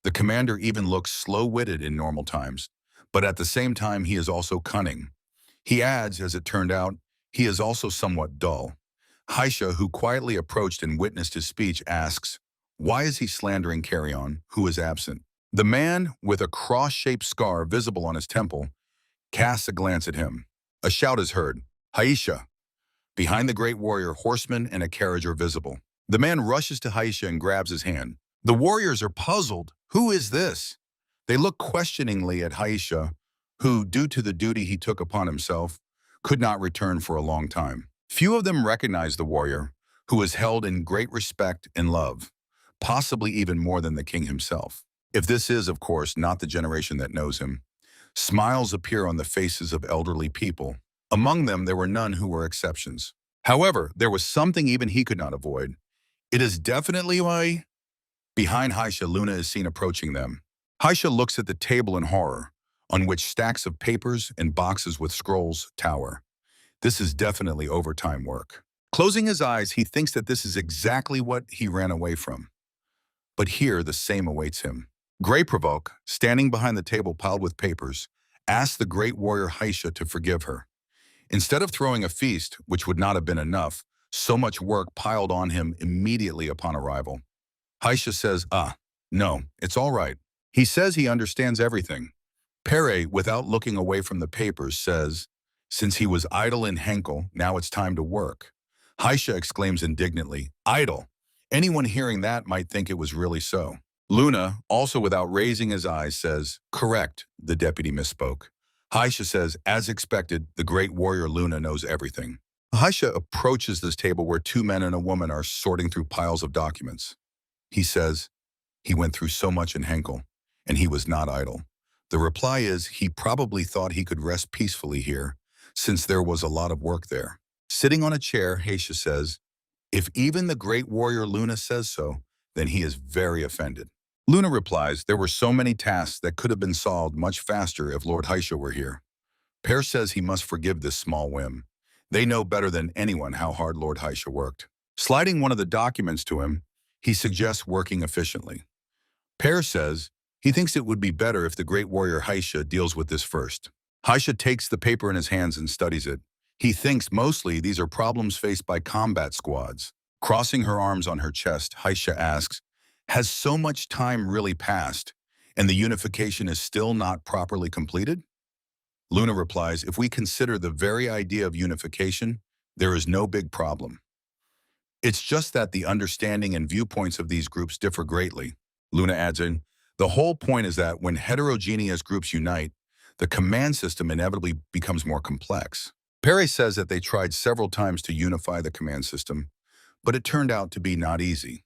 The commander even looks slow-witted in normal times, but at the same time he is also cunning. He adds, as it turned out, he is also somewhat dull. Haisha, who quietly approached and witnessed his speech, asks, why is he slandering Carrion, who is absent? The man, with a cross-shaped scar visible on his temple, casts a glance at him. A shout is heard, Haisha. Behind the great warrior, horsemen and a carriage are visible. The man rushes to Haisha and grabs his hand. The warriors are puzzled. Who is this? They look questioningly at Haisha, who, due to the duty he took upon himself, could not return for a long time. Few of them recognize the warrior, who is held in great respect and love, possibly even more than the king himself. If this is, of course, not the generation that knows him. Smiles appear on the faces of elderly people. Among them, there were none who were exceptions. However, there was something even he could not avoid. It is definitely why. Behind Haisha, Luna is seen approaching them. Haisha looks at the table in horror, on which stacks of papers and boxes with scrolls tower. This is definitely overtime work. Closing his eyes, he thinks that this is exactly what he ran away from. But here, the same awaits him. Great Provoke, standing behind the table piled with papers, asks the great warrior Haisha to forgive her. Instead of throwing a feast, which would not have been enough, so much work piled on him immediately upon arrival. Haisha says, no, it's all right. He says he understands everything. Perea, without looking away from the papers, says, since he was idle in Henhel, now it's time to work. Haisha exclaims indignantly, idle. Anyone hearing that might think it was really so. Luna, also without raising his eyes, says, correct, the deputy misspoke. Haisha says, as expected, the great warrior Luna knows everything. Haisha approaches this table where two men and a woman are sorting through piles of documents. He says, he went through so much in Henhel, and he was not idle. The reply is he probably thought he could rest peacefully here, since there was a lot of work there. Sitting on a chair, Haisha says, if even the great warrior Luna says so, then he is very offended. Luna replies, there were so many tasks that could have been solved much faster if Lord Haisha were here. Perea says he must forgive this small whim. They know better than anyone how hard Lord Haisha worked. Sliding one of the documents to him, He suggests working efficiently. Perea says he thinks it would be better if the great warrior Haisha deals with this first. Haisha takes the paper in his hands and studies it. He thinks mostly these are problems faced by combat squads. Crossing her arms on her chest, Haisha asks, has so much time really passed, and the unification is still not properly completed? Luna replies, if we consider the very idea of unification, there is no big problem. It's just that the understanding and viewpoints of these groups differ greatly. Luna adds in, the whole point is that when heterogeneous groups unite, the command system inevitably becomes more complex. Perea says that they tried several times to unify the command system, but it turned out to be not easy.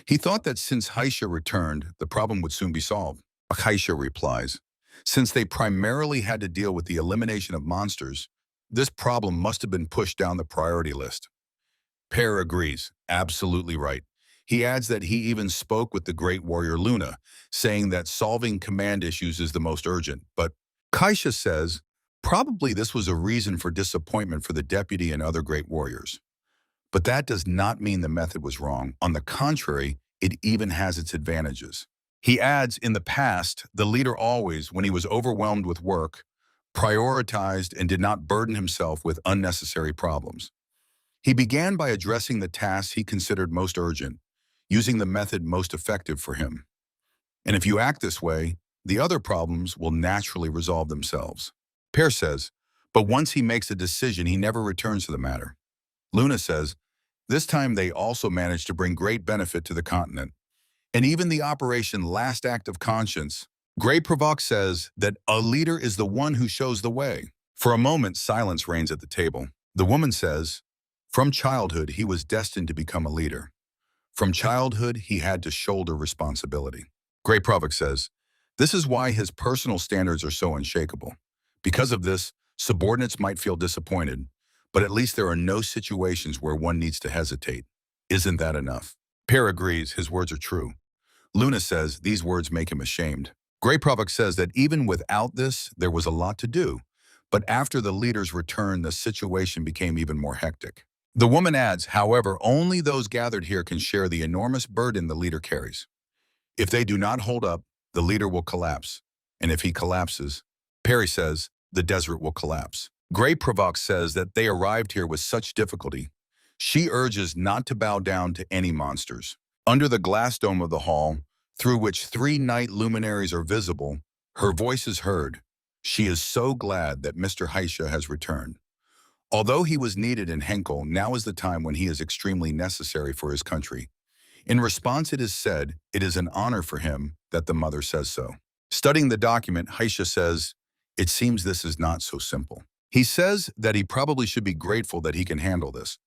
He thought that since Haisha returned, the problem would soon be solved. Haisha replies, since they primarily had to deal with the elimination of monsters, this problem must have been pushed down the priority list. Perea agrees, absolutely right. He adds that he even spoke with the great warrior Luna, saying that solving command issues is the most urgent. But Haisha says, probably this was a reason for disappointment for the deputy and other great warriors. But that does not mean the method was wrong. On the contrary, it even has its advantages. He adds, in the past, the leader always, when he was overwhelmed with work, prioritized and did not burden himself with unnecessary problems. He began by addressing the tasks he considered most urgent, using the method most effective for him. And if you act this way, the other problems will naturally resolve themselves. Perea says, but once he makes a decision, he never returns to the matter. Luna says, this time they also managed to bring great benefit to the continent. And even the Operation Last Act of Conscience. Grey Provoke says that a leader is the one who shows the way. For a moment, silence reigns at the table. The woman says, from childhood, he was destined to become a leader. From childhood, he had to shoulder responsibility. Grey Provoke says, this is why his personal standards are so unshakable. Because of this, subordinates might feel disappointed, but at least there are no situations where one needs to hesitate. Isn't that enough? Perea agrees, his words are true. Luna says these words make him ashamed. Grey Provoke says that even without this, there was a lot to do, but after the leader's return, the situation became even more hectic. The woman adds, however, only those gathered here can share the enormous burden the leader carries. If they do not hold up, the leader will collapse, and if he collapses, Perea says, the desert will collapse. Grey Provoke says that they arrived here with such difficulty. She urges not to bow down to any monsters. Under the glass dome of the hall, through which 3 night luminaries are visible, her voice is heard. She is so glad that Mr. Haisha has returned. Although he was needed in Henhel, now is the time when he is extremely necessary for his country. In response, it is said, it is an honor for him that the mother says so. Studying the document, Haisha says, it seems this is not so simple. He says that he probably should be grateful that he can handle this.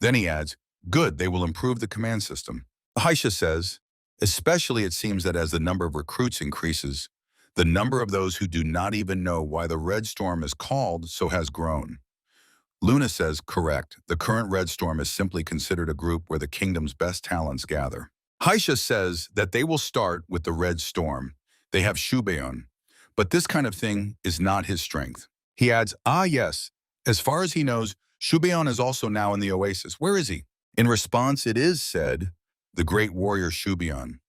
Then he adds, good, they will improve the command system. Haisha says, especially it seems that as the number of recruits increases, the number of those who do not even know why the Red Storm is called so has grown. Luna says, correct, the current Red Storm is simply considered a group where the kingdom's best talents gather. Haisha says that they will start with the Red Storm. They have Shouon, but this kind of thing is not his strength. He adds, yes, as far as he knows, Shouon is also now in the Oasis. Where is he? In response, it is said, the great warrior Shouon.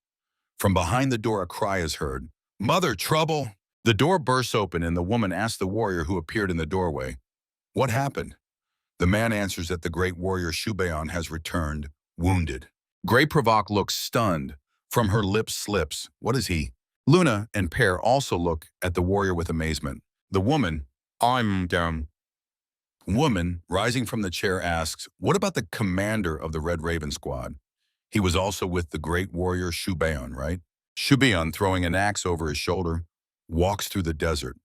From behind the door, a cry is heard. Mother, trouble! The door bursts open and the woman asks the warrior who appeared in the doorway, what happened? The man answers that the great warrior Shouon has returned, wounded. Grey Provoke looks stunned. From her lips slips, what is he? Luna and Perea also look at the warrior with amazement. The woman, I'm down. Woman, rising from the chair, asks, what about the commander of the Red Raven squad? He was also with the great warrior Shouon, right? Shouon, throwing an axe over his shoulder, walks through the desert.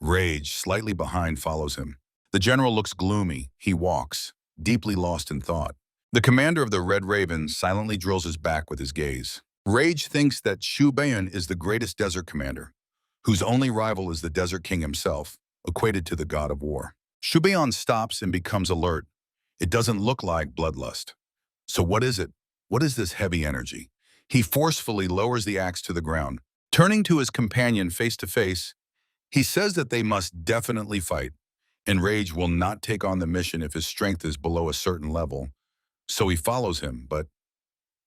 Rage, slightly behind, follows him. The general looks gloomy. He walks, deeply lost in thought. The commander of the Red Raven silently drills his back with his gaze. Rage thinks that Shouon is the greatest desert commander, whose only rival is the Desert King himself, equated to the god of war. Shouon stops and becomes alert. It doesn't look like bloodlust. So what is it? What is this heavy energy? He forcefully lowers the axe to the ground. Turning to his companion face to face, he says that they must definitely fight, and Rage will not take on the mission if his strength is below a certain level. So he follows him, but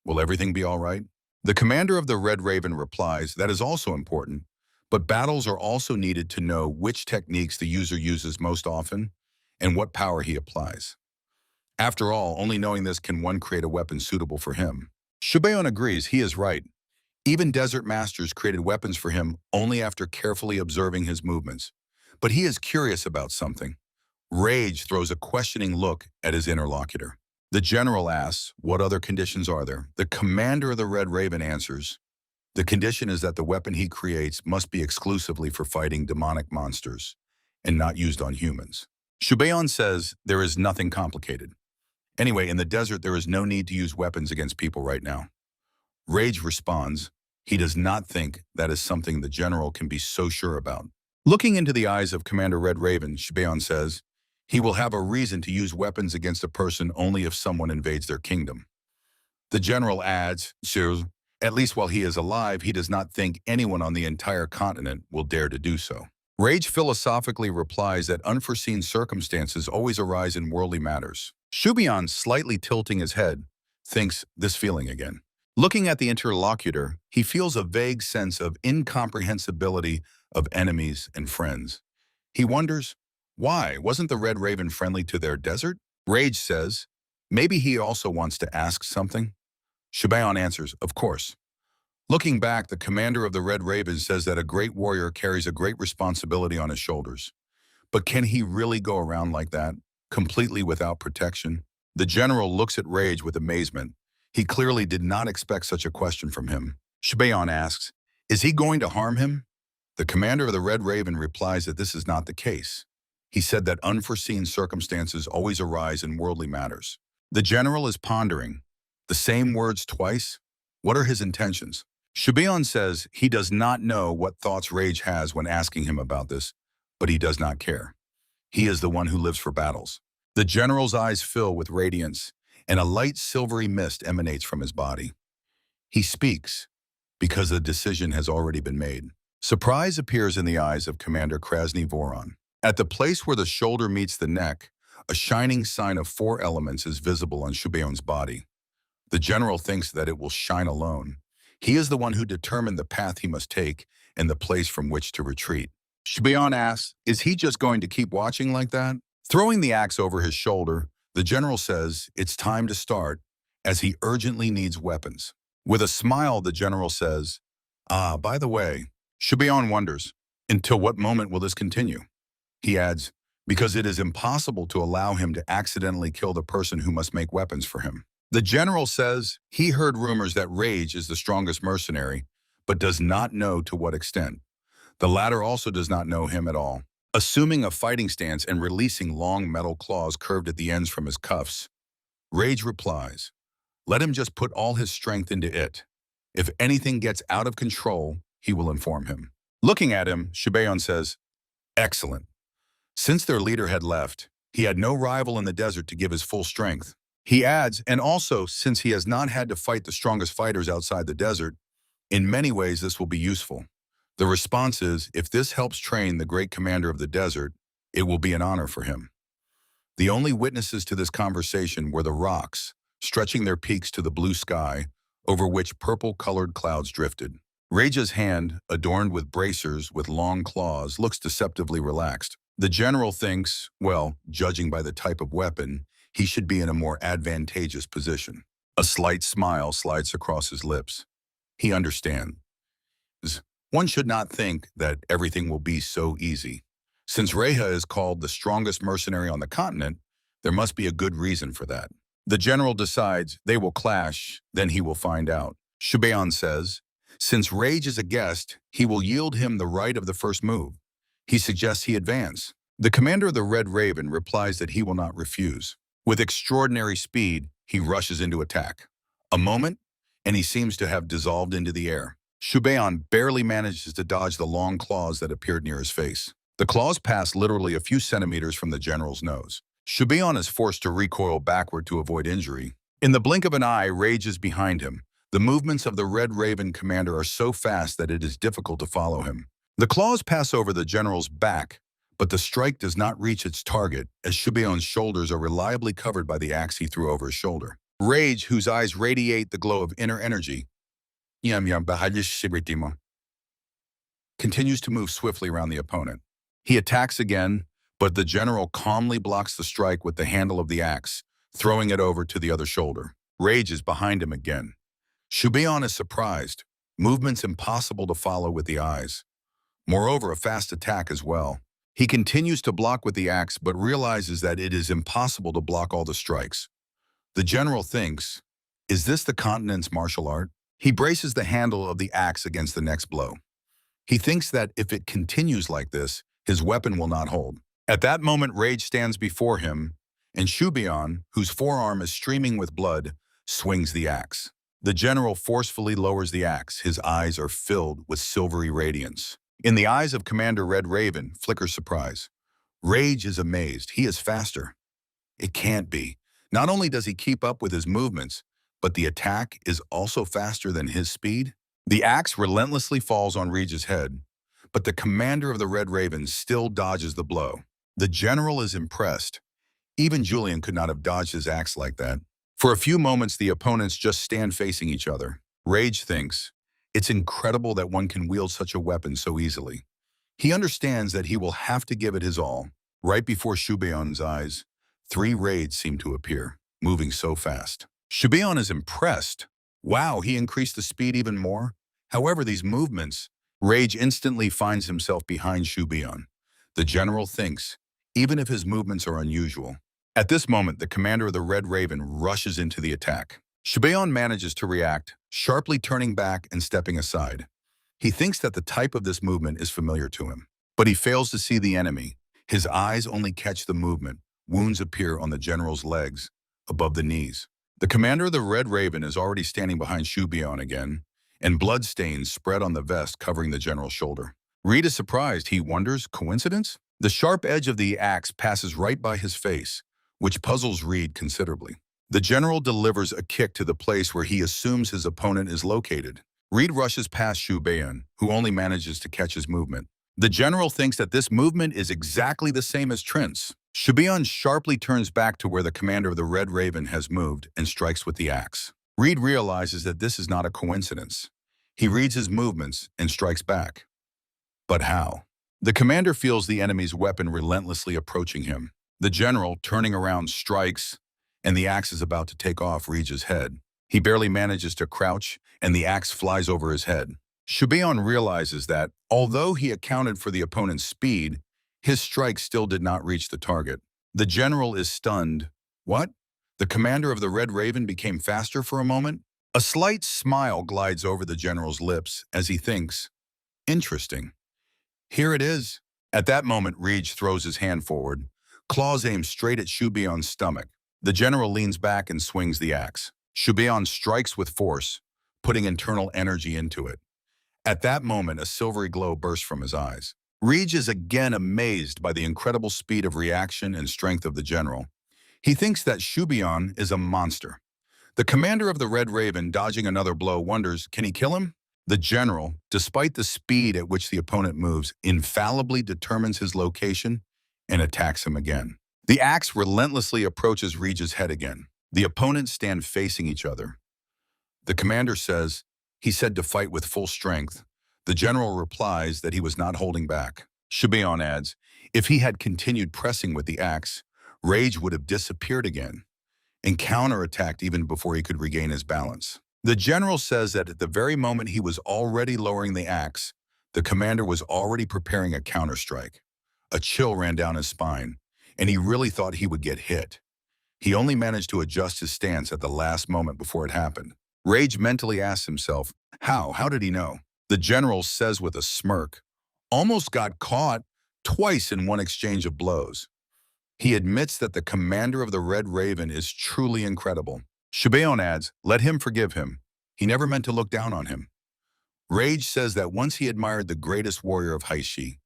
Will everything be all right? The commander of the Red Raven replies, that is also important, but battles are also needed to know which techniques the user uses most often and what power he applies. After all, only knowing this can one create a weapon suitable for him. Shouon agrees, he is right. Even Desert Masters created weapons for him only after carefully observing his movements. But he is curious about something. Rage throws a questioning look at his interlocutor. The general asks, what other conditions are there? The commander of the Red Raven answers, the condition is that the weapon he creates must be exclusively for fighting demonic monsters and not used on humans. Shouon says there is nothing complicated. Anyway, in the desert, there is no need to use weapons against people right now. Rage responds, he does not think that is something the general can be so sure about. Looking into the eyes of Commander Red Raven, Shouon says, he will have a reason to use weapons against a person only if someone invades their kingdom. The general adds, at least while he is alive, he does not think anyone on the entire continent will dare to do so. Rage philosophically replies that unforeseen circumstances always arise in worldly matters. Shouon, slightly tilting his head, thinks this feeling again. Looking at the interlocutor, he feels a vague sense of incomprehensibility of enemies and friends. He wonders, why? Wasn't the Red Raven friendly to their desert? Rage says, maybe he also wants to ask something. Shouon answers, of course. Looking back, the commander of the Red Raven says that a great warrior carries a great responsibility on his shoulders. But can he really go around like that, completely without protection? The general looks at Rage with amazement. He clearly did not expect such a question from him. Shouon asks, is he going to harm him? The commander of the Red Raven replies that this is not the case. He said that unforeseen circumstances always arise in worldly matters. The general is pondering. The same words twice? What are his intentions? Shouon says he does not know what thoughts Rage has when asking him about this, but he does not care. He is the one who lives for battles. The general's eyes fill with radiance, and a light silvery mist emanates from his body. He speaks, because the decision has already been made. Surprise appears in the eyes of Commander Krasny Voron. At the place where the shoulder meets the neck, a shining sign of 4 elements is visible on Shouon's body. The general thinks that it will shine alone. He is the one who determined the path he must take and the place from which to retreat. Shouon asks, is he just going to keep watching like that? Throwing the axe over his shoulder, the general says it's time to start, as he urgently needs weapons. With a smile, the general says, by the way, Shouon wonders, until what moment will this continue? He adds, because it is impossible to allow him to accidentally kill the person who must make weapons for him. The general says he heard rumors that Rage is the strongest mercenary, but does not know to what extent. The latter also does not know him at all. Assuming a fighting stance and releasing long metal claws curved at the ends from his cuffs, Rage replies, let him just put all his strength into it. If anything gets out of control, he will inform him. Looking at him, Shouon says, excellent. Since their leader had left, he had no rival in the desert to give his full strength. He adds, and also, since he has not had to fight the strongest fighters outside the desert, in many ways this will be useful. The response is, if this helps train the great commander of the desert, it will be an honor for him. The only witnesses to this conversation were the rocks, stretching their peaks to the blue sky, over which purple-colored clouds drifted. Rage's hand, adorned with bracers with long claws, looks deceptively relaxed. The general thinks, well, judging by the type of weapon, he should be in a more advantageous position. A slight smile slides across his lips. He understands. One should not think that everything will be so easy. Since Reha is called the strongest mercenary on the continent, there must be a good reason for that. The general decides they will clash, then he will find out. Shouon says, since Rage is a guest, he will yield him the right of the first move. He suggests he advance. The commander of the Red Raven replies that he will not refuse. With extraordinary speed, he rushes into attack. A moment, and he seems to have dissolved into the air. Shouon barely manages to dodge the long claws that appeared near his face. The claws pass literally a few centimeters from the general's nose. Shouon is forced to recoil backward to avoid injury. In the blink of an eye, Rage is behind him. The movements of the Red Raven commander are so fast that it is difficult to follow him. The claws pass over the general's back, but the strike does not reach its target, as Shouon's shoulders are reliably covered by the axe he threw over his shoulder. Rage, whose eyes radiate the glow of inner energy, continues to move swiftly around the opponent. He attacks again, but the general calmly blocks the strike with the handle of the axe, throwing it over to the other shoulder. Rage is behind him again. Shouon is surprised. Movements impossible to follow with the eyes. Moreover, a fast attack as well. He continues to block with the axe, but realizes that it is impossible to block all the strikes. The general thinks, is this the continent's martial art? He braces the handle of the axe against the next blow. He thinks that if it continues like this, his weapon will not hold. At that moment, Rage stands before him, and Shouon, whose forearm is streaming with blood, swings the axe. The general forcefully lowers the axe. His eyes are filled with silvery radiance. In the eyes of Commander Red Raven flickers surprise. Rage is amazed. He is faster. It can't be. Not only does he keep up with his movements, but the attack is also faster than his speed. The axe relentlessly falls on Rage's head, but the commander of the Red Raven still dodges the blow. The general is impressed. Even Julian could not have dodged his axe like that. For a few moments, the opponents just stand facing each other. Rage thinks, it's incredible that one can wield such a weapon so easily. He understands that he will have to give it his all. Right before Shouon's eyes, 3 raids seem to appear, moving so fast. Shouon is impressed. Wow, he increased the speed even more. However, these movements, Rage instantly finds himself behind Shouon. The general thinks, even if his movements are unusual. At this moment, the commander of the Red Raven rushes into the attack. Shouon manages to react, sharply turning back and stepping aside. He thinks that the type of this movement is familiar to him, but he fails to see the enemy. His eyes only catch the movement. Wounds appear on the general's legs, above the knees. The commander of the Red Raven is already standing behind Shouon again, and blood stains spread on the vest covering the general's shoulder. Reed is surprised. He wonders, coincidence? The sharp edge of the axe passes right by his face, which puzzles Reed considerably. The general delivers a kick to the place where he assumes his opponent is located. Reed rushes past Shouon, who only manages to catch his movement. The general thinks that this movement is exactly the same as Trent's. Shouon sharply turns back to where the commander of the Red Raven has moved and strikes with the axe. Reed realizes that this is not a coincidence. He reads his movements and strikes back. But how? The commander feels the enemy's weapon relentlessly approaching him. The general, turning around, strikes, and the axe is about to take off Reed's head. He barely manages to crouch, and the axe flies over his head. Shouon realizes that, although he accounted for the opponent's speed, his strike still did not reach the target. The general is stunned. What? The commander of the Red Raven became faster for a moment? A slight smile glides over the general's lips as he thinks, interesting. Here it is. At that moment, Rage throws his hand forward, claws aimed straight at Shouon's stomach. The general leans back and swings the axe. Shouon strikes with force, putting internal energy into it. At that moment, a silvery glow bursts from his eyes. Rage is again amazed by the incredible speed of reaction and strength of the general. He thinks that Shouon is a monster. The commander of the Red Raven, dodging another blow, wonders, can he kill him? The general, despite the speed at which the opponent moves, infallibly determines his location and attacks him again. The axe relentlessly approaches Rage's head again. The opponents stand facing each other. The commander says, he said to fight with full strength. The general replies that he was not holding back. Shouon adds, if he had continued pressing with the axe, Rage would have disappeared again and counterattacked even before he could regain his balance. The general says that at the very moment he was already lowering the axe, the commander was already preparing a counterstrike. A chill ran down his spine, and he really thought he would get hit. He only managed to adjust his stance at the last moment before it happened. Rage mentally asks himself, how? How did he know? The general says with a smirk, almost got caught twice in one exchange of blows. He admits that the commander of the Red Raven is truly incredible. Shouon adds, let him forgive him. He never meant to look down on him. Rage says that once he admired the greatest warrior of Haishi.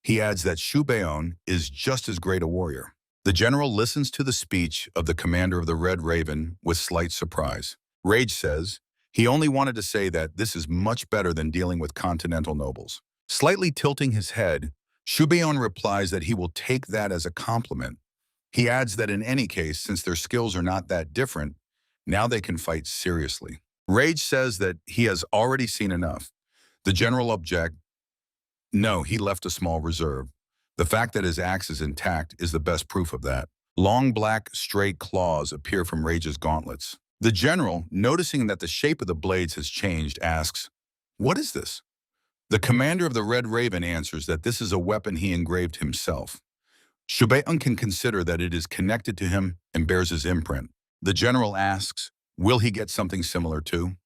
He adds that Shouon is just as great a warrior. The general listens to the speech of the commander of the Red Raven with slight surprise. Rage says, he only wanted to say that this is much better than dealing with continental nobles. Slightly tilting his head, Shouon replies that he will take that as a compliment. He adds that in any case, since their skills are not that different, Now they can fight seriously. Rage says that he has already seen enough. The general objects. No, he left a small reserve. The fact that his axe is intact is the best proof of that. Long black, straight claws appear from Rage's gauntlets. The general, noticing that the shape of the blades has changed, asks, "What is this?" The commander of the Red Raven answers that this is a weapon he engraved himself. Shouon can consider that it is connected to him and bears his imprint. The general asks, will he get something similar too?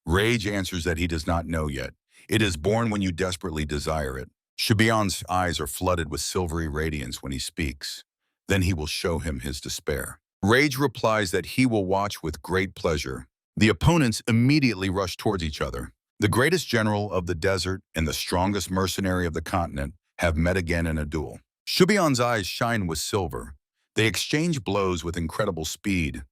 Rage answers that he does not know yet. It is born when you desperately desire it. Shouon's eyes are flooded with silvery radiance when he speaks. Then he will show him his despair. Rage replies that he will watch with great pleasure. The opponents immediately rush towards each other. The greatest general of the desert and the strongest mercenary of the continent have met again in a duel. Shouon's eyes shine with silver. They exchange blows with incredible speed.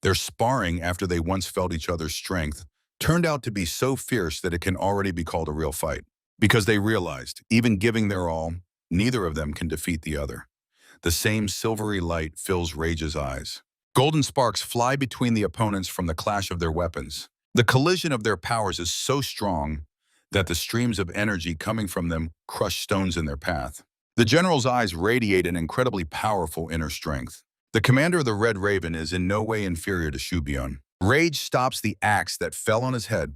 Their sparring after they once felt each other's strength turned out to be so fierce that it can already be called a real fight. Because they realized, even giving their all, neither of them can defeat the other. The same silvery light fills Rage's eyes. Golden sparks fly between the opponents from the clash of their weapons. The collision of their powers is so strong that the streams of energy coming from them crush stones in their path. The general's eyes radiate an incredibly powerful inner strength. The commander of the Red Raven is in no way inferior to Shouon. Rage stops the axe that fell on his head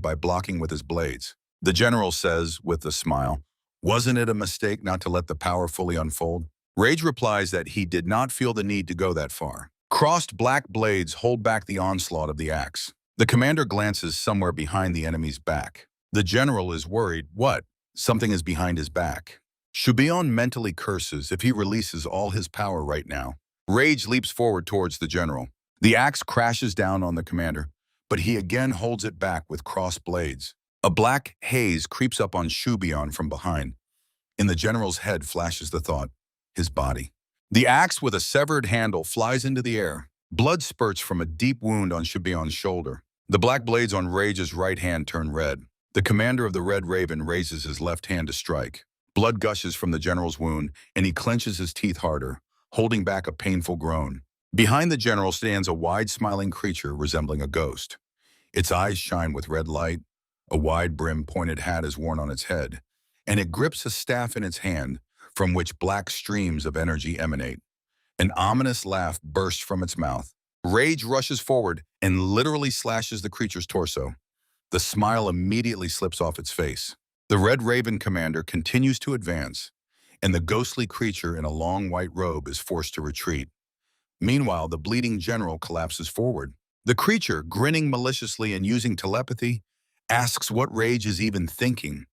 by blocking with his blades. The general says, with a smile, "Wasn't it a mistake not to let the power fully unfold?" Rage replies that he did not feel the need to go that far. Crossed black blades hold back the onslaught of the axe. The commander glances somewhere behind the enemy's back. The general is worried. What? Something is behind his back. Shouon mentally curses if he releases all his power right now. Rage leaps forward towards the general. The axe crashes down on the commander, but he again holds it back with crossed blades. A black haze creeps up on Shouon from behind. In the general's head flashes the thought, his body. The axe with a severed handle flies into the air. Blood spurts from a deep wound on Shouon's shoulder. The black blades on Rage's right hand turn red. The commander of the Red Raven raises his left hand to strike. Blood gushes from the general's wound, and he clenches his teeth harder, holding back a painful groan. Behind the general stands a wide smiling creature resembling a ghost. Its eyes shine with red light, a wide-brimmed pointed hat is worn on its head, and it grips a staff in its hand from which black streams of energy emanate. An ominous laugh bursts from its mouth. Rage rushes forward and literally slashes the creature's torso. The smile immediately slips off its face. The Red Raven commander continues to advance, and the ghostly creature in a long white robe is forced to retreat. Meanwhile, the bleeding general collapses forward. The creature, grinning maliciously and using telepathy, asks what Rage is even thinking.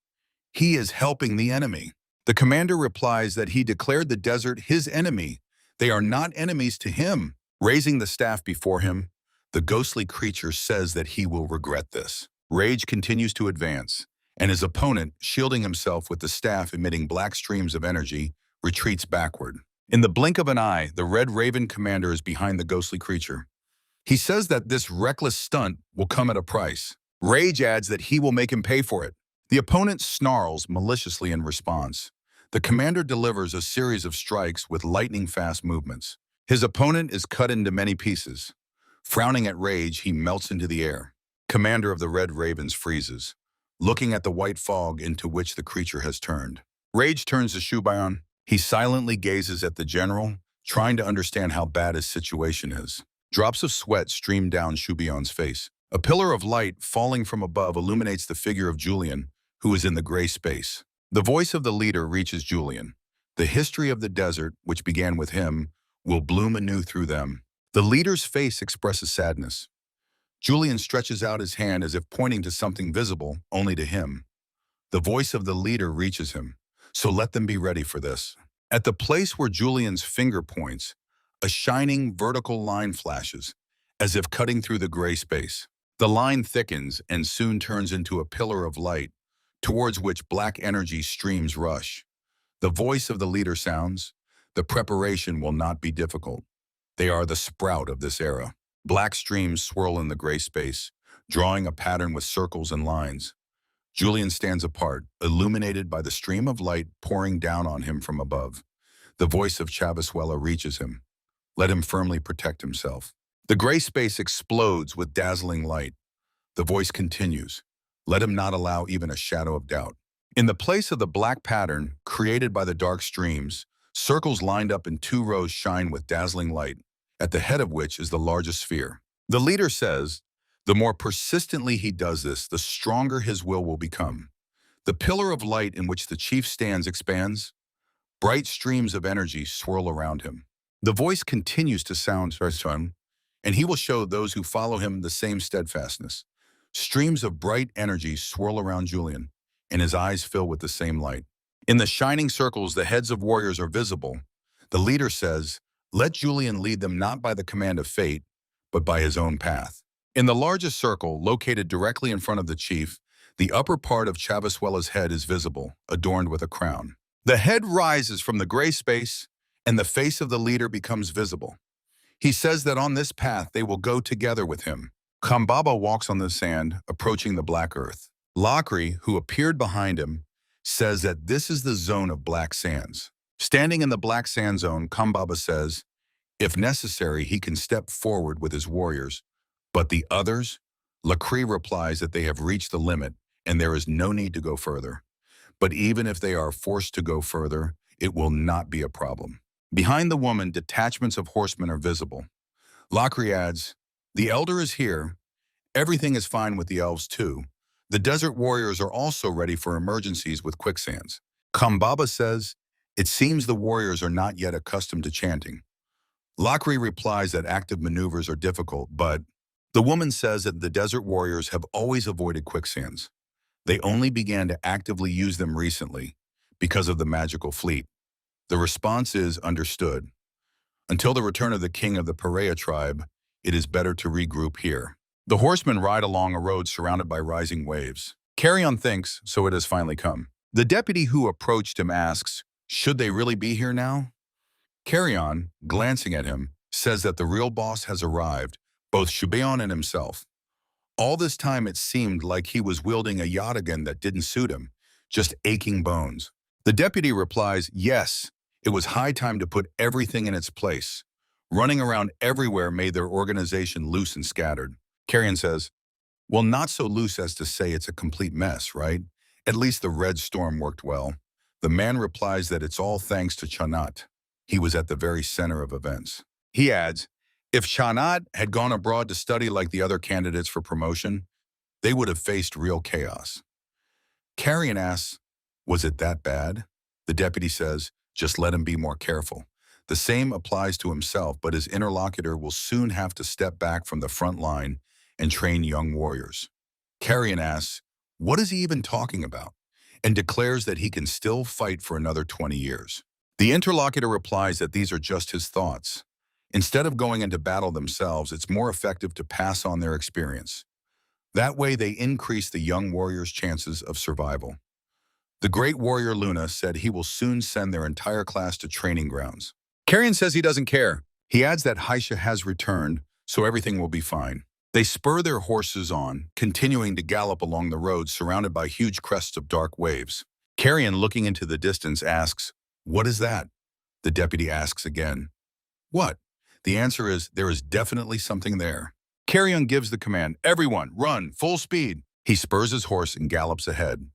He is helping the enemy. The commander replies that he declared the desert his enemy. They are not enemies to him. Raising the staff before him, the ghostly creature says that he will regret this. Rage continues to advance, and his opponent, shielding himself with the staff emitting black streams of energy, retreats backward. In the blink of an eye, the Red Raven commander is behind the ghostly creature. He says that this reckless stunt will come at a price. Rage adds that he will make him pay for it. The opponent snarls maliciously in response. The commander delivers a series of strikes with lightning-fast movements. His opponent is cut into many pieces. Frowning at Rage, he melts into the air. Commander of the Red Ravens freezes, looking at the white fog into which the creature has turned. Rage turns to Shouon. He silently gazes at the general, trying to understand how bad his situation is. Drops of sweat stream down Shouon's face. A pillar of light falling from above illuminates the figure of Julian, who is in the gray space. The voice of the leader reaches Julian. The history of the desert, which began with him, will bloom anew through them. The leader's face expresses sadness. Julian stretches out his hand as if pointing to something visible only to him. The voice of the leader reaches him. So let them be ready for this. At the place where Julian's finger points, a shining vertical line flashes, as if cutting through the gray space. The line thickens and soon turns into a pillar of light, towards which black energy streams rush. The voice of the leader sounds, "The preparation will not be difficult. They are the sprout of this era." Black streams swirl in the gray space, drawing a pattern with circles and lines. Julian stands apart, illuminated by the stream of light pouring down on him from above. The voice of Chavasuela reaches him. Let him firmly protect himself. The gray space explodes with dazzling light. The voice continues. Let him not allow even a shadow of doubt. In the place of the black pattern created by the dark streams, circles lined up in 2 rows shine with dazzling light, at the head of which is the largest sphere. The leader says, the more persistently he does this, the stronger his will become. The pillar of light in which the chief stands expands. Bright streams of energy swirl around him. The voice continues to sound, and he will show those who follow him the same steadfastness. Streams of bright energy swirl around Julian, and his eyes fill with the same light. In the shining circles, the heads of warriors are visible. The leader says, let Julian lead them not by the command of fate, but by his own path. In the largest circle, located directly in front of the chief, the upper part of Chavasuela's head is visible, adorned with a crown. The head rises from the gray space, and the face of the leader becomes visible. He says that on this path they will go together with him. Kambaba walks on the sand, approaching the black earth. Lakri, who appeared behind him, says that this is the zone of black sands. Standing in the black sand zone, Kambaba says, if necessary, he can step forward with his warriors. But the others? Lakri replies that they have reached the limit and there is no need to go further. But even if they are forced to go further, it will not be a problem. Behind the woman, detachments of horsemen are visible. Lakri adds, the elder is here. Everything is fine with the elves too. The desert warriors are also ready for emergencies with quicksands. Kambaba says, it seems the warriors are not yet accustomed to chanting. Lakri replies that active maneuvers are difficult, but the woman says that the desert warriors have always avoided quicksands. They only began to actively use them recently because of the magical fleet. The response is understood. Until the return of the king of the Perea tribe, it is better to regroup here. The horsemen ride along a road surrounded by rising waves. Carrion thinks, so it has finally come. The deputy who approached him asks, should they really be here now? Carrion, glancing at him, says that the real boss has arrived, both Shouon and himself. All this time it seemed like he was wielding a yataghan that didn't suit him, just aching bones. The deputy replies, yes, it was high time to put everything in its place. Running around everywhere made their organization loose and scattered. Carrion says, well, not so loose as to say it's a complete mess, right? At least the red storm worked well. The man replies that it's all thanks to Chanat. He was at the very center of events. He adds, if Chanat had gone abroad to study like the other candidates for promotion, they would have faced real chaos. Carrion asks, was it that bad? The deputy says, just let him be more careful. The same applies to himself, but his interlocutor will soon have to step back from the front line and train young warriors. Carrion asks, what is he even talking about? And declares that he can still fight for another 20 years. The interlocutor replies that these are just his thoughts. Instead of going into battle themselves, it's more effective to pass on their experience. That way they increase the young warriors' chances of survival. The great warrior Luna said he will soon send their entire class to training grounds. Carrion says he doesn't care. He adds that Haisha has returned, so everything will be fine. They spur their horses on, continuing to gallop along the road surrounded by huge crests of dark waves. Carrion, looking into the distance, asks, what is that? The deputy asks again, what? The answer is, there is definitely something there. Carrion gives the command, everyone, run, full speed. He spurs his horse and gallops ahead.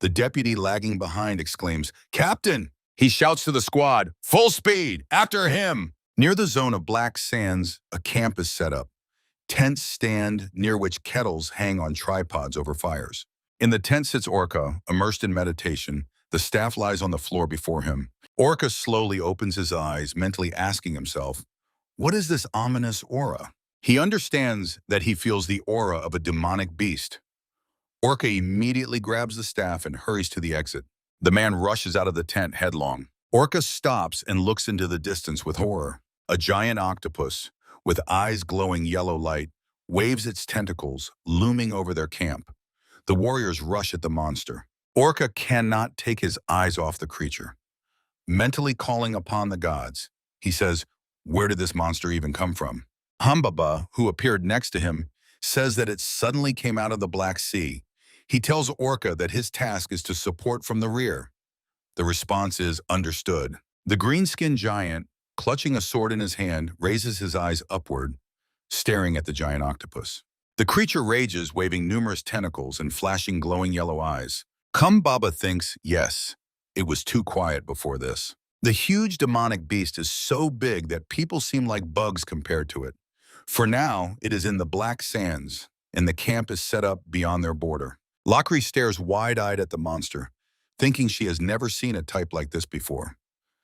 The deputy lagging behind exclaims, Captain! He shouts to the squad, full speed, after him! Near the zone of black sands, a camp is set up. Tents stand near which kettles hang on tripods over fires. In the tent sits Orca, immersed in meditation. The staff lies on the floor before him. Orca slowly opens his eyes, mentally asking himself, what is this ominous aura? He understands that he feels the aura of a demonic beast. Orca immediately grabs the staff and hurries to the exit. The man rushes out of the tent headlong. Orca stops and looks into the distance with horror. A giant octopus, with eyes glowing yellow light, waves its tentacles, looming over their camp. The warriors rush at the monster. Orca cannot take his eyes off the creature. Mentally calling upon the gods, he says, where did this monster even come from? Humbaba, who appeared next to him, says that it suddenly came out of the Black Sea. He tells Orca that his task is to support from the rear. The response is understood. The green-skinned giant, clutching a sword in his hand, raises his eyes upward. staring at the giant octopus. The creature rages, waving numerous tentacles and flashing glowing yellow eyes. Baba thinks, yes, it was too quiet before this. The huge demonic beast is so big that people seem like bugs compared to it. For now, it is in the black sands, and the camp is set up beyond their border. Lakri stares wide-eyed at the monster, thinking she has never seen a type like this before.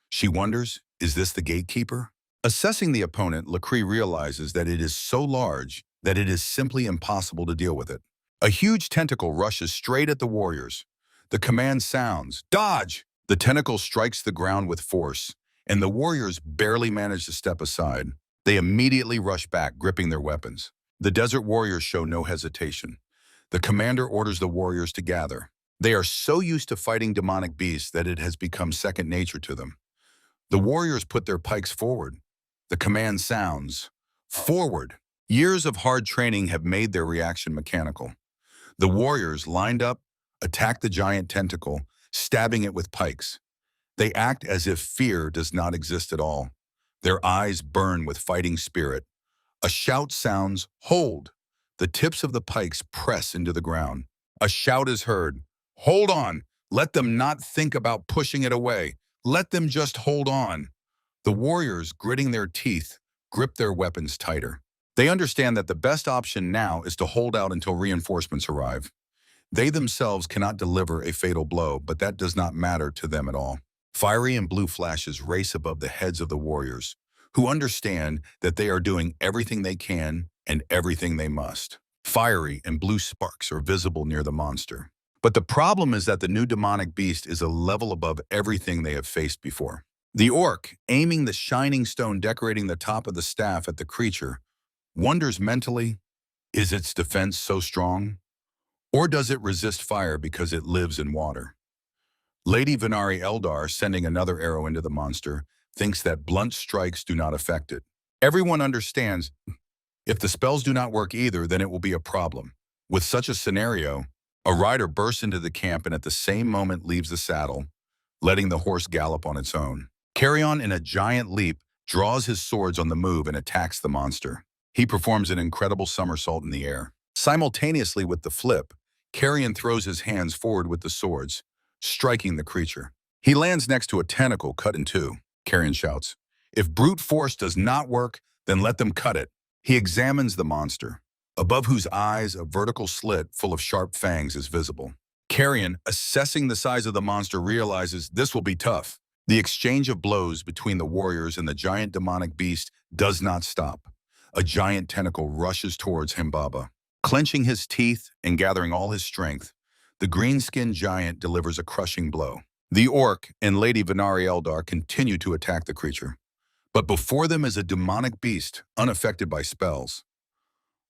She wonders, is this the gatekeeper? Assessing the opponent, Lakri realizes that it is so large that it is simply impossible to deal with it. A huge tentacle rushes straight at the warriors. The command sounds, "Dodge!" The tentacle strikes the ground with force, and the warriors barely manage to step aside. They immediately rush back, gripping their weapons. The desert warriors show no hesitation. The commander orders the warriors to gather. They are so used to fighting demonic beasts that it has become second nature to them. The warriors put their pikes forward. The command sounds, "Forward!" Years of hard training have made their reaction mechanical. The warriors, lined up, attack the giant tentacle, stabbing it with pikes. They act as if fear does not exist at all. Their eyes burn with fighting spirit. A shout sounds, "Hold!" The tips of the pikes press into the ground. A shout is heard, "Hold on! Let them not think about pushing it away. Let them just hold on." The warriors, gritting their teeth, grip their weapons tighter. They understand that the best option now is to hold out until reinforcements arrive. They themselves cannot deliver a fatal blow, but that does not matter to them at all. Fiery and blue flashes race above the heads of the warriors, who understand that they are doing everything they can and everything they must. Fiery and blue sparks are visible near the monster. But the problem is that the new demonic beast is a level above everything they have faced before. The orc, aiming the shining stone decorating the top of the staff at the creature, wonders mentally, is its defense so strong? Or does it resist fire because it lives in water? Lady Venari Eldar, sending another arrow into the monster, thinks that blunt strikes do not affect it. Everyone understands, if the spells do not work either, then it will be a problem. With such a scenario, a rider bursts into the camp and at the same moment leaves the saddle, letting the horse gallop on its own. Carrion, in a giant leap, draws his swords on the move and attacks the monster. He performs an incredible somersault in the air. Simultaneously with the flip, Carrion throws his hands forward with the swords, striking the creature. He lands next to a tentacle cut in two. Carrion shouts, "If brute force does not work, then let them cut it." He examines the monster, above whose eyes a vertical slit full of sharp fangs is visible. Carrion, assessing the size of the monster, realizes this will be tough. The exchange of blows between the warriors and the giant demonic beast does not stop. A giant tentacle rushes towards Himbaba. Clenching his teeth and gathering all his strength, the green-skinned giant delivers a crushing blow. The orc and Lady Venari Eldar continue to attack the creature, but before them is a demonic beast unaffected by spells.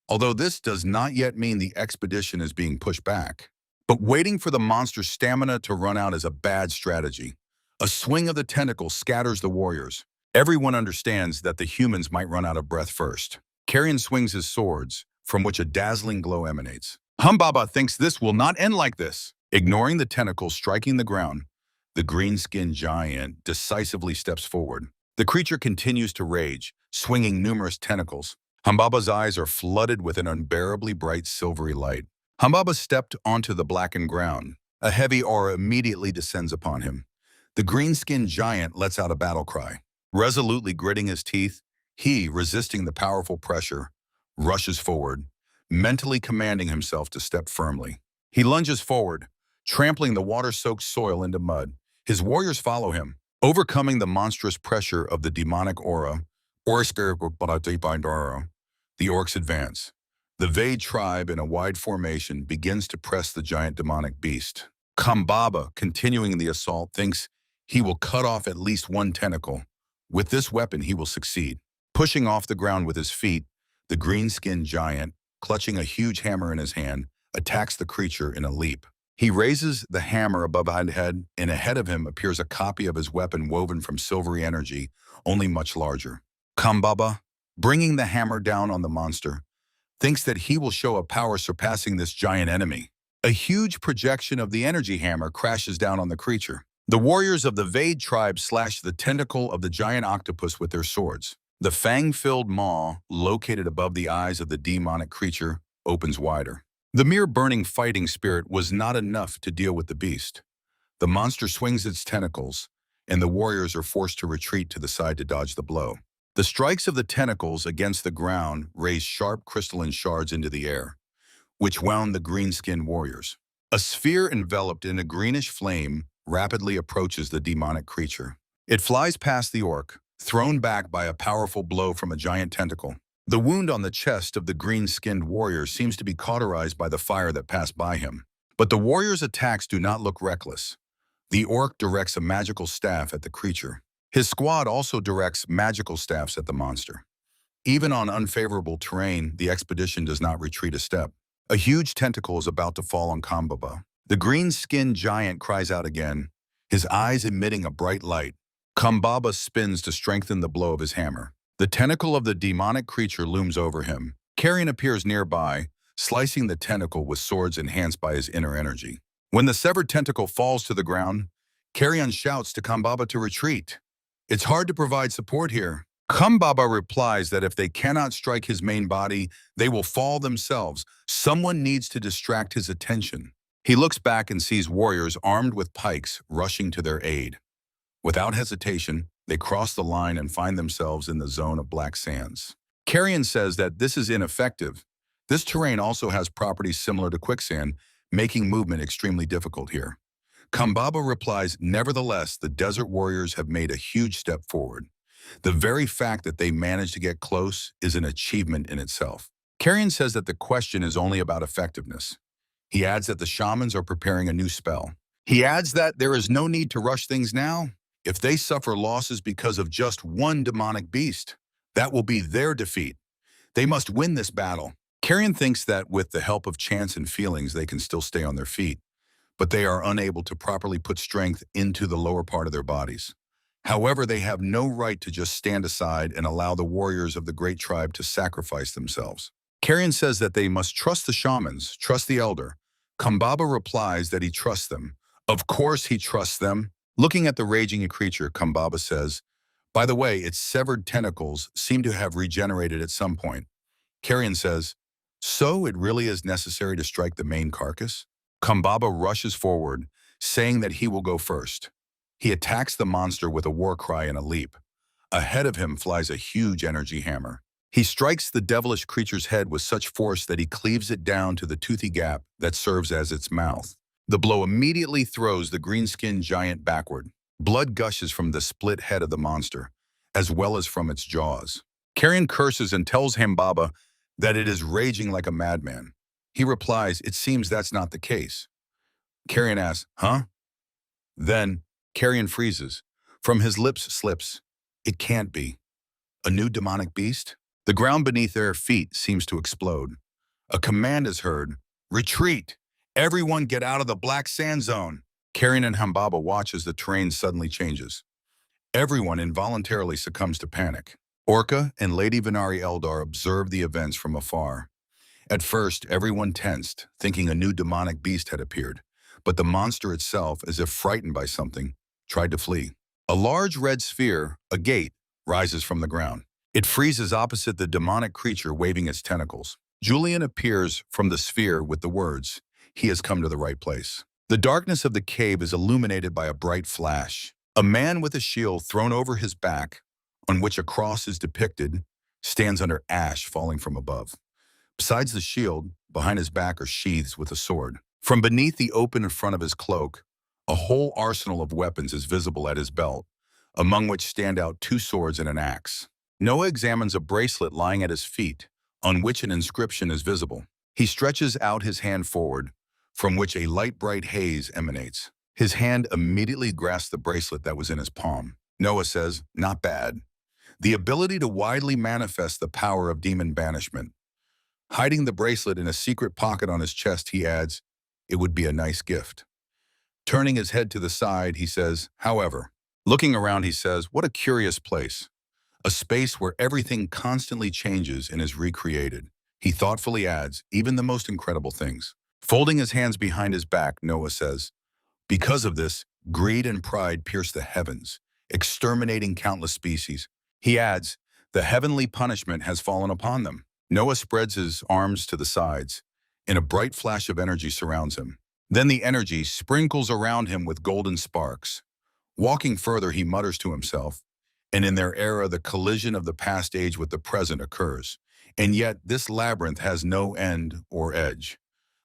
Although this does not yet mean the expedition is being pushed back, but waiting for the monster's stamina to run out is a bad strategy. A swing of the tentacle scatters the warriors. Everyone understands that the humans might run out of breath first. Carrion swings his swords, from which a dazzling glow emanates. Humbaba thinks this will not end like this. Ignoring the tentacle striking the ground, the green-skinned giant decisively steps forward. The creature continues to rage, swinging numerous tentacles. Humbaba's eyes are flooded with an unbearably bright silvery light. Humbaba stepped onto the blackened ground. A heavy aura immediately descends upon him. The green-skinned giant lets out a battle cry. Resolutely gritting his teeth, he, resisting the powerful pressure, rushes forward, mentally commanding himself to step firmly. He lunges forward, trampling the water-soaked soil into mud. His warriors follow him, overcoming the monstrous pressure of the demonic aura. The orcs advance. The Vade tribe, in a wide formation, begins to press the giant demonic beast. Kambaba, continuing the assault, thinks he will cut off at least one tentacle. With this weapon, he will succeed. Pushing off the ground with his feet, the green-skinned giant, clutching a huge hammer in his hand, attacks the creature in a leap. He raises the hammer above his head, and ahead of him appears a copy of his weapon woven from silvery energy, only much larger. Kambaba, bringing the hammer down on the monster, thinks that he will show a power surpassing this giant enemy. A huge projection of the energy hammer crashes down on the creature. The warriors of the Vade tribe slash the tentacle of the giant octopus with their swords. The fang-filled maw, located above the eyes of the demonic creature, opens wider. The mere burning fighting spirit was not enough to deal with the beast. The monster swings its tentacles, and the warriors are forced to retreat to the side to dodge the blow. The strikes of the tentacles against the ground raised sharp crystalline shards into the air, which wound the green-skinned warriors. A sphere enveloped in a greenish flame rapidly approaches the demonic creature. It flies past the orc, thrown back by a powerful blow from a giant tentacle. The wound on the chest of the green-skinned warrior seems to be cauterized by the fire that passed by him. But the warrior's attacks do not look reckless. The orc directs a magical staff at the creature. His squad also directs magical staffs at the monster. Even on unfavorable terrain, the expedition does not retreat a step. A huge tentacle is about to fall on Kambaba. The green-skinned giant cries out again, his eyes emitting a bright light. Kambaba spins to strengthen the blow of his hammer. The tentacle of the demonic creature looms over him. Carrion appears nearby, slicing the tentacle with swords enhanced by his inner energy. When the severed tentacle falls to the ground, Carrion shouts to Kambaba to retreat. It's hard to provide support here. Kambaba replies that if they cannot strike his main body, they will fall themselves. Someone needs to distract his attention. He looks back and sees warriors armed with pikes rushing to their aid. Without hesitation, they cross the line and find themselves in the zone of black sands. Carrion says that this is ineffective. This terrain also has properties similar to quicksand, making movement extremely difficult here. Kambaba replies, nevertheless, the desert warriors have made a huge step forward. The very fact that they managed to get close is an achievement in itself. Carrion says that the question is only about effectiveness. He adds that the shamans are preparing a new spell. He adds that there is no need to rush things now. If they suffer losses because of just one demonic beast, that will be their defeat. They must win this battle. Carrion thinks that with the help of chance and feelings, they can still stay on their feet, but they are unable to properly put strength into the lower part of their bodies. However, they have no right to just stand aside and allow the warriors of the great tribe to sacrifice themselves. Carrion says that they must trust the shamans, trust the elder. Kambaba replies that he trusts them. Of course he trusts them. Looking at the raging creature, Kambaba says, by the way, its severed tentacles seem to have regenerated at some point. Carrion says, so it really is necessary to strike the main carcass? Kambaba rushes forward, saying that he will go first. He attacks the monster with a war cry and a leap. Ahead of him flies a huge energy hammer. He strikes the devilish creature's head with such force that he cleaves it down to the toothy gap that serves as its mouth. The blow immediately throws the green-skinned giant backward. Blood gushes from the split head of the monster, as well as from its jaws. Carrion curses and tells Kambaba that it is raging like a madman. He replies, it seems that's not the case. Carrion asks, huh? Then, Carrion freezes. From his lips slips, it can't be. A new demonic beast? The ground beneath their feet seems to explode. A command is heard, retreat! Everyone get out of the black sand zone. Carrion and Kambaba watch as the terrain suddenly changes. Everyone involuntarily succumbs to panic. Orca and Lady Venari Eldar observe the events from afar. At first, everyone tensed, thinking a new demonic beast had appeared. But the monster itself, as if frightened by something, tried to flee. A large red sphere, a gate, rises from the ground. It freezes opposite the demonic creature waving its tentacles. Julian appears from the sphere with the words, he has come to the right place. The darkness of the cave is illuminated by a bright flash. A man with a shield thrown over his back, on which a cross is depicted, stands under ash falling from above. Besides the shield, behind his back are sheaths with a sword. From beneath the open front of his cloak, a whole arsenal of weapons is visible at his belt, among which stand out 2 swords and an axe. Noah examines a bracelet lying at his feet, on which an inscription is visible. He stretches out his hand forward, from which a light bright haze emanates. His hand immediately grasps the bracelet that was in his palm. Noah says, not bad. The ability to widely manifest the power of demon banishment. Hiding the bracelet in a secret pocket on his chest, he adds, it would be a nice gift. Turning his head to the side, he says, however. Looking around, he says, what a curious place. A space where everything constantly changes and is recreated. He thoughtfully adds, even the most incredible things. Folding his hands behind his back, Noah says, because of this, greed and pride pierce the heavens, exterminating countless species. He adds The heavenly punishment has fallen upon them. Noah spreads his arms to the sides, and a bright flash of energy surrounds him. Then the energy sprinkles around him with golden sparks. Walking further, he mutters to himself, and in their era, the collision of the past age with the present occurs. And yet, this labyrinth has no end or edge.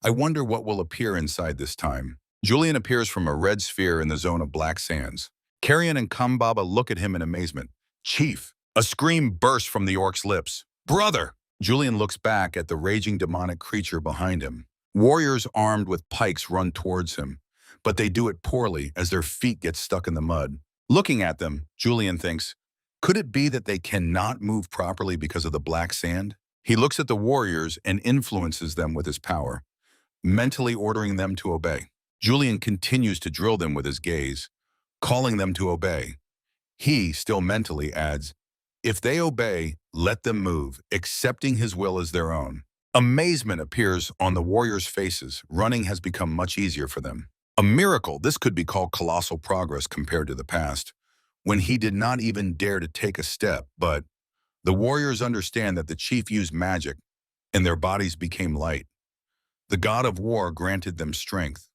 I wonder what will appear inside this time. Julian appears from a red sphere in the zone of black sands. Carrion and Kambaba look at him in amazement. Chief! A scream bursts from the orc's lips. Brother! Julian looks back at the raging demonic creature behind him. Warriors armed with pikes run towards him, but they do it poorly as their feet get stuck in the mud. Looking at them, Julian thinks, could it be that they cannot move properly because of the black sand? He looks at the warriors and influences them with his power, mentally ordering them to obey. Julian continues to drill them with his gaze, calling them to obey. He, still mentally, adds, if they obey, let them move, accepting his will as their own. Amazement appears on the warriors' faces. Running has become much easier for them. A miracle. This could be called colossal progress compared to the past, when he did not even dare to take a step. But the warriors understand that the chief used magic, and their bodies became light. The god of war granted them strength,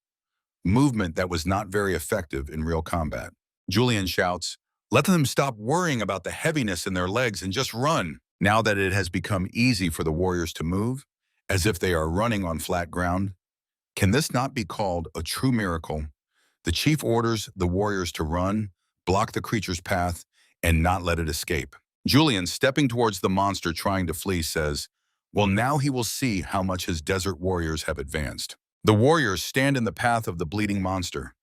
movement that was not very effective in real combat. Julian shouts, let them stop worrying about the heaviness in their legs and just run. Now that it has become easy for the warriors to move, as if they are running on flat ground, can this not be called a true miracle? The chief orders the warriors to run, block the creature's path, and not let it escape. Julian, stepping towards the monster trying to flee, says, well, now he will see how much his desert warriors have advanced. The warriors stand in the path of the bleeding monster.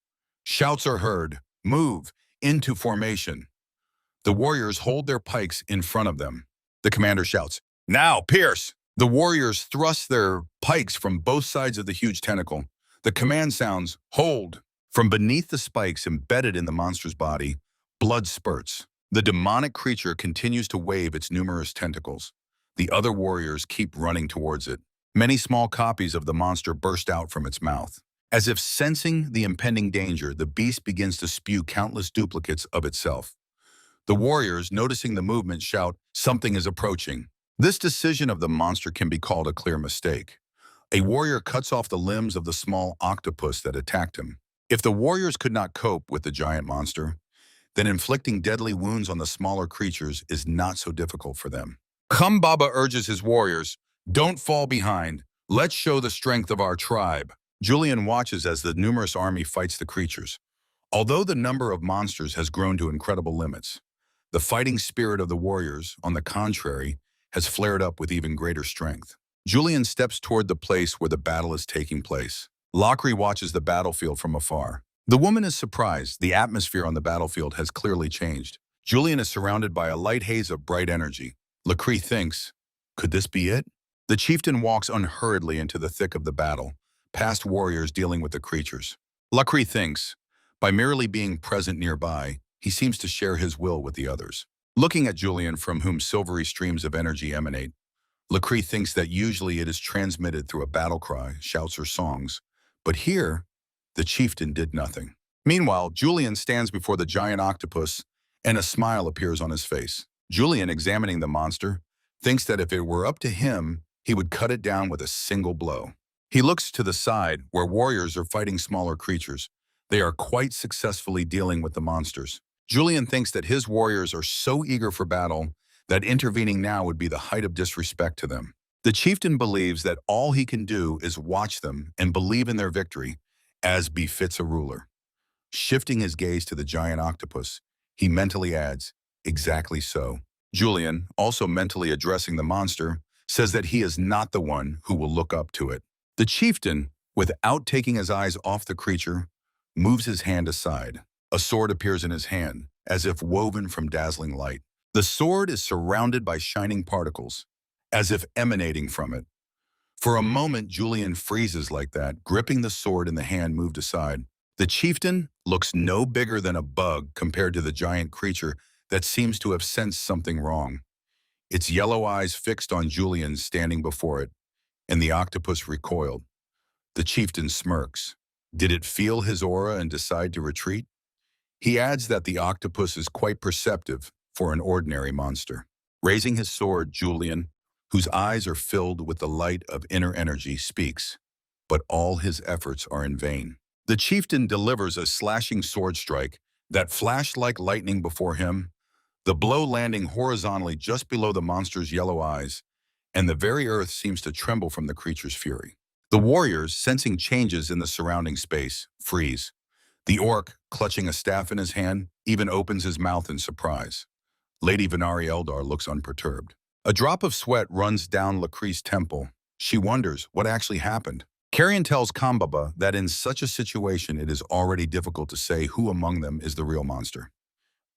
Shouts are heard, move, into formation. The warriors hold their pikes in front of them. The commander shouts, now, pierce! The warriors thrust their pikes from both sides of the huge tentacle. The command sounds, hold! From beneath the spikes embedded in the monster's body, blood spurts. The demonic creature continues to wave its numerous tentacles. The other warriors keep running towards it. Many small copies of the monster burst out from its mouth. As if sensing the impending danger, the beast begins to spew countless duplicates of itself. The warriors, noticing the movement, shout, something is approaching. This decision of the monster can be called a clear mistake. A warrior cuts off the limbs of the small octopus that attacked him. If the warriors could not cope with the giant monster, then inflicting deadly wounds on the smaller creatures is not so difficult for them. Kambaba urges his warriors, don't fall behind. Let's show the strength of our tribe. Julian watches as the numerous army fights the creatures. Although the number of monsters has grown to incredible limits, the fighting spirit of the warriors, on the contrary, has flared up with even greater strength. Julian steps toward the place where the battle is taking place. Lachri watches the battlefield from afar. The woman is surprised. The atmosphere on the battlefield has clearly changed. Julian is surrounded by a light haze of bright energy. Lachri thinks, could this be it? The chieftain walks unhurriedly into the thick of the battle, past warriors dealing with the creatures. Lachri thinks, by merely being present nearby, he seems to share his will with the others. Looking at Julian, from whom silvery streams of energy emanate, Lachri thinks that usually it is transmitted through a battle cry, shouts, or songs. But here, the chieftain did nothing. Meanwhile, Julian stands before the giant octopus, and a smile appears on his face. Julian, examining the monster, thinks that if it were up to him, he would cut it down with a single blow. He looks to the side, where warriors are fighting smaller creatures. They are quite successfully dealing with the monsters. Julian thinks that his warriors are so eager for battle that intervening now would be the height of disrespect to them. The chieftain believes that all he can do is watch them and believe in their victory, as befits a ruler. Shifting his gaze to the giant octopus, he mentally adds, exactly so. Julian, also mentally addressing the monster, says that he is not the one who will look up to it. The chieftain, without taking his eyes off the creature, moves his hand aside. A sword appears in his hand, as if woven from dazzling light. The sword is surrounded by shining particles, as if emanating from it. For a moment, Julian freezes like that, gripping the sword in the hand moved aside. The chieftain looks no bigger than a bug compared to the giant creature that seems to have sensed something wrong. Its yellow eyes fixed on Julian standing before it, and the octopus recoiled. The chieftain smirks. Did it feel his aura and decide to retreat? He adds that the octopus is quite perceptive for an ordinary monster. Raising his sword, Julian, whose eyes are filled with the light of inner energy, speaks, but all his efforts are in vain. The chieftain delivers a slashing sword strike that flashed like lightning before him, the blow landing horizontally just below the monster's yellow eyes, and the very earth seems to tremble from the creature's fury. The warriors, sensing changes in the surrounding space, freeze. The orc, clutching a staff in his hand, even opens his mouth in surprise. Lady Venari Eldar looks unperturbed. A drop of sweat runs down Lacrie's temple. She wonders what actually happened. Carrion tells Kambaba that in such a situation it is already difficult to say who among them is the real monster.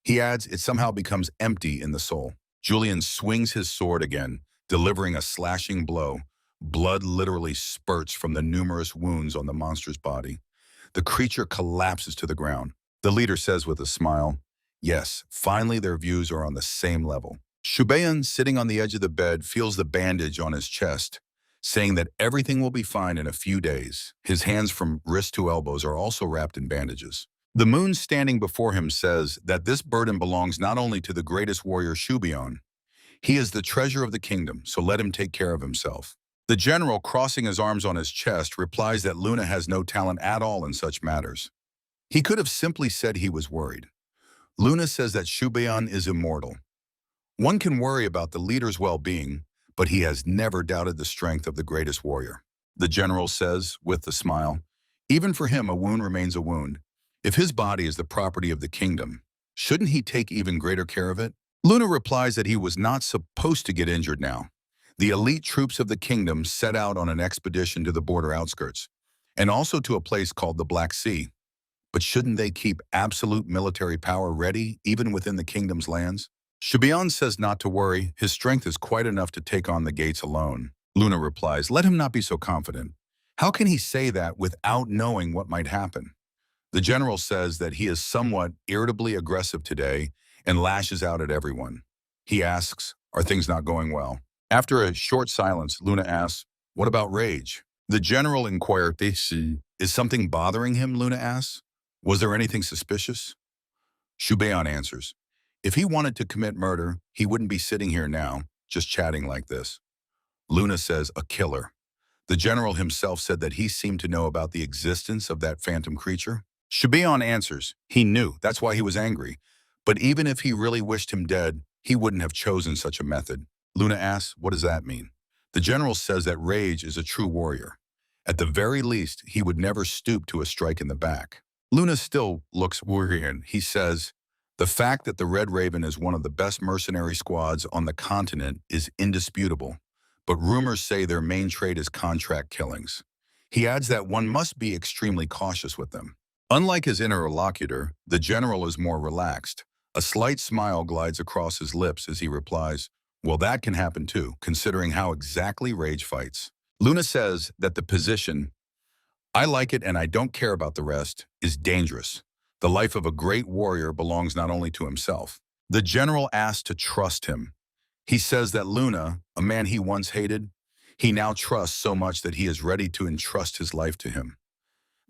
He adds it somehow becomes empty in the soul. Julian swings his sword again, delivering a slashing blow. Blood literally spurts from the numerous wounds on the monster's body. The creature collapses to the ground. The leader says with a smile, yes, finally their views are on the same level. Shouon, sitting on the edge of the bed, feels the bandage on his chest, saying that everything will be fine in a few days. His hands from wrist to elbows are also wrapped in bandages. The moon standing before him says that this burden belongs not only to the greatest warrior Shouon. He is the treasure of the kingdom, so let him take care of himself. The general, crossing his arms on his chest, replies that Luna has no talent at all in such matters. He could have simply said he was worried. Luna says that Shouon is immortal. One can worry about the leader's well-being, but he has never doubted the strength of the greatest warrior. The general says, with a smile, even for him a wound remains a wound. If his body is the property of the kingdom, shouldn't he take even greater care of it? Luna replies that he was not supposed to get injured now. The elite troops of the kingdom set out on an expedition to the border outskirts, and also to a place called the Black Sea. But shouldn't they keep absolute military power ready, even within the kingdom's lands? Shouon says not to worry, his strength is quite enough to take on the gates alone. Luna replies, let him not be so confident. How can he say that without knowing what might happen? The general says that he is somewhat irritably aggressive today and lashes out at everyone. He asks, are things not going well? After a short silence, Luna asks, what about rage? The general inquires, is something bothering him, Luna asks? Was there anything suspicious? Shouon answers, if he wanted to commit murder, he wouldn't be sitting here now, just chatting like this. Luna says, a killer. The general himself said that he seemed to know about the existence of that phantom creature. Shouon answers, he knew, that's why he was angry. But even if he really wished him dead, he wouldn't have chosen such a method. Luna asks, what does that mean? The general says that rage is a true warrior. At the very least, he would never stoop to a strike in the back. Luna still looks worried. He says, the fact that the Red Raven is one of the best mercenary squads on the continent is indisputable, but rumors say their main trade is contract killings. He adds that one must be extremely cautious with them. Unlike his interlocutor, the general is more relaxed. A slight smile glides across his lips as he replies, well, that can happen too, considering how exactly Rage fights. Luna says that the position, I like it and I don't care about the rest, is dangerous. The life of a great warrior belongs not only to himself. The general asks to trust him. He says that Luna, a man he once hated, he now trusts so much that he is ready to entrust his life to him.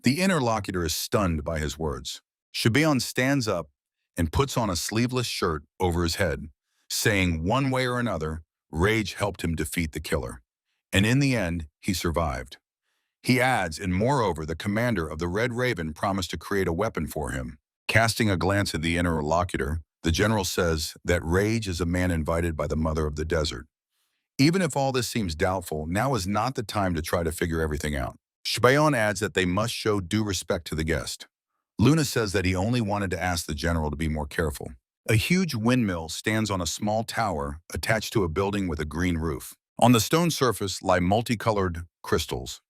The interlocutor is stunned by his words. Shouon stands up and puts on a sleeveless shirt over his head, saying one way or another, Rage helped him defeat the killer. And in the end, he survived. He adds, and moreover, the commander of the Red Raven promised to create a weapon for him. Casting a glance at the interlocutor, the general says that Rage is a man invited by the mother of the desert. Even if all this seems doubtful, now is not the time to try to figure everything out. Shouon adds that they must show due respect to the guest. Luna says that he only wanted to ask the general to be more careful. A huge windmill stands on a small tower attached to a building with a green roof. On the stone surface lie multicolored crystals.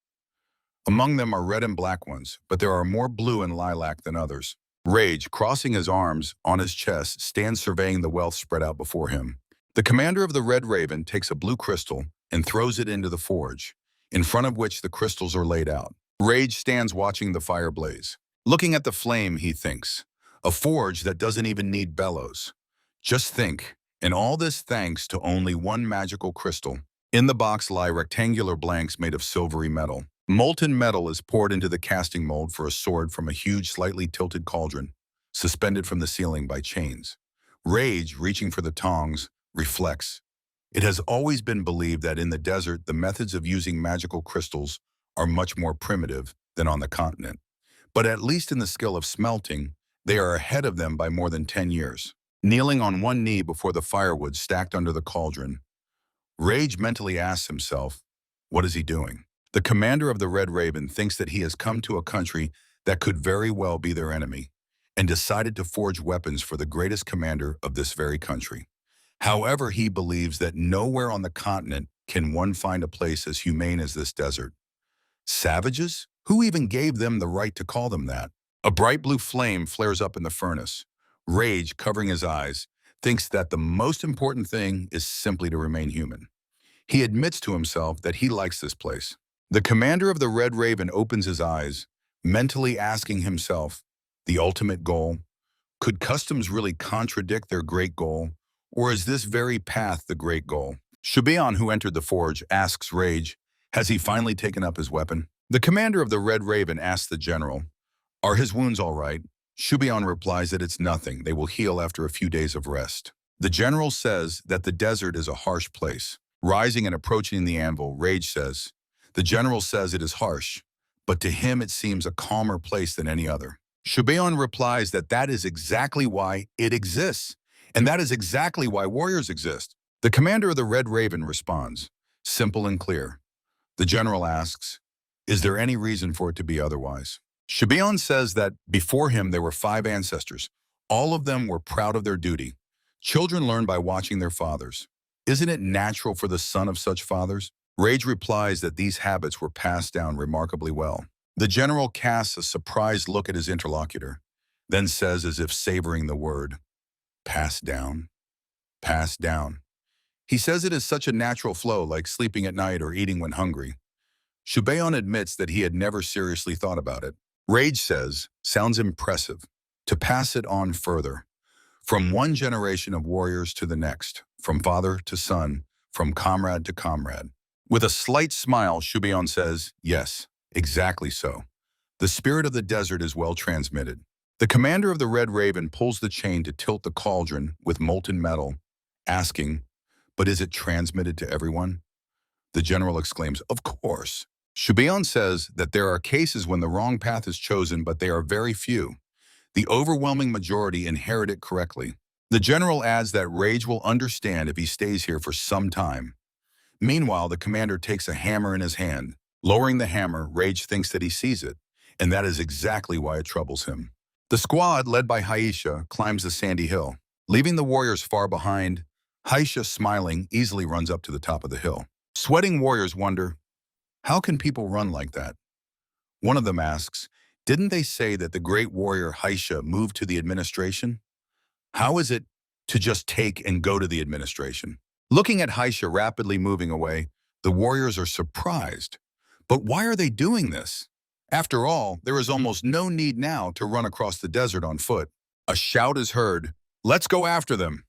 Among them are red and black ones, but there are more blue and lilac than others. Rage, crossing his arms on his chest, stands surveying the wealth spread out before him. The commander of the Red Raven takes a blue crystal and throws it into the forge, in front of which the crystals are laid out. Rage stands watching the fire blaze. Looking at the flame, he thinks, a forge that doesn't even need bellows. Just think, and all this thanks to only one magical crystal. In the box lie rectangular blanks made of silvery metal. Molten metal is poured into the casting mold for a sword from a huge, slightly tilted cauldron, suspended from the ceiling by chains. Rage, reaching for the tongs, reflects. It has always been believed that in the desert, the methods of using magical crystals are much more primitive than on the continent. But at least in the skill of smelting, they are ahead of them by more than 10 years. Kneeling on one knee before the firewood stacked under the cauldron, Rage mentally asks himself, what is he doing? The commander of the Red Raven thinks that he has come to a country that could very well be their enemy, and decided to forge weapons for the greatest commander of this very country. However, he believes that nowhere on the continent can one find a place as humane as this desert. Savages? Who even gave them the right to call them that? A bright blue flame flares up in the furnace. Rage, covering his eyes, thinks that the most important thing is simply to remain human. He admits to himself that he likes this place. The commander of the Red Raven opens his eyes, mentally asking himself, the ultimate goal? Could customs really contradict their great goal? Or is this very path the great goal? Shouon, who entered the forge, asks Rage, has he finally taken up his weapon? The commander of the Red Raven asks the general, are his wounds all right? Shouon replies that it's nothing. They will heal after a few days of rest. The general says that the desert is a harsh place. Rising and approaching the anvil, Rage says, the general says it is harsh, but to him it seems a calmer place than any other. Shouon replies that that is exactly why it exists, and that is exactly why warriors exist. The commander of the Red Raven responds, simple and clear. The general asks, is there any reason for it to be otherwise? Shouon says that before him there were 5 ancestors. All of them were proud of their duty. Children learn by watching their fathers. Isn't it natural for the son of such fathers? Rage replies that these habits were passed down remarkably well. The general casts a surprised look at his interlocutor, then says as if savoring the word, passed down, passed down. He says it is such a natural flow like sleeping at night or eating when hungry. Shouon admits that he had never seriously thought about it. Rage says, sounds impressive, to pass it on further. From one generation of warriors to the next, from father to son, from comrade to comrade. With a slight smile, Shouon says, yes, exactly so. The spirit of the desert is well transmitted. The commander of the Red Raven pulls the chain to tilt the cauldron with molten metal, asking, but is it transmitted to everyone? The general exclaims, of course. Shouon says that there are cases when the wrong path is chosen, but they are very few. The overwhelming majority inherit it correctly. The general adds that Rage will understand if he stays here for some time. Meanwhile, the commander takes a hammer in his hand. Lowering the hammer, Rage thinks that he sees it, and that is exactly why it troubles him. The squad, led by Haisha, climbs the sandy hill. Leaving the warriors far behind, Haisha, smiling, easily runs up to the top of the hill. Sweating warriors wonder, how can people run like that? One of them asks, didn't they say that the great warrior Haisha moved to the administration? How is it to just take and go to the administration? Looking at Haisha rapidly moving away, the warriors are surprised. But why are they doing this? After all, there is almost no need now to run across the desert on foot. A shout is heard, let's go after them.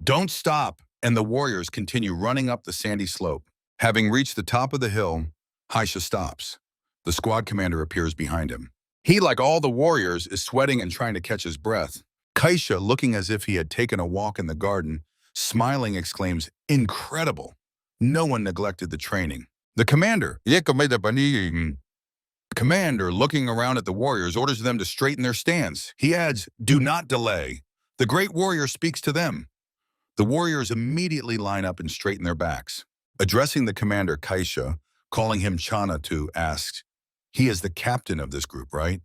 Don't stop, and the warriors continue running up the sandy slope. Having reached the top of the hill, Haisha stops. The squad commander appears behind him. He, like all the warriors, is sweating and trying to catch his breath. Haisha, looking as if he had taken a walk in the garden, smiling, exclaims, incredible. No one neglected the training. The commander, looking around at the warriors, orders them to straighten their stance. He adds, do not delay. The great warrior speaks to them. The warriors immediately line up and straighten their backs. Addressing the commander, Kaisha, calling him Chanatu, asks, he is the captain of this group, right?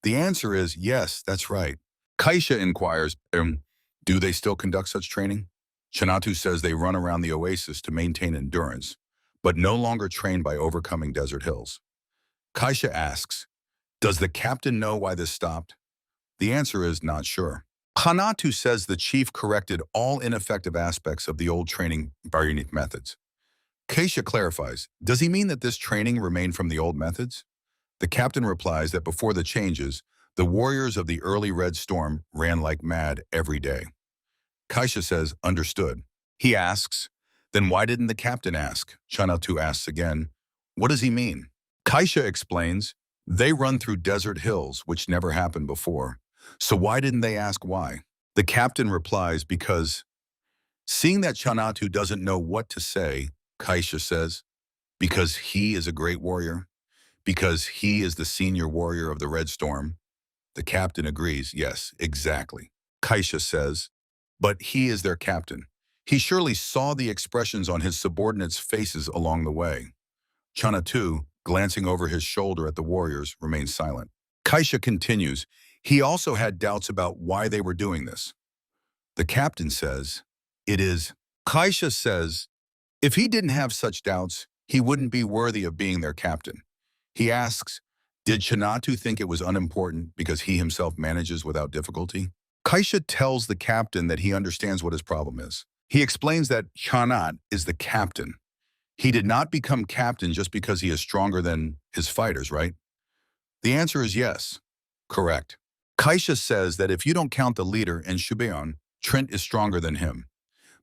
The answer is, yes, that's right. Kaisha inquires, do they still conduct such training? Chanatu says they run around the oasis to maintain endurance, but no longer train by overcoming desert hills. Kaisha asks, does the captain know why this stopped? The answer is not sure. Chanatu says the chief corrected all ineffective aspects of the old training Baryonith methods. Kaisha clarifies, does he mean that this training remained from the old methods? The captain replies that before the changes, the warriors of the early Red Storm ran like mad every day. Kaisha says, understood. He asks, then why didn't the captain ask? Chanatu asks again, what does he mean? Kaisha explains, they run through desert hills, which never happened before. So why didn't they ask why? The captain replies, because Seeing that Chanatu doesn't know what to say, Kaisha says, because he is a great warrior, because he is the senior warrior of the Red Storm. The captain agrees, yes, exactly. Kaisha says, but he is their captain. He surely saw the expressions on his subordinates' faces along the way. Chanatu, glancing over his shoulder at the warriors, remains silent. Kaisha continues, he also had doubts about why they were doing this. The captain says, it is. Kaisha says, if he didn't have such doubts, he wouldn't be worthy of being their captain. He asks, did Chanatu think it was unimportant because he himself manages without difficulty? Kaisha tells the captain that he understands what his problem is. He explains that Chanat is the captain. He did not become captain just because he is stronger than his fighters, right? The answer is yes. Correct. Kaisha says that if you don't count the leader in Shouon, Trent is stronger than him.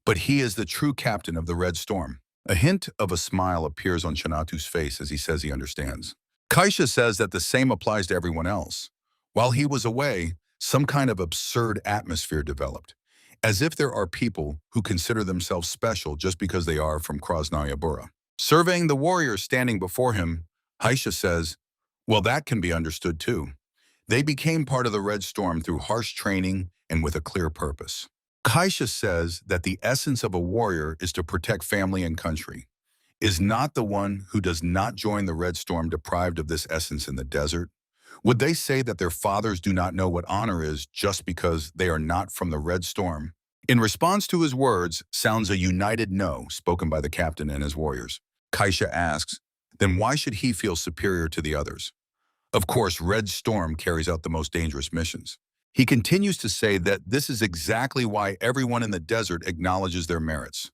But he is the true captain of the Red Storm. A hint of a smile appears on Chanatu's face as he says he understands. Kaisha says that the same applies to everyone else. While he was away, some kind of absurd atmosphere developed, as if there are people who consider themselves special just because they are from Krasnaya Bura. Surveying the warriors standing before him, Kaisha says, well, that can be understood too. They became part of the Red Storm through harsh training and with a clear purpose. Kaisha says that the essence of a warrior is to protect family and country. Is not the one who does not join the Red Storm deprived of this essence in the desert? Would they say that their fathers do not know what honor is just because they are not from the Red Storm? In response to his words sounds a united no spoken by the captain and his warriors. Kaisha asks, then why should he feel superior to the others? Of course, Red Storm carries out the most dangerous missions. He continues to say that this is exactly why everyone in the desert acknowledges their merits.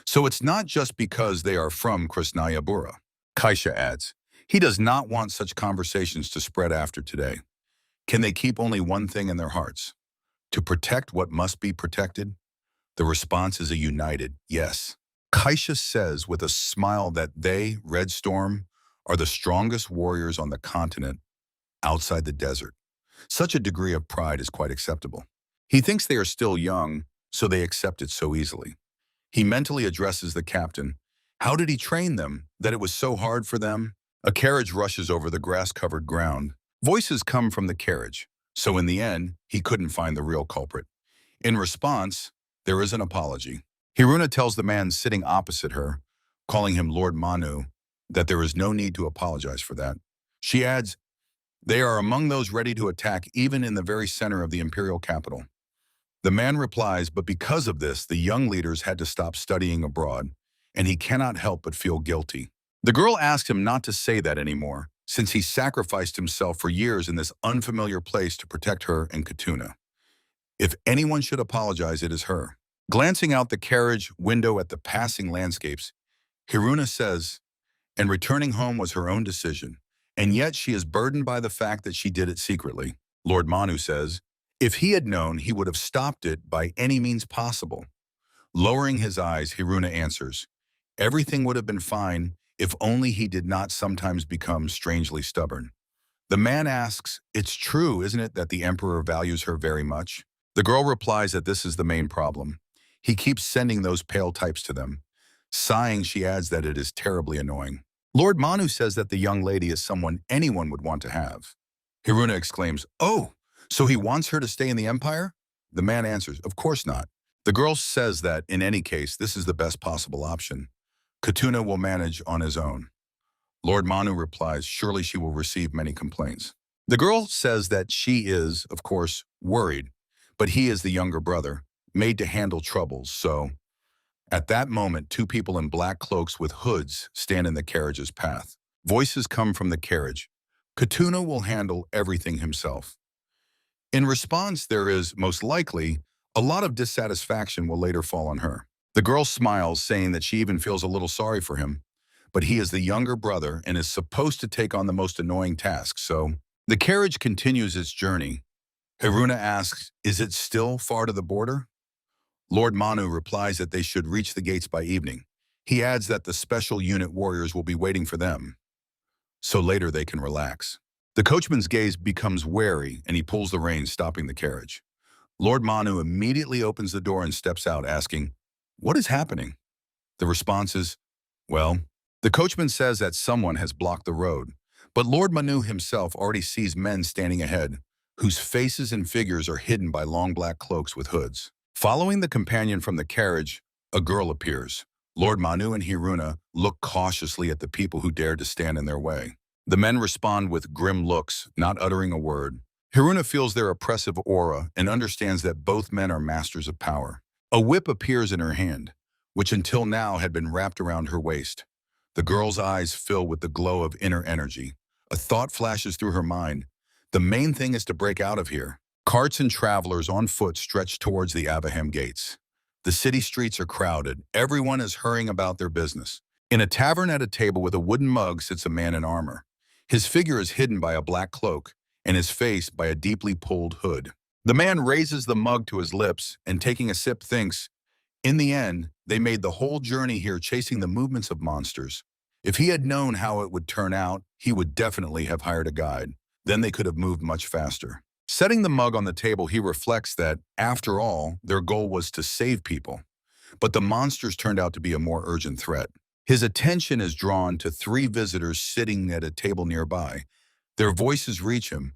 So it's not just because they are from Krasnaya Bura. Kaisha adds, he does not want such conversations to spread after today. Can they keep only one thing in their hearts? To protect what must be protected? The response is a united yes. Kaisha says with a smile that they, Red Storm, are the strongest warriors on the continent outside the desert. Such a degree of pride is quite acceptable. He thinks they are still young, so they accept it so easily. He mentally addresses the captain. How did he train them, that it was so hard for them? A carriage rushes over the grass-covered ground. Voices come from the carriage, so in the end, he couldn't find the real culprit. In response, there is an apology. Hiruna tells the man sitting opposite her, calling him Lord Manu, that there is no need to apologize for that. She adds, they are among those ready to attack even in the very center of the imperial capital. The man replies, but because of this, the young leaders had to stop studying abroad, and he cannot help but feel guilty. The girl asks him not to say that anymore, since he sacrificed himself for years in this unfamiliar place to protect her and Katuna. If anyone should apologize, it is her. Glancing out the carriage window at the passing landscapes, Hiruna says, and returning home was her own decision, and yet she is burdened by the fact that she did it secretly. Lord Manu says, if he had known, he would have stopped it by any means possible. Lowering his eyes, Hiruna answers, everything would have been fine if only he did not sometimes become strangely stubborn. The man asks, it's true, isn't it, that the emperor values her very much? The girl replies that this is the main problem. He keeps sending those pale types to them. Sighing, she adds that it is terribly annoying. Lord Manu says that the young lady is someone anyone would want to have. Hiruna exclaims, oh, so he wants her to stay in the empire? The man answers, of course not. The girl says that, in any case, this is the best possible option. Katuna will manage on his own. Lord Manu replies, surely she will receive many complaints. The girl says that she is, of course, worried, but he is the younger brother, made to handle troubles, so... At that moment, two people in black cloaks with hoods stand in the carriage's path. Voices come from the carriage. Katuna will handle everything himself. In response, there is, most likely, a lot of dissatisfaction will later fall on her. The girl smiles, saying that she even feels a little sorry for him, but he is the younger brother and is supposed to take on the most annoying tasks, so... The carriage continues its journey. Hiruna asks, is it still far to the border? Lord Manu replies that they should reach the gates by evening. He adds that the special unit warriors will be waiting for them, so later they can relax. The coachman's gaze becomes wary and he pulls the reins, stopping the carriage. Lord Manu immediately opens the door and steps out, asking, What is happening? The response is, well, the coachman says that someone has blocked the road, but Lord Manu himself already sees men standing ahead, whose faces and figures are hidden by long black cloaks with hoods. Following the companion from the carriage, a girl appears. Lord Manu and Hiruna look cautiously at the people who dare to stand in their way. The men respond with grim looks, not uttering a word. Hiruna feels their oppressive aura and understands that both men are masters of power. A whip appears in her hand, which until now had been wrapped around her waist. The girl's eyes fill with the glow of inner energy. A thought flashes through her mind. The main thing is to break out of here. Carts and travelers on foot stretch towards the Abaham gates. The city streets are crowded. Everyone is hurrying about their business. In a tavern at a table with a wooden mug sits a man in armor. His figure is hidden by a black cloak, and his face by a deeply pulled hood. The man raises the mug to his lips and taking a sip thinks, in the end, they made the whole journey here chasing the movements of monsters. If he had known how it would turn out, he would definitely have hired a guide. Then they could have moved much faster. Setting the mug on the table, he reflects that, after all, their goal was to save people. But the monsters turned out to be a more urgent threat. His attention is drawn to 3 visitors sitting at a table nearby. Their voices reach him.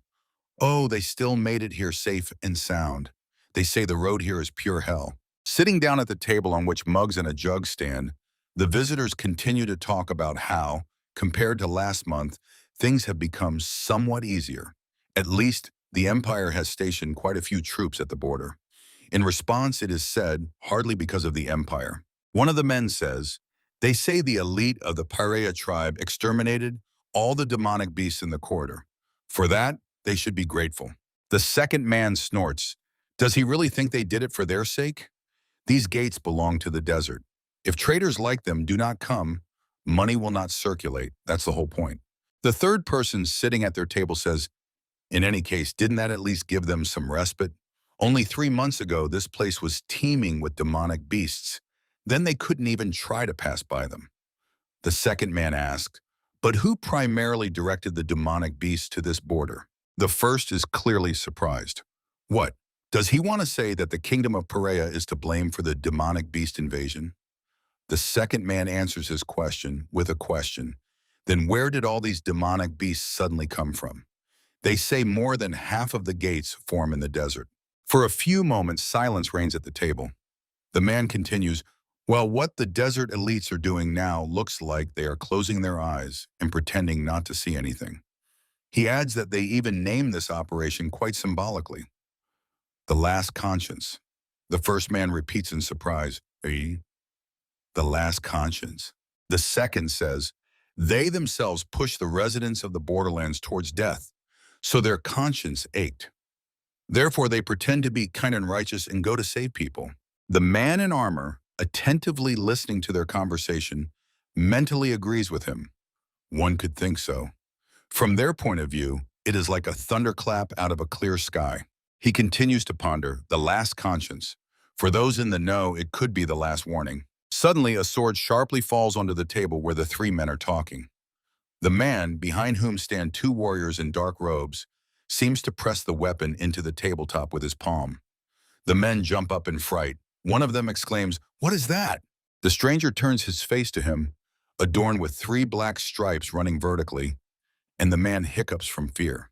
Oh, they still made it here safe and sound. They say the road here is pure hell. Sitting down at the table on which mugs and a jug stand, the visitors continue to talk about how, compared to last month, things have become somewhat easier. At least, the Empire has stationed quite a few troops at the border. In response, it is said, hardly because of the Empire. One of the men says, they say the elite of the Perea tribe exterminated all the demonic beasts in the corridor. For that, they should be grateful. The second man snorts. Does he really think they did it for their sake? These gates belong to the desert. If traders like them do not come, money will not circulate. That's the whole point. The third person sitting at their table says, in any case, didn't that at least give them some respite? Only 3 months ago, this place was teeming with demonic beasts. Then they couldn't even try to pass by them. The second man asked, but who primarily directed the demonic beasts to this border? The first is clearly surprised. What? Does he want to say that the kingdom of Perea is to blame for the demonic beast invasion? The second man answers his question with a question. Then where did all these demonic beasts suddenly come from? They say more than half of the gates form in the desert. For a few moments, silence reigns at the table. The man continues, well, what the desert elites are doing now looks like they are closing their eyes and pretending not to see anything. He adds that they even named this operation quite symbolically. The last conscience. The first man repeats in surprise, the last conscience. The second says, they themselves push the residents of the borderlands towards death, so their conscience ached. Therefore, they pretend to be kind and righteous and go to save people. The man in armor, attentively listening to their conversation, mentally agrees with him. One could think so. From their point of view, it is like a thunderclap out of a clear sky. He continues to ponder, the last conscience. For those in the know, it could be the last warning. Suddenly, a sword sharply falls onto the table where the 3 men are talking. The man, behind whom stand 2 warriors in dark robes, seems to press the weapon into the tabletop with his palm. The men jump up in fright. One of them exclaims, what is that? The stranger turns his face to him, adorned with 3 black stripes running vertically, and the man hiccups from fear.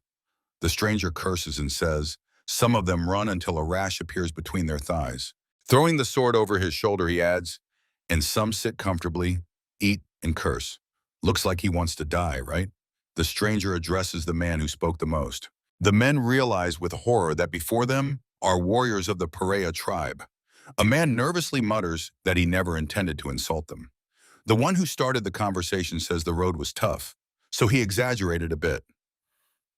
The stranger curses and says, some of them run until a rash appears between their thighs. Throwing the sword over his shoulder, he adds, and some sit comfortably, eat, and curse. Looks like he wants to die, right? The stranger addresses the man who spoke the most. The men realize with horror that before them are warriors of the Perea tribe. A man nervously mutters that he never intended to insult them. The one who started the conversation says the road was tough, so he exaggerated a bit.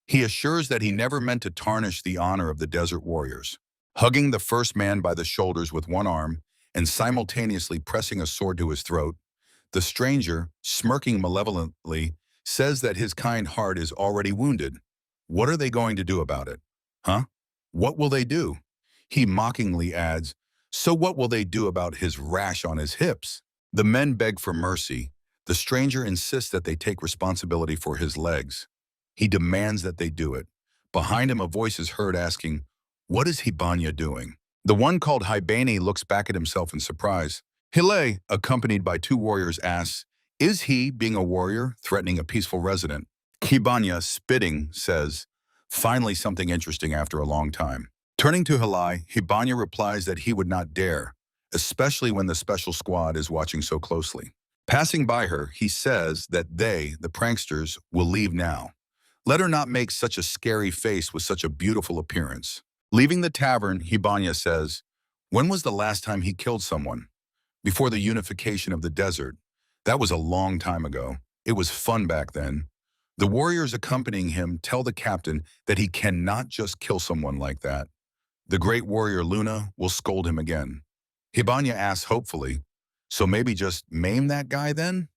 He assures that he never meant to tarnish the honor of the desert warriors. Hugging the first man by the shoulders with one arm and simultaneously pressing a sword to his throat, the stranger, smirking malevolently, says that his kind heart is already wounded. What are they going to do about it? Huh? What will they do? He mockingly adds, so what will they do about his rash on his hips? The men beg for mercy. The stranger insists that they take responsibility for his legs. He demands that they do it. Behind him, a voice is heard asking, what is Hibanya doing? The one called Hibani looks back at himself in surprise. Henhel, accompanied by two warriors, asks, is he, being a warrior, threatening a peaceful resident? Hibanya, spitting, says, finally something interesting after a long time. Turning to Henhel, Hibanya replies that he would not dare, especially when the special squad is watching so closely. Passing by her, he says that they, the pranksters, will leave now. Let her not make such a scary face with such a beautiful appearance. Leaving the tavern, Hibanya says, when was the last time he killed someone? Before the unification of the desert. That was a long time ago. It was fun back then. The warriors accompanying him tell the captain that he cannot just kill someone like that. The great warrior Luna will scold him again. Hibanya asks hopefully, so maybe just maim that guy then?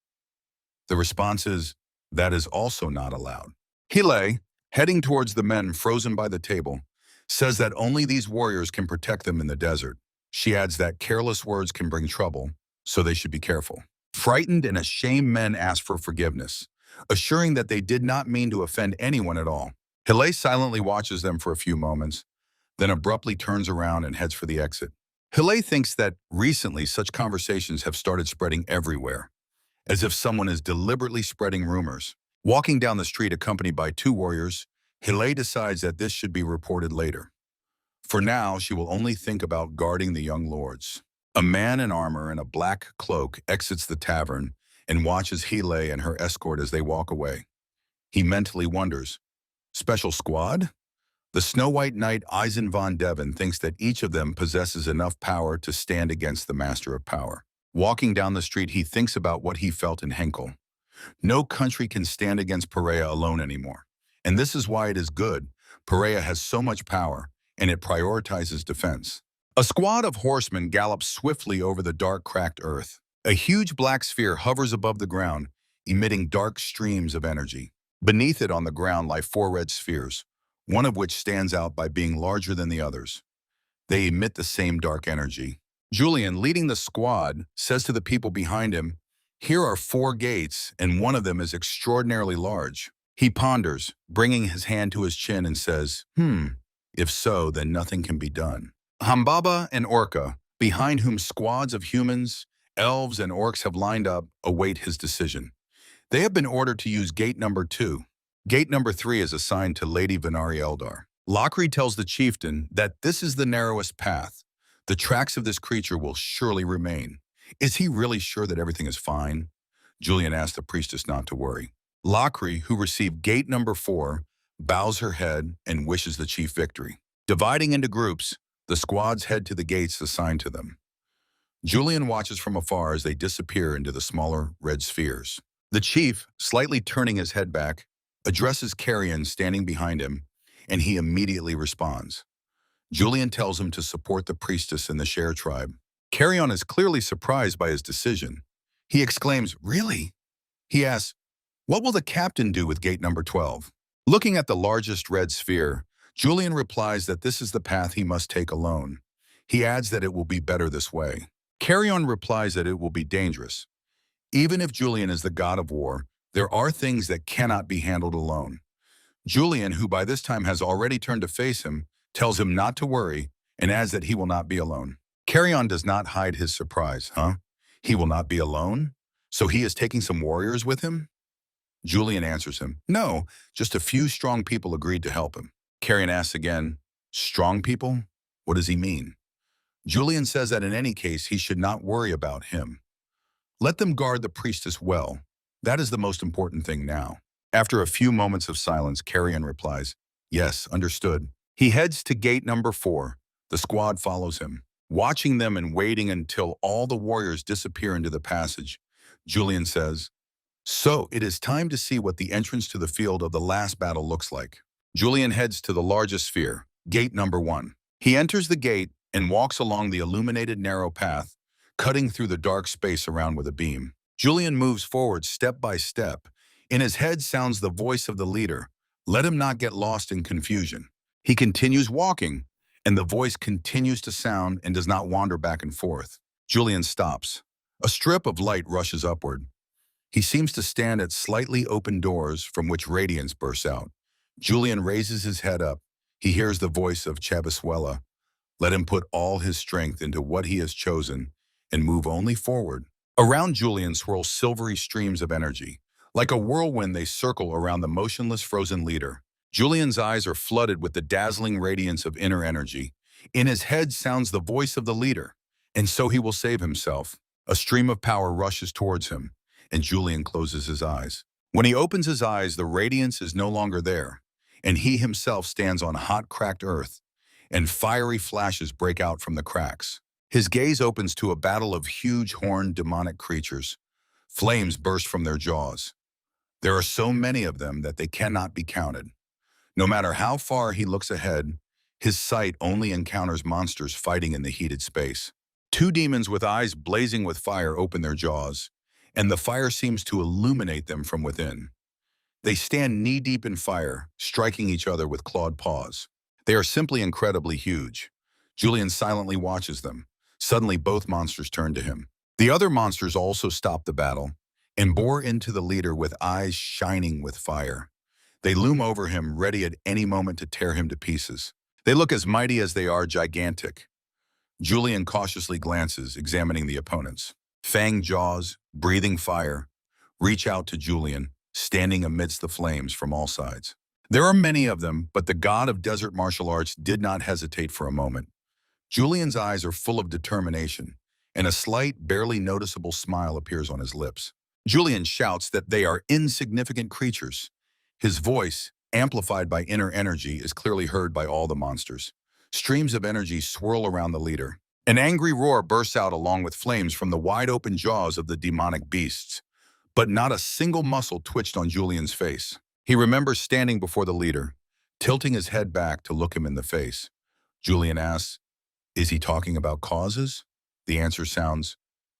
The response is, that is also not allowed. Henhel, heading towards the men frozen by the table, says that only these warriors can protect them in the desert. She adds that careless words can bring trouble, so they should be careful. Frightened and ashamed men ask for forgiveness, assuring that they did not mean to offend anyone at all. Henhel silently watches them for a few moments, then abruptly turns around and heads for the exit. Henhel thinks that recently such conversations have started spreading everywhere, as if someone is deliberately spreading rumors. Walking down the street accompanied by two warriors, Henhel decides that this should be reported later. For now, she will only think about guarding the young lords. A man in armor and a black cloak exits the tavern and watches Henhel and her escort as they walk away. He mentally wonders, special squad? The Snow White Knight Eisen von Devon thinks that each of them possesses enough power to stand against the Master of Power. Walking down the street, he thinks about what he felt in Henhel. No country can stand against Perea alone anymore. And this is why it is good. Perea has so much power, and it prioritizes defense. A squad of horsemen gallops swiftly over the dark, cracked earth. A huge black sphere hovers above the ground, emitting dark streams of energy. Beneath it on the ground lie four red spheres, one of which stands out by being larger than the others. They emit the same dark energy. Julian, leading the squad, says to the people behind him, here are four gates, and one of them is extraordinarily large. He ponders, bringing his hand to his chin and says, if so, then nothing can be done. Humbaba and Orca, behind whom squads of humans, elves, and orcs have lined up, await his decision. They have been ordered to use gate number 2. Gate number 3 is assigned to Lady Venari Eldar. Lokri tells the chieftain that this is the narrowest path. The tracks of this creature will surely remain. Is he really sure that everything is fine? Julian asks the priestess not to worry. Lokri, who received gate number 4, bows her head and wishes the chief victory. Dividing into groups, the squads head to the gates assigned to them. Julian watches from afar as they disappear into the smaller red spheres. The chief, slightly turning his head back, addresses Carrion standing behind him, and he immediately responds. Julian tells him to support the priestess and the Share tribe. Carrion is clearly surprised by his decision. He exclaims, really? He asks, what will the captain do with gate number 12? Looking at the largest red sphere, Julian replies that this is the path he must take alone. He adds that it will be better this way. Carrion replies that it will be dangerous. Even if Julian is the god of war, there are things that cannot be handled alone. Julian, who by this time has already turned to face him, tells him not to worry and adds that he will not be alone. Carrion does not hide his surprise, He will not be alone? So he is taking some warriors with him? Julian answers him, no, just a few strong people agreed to help him. Carrion asks again, strong people? What does he mean? Julian says that in any case, he should not worry about him. Let them guard the priestess well. That is the most important thing now. After a few moments of silence, Carrion replies, yes, understood. He heads to gate number 4. The squad follows him. Watching them and waiting until all the warriors disappear into the passage, Julian says, so it is time to see what the entrance to the field of the last battle looks like. Julian heads to the largest sphere, gate number 1. He enters the gate and walks along the illuminated narrow path, cutting through the dark space around with a beam. Julian moves forward step by step. In his head sounds the voice of the leader. Let him not get lost in confusion. He continues walking, and the voice continues to sound and does not wander back and forth. Julian stops. A strip of light rushes upward. He seems to stand at slightly open doors from which radiance bursts out. Julian raises his head up. He hears the voice of Chabasuela. Let him put all his strength into what he has chosen, and move only forward. Around Julian swirl silvery streams of energy. Like a whirlwind, they circle around the motionless frozen leader. Julian's eyes are flooded with the dazzling radiance of inner energy. In his head sounds the voice of the leader, and so he will save himself. A stream of power rushes towards him, and Julian closes his eyes. When he opens his eyes, the radiance is no longer there, and he himself stands on hot, cracked earth, and fiery flashes break out from the cracks. His gaze opens to a battle of huge horned demonic creatures. Flames burst from their jaws. There are so many of them that they cannot be counted. No matter how far he looks ahead, his sight only encounters monsters fighting in the heated space. Two demons with eyes blazing with fire open their jaws, and the fire seems to illuminate them from within. They stand knee-deep in fire, striking each other with clawed paws. They are simply incredibly huge. Julian silently watches them. Suddenly, both monsters turn to him. The other monsters also stop the battle and bore into the leader with eyes shining with fire. They loom over him, ready at any moment to tear him to pieces. They look as mighty as they are gigantic. Julian cautiously glances, examining the opponents. Fanged jaws, breathing fire, reach out to Julian, standing amidst the flames from all sides. There are many of them, but the god of desert martial arts did not hesitate for a moment. Julian's eyes are full of determination, and a slight, barely noticeable smile appears on his lips. Julian shouts that they are insignificant creatures. His voice, amplified by inner energy, is clearly heard by all the monsters. Streams of energy swirl around the leader. An angry roar bursts out along with flames from the wide-open jaws of the demonic beasts. But not a single muscle twitched on Julian's face. He remembers standing before the leader, tilting his head back to look him in the face. Julian asks, "Is he talking about causes?" The answer sounds,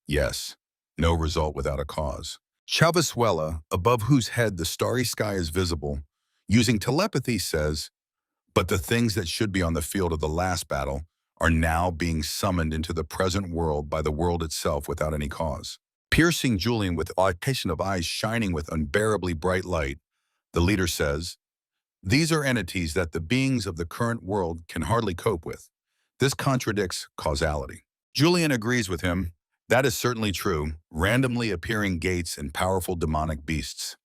"Yes." No result without a cause. Chavasuela, above whose head the starry sky is visible, using telepathy says, "But the things that should be on the field of the last battle are now being summoned into the present world by the world itself without any cause." Piercing Julian with occasion of eyes shining with unbearably bright light, the leader says, "These are entities that the beings of the current world can hardly cope with. This contradicts causality." Julian agrees with him. That is certainly true, randomly appearing gates and powerful demonic beasts.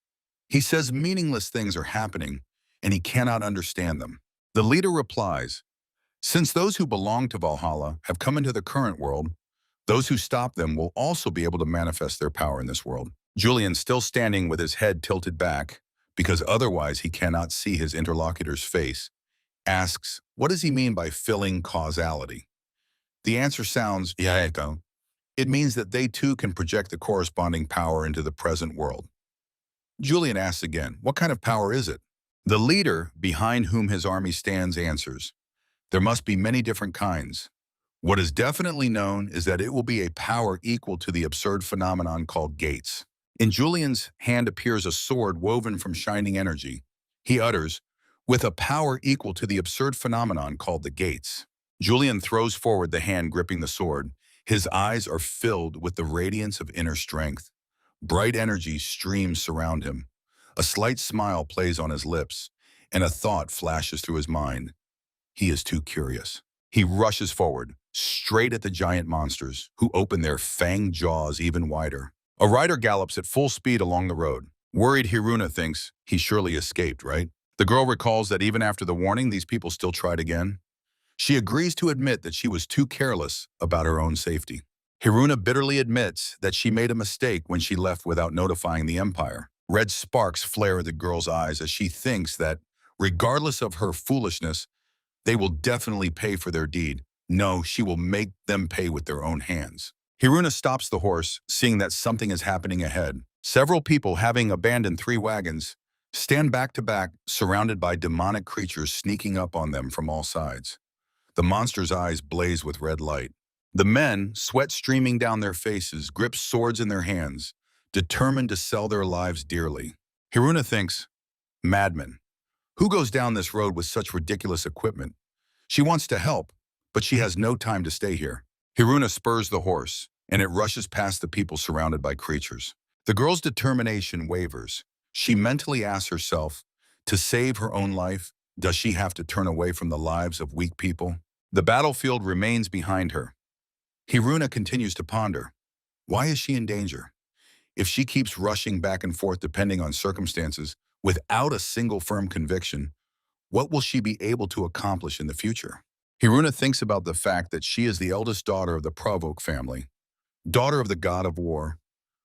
He says meaningless things are happening, and he cannot understand them. The leader replies, "Since those who belong to Valhalla have come into the current world, those who stop them will also be able to manifest their power in this world." Julian, still standing with his head tilted back, because otherwise he cannot see his interlocutor's face, asks, what does he mean by filling causality? The answer sounds, Yahello. It means that they too can project the corresponding power into the present world. Julian asks again, what kind of power is it? The leader, behind whom his army stands, answers, there must be many different kinds. What is definitely known is that it will be a power equal to the absurd phenomenon called gates. In Julian's hand appears a sword woven from shining energy. He utters, with a power equal to the absurd phenomenon called the gates. Julian throws forward the hand gripping the sword. His eyes are filled with the radiance of inner strength. Bright energy streams surround him. A slight smile plays on his lips, and a thought flashes through his mind. He is too curious. He rushes forward, straight at the giant monsters, who open their fanged jaws even wider. A rider gallops at full speed along the road. Worried Hiruna thinks he surely escaped, right? The girl recalls that even after the warning, these people still tried again. She agrees to admit that she was too careless about her own safety. Hiruna bitterly admits that she made a mistake when she left without notifying the Empire. Red sparks flare in the girl's eyes as she thinks that, regardless of her foolishness, they will definitely pay for their deed. No, she will make them pay with their own hands. Hiruna stops the horse, seeing that something is happening ahead. Several people, having abandoned 3 wagons, stand back to back, surrounded by demonic creatures sneaking up on them from all sides. The monsters' eyes blaze with red light. The men, sweat streaming down their faces, grip swords in their hands, determined to sell their lives dearly. Hiruna thinks, madman. Who goes down this road with such ridiculous equipment? She wants to help, but she has no time to stay here. Hiruna spurs the horse, and it rushes past the people surrounded by creatures. The girl's determination wavers. She mentally asks herself, to save her own life, does she have to turn away from the lives of weak people? The battlefield remains behind her. Hiruna continues to ponder. Why is she in danger? If she keeps rushing back and forth depending on circumstances without a single firm conviction, what will she be able to accomplish in the future? Hiruna thinks about the fact that she is the eldest daughter of the Provoke family, daughter of the god of war,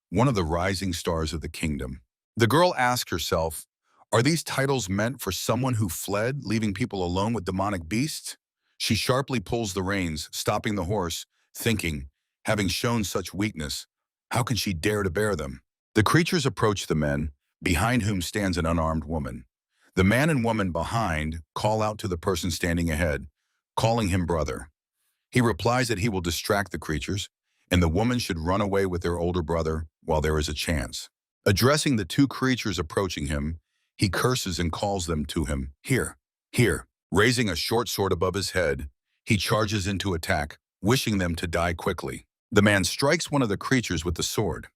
one of the rising stars of the kingdom. The girl asks herself, are these titles meant for someone who fled, leaving people alone with demonic beasts? She sharply pulls the reins, stopping the horse, thinking, having shown such weakness, how can she dare to bear them? The creatures approach the men, behind whom stands an unarmed woman. The man and woman behind call out to the person standing ahead, calling him brother. He replies that he will distract the creatures, and the woman should run away with their older brother while there is a chance. Addressing the two creatures approaching him, he curses and calls them to him, here, here. Raising a short sword above his head, he charges into attack, wishing them to die quickly. The man strikes one of the creatures with the sword.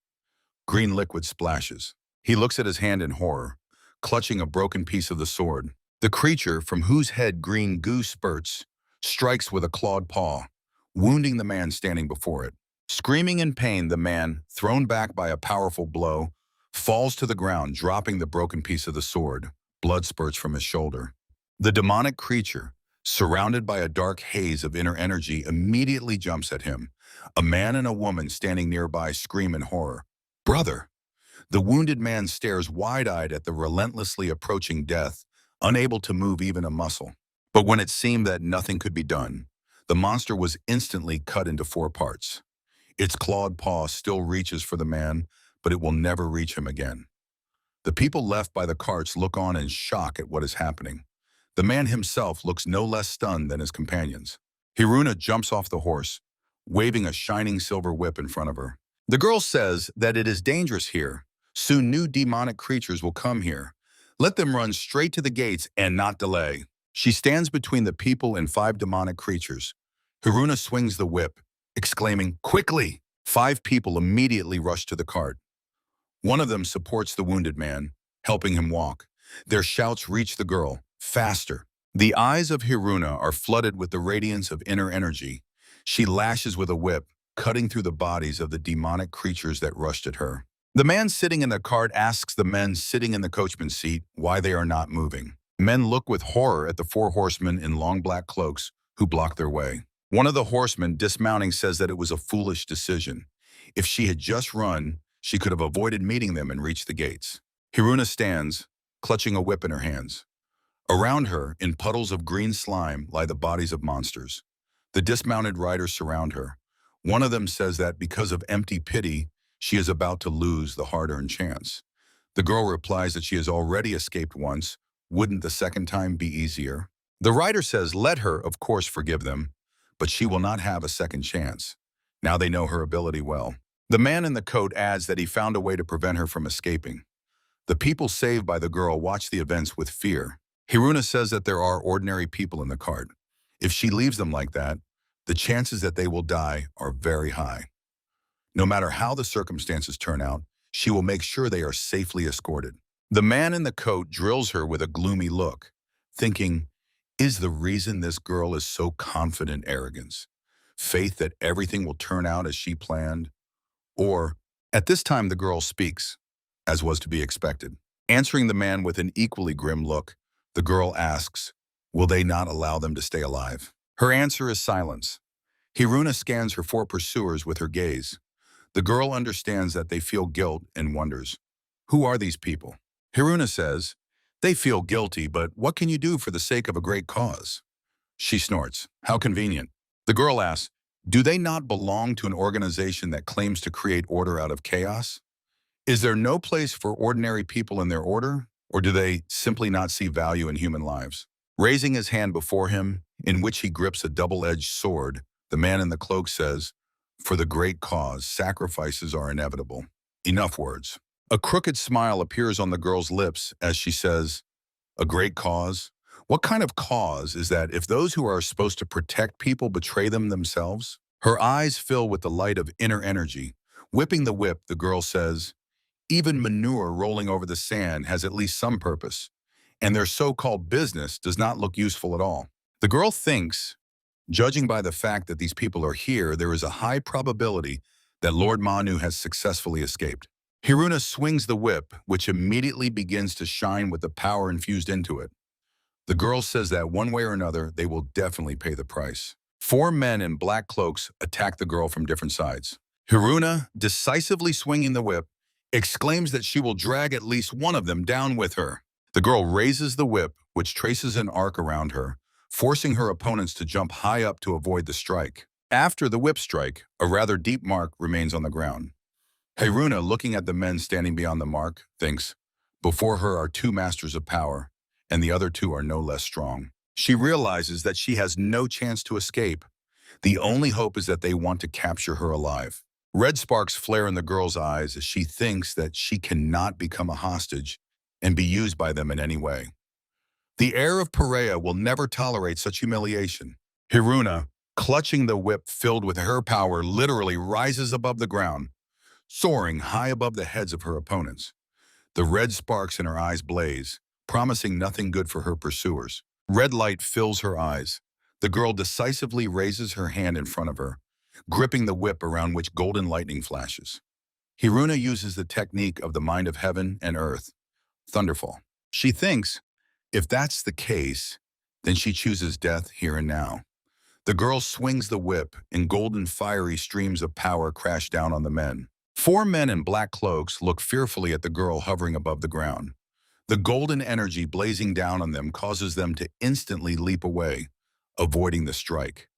Green liquid splashes. He looks at his hand in horror, clutching a broken piece of the sword. The creature, from whose head green goo spurts, strikes with a clawed paw, wounding the man standing before it. Screaming in pain, the man, thrown back by a powerful blow, falls to the ground, dropping the broken piece of the sword. Blood spurts from his shoulder. The demonic creature, surrounded by a dark haze of inner energy, immediately jumps at him. A man and a woman standing nearby scream in horror. Brother! The wounded man stares wide-eyed at the relentlessly approaching death, unable to move even a muscle. But when it seemed that nothing could be done, the monster was instantly cut into 4 parts. Its clawed paw still reaches for the man, but it will never reach him again. The people left by the carts look on in shock at what is happening. The man himself looks no less stunned than his companions. Hiruna jumps off the horse, waving a shining silver whip in front of her. The girl says that it is dangerous here. Soon new demonic creatures will come here. Let them run straight to the gates and not delay. She stands between the people and 5 demonic creatures. Hiruna swings the whip, exclaiming, quickly! 5 people immediately rush to the cart. One of them supports the wounded man, helping him walk. Their shouts reach the girl. Faster. The eyes of Hiruna are flooded with the radiance of inner energy. She lashes with a whip, cutting through the bodies of the demonic creatures that rushed at her. The man sitting in the cart asks the men sitting in the coachman's seat why they are not moving. Men look with horror at the 4 horsemen in long black cloaks who block their way. One of the horsemen dismounting says that it was a foolish decision. If she had just run, she could have avoided meeting them and reached the gates. Hiruna stands, clutching a whip in her hands. Around her, in puddles of green slime, lie the bodies of monsters. The dismounted riders surround her. One of them says that because of empty pity, she is about to lose the hard-earned chance. The girl replies that she has already escaped once. Wouldn't the second time be easier? The rider says let her, of course, forgive them, but she will not have a second chance. Now they know her ability well. The man in the coat adds that he found a way to prevent her from escaping. The people saved by the girl watch the events with fear. Hiruna says that there are ordinary people in the cart. If she leaves them like that, the chances that they will die are very high. No matter how the circumstances turn out, she will make sure they are safely escorted. The man in the coat drills her with a gloomy look, thinking, is the reason this girl is so confident arrogance? Faith that everything will turn out as she planned? Or, at this time the girl speaks, as was to be expected. Answering the man with an equally grim look, the girl asks, will they not allow them to stay alive? Her answer is silence. Hiruna scans her 4 pursuers with her gaze. The girl understands that they feel guilt and wonders, who are these people? Hiruna says, they feel guilty, but what can you do for the sake of a great cause? She snorts, how convenient. The girl asks, do they not belong to an organization that claims to create order out of chaos? Is there no place for ordinary people in their order? Or do they simply not see value in human lives? Raising his hand before him, in which he grips a double-edged sword, the man in the cloak says, for the great cause, sacrifices are inevitable. Enough words. A crooked smile appears on the girl's lips as she says, a great cause? What kind of cause is that if those who are supposed to protect people betray them themselves? Her eyes fill with the light of inner energy. Whipping the whip, the girl says, even manure rolling over the sand has at least some purpose, and their so-called business does not look useful at all. The girl thinks, Judging by the fact that these people are here, there is a high probability that Lord Manu has successfully escaped. Hiruna swings the whip, which immediately begins to shine with the power infused into it. The girl says that one way or another, they will definitely pay the price. 4 men in black cloaks attack the girl from different sides. Hiruna, decisively swinging the whip, exclaims that she will drag at least one of them down with her. The girl raises the whip, which traces an arc around her, forcing her opponents to jump high up to avoid the strike. After the whip strike, a rather deep mark remains on the ground. Hiruna, looking at the men standing beyond the mark, thinks, before her are 2 masters of power, and the other 2 are no less strong. She realizes that she has no chance to escape. The only hope is that they want to capture her alive. Red sparks flare in the girl's eyes as she thinks that she cannot become a hostage and be used by them in any way. The heir of Perea will never tolerate such humiliation. Hiruna, clutching the whip filled with her power, literally rises above the ground, soaring high above the heads of her opponents. The red sparks in her eyes blaze, promising nothing good for her pursuers. Red light fills her eyes. The girl decisively raises her hand in front of her, gripping the whip around which golden lightning flashes. Hiruna uses the technique of the mind of heaven and earth, Thunderfall. She thinks, if that's the case, then she chooses death here and now. The girl swings the whip, and golden fiery streams of power crash down on the men. 4 men in black cloaks look fearfully at the girl hovering above the ground. The golden energy blazing down on them causes them to instantly leap away, avoiding the strike.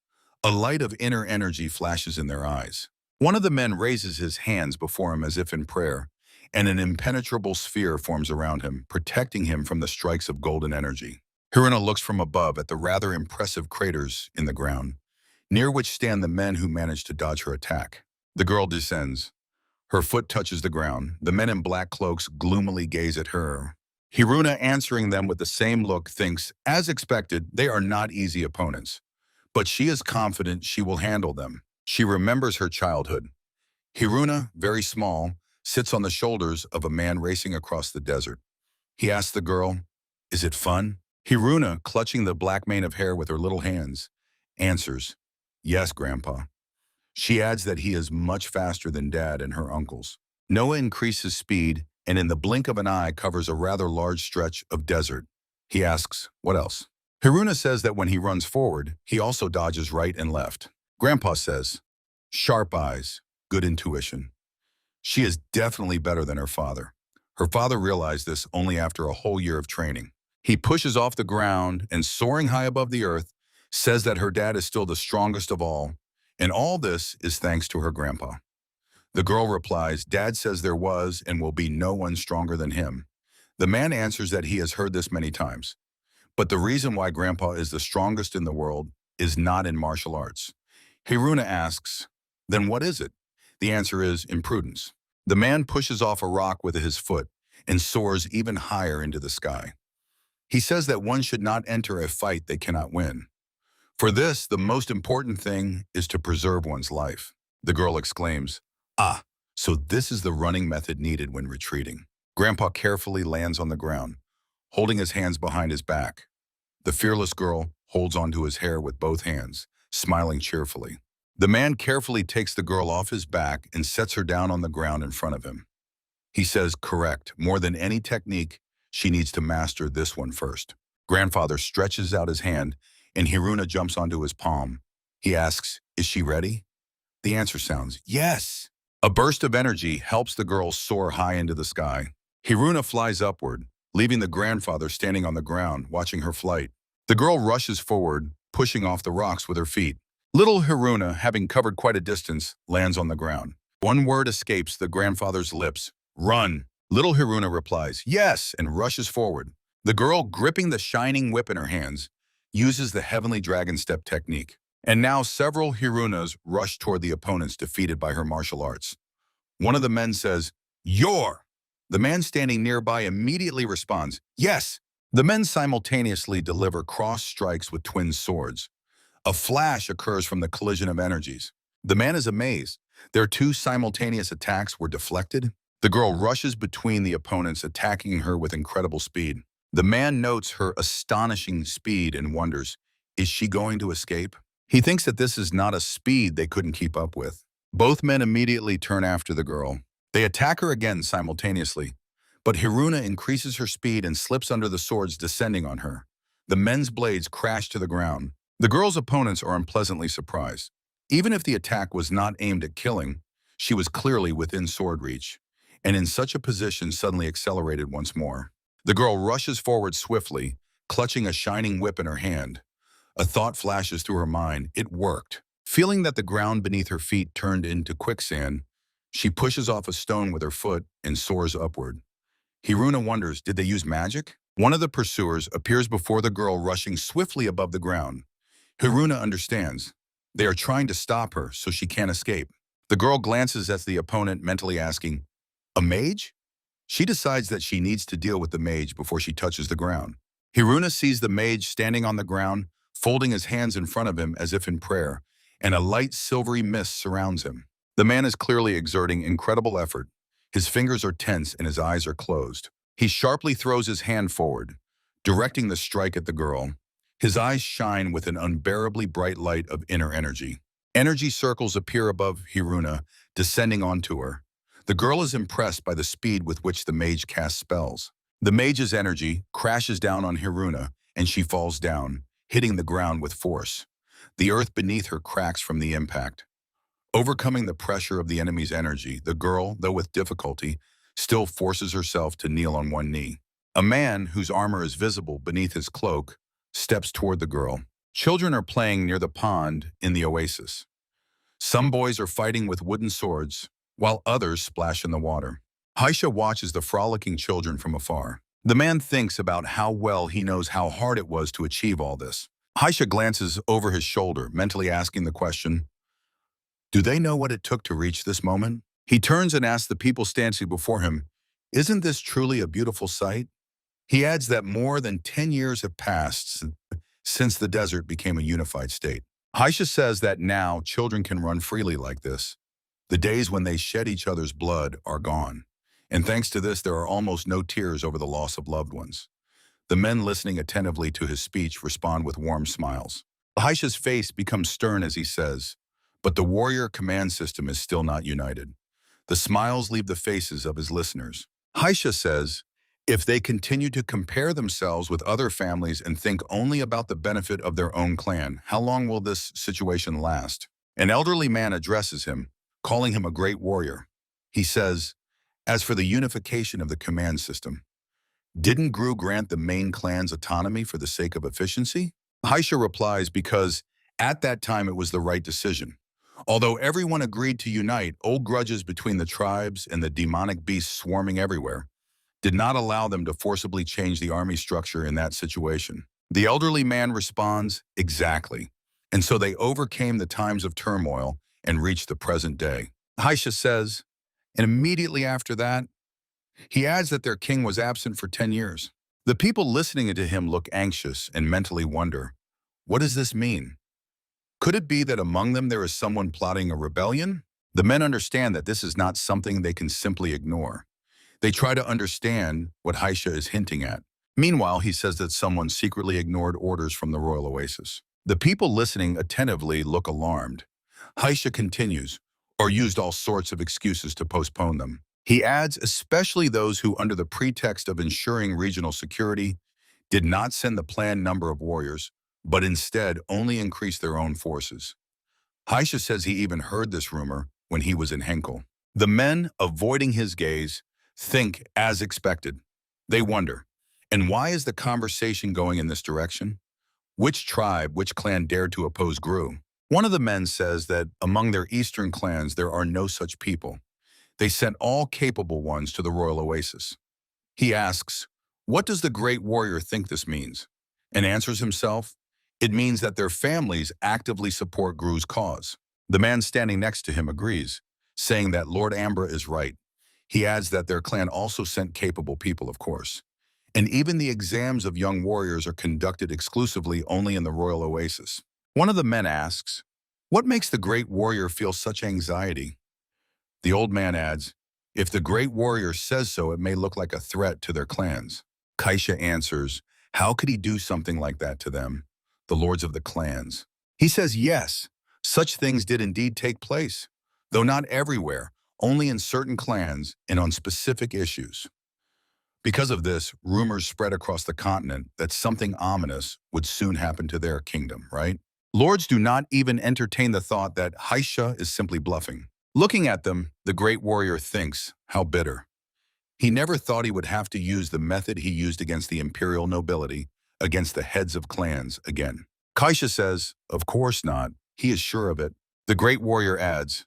A light of inner energy flashes in their eyes. One of the men raises his hands before him as if in prayer, and an impenetrable sphere forms around him, protecting him from the strikes of golden energy. Hiruna looks from above at the rather impressive craters in the ground, near which stand the men who managed to dodge her attack. The girl descends. Her foot touches the ground. The men in black cloaks gloomily gaze at her. Hiruna, answering them with the same look, thinks, as expected, they are not easy opponents. But she is confident she will handle them. She remembers her childhood. Hiruna, very small, sits on the shoulders of a man racing across the desert. He asks the girl, "Is it fun?" Hiruna, clutching the black mane of hair with her little hands, answers, "Yes, Grandpa." She adds that he is much faster than Dad and her uncles. Noah increases speed and in the blink of an eye covers a rather large stretch of desert. He asks, "What else?" Hiruna says that when he runs forward, he also dodges right and left. Grandpa says, "Sharp eyes, good intuition." She is definitely better than her father. Her father realized this only after a whole year of training. He pushes off the ground and, soaring high above the earth, says that her dad is still the strongest of all, and all this is thanks to her grandpa. The girl replies, "Dad says there was and will be no one stronger than him." The man answers that he has heard this many times. But the reason why Grandpa is the strongest in the world is not in martial arts. Hiruna asks, "Then what is it?" The answer is imprudence. The man pushes off a rock with his foot and soars even higher into the sky. He says that one should not enter a fight they cannot win. For this, the most important thing is to preserve one's life. The girl exclaims, "Ah, so this is the running method needed when retreating." Grandpa carefully lands on the ground, holding his hands behind his back. The fearless girl holds onto his hair with both hands, smiling cheerfully. The man carefully takes the girl off his back and sets her down on the ground in front of him. He says, "Correct, more than any technique, she needs to master this one first." Grandfather stretches out his hand and Hiruna jumps onto his palm. He asks, "Is she ready?" The answer sounds, "Yes." A burst of energy helps the girl soar high into the sky. Hiruna flies upward, leaving the grandfather standing on the ground, watching her flight. The girl rushes forward, pushing off the rocks with her feet. Little Hiruna, having covered quite a distance, lands on the ground. One word escapes the grandfather's lips, "Run." Little Hiruna replies, "Yes," and rushes forward. The girl, gripping the shining whip in her hands, uses the heavenly dragon step technique. And now several Hirunas rush toward the opponents defeated by her martial arts. One of the men says, "You're." The man standing nearby immediately responds, "Yes." The men simultaneously deliver cross strikes with twin swords. A flash occurs from the collision of energies. The man is amazed. Their 2 simultaneous attacks were deflected. The girl rushes between the opponents, attacking her with incredible speed. The man notes her astonishing speed and wonders, is she going to escape? He thinks that this is not a speed they couldn't keep up with. Both men immediately turn after the girl. They attack her again simultaneously, but Hiruna increases her speed and slips under the swords descending on her. The men's blades crash to the ground. The girl's opponents are unpleasantly surprised. Even if the attack was not aimed at killing, she was clearly within sword reach, and in such a position suddenly accelerated once more. The girl rushes forward swiftly, clutching a shining whip in her hand. A thought flashes through her mind. It worked. Feeling that the ground beneath her feet turned into quicksand, she pushes off a stone with her foot and soars upward. Hiruna wonders, did they use magic? One of the pursuers appears before the girl, rushing swiftly above the ground. Hiruna understands. They are trying to stop her so she can't escape. The girl glances at the opponent, mentally asking, "A mage?" She decides that she needs to deal with the mage before she touches the ground. Hiruna sees the mage standing on the ground, folding his hands in front of him as if in prayer, and a light silvery mist surrounds him. The man is clearly exerting incredible effort. His fingers are tense and his eyes are closed. He sharply throws his hand forward, directing the strike at the girl. His eyes shine with an unbearably bright light of inner energy. Energy circles appear above Hiruna, descending onto her. The girl is impressed by the speed with which the mage casts spells. The mage's energy crashes down on Hiruna, and she falls down, hitting the ground with force. The earth beneath her cracks from the impact. Overcoming the pressure of the enemy's energy, the girl, though with difficulty, still forces herself to kneel on one knee. A man, whose armor is visible beneath his cloak, steps toward the girl. Children are playing near the pond in the oasis. Some boys are fighting with wooden swords, while others splash in the water. Haisha watches the frolicking children from afar. The man thinks about how well he knows how hard it was to achieve all this. Haisha glances over his shoulder, mentally asking the question, do they know what it took to reach this moment? He turns and asks the people standing before him, isn't this truly a beautiful sight? He adds that more than 10 years have passed since the desert became a unified state. Haisha says that now children can run freely like this. The days when they shed each other's blood are gone. And thanks to this, there are almost no tears over the loss of loved ones. The men listening attentively to his speech respond with warm smiles. Haisha's face becomes stern as he says, but the warrior command system is still not united. The smiles leave the faces of his listeners. Haisha says, if they continue to compare themselves with other families and think only about the benefit of their own clan, how long will this situation last? An elderly man addresses him, calling him a great warrior. He says, as for the unification of the command system, didn't Gru grant the main clans autonomy for the sake of efficiency? Haisha replies, because at that time it was the right decision. Although everyone agreed to unite, old grudges between the tribes and the demonic beasts swarming everywhere did not allow them to forcibly change the army structure in that situation. The elderly man responds, exactly. And so they overcame the times of turmoil and reached the present day. Haisha says, and immediately after that, he adds that their king was absent for 10 years. The people listening to him look anxious and mentally wonder, what does this mean? Could it be that among them there is someone plotting a rebellion? The men understand that this is not something they can simply ignore. They try to understand what Haisha is hinting at. Meanwhile, he says that someone secretly ignored orders from the royal oasis. The people listening attentively look alarmed. Haisha continues, or used all sorts of excuses to postpone them. He adds, especially those who, under the pretext of ensuring regional security, did not send the planned number of warriors, but instead only increased their own forces. Haisha says he even heard this rumor when he was in Henhel. The men, avoiding his gaze, think as expected. They wonder, and why is the conversation going in this direction? Which tribe, which clan dared to oppose Gru? One of the men says that among their eastern clans there are no such people. They sent all capable ones to the royal oasis. He asks, what does the great warrior think this means? And answers himself, it means that their families actively support Gru's cause. The man standing next to him agrees, saying that Lord Ambra is right. He adds that their clan also sent capable people, of course. And even the exams of young warriors are conducted exclusively only in the royal oasis. One of the men asks, what makes the great warrior feel such anxiety? The old man adds, if the great warrior says so, it may look like a threat to their clans. Haisha answers, how could he do something like that to them, the lords of the clans? He says yes, such things did indeed take place, though not everywhere, only in certain clans and on specific issues. Because of this, rumors spread across the continent that something ominous would soon happen to their kingdom, right? Lords do not even entertain the thought that Haisha is simply bluffing. Looking at them, the great warrior thinks, how bitter. He never thought he would have to use the method he used against the imperial nobility, against the heads of clans again. Kaisha says, of course not. He is sure of it. The great warrior adds,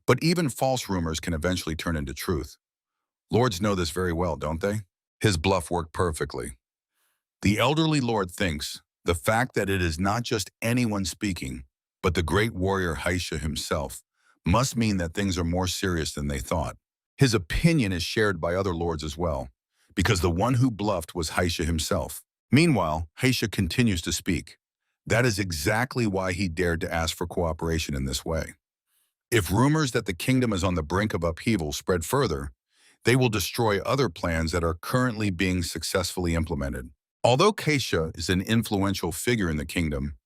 but even false rumors can eventually turn into truth. Lords know this very well, don't they? His bluff worked perfectly. The elderly lord thinks the fact that it is not just anyone speaking, but the great warrior Haisha himself, must mean that things are more serious than they thought. His opinion is shared by other lords as well, because the one who bluffed was Haisha himself. Meanwhile, Haisha continues to speak. That is exactly why he dared to ask for cooperation in this way. If rumors that the kingdom is on the brink of upheaval spread further, they will destroy other plans that are currently being successfully implemented. Although Kaisha is an influential figure in the kingdom,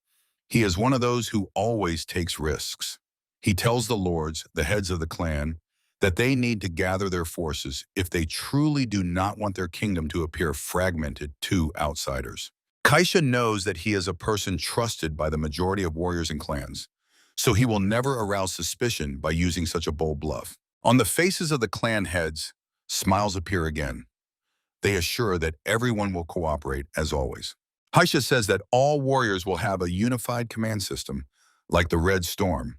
he is one of those who always takes risks. He tells the lords, the heads of the clan, that they need to gather their forces if they truly do not want their kingdom to appear fragmented to outsiders. Kaisha knows that he is a person trusted by the majority of warriors and clans, so he will never arouse suspicion by using such a bold bluff. On the faces of the clan heads, smiles appear again. They assure that everyone will cooperate as always. Haisha says that all warriors will have a unified command system, like the Red Storm.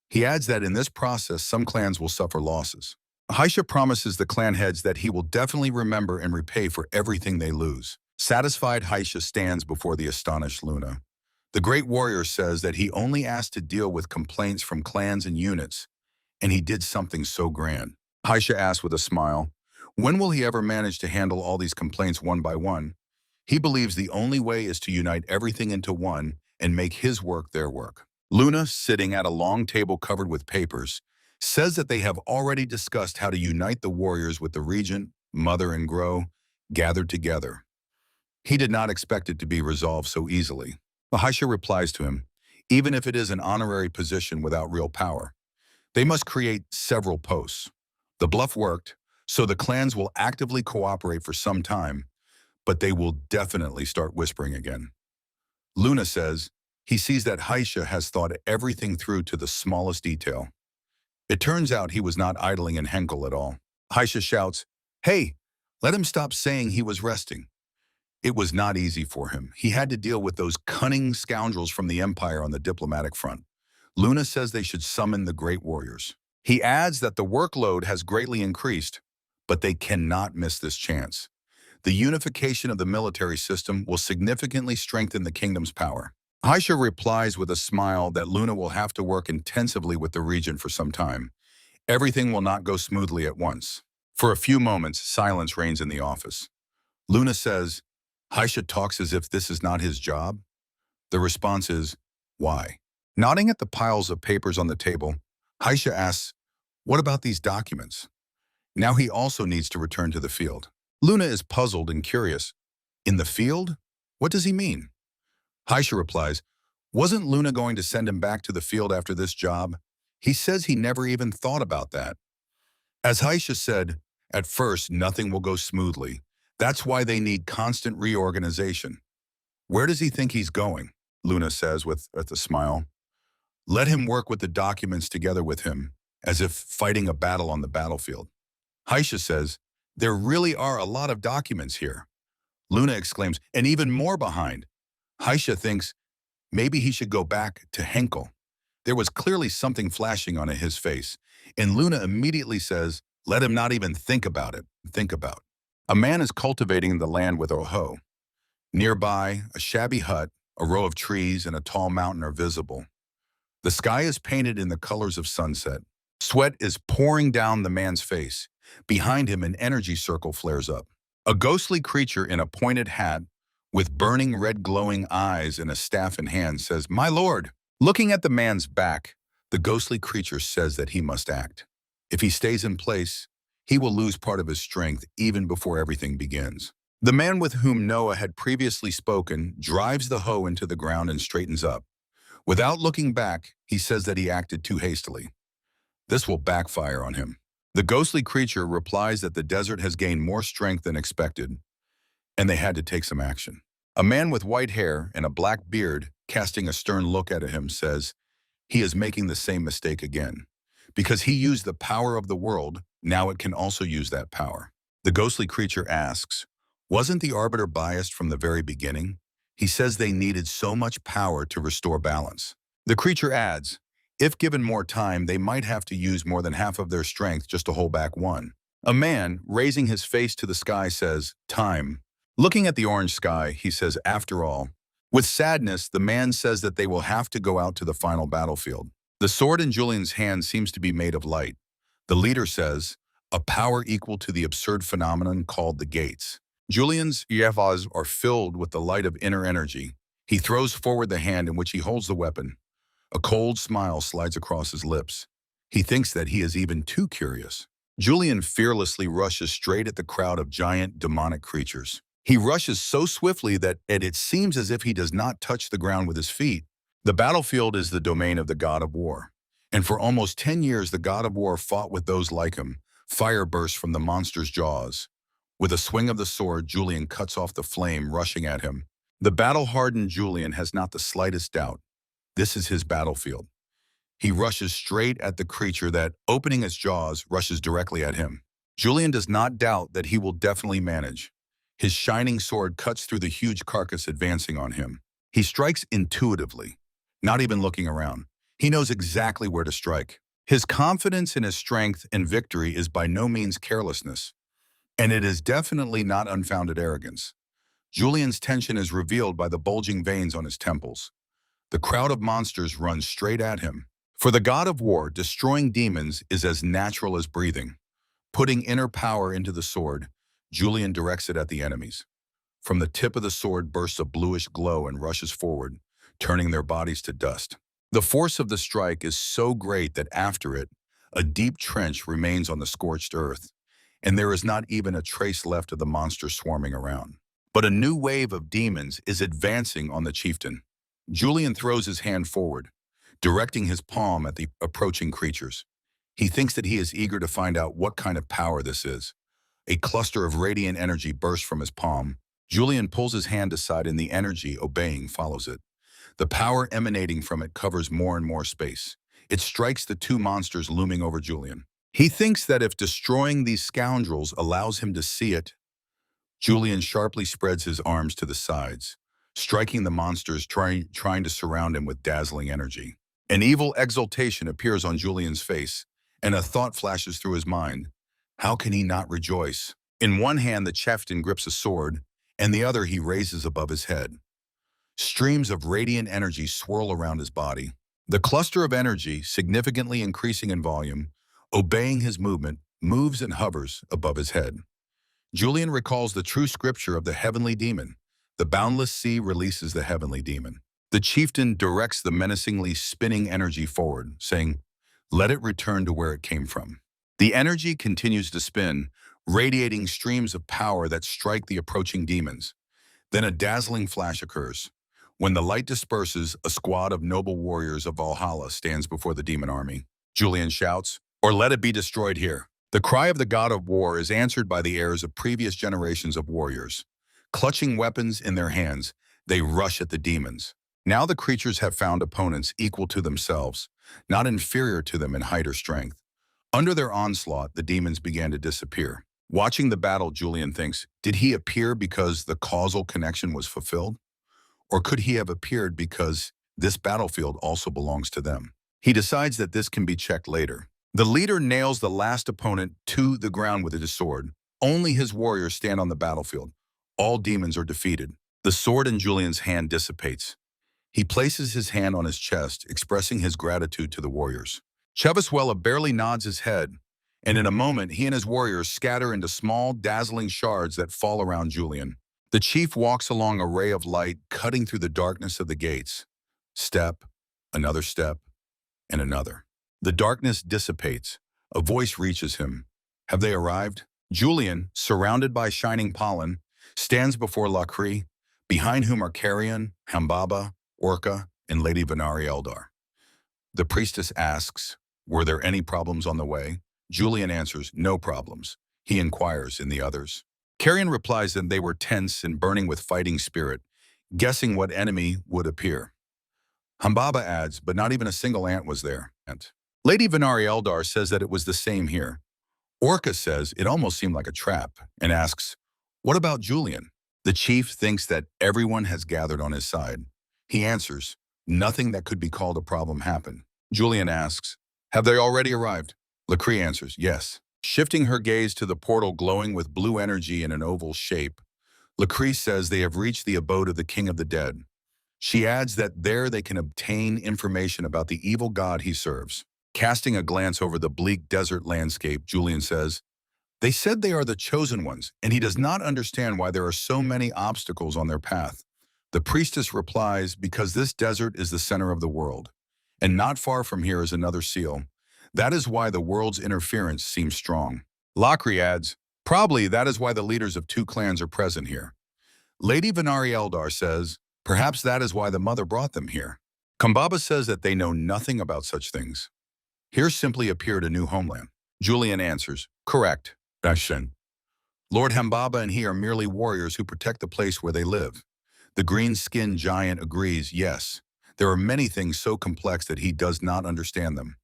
He adds that in this process, some clans will suffer losses. Haisha promises the clan heads that he will definitely remember and repay for everything they lose. Satisfied, Haisha stands before the astonished Luna. The great warrior says that he only asked to deal with complaints from clans and units, and he did something so grand. Haisha asks with a smile, when will he ever manage to handle all these complaints one by one? He believes the only way is to unite everything into one and make his work their work. Luna, sitting at a long table covered with papers, says that they have already discussed how to unite the warriors with the regent, mother, and Grow gathered together. He did not expect it to be resolved so easily. Haisha replies to him, even if it is an honorary position without real power, they must create several posts. The bluff worked, so the clans will actively cooperate for some time, but they will definitely start whispering again. Luna says he sees that Haisha has thought everything through to the smallest detail. It turns out he was not idling in Henhel at all. Haisha shouts, hey, let him stop saying he was resting. It was not easy for him. He had to deal with those cunning scoundrels from the Empire on the diplomatic front. Luna says they should summon the great warriors. He adds that the workload has greatly increased, but they cannot miss this chance. The unification of the military system will significantly strengthen the kingdom's power. Haisha replies with a smile that Luna will have to work intensively with the regent for some time. Everything will not go smoothly at once. For a few moments, silence reigns in the office. Luna says, Haisha talks as if this is not his job. The response is, why? Nodding at the piles of papers on the table, Haisha asks, what about these documents? Now he also needs to return to the field. Luna is puzzled and curious. In the field? What does he mean? Haisha replies, wasn't Luna going to send him back to the field after this job? He says he never even thought about that. As Haisha said, at first nothing will go smoothly. That's why they need constant reorganization. Where does he think he's going? Luna says with a smile. Let him work with the documents together with him, as if fighting a battle on the battlefield. Haisha says, there really are a lot of documents here. Luna exclaims, and even more behind. Haisha thinks, maybe he should go back to Henhel. There was clearly something flashing on his face, and Luna immediately says, let him not even think about it. Think about. A man is cultivating the land with a hoe. Nearby, a shabby hut, a row of trees, and a tall mountain are visible. The sky is painted in the colors of sunset. Sweat is pouring down the man's face. Behind him, an energy circle flares up. A ghostly creature in a pointed hat, with burning red glowing eyes and a staff in hand, says, my lord. Looking at the man's back, the ghostly creature says that he must act. If he stays in place, he will lose part of his strength even before everything begins. The man with whom Noah had previously spoken drives the hoe into the ground and straightens up. Without looking back, he says that he acted too hastily. This will backfire on him. The ghostly creature replies that the desert has gained more strength than expected, and they had to take some action. A man with white hair and a black beard, casting a stern look at him, says he is making the same mistake again. Because he used the power of the world, now it can also use that power. The ghostly creature asks, wasn't the arbiter biased from the very beginning? He says they needed so much power to restore balance. The creature adds, if given more time, they might have to use more than half of their strength just to hold back one. A man, raising his face to the sky, says, time. Looking at the orange sky, he says, after all. With sadness, the man says that they will have to go out to the final battlefield. The sword in Julian's hand seems to be made of light. The leader says, a power equal to the absurd phenomenon called the gates. Julian's yevas are filled with the light of inner energy. He throws forward the hand in which he holds the weapon. A cold smile slides across his lips. He thinks that he is even too curious. Julian fearlessly rushes straight at the crowd of giant demonic creatures. He rushes so swiftly that it seems as if he does not touch the ground with his feet. The battlefield is the domain of the god of war. And for almost 10 years, the god of war fought with those like him. Fire bursts from the monster's jaws. With a swing of the sword, Julian cuts off the flame rushing at him. The battle-hardened Julian has not the slightest doubt. This is his battlefield. He rushes straight at the creature that, opening its jaws, rushes directly at him. Julian does not doubt that he will definitely manage. His shining sword cuts through the huge carcass advancing on him. He strikes intuitively, not even looking around. He knows exactly where to strike. His confidence in his strength and victory is by no means carelessness, and it is definitely not unfounded arrogance. Julian's tension is revealed by the bulging veins on his temples. The crowd of monsters runs straight at him. For the god of war, destroying demons is as natural as breathing. Putting inner power into the sword, Julian directs it at the enemies. From the tip of the sword bursts a bluish glow and rushes forward, turning their bodies to dust. The force of the strike is so great that after it, a deep trench remains on the scorched earth, and there is not even a trace left of the monster swarming around. But a new wave of demons is advancing on the chieftain. Julian throws his hand forward, directing his palm at the approaching creatures. He thinks that he is eager to find out what kind of power this is. A cluster of radiant energy bursts from his palm. Julian pulls his hand aside and the energy, obeying, follows it. The power emanating from it covers more and more space. It strikes the two monsters looming over Julian. He thinks that if destroying these scoundrels allows him to see it, Julian sharply spreads his arms to the sides, striking the monsters trying to surround him with dazzling energy. An evil exultation appears on Julian's face, and a thought flashes through his mind. How can he not rejoice? In one hand, the chieftain grips a sword, and the other he raises above his head. Streams of radiant energy swirl around his body. The cluster of energy, significantly increasing in volume, obeying his movement, moves and hovers above his head. Julian recalls the true scripture of the heavenly demon. The boundless sea releases the heavenly demon. The chieftain directs the menacingly spinning energy forward, saying, let it return to where it came from. The energy continues to spin, radiating streams of power that strike the approaching demons. Then a dazzling flash occurs. When the light disperses, a squad of noble warriors of Valhalla stands before the demon army. Julian shouts, or let it be destroyed here. The cry of the god of war is answered by the heirs of previous generations of warriors. Clutching weapons in their hands, they rush at the demons. Now the creatures have found opponents equal to themselves, not inferior to them in height or strength. Under their onslaught, the demons began to disappear. Watching the battle, Julian thinks, did he appear because the causal connection was fulfilled? Or could he have appeared because this battlefield also belongs to them? He decides that this can be checked later. The leader nails the last opponent to the ground with his sword. Only his warriors stand on the battlefield. All demons are defeated. The sword in Julian's hand dissipates. He places his hand on his chest, expressing his gratitude to the warriors. Chevaswella barely nods his head, and in a moment he and his warriors scatter into small, dazzling shards that fall around Julian. The chief walks along a ray of light, cutting through the darkness of the gates. Step, and another. The darkness dissipates. A voice reaches him. Have they arrived? Julian, surrounded by shining pollen, stands before Lakri, behind whom are Carrion, Hambaba, Orca, and Lady Venari Eldar. The priestess asks, were there any problems on the way? Julian answers, no problems. He inquires in the others. Carrion replies that they were tense and burning with fighting spirit, guessing what enemy would appear. Humbaba adds, but not even a single ant was there. Lady Venari Eldar says that it was the same here. Orca says it almost seemed like a trap and asks, what about Julian? The chief thinks that everyone has gathered on his side. He answers, nothing that could be called a problem happened. Julian asks, have they already arrived? Lacree answers, yes. Shifting her gaze to the portal glowing with blue energy in an oval shape, Lacree says they have reached the abode of the King of the Dead. She adds that there they can obtain information about the evil god he serves. Casting a glance over the bleak desert landscape, Julian says, they said they are the chosen ones, and he does not understand why there are so many obstacles on their path. The priestess replies, because this desert is the center of the world, and not far from here is another seal. That is why the world's interference seems strong. Lacree adds, probably that is why the leaders of two clans are present here. Lady Venari Eldar says, perhaps that is why the mother brought them here. Kambaba says that they know nothing about such things. Here simply appeared a new homeland. Julian answers, correct, Dashen. Lord Hambaba and he are merely warriors who protect the place where they live. The green-skinned giant agrees, yes, there are many things so complex that he does not understand them.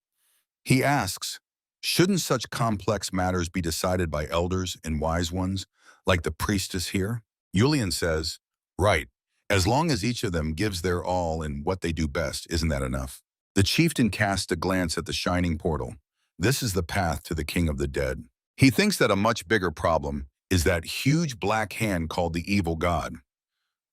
He asks, shouldn't such complex matters be decided by elders and wise ones, like the priestess here? Julian says, right, as long as each of them gives their all in what they do best, isn't that enough? The chieftain casts a glance at the shining portal. This is the path to the King of the Dead. He thinks that a much bigger problem is that huge black hand called the evil god.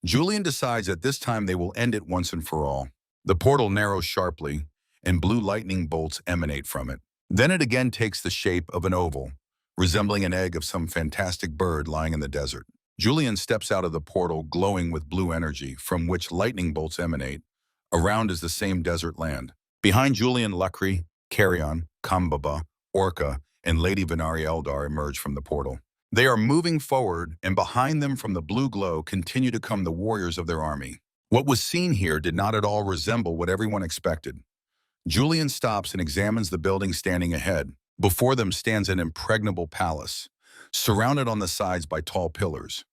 Julian decides that this time they will end it once and for all. The portal narrows sharply, and blue lightning bolts emanate from it. Then it again takes the shape of an oval, resembling an egg of some fantastic bird lying in the desert. Julian steps out of the portal glowing with blue energy, from which lightning bolts emanate. Around is the same desert land. Behind Julian, Lacree, Carrion, Kambaba, Orca, and Lady Venari Eldar emerge from the portal. They are moving forward, and behind them from the blue glow continue to come the warriors of their army. What was seen here did not at all resemble what everyone expected. Julian stops and examines the building standing ahead. Before them stands an impregnable palace, surrounded on the sides by tall pillars.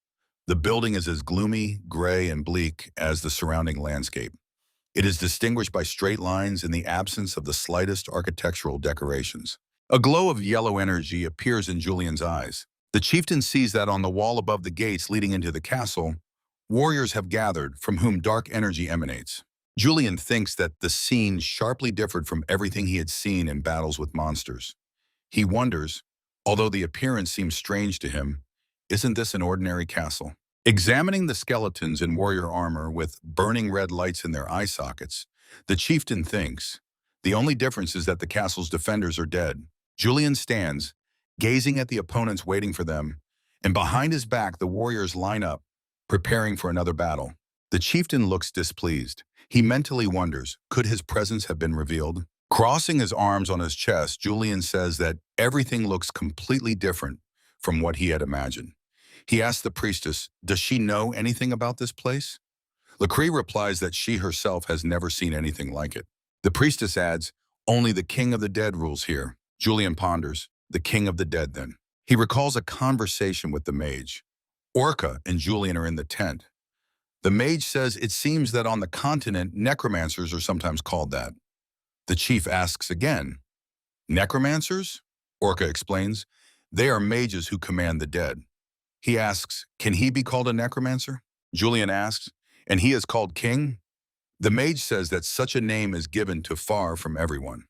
The building is as gloomy, gray, and bleak as the surrounding landscape. It is distinguished by straight lines in the absence of the slightest architectural decorations. A glow of yellow energy appears in Julian's eyes. The chieftain sees that on the wall above the gates leading into the castle, warriors have gathered from whom dark energy emanates. Julian thinks that the scene sharply differed from everything he had seen in battles with monsters. He wonders, although the appearance seems strange to him, isn't this an ordinary castle? Examining the skeletons in warrior armor with burning red lights in their eye sockets, the chieftain thinks, the only difference is that the castle's defenders are dead. Julian stands, gazing at the opponents waiting for them, and behind his back the warriors line up, preparing for another battle. The chieftain looks displeased. He mentally wonders, could his presence have been revealed? Crossing his arms on his chest, Julian says that everything looks completely different from what he had imagined. He asks the priestess, does she know anything about this place? Lacree replies that she herself has never seen anything like it. The priestess adds, only the King of the Dead rules here. Julian ponders, the King of the Dead then. He recalls a conversation with the mage. Orca and Julian are in the tent. The mage says it seems that on the continent, necromancers are sometimes called that. The chief asks again, necromancers? Orca explains, they are mages who command the dead. He asks, can he be called a necromancer? Julian asks, and he is called king? The mage says that such a name is given to far from everyone.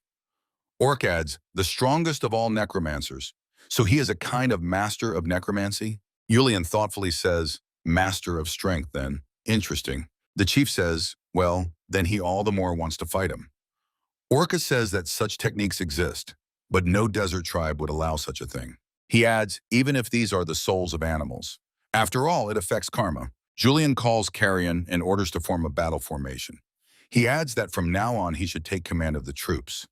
Orc adds, the strongest of all necromancers. So he is a kind of master of necromancy? Julian thoughtfully says, master of strength then. Interesting. The chief says, well, then he all the more wants to fight him. Orca says that such techniques exist, but no desert tribe would allow such a thing. He adds, even if these are the souls of animals. After all, it affects karma. Julian calls Carrion and orders to form a battle formation. He adds that from now on he should take command of the troops.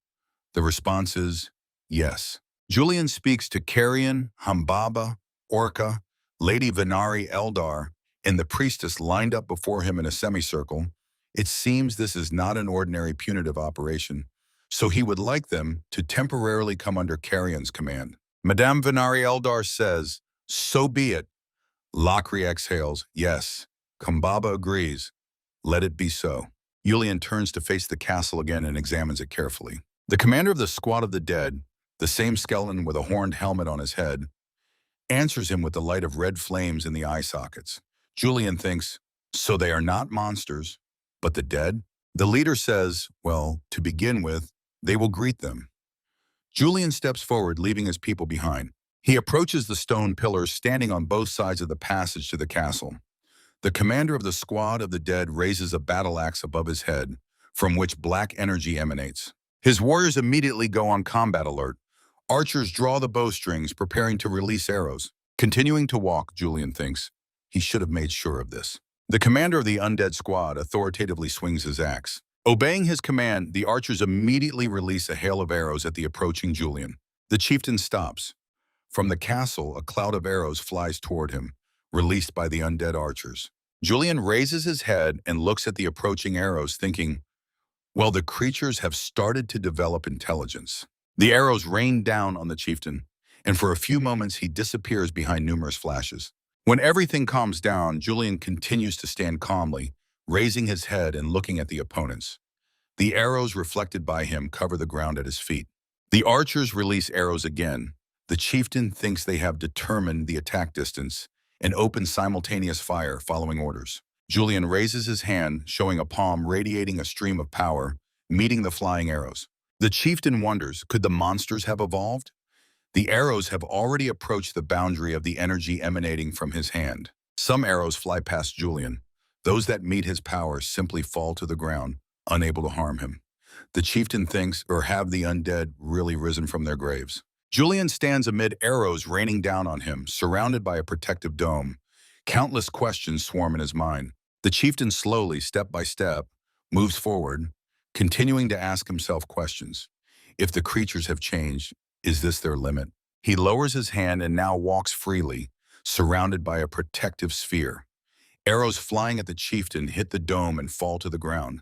The response is, yes. Julian speaks to Carrion, Hambaba, Orca, Lady Venari Eldar, and the priestess lined up before him in a semicircle, It seems this is not an ordinary punitive operation, so he would like them to temporarily come under Carrion's command. Madame Venari Eldar says, "So be it." Lakri exhales, "Yes." Kambaba agrees. "Let it be so." Julian turns to face the castle again and examines it carefully. The commander of the Squad of the Dead, the same skeleton with a horned helmet on his head, answers him with the light of red flames in the eye sockets. Julian thinks, so they are not monsters, but the dead? The leader says, well, to begin with, they will greet them. Julian steps forward, leaving his people behind. He approaches the stone pillars standing on both sides of the passage to the castle. The commander of the Squad of the Dead raises a battle axe above his head, from which black energy emanates. His warriors immediately go on combat alert. Archers draw the bowstrings, preparing to release arrows. Continuing to walk, Julian thinks, he should have made sure of this. The commander of the undead squad authoritatively swings his axe. Obeying his command, the archers immediately release a hail of arrows at the approaching Julian. The chieftain stops. From the castle, a cloud of arrows flies toward him, released by the undead archers. Julian raises his head and looks at the approaching arrows, thinking, well, the creatures have started to develop intelligence. The arrows rain down on the chieftain, and for a few moments he disappears behind numerous flashes. When everything calms down, Julian continues to stand calmly, raising his head and looking at the opponents. The arrows reflected by him cover the ground at his feet. The archers release arrows again. The chieftain thinks they have determined the attack distance and opens simultaneous fire following orders. Julian raises his hand, showing a palm radiating a stream of power, meeting the flying arrows. The chieftain wonders, could the monsters have evolved? The arrows have already approached the boundary of the energy emanating from his hand. Some arrows fly past Julian. Those that meet his power simply fall to the ground, unable to harm him. The chieftain thinks, or have the undead really risen from their graves? Julian stands amid arrows raining down on him, surrounded by a protective dome. Countless questions swarm in his mind. The chieftain slowly, step by step, moves forward, continuing to ask himself questions. If the creatures have changed, is this their limit? He lowers his hand and now walks freely, surrounded by a protective sphere. Arrows flying at the chieftain hit the dome and fall to the ground.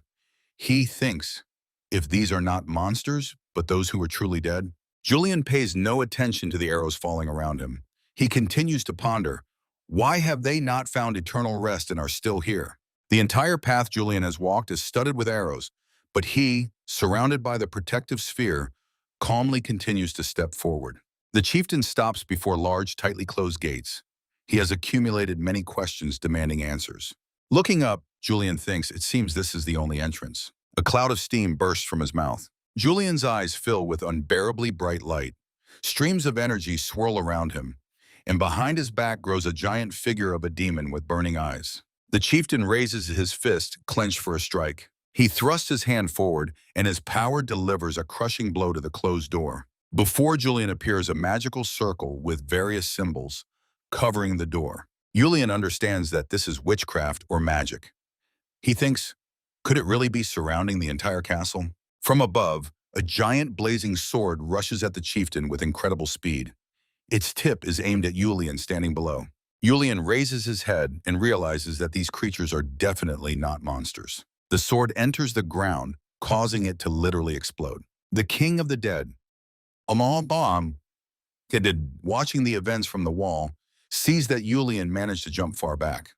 He thinks, if these are not monsters, but those who are truly dead? Julian pays no attention to the arrows falling around him. He continues to ponder, why have they not found eternal rest and are still here? The entire path Julian has walked is studded with arrows, but he, surrounded by the protective sphere, calmly continues to step forward. The chieftain stops before large, tightly closed gates. He has accumulated many questions demanding answers. Looking up, Julian thinks it seems this is the only entrance. A cloud of steam bursts from his mouth. Julian's eyes fill with unbearably bright light. Streams of energy swirl around him, and behind his back grows a giant figure of a demon with burning eyes. The chieftain raises his fist, clenched for a strike. He thrusts his hand forward, and his power delivers a crushing blow to the closed door. Before Julian appears a magical circle with various symbols covering the door. Julian understands that this is witchcraft or magic. He thinks, could it really be surrounding the entire castle? From above, a giant blazing sword rushes at the chieftain with incredible speed. Its tip is aimed at Julian standing below. Julian raises his head and realizes that these creatures are definitely not monsters. The sword enters the ground, causing it to literally explode. The king of the dead, watching the events from the wall, sees that Julian managed to jump far back.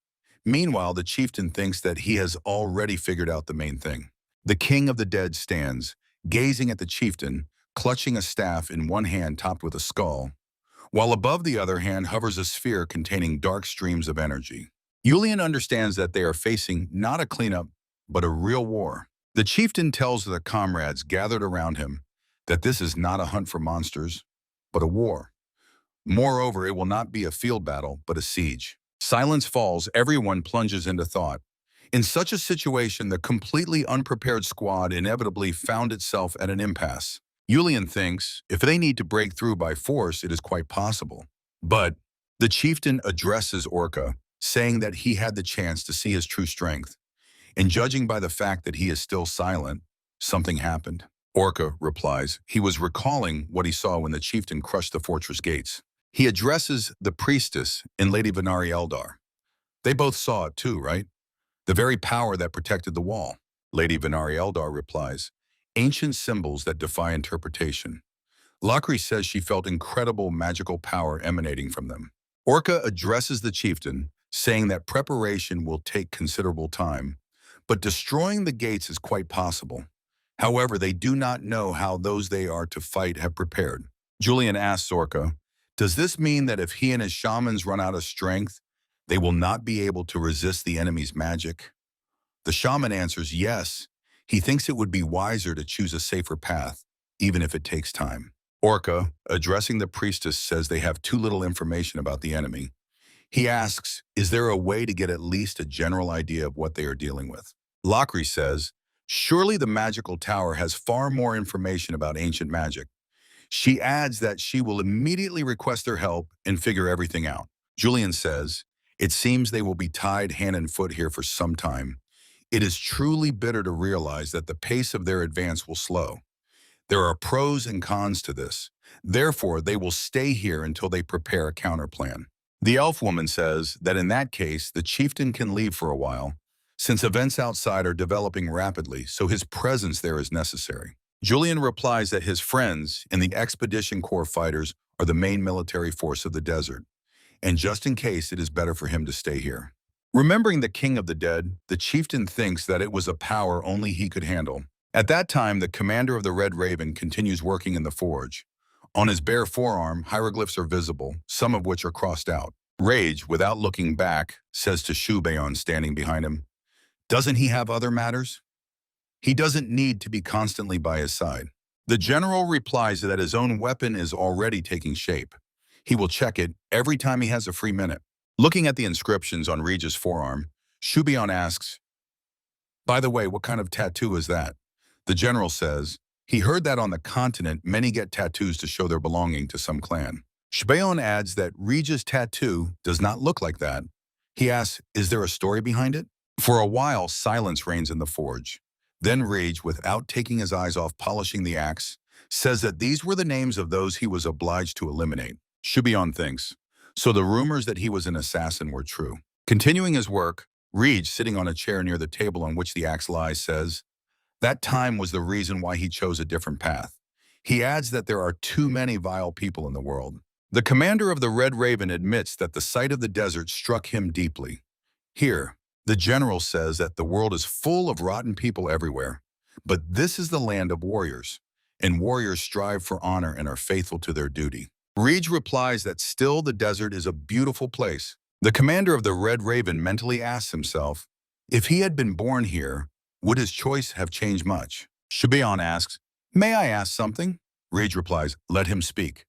Meanwhile, the chieftain thinks that he has already figured out the main thing. The king of the dead stands, gazing at the chieftain, clutching a staff in one hand topped with a skull, while above the other hand hovers a sphere containing dark streams of energy. Julian understands that they are facing not a cleanup, but a real war. The chieftain tells the comrades gathered around him that this is not a hunt for monsters, but a war. Moreover, it will not be a field battle, but a siege. Silence falls, everyone plunges into thought. In such a situation, the completely unprepared squad inevitably found itself at an impasse. Julian thinks, if they need to break through by force, it is quite possible. But the chieftain addresses Orca, saying that he had the chance to see his true strength. And judging by the fact that he is still silent, something happened. Orca replies, he was recalling what he saw when the chieftain crushed the fortress gates. He addresses the priestess and Lady Venari Eldar. They both saw it too, right? The very power that protected the wall. Lady Venari Eldar replies, ancient symbols that defy interpretation. Lakri says she felt incredible magical power emanating from them. Orca addresses the chieftain, saying that preparation will take considerable time, but destroying the gates is quite possible. However, they do not know how those they are to fight have prepared. Julian asks Orca, does this mean that if he and his shamans run out of strength, they will not be able to resist the enemy's magic? The shaman answers yes. He thinks it would be wiser to choose a safer path, even if it takes time. Orca, addressing the priestess, says they have too little information about the enemy. He asks, is there a way to get at least a general idea of what they are dealing with? Lakri says, surely the magical tower has far more information about ancient magic. She adds that she will immediately request their help and figure everything out. Julian says, it seems they will be tied hand and foot here for some time. It is truly bitter to realize that the pace of their advance will slow. There are pros and cons to this. Therefore, they will stay here until they prepare a counterplan. The elf woman says that in that case, the chieftain can leave for a while, since events outside are developing rapidly, so his presence there is necessary. Julian replies that his friends and the Expedition Corps fighters are the main military force of the desert, and just in case, it is better for him to stay here. Remembering the King of the Dead, the chieftain thinks that it was a power only he could handle. At that time, the commander of the Red Raven continues working in the forge. On his bare forearm, hieroglyphs are visible, some of which are crossed out. Rage, without looking back, says to Shouon standing behind him, doesn't he have other matters? He doesn't need to be constantly by his side. The general replies that his own weapon is already taking shape. He will check it every time he has a free minute. Looking at the inscriptions on Rage's forearm, Shouon asks, by the way, what kind of tattoo is that? The general says, he heard that on the continent, many get tattoos to show their belonging to some clan. Shouon adds that Rage's tattoo does not look like that. He asks, is there a story behind it? For a while, silence reigns in the forge. Then Rage, without taking his eyes off polishing the axe, says that these were the names of those he was obliged to eliminate. Shouon thinks, so the rumors that he was an assassin were true. Continuing his work, Rage, sitting on a chair near the table on which the axe lies, says, that time was the reason why he chose a different path. He adds that there are too many vile people in the world. The commander of the Red Raven admits that the sight of the desert struck him deeply. Here, the general says that the world is full of rotten people everywhere, but this is the land of warriors, and warriors strive for honor and are faithful to their duty. Rage replies that still the desert is a beautiful place. The commander of the Red Raven mentally asks himself, if he had been born here, would his choice have changed much? Shouon asks, may I ask something? Rage replies, let him speak.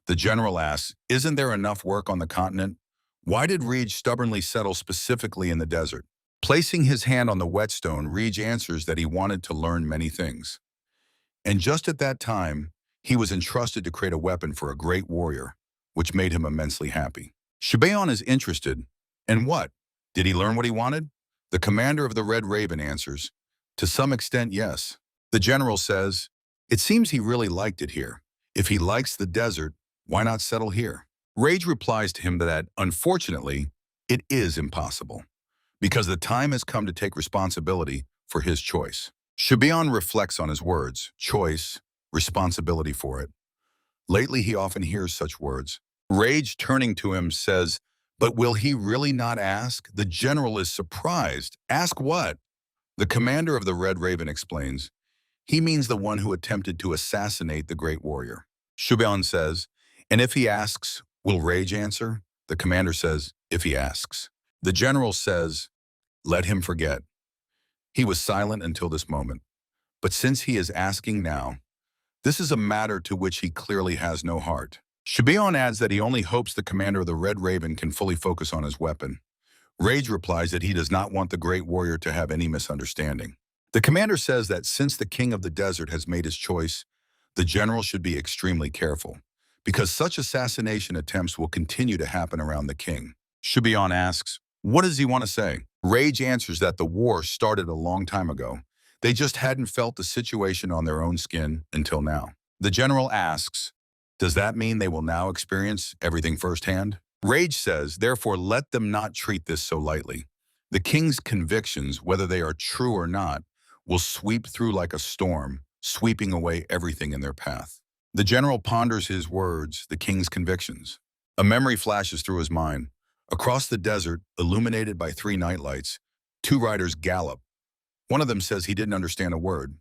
The general asks, isn't there enough work on the continent? Why did Rage stubbornly settle specifically in the desert? Placing his hand on the whetstone, Rage answers that he wanted to learn many things. And just at that time, he was entrusted to create a weapon for a great warrior, which made him immensely happy. Shouon is interested. And what? Did he learn what he wanted? The commander of the Red Raven answers, to some extent, yes. The general says, it seems he really liked it here. If he likes the desert, why not settle here? Rage replies to him that, unfortunately, it is impossible, because the time has come to take responsibility for his choice. Shouon reflects on his words, choice, responsibility for it. Lately, he often hears such words. Rage, turning to him, says, but will he really not ask? The general is surprised. Ask what? The commander of the Red Raven explains, he means the one who attempted to assassinate the great warrior. Shouon says, and if he asks, will Rage answer? The commander says, if he asks. The general says, let him forget. He was silent until this moment. But since he is asking now, this is a matter to which he clearly has no heart. Shouon adds that he only hopes the commander of the Red Raven can fully focus on his weapon. Rage replies that he does not want the great warrior to have any misunderstanding. The commander says that since the king of the desert has made his choice, the general should be extremely careful, because such assassination attempts will continue to happen around the king. Shouon asks, what does he want to say? Rage answers that the war started a long time ago. They just hadn't felt the situation on their own skin until now. The general asks, does that mean they will now experience everything firsthand? Rage says, therefore, let them not treat this so lightly. The king's convictions, whether they are true or not, will sweep through like a storm, sweeping away everything in their path. The general ponders his words, the king's convictions. A memory flashes through his mind. Across the desert, illuminated by 3 nightlights, 2 riders gallop. One of them says he didn't understand a word.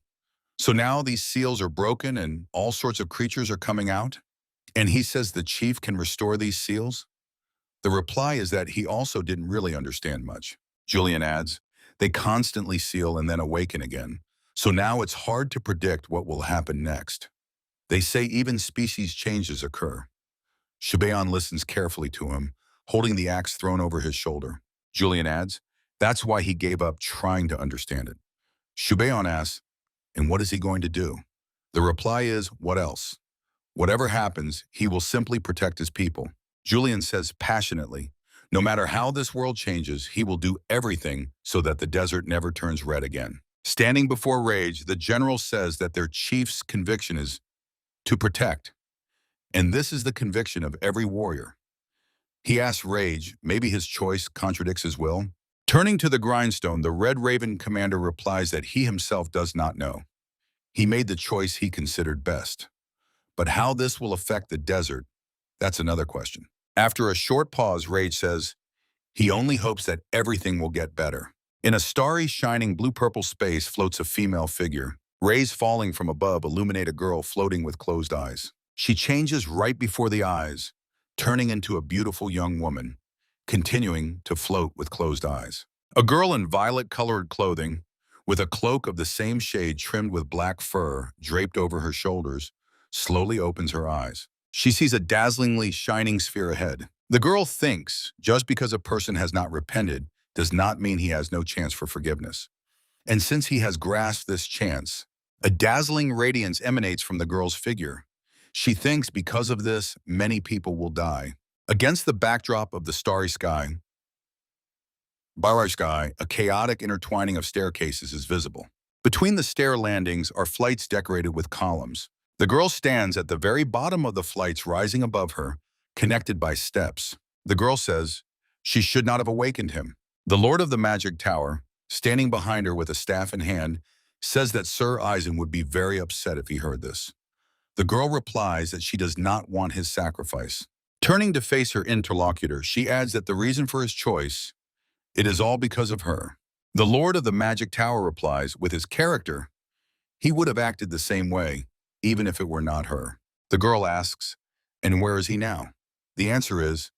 So now these seals are broken and all sorts of creatures are coming out? And he says the chief can restore these seals? The reply is that he also didn't really understand much. Julian adds, they constantly seal and then awaken again. So now it's hard to predict what will happen next. They say even species changes occur. Shouon listens carefully to him, holding the axe thrown over his shoulder. Julian adds, that's why he gave up trying to understand it. Shouon asks, and what is he going to do? The reply is, what else? Whatever happens, he will simply protect his people. Julian says passionately, no matter how this world changes, he will do everything so that the desert never turns red again. Standing before Rage, the general says that their chief's conviction is to protect. And this is the conviction of every warrior. He asks Rage, maybe his choice contradicts his will? Turning to the grindstone, the Red Raven commander replies that he himself does not know. He made the choice he considered best. But how this will affect the desert, that's another question. After a short pause, Rage says, he only hopes that everything will get better. In a starry, shining blue-purple space floats a female figure. Rays falling from above illuminate a girl floating with closed eyes. She changes right before the eyes, turning into a beautiful young woman, continuing to float with closed eyes. A girl in violet-colored clothing, with a cloak of the same shade trimmed with black fur draped over her shoulders, slowly opens her eyes. She sees a dazzlingly shining sphere ahead. The girl thinks just because a person has not repented does not mean he has no chance for forgiveness. And since he has grasped this chance, a dazzling radiance emanates from the girl's figure. She thinks because of this, many people will die. Against the backdrop of the starry sky, a chaotic intertwining of staircases is visible. Between the stair landings are flights decorated with columns. The girl stands at the very bottom of the flights rising above her, connected by steps. The girl says she should not have awakened him. The Lord of the Magic Tower, standing behind her with a staff in hand, says that Sir Eisen would be very upset if he heard this. The girl replies that she does not want his sacrifice. Turning to face her interlocutor, she adds that the reason for his choice, it is all because of her. The Lord of the Magic Tower replies, with his character, he would have acted the same way, even if it were not her. The girl asks, and where is he now? The answer is,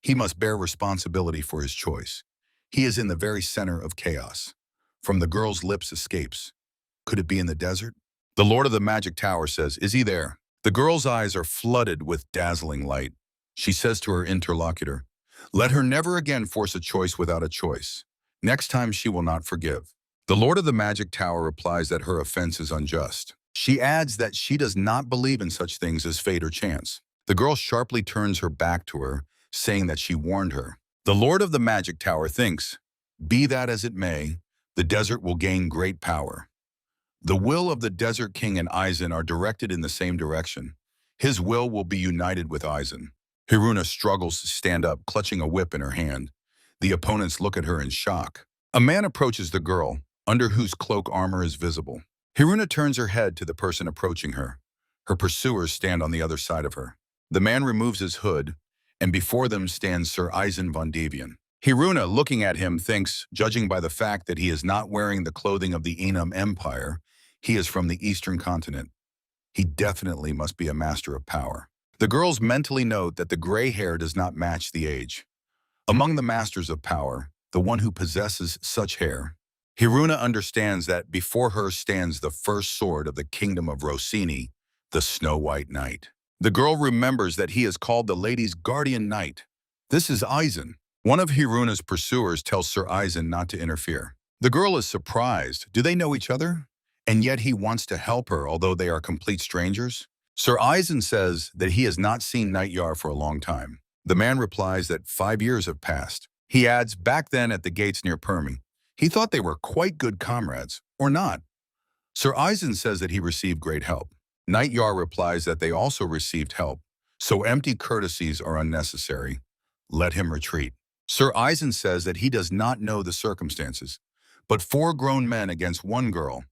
he must bear responsibility for his choice. He is in the very center of chaos. From the girl's lips escapes, could it be in the desert? The Lord of the Magic Tower says, is he there? The girl's eyes are flooded with dazzling light. She says to her interlocutor, let her never again force a choice without a choice. Next time she will not forgive. The Lord of the Magic Tower replies that her offense is unjust. She adds that she does not believe in such things as fate or chance. The girl sharply turns her back to her, saying that she warned her. The Lord of the Magic Tower thinks, be that as it may, the desert will gain great power. The will of the Desert King and Eisen are directed in the same direction. His will be united with Eisen. Hiruna struggles to stand up, clutching a whip in her hand. The opponents look at her in shock. A man approaches the girl, under whose cloak armor is visible. Hiruna turns her head to the person approaching her. Her pursuers stand on the other side of her. The man removes his hood, and before them stands Sir Eisen von Devian. Hiruna, looking at him, thinks, judging by the fact that he is not wearing the clothing of the Enum Empire, he is from the Eastern Continent. He definitely must be a master of power. The girls mentally note that the gray hair does not match the age. Among the masters of power, the one who possesses such hair, Hiruna understands that before her stands the first sword of the kingdom of Rosini, the Snow White Knight. The girl remembers that he is called the lady's guardian knight. This is Eisen. One of Hiruna's pursuers tells Sir Eisen not to interfere. The girl is surprised. Do they know each other? And yet he wants to help her, although they are complete strangers? Sir Eisen says that he has not seen Nightjar for a long time. The man replies that 5 years have passed. He adds, back then at the gates near Permi, he thought they were quite good comrades, or not. Sir Eisen says that he received great help. Nightjar replies that they also received help, so empty courtesies are unnecessary. Let him retreat. Sir Eisen says that he does not know the circumstances, But 4 grown men against 1 girl.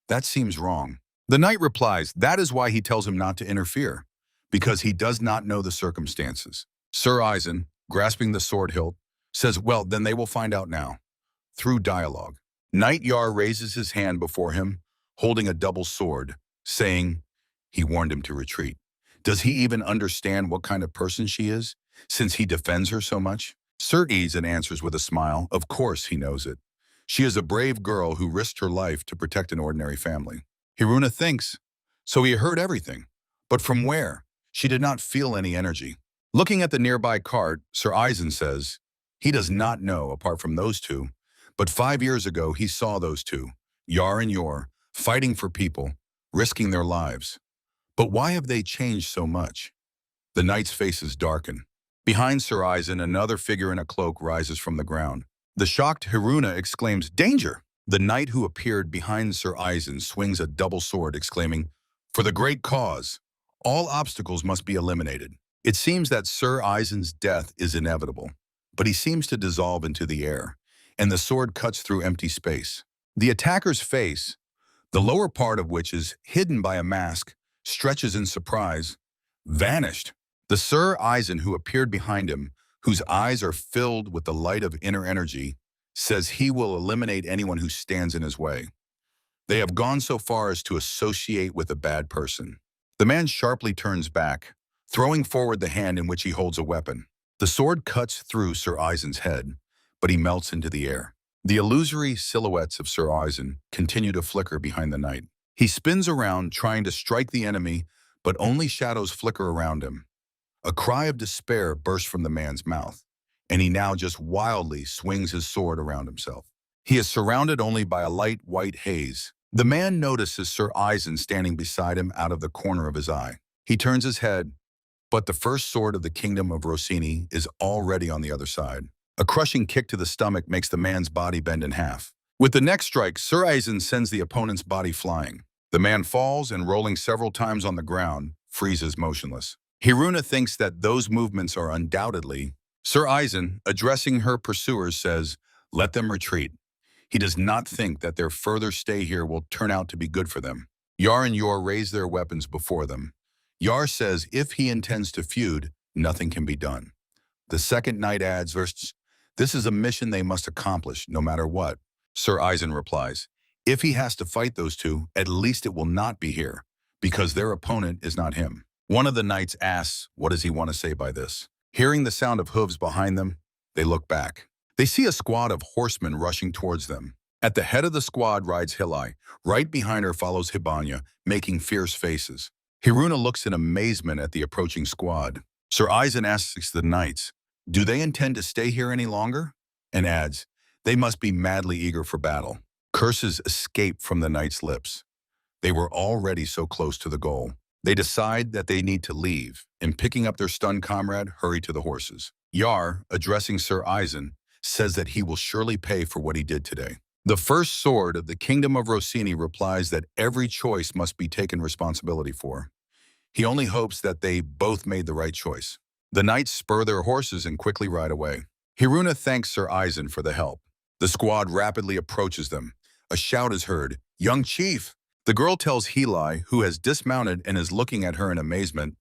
That seems wrong. The knight replies, that is why he tells him not to interfere, because he does not know the circumstances. Sir Eisen, grasping the sword hilt, says, well, then they will find out now. Through dialogue, Knight Yar raises his hand before him, holding a double sword, saying he warned him to retreat. Does he even understand what kind of person she is, since he defends her so much? Sir Eisen answers with a smile, of course he knows it. She is a brave girl who risked her life to protect an ordinary family. Hiruna thinks, so he heard everything. But from where? She did not feel any energy. Looking at the nearby cart, Sir Eisen says, he does not know apart from those two, but 5 years ago he saw those two, Yar and Yor, fighting for people, risking their lives. But why have they changed so much? The knight's faces darken. Behind Sir Eisen, another figure in a cloak rises from the ground. The shocked Hiruna exclaims, danger! The knight who appeared behind Sir Eisen swings a double sword, exclaiming, for the great cause, all obstacles must be eliminated. It seems that Sir Eisen's death is inevitable, but he seems to dissolve into the air, and the sword cuts through empty space. The attacker's face, the lower part of which is hidden by a mask, stretches in surprise, vanished. The Sir Eisen who appeared behind him, whose eyes are filled with the light of inner energy, says he will eliminate anyone who stands in his way. They have gone so far as to associate with a bad person. The man sharply turns back, throwing forward the hand in which he holds a weapon. The sword cuts through Sir Eisen's head, but he melts into the air. The illusory silhouettes of Sir Eisen continue to flicker behind the knight. He spins around, trying to strike the enemy, but only shadows flicker around him. A cry of despair bursts from the man's mouth, and he now just wildly swings his sword around himself. He is surrounded only by a light white haze. The man notices Sir Eisen standing beside him out of the corner of his eye. He turns his head, but the first sword of the kingdom of Rosini is already on the other side. A crushing kick to the stomach makes the man's body bend in half. With the next strike, Sir Eisen sends the opponent's body flying. The man falls and, rolling several times on the ground, freezes motionless. Hiruna thinks that those movements are undoubtedly. Sir Eisen, addressing her pursuers, says, let them retreat. He does not think that their further stay here will turn out to be good for them. Yar and Yor raise their weapons before them. Yar says if he intends to feud, nothing can be done. The second knight adds, this is a mission they must accomplish, no matter what. Sir Eisen replies, if he has to fight those two, at least it will not be here, because their opponent is not him. One of the knights asks, what does he want to say by this? Hearing the sound of hooves behind them, they look back. They see a squad of horsemen rushing towards them. At the head of the squad rides Hilai. Right behind her follows Hibanya, making fierce faces. Hiruna looks in amazement at the approaching squad. Sir Eisen asks the knights, do they intend to stay here any longer? And adds, they must be madly eager for battle. Curses escape from the knights' lips. They were already so close to the goal. They decide that they need to leave, and picking up their stunned comrade, hurry to the horses. Yar, addressing Sir Eisen, says that he will surely pay for what he did today. The first sword of the kingdom of Rosini replies that every choice must be taken responsibility for. He only hopes that they both made the right choice. The knights spur their horses and quickly ride away. Hiruna thanks Sir Eisen for the help. The squad rapidly approaches them. A shout is heard, young chief! The girl tells Hilai, who has dismounted and is looking at her in amazement,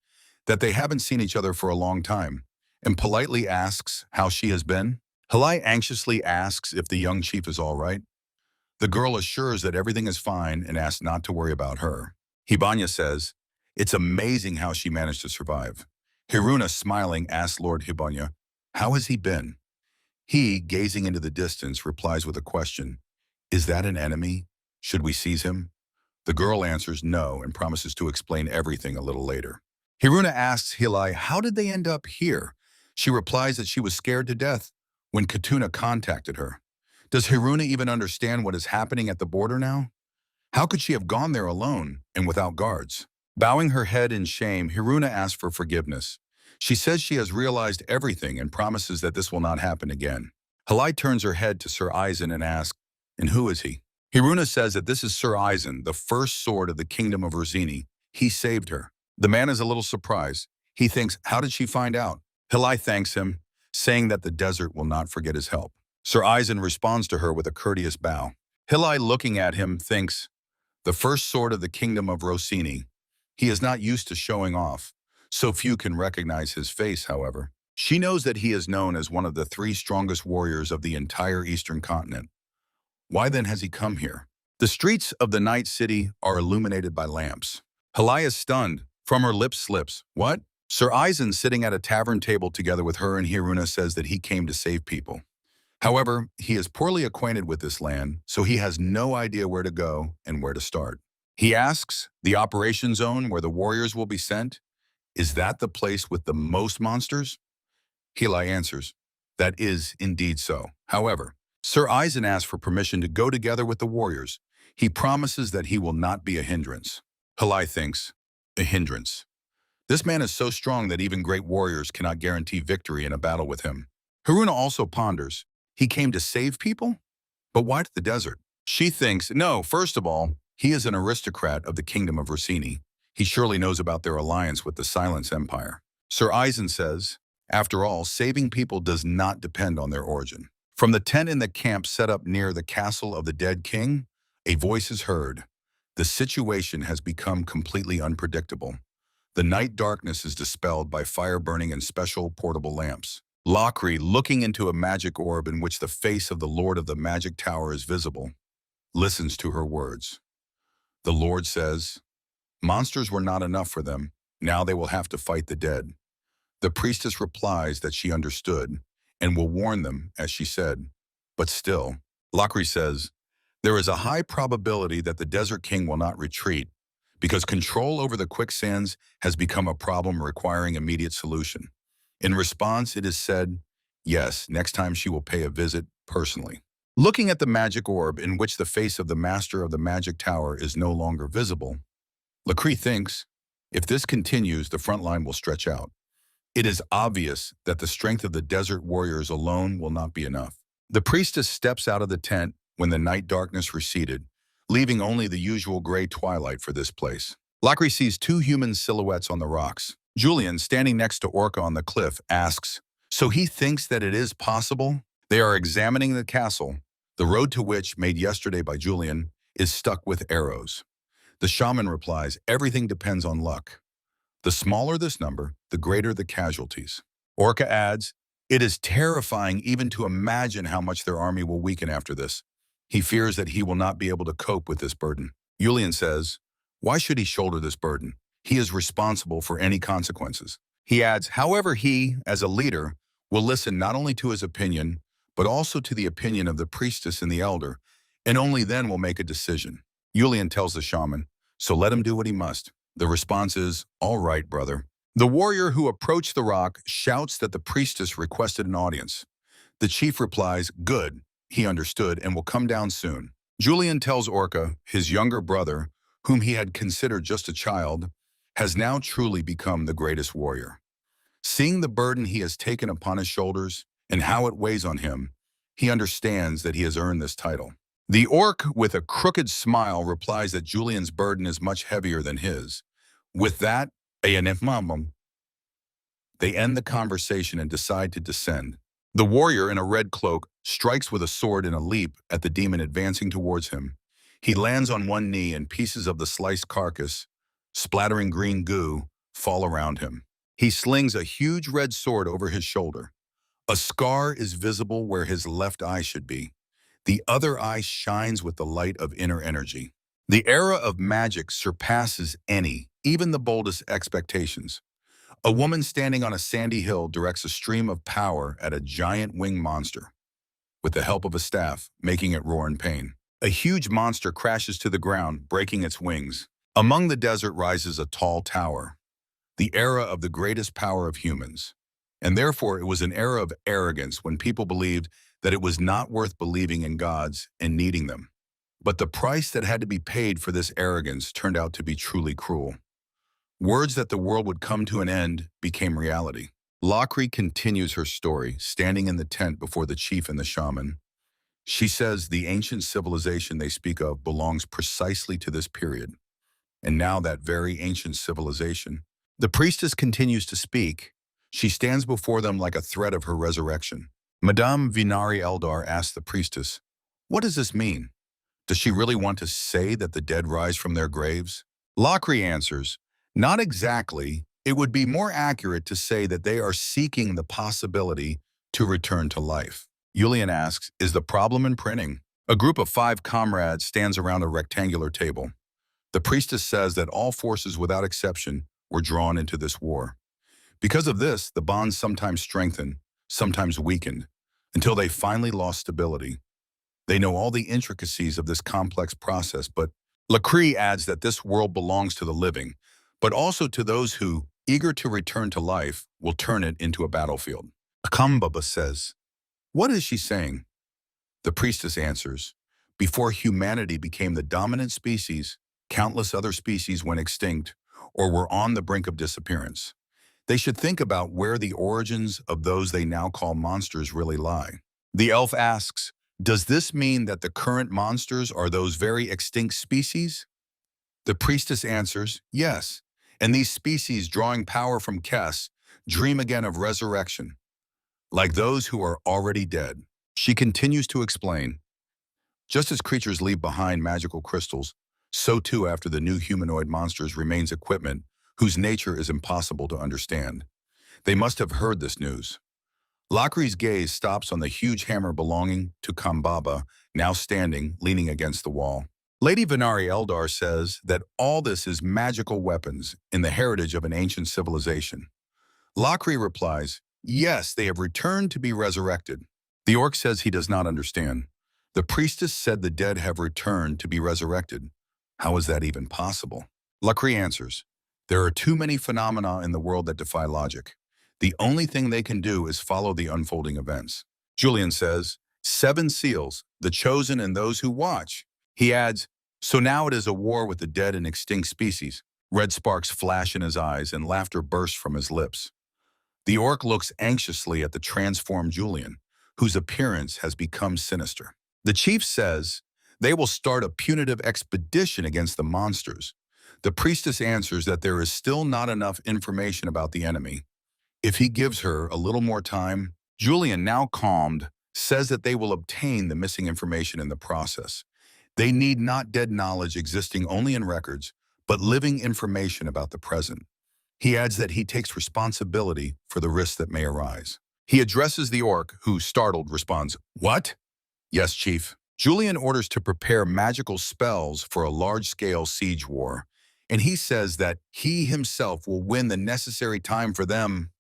that they haven't seen each other for a long time, and politely asks how she has been. Hilai anxiously asks if the young chief is all right. The girl assures that everything is fine and asks not to worry about her. Hibanya says, it's amazing how she managed to survive. Hiruna, smiling, asks Lord Hibanya, how has he been? He, gazing into the distance, replies with a question, is that an enemy? Should we seize him? The girl answers no and promises to explain everything a little later. Hiruna asks Hilai, how did they end up here? She replies that she was scared to death when Katuna contacted her. Does Hiruna even understand what is happening at the border now? How could she have gone there alone and without guards? Bowing her head in shame, Hiruna asks for forgiveness. She says she has realized everything and promises that this will not happen again. Hilai turns her head to Sir Eisen and asks, and who is he? Hiruna says that this is Sir Eisen, the first sword of the kingdom of Rosini. He saved her. The man is a little surprised. He thinks, how did she find out? Hilai thanks him, saying that the desert will not forget his help. Sir Eisen responds to her with a courteous bow. Hilai, looking at him, thinks, the first sword of the kingdom of Rosini. He is not used to showing off. So few can recognize his face, however. She knows that he is known as one of the 3 strongest warriors of the entire eastern continent. Why then has he come here? The streets of the night city are illuminated by lamps. Hilai is stunned. From her lips slips, "What?" Sir Eisen, sitting at a tavern table together with her and Hiruna, says that he came to save people. However, he is poorly acquainted with this land, so he has no idea where to go and where to start. He asks, the operation zone where the warriors will be sent, is that the place with the most monsters? Hilai answers, that is indeed so. However, Sir Eisen asks for permission to go together with the warriors. He promises that he will not be a hindrance. Hilai thinks, a hindrance. This man is so strong that even great warriors cannot guarantee victory in a battle with him. Hiruna also ponders, he came to save people? But why to the desert? She thinks, no, first of all, he is an aristocrat of the kingdom of Rosini. He surely knows about their alliance with the Silence Empire. Sir Eisen says, after all, saving people does not depend on their origin. From the tent in the camp set up near the castle of the dead king, a voice is heard. The situation has become completely unpredictable. The night darkness is dispelled by fire burning and special portable lamps. Lakri, looking into a magic orb in which the face of the Lord of the Magic Tower is visible, listens to her words. The Lord says, monsters were not enough for them. Now they will have to fight the dead. The priestess replies that she understood and will warn them, as she said. But still, Lakri says, there is a high probability that the Desert King will not retreat because control over the quicksands has become a problem requiring immediate solution. In response, it is said, yes, next time she will pay a visit personally. Looking at the magic orb in which the face of the master of the magic tower is no longer visible, Lakri thinks, if this continues, the front line will stretch out. It is obvious that the strength of the desert warriors alone will not be enough. The priestess steps out of the tent when the night darkness receded, leaving only the usual gray twilight for this place. Lakri sees 2 human silhouettes on the rocks. Julian, standing next to Orca on the cliff, asks, so he thinks that it is possible? They are examining the castle, the road to which, made yesterday by Julian, is stuck with arrows. The shaman replies, everything depends on luck. The smaller this number, the greater the casualties. Orca adds, it is terrifying even to imagine how much their army will weaken after this. He fears that he will not be able to cope with this burden. Julian says, why should he shoulder this burden? He is responsible for any consequences. He adds, however, he, as a leader, will listen not only to his opinion, but also to the opinion of the priestess and the elder, and only then will make a decision. Julian tells the shaman, so let him do what he must. The response is, all right, brother. The warrior who approached the rock shouts that the priestess requested an audience. The chief replies, good, he understood and will come down soon. Julian tells Orca, his younger brother, whom he had considered just a child, has now truly become the greatest warrior. Seeing the burden he has taken upon his shoulders and how it weighs on him, he understands that he has earned this title. The orc, with a crooked smile, replies that Julian's burden is much heavier than his. With that, they end the conversation and decide to descend. The warrior in a red cloak strikes with a sword in a leap at the demon advancing towards him. He lands on one knee and pieces of the sliced carcass, splattering green goo, fall around him. He slings a huge red sword over his shoulder. A scar is visible where his left eye should be. The other eye shines with the light of inner energy. The era of magic surpasses any, even the boldest expectations. A woman standing on a sandy hill directs a stream of power at a giant winged monster, with the help of a staff, making it roar in pain. A huge monster crashes to the ground, breaking its wings. Among the desert rises a tall tower, the era of the greatest power of humans. And therefore it was an era of arrogance when people believed that it was not worth believing in gods and needing them. But the price that had to be paid for this arrogance turned out to be truly cruel. Words that the world would come to an end became reality. Lakri continues her story, standing in the tent before the chief and the shaman. She says the ancient civilization they speak of belongs precisely to this period. And now that very ancient civilization. The priestess continues to speak. She stands before them like a threat of her resurrection. Madame Vinari Eldar asks the priestess, what does this mean? Does she really want to say that the dead rise from their graves? Lakri answers, not exactly. It would be more accurate to say that they are seeking the possibility to return to life. Julian asks, is the problem in printing? A group of 5 comrades stands around a rectangular table. The priestess says that all forces without exception were drawn into this war. Because of this, the bonds sometimes strengthened, sometimes weakened, until they finally lost stability. They know all the intricacies of this complex process, but Lakri adds that this world belongs to the living, but also to those who, eager to return to life, will turn it into a battlefield. Akambaba says, what is she saying? The priestess answers, before humanity became the dominant species, countless other species went extinct or were on the brink of disappearance. They should think about where the origins of those they now call monsters really lie. The elf asks, does this mean that the current monsters are those very extinct species? The priestess answers, yes, and these species drawing power from Kes dream again of resurrection, like those who are already dead. She continues to explain, just as creatures leave behind magical crystals, so too after the new humanoid monsters remains equipment whose nature is impossible to understand. They must have heard this news. Lakri's gaze stops on the huge hammer belonging to Kambaba, now standing, leaning against the wall. Lady Venari Eldar says that all this is magical weapons in the heritage of an ancient civilization. Lakri replies, yes, they have returned to be resurrected. The orc says he does not understand. The priestess said the dead have returned to be resurrected. How is that even possible? Lakri answers, there are too many phenomena in the world that defy logic. The only thing they can do is follow the unfolding events. Julian says, 7 seals, the chosen and those who watch. He adds, so now it is a war with the dead and extinct species. Red sparks flash in his eyes and laughter bursts from his lips. The orc looks anxiously at the transformed Julian, whose appearance has become sinister. The chief says, they will start a punitive expedition against the monsters. The priestess answers that there is still not enough information about the enemy. If he gives her a little more time, Julian, now calmed, says that they will obtain the missing information in the process. They need not dead knowledge existing only in records, but living information about the present. He adds that he takes responsibility for the risks that may arise. He addresses the orc, who, startled, responds, what? Yes, chief. Julian orders to prepare magical spells for a large-scale siege war, and he says that he himself will win the necessary time for them,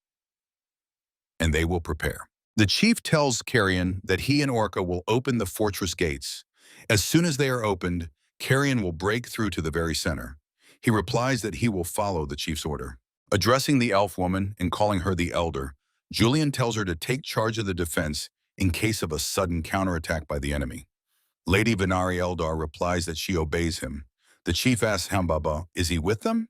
and they will prepare. The chief tells Carrion that he and Orca will open the fortress gates. As soon as they are opened, Carrion will break through to the very center. He replies that he will follow the chief's order. Addressing the elf woman and calling her the elder, Julian tells her to take charge of the defense in case of a sudden counterattack by the enemy. Lady Venari Eldar replies that she obeys him. The chief asks Hambaba, is he with them?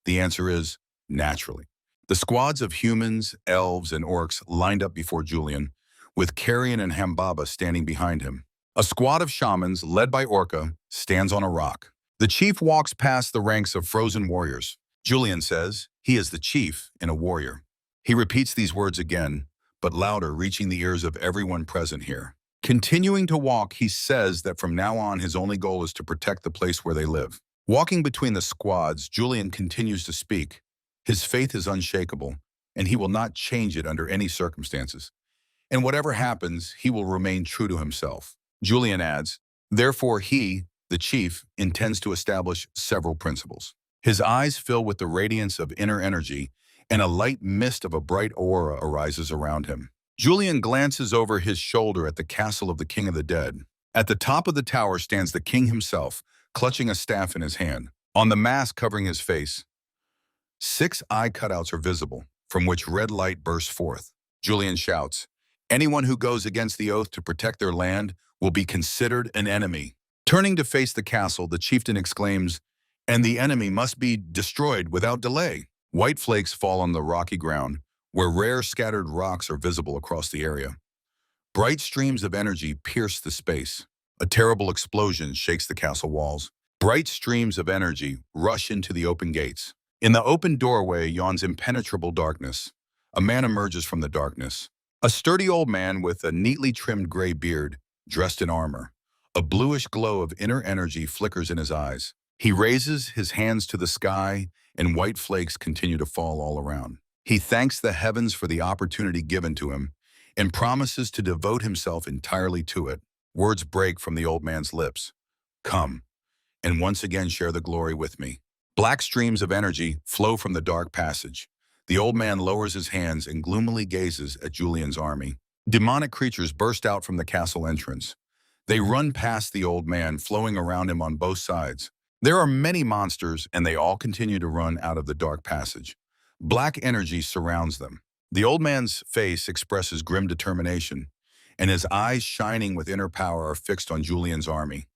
The answer is, naturally. The squads of humans, elves, and orcs lined up before Julian, with Carrion and Hambaba standing behind him. A squad of shamans, led by Orca, stands on a rock. The chief walks past the ranks of frozen warriors. Julian says he is the chief and a warrior. He repeats these words again, but louder, reaching the ears of everyone present here. Continuing to walk, he says that from now on his only goal is to protect the place where they live. Walking between the squads, Julian continues to speak. His faith is unshakable, and he will not change it under any circumstances. And whatever happens, he will remain true to himself. Julian adds, therefore he, the chief, intends to establish several principles. His eyes fill with the radiance of inner energy, and a light mist of a bright aura arises around him. Julian glances over his shoulder at the castle of the King of the Dead. At the top of the tower stands the king himself, clutching a staff in his hand. On the mask covering his face, 6 eye cutouts are visible, from which red light bursts forth. Julian shouts, anyone who goes against the oath to protect their land will be considered an enemy. Turning to face the castle, the chieftain exclaims, and the enemy must be destroyed without delay. White flakes fall on the rocky ground, where rare scattered rocks are visible across the area. Bright streams of energy pierce the space. A terrible explosion shakes the castle walls. Bright streams of energy rush into the open gates. In the open doorway yawns impenetrable darkness. A man emerges from the darkness. A sturdy old man with a neatly trimmed gray beard, dressed in armor. A bluish glow of inner energy flickers in his eyes. He raises his hands to the sky, and white flakes continue to fall all around. He thanks the heavens for the opportunity given to him and promises to devote himself entirely to it. Words break from the old man's lips. Come, and once again share the glory with me. Black streams of energy flow from the dark passage. The old man lowers his hands and gloomily gazes at Julian's army. Demonic creatures burst out from the castle entrance. They run past the old man, flowing around him on both sides. There are many monsters, and they all continue to run out of the dark passage. Black energy surrounds them. The old man's face expresses grim determination, and his eyes shining with inner power are fixed on Julian's army.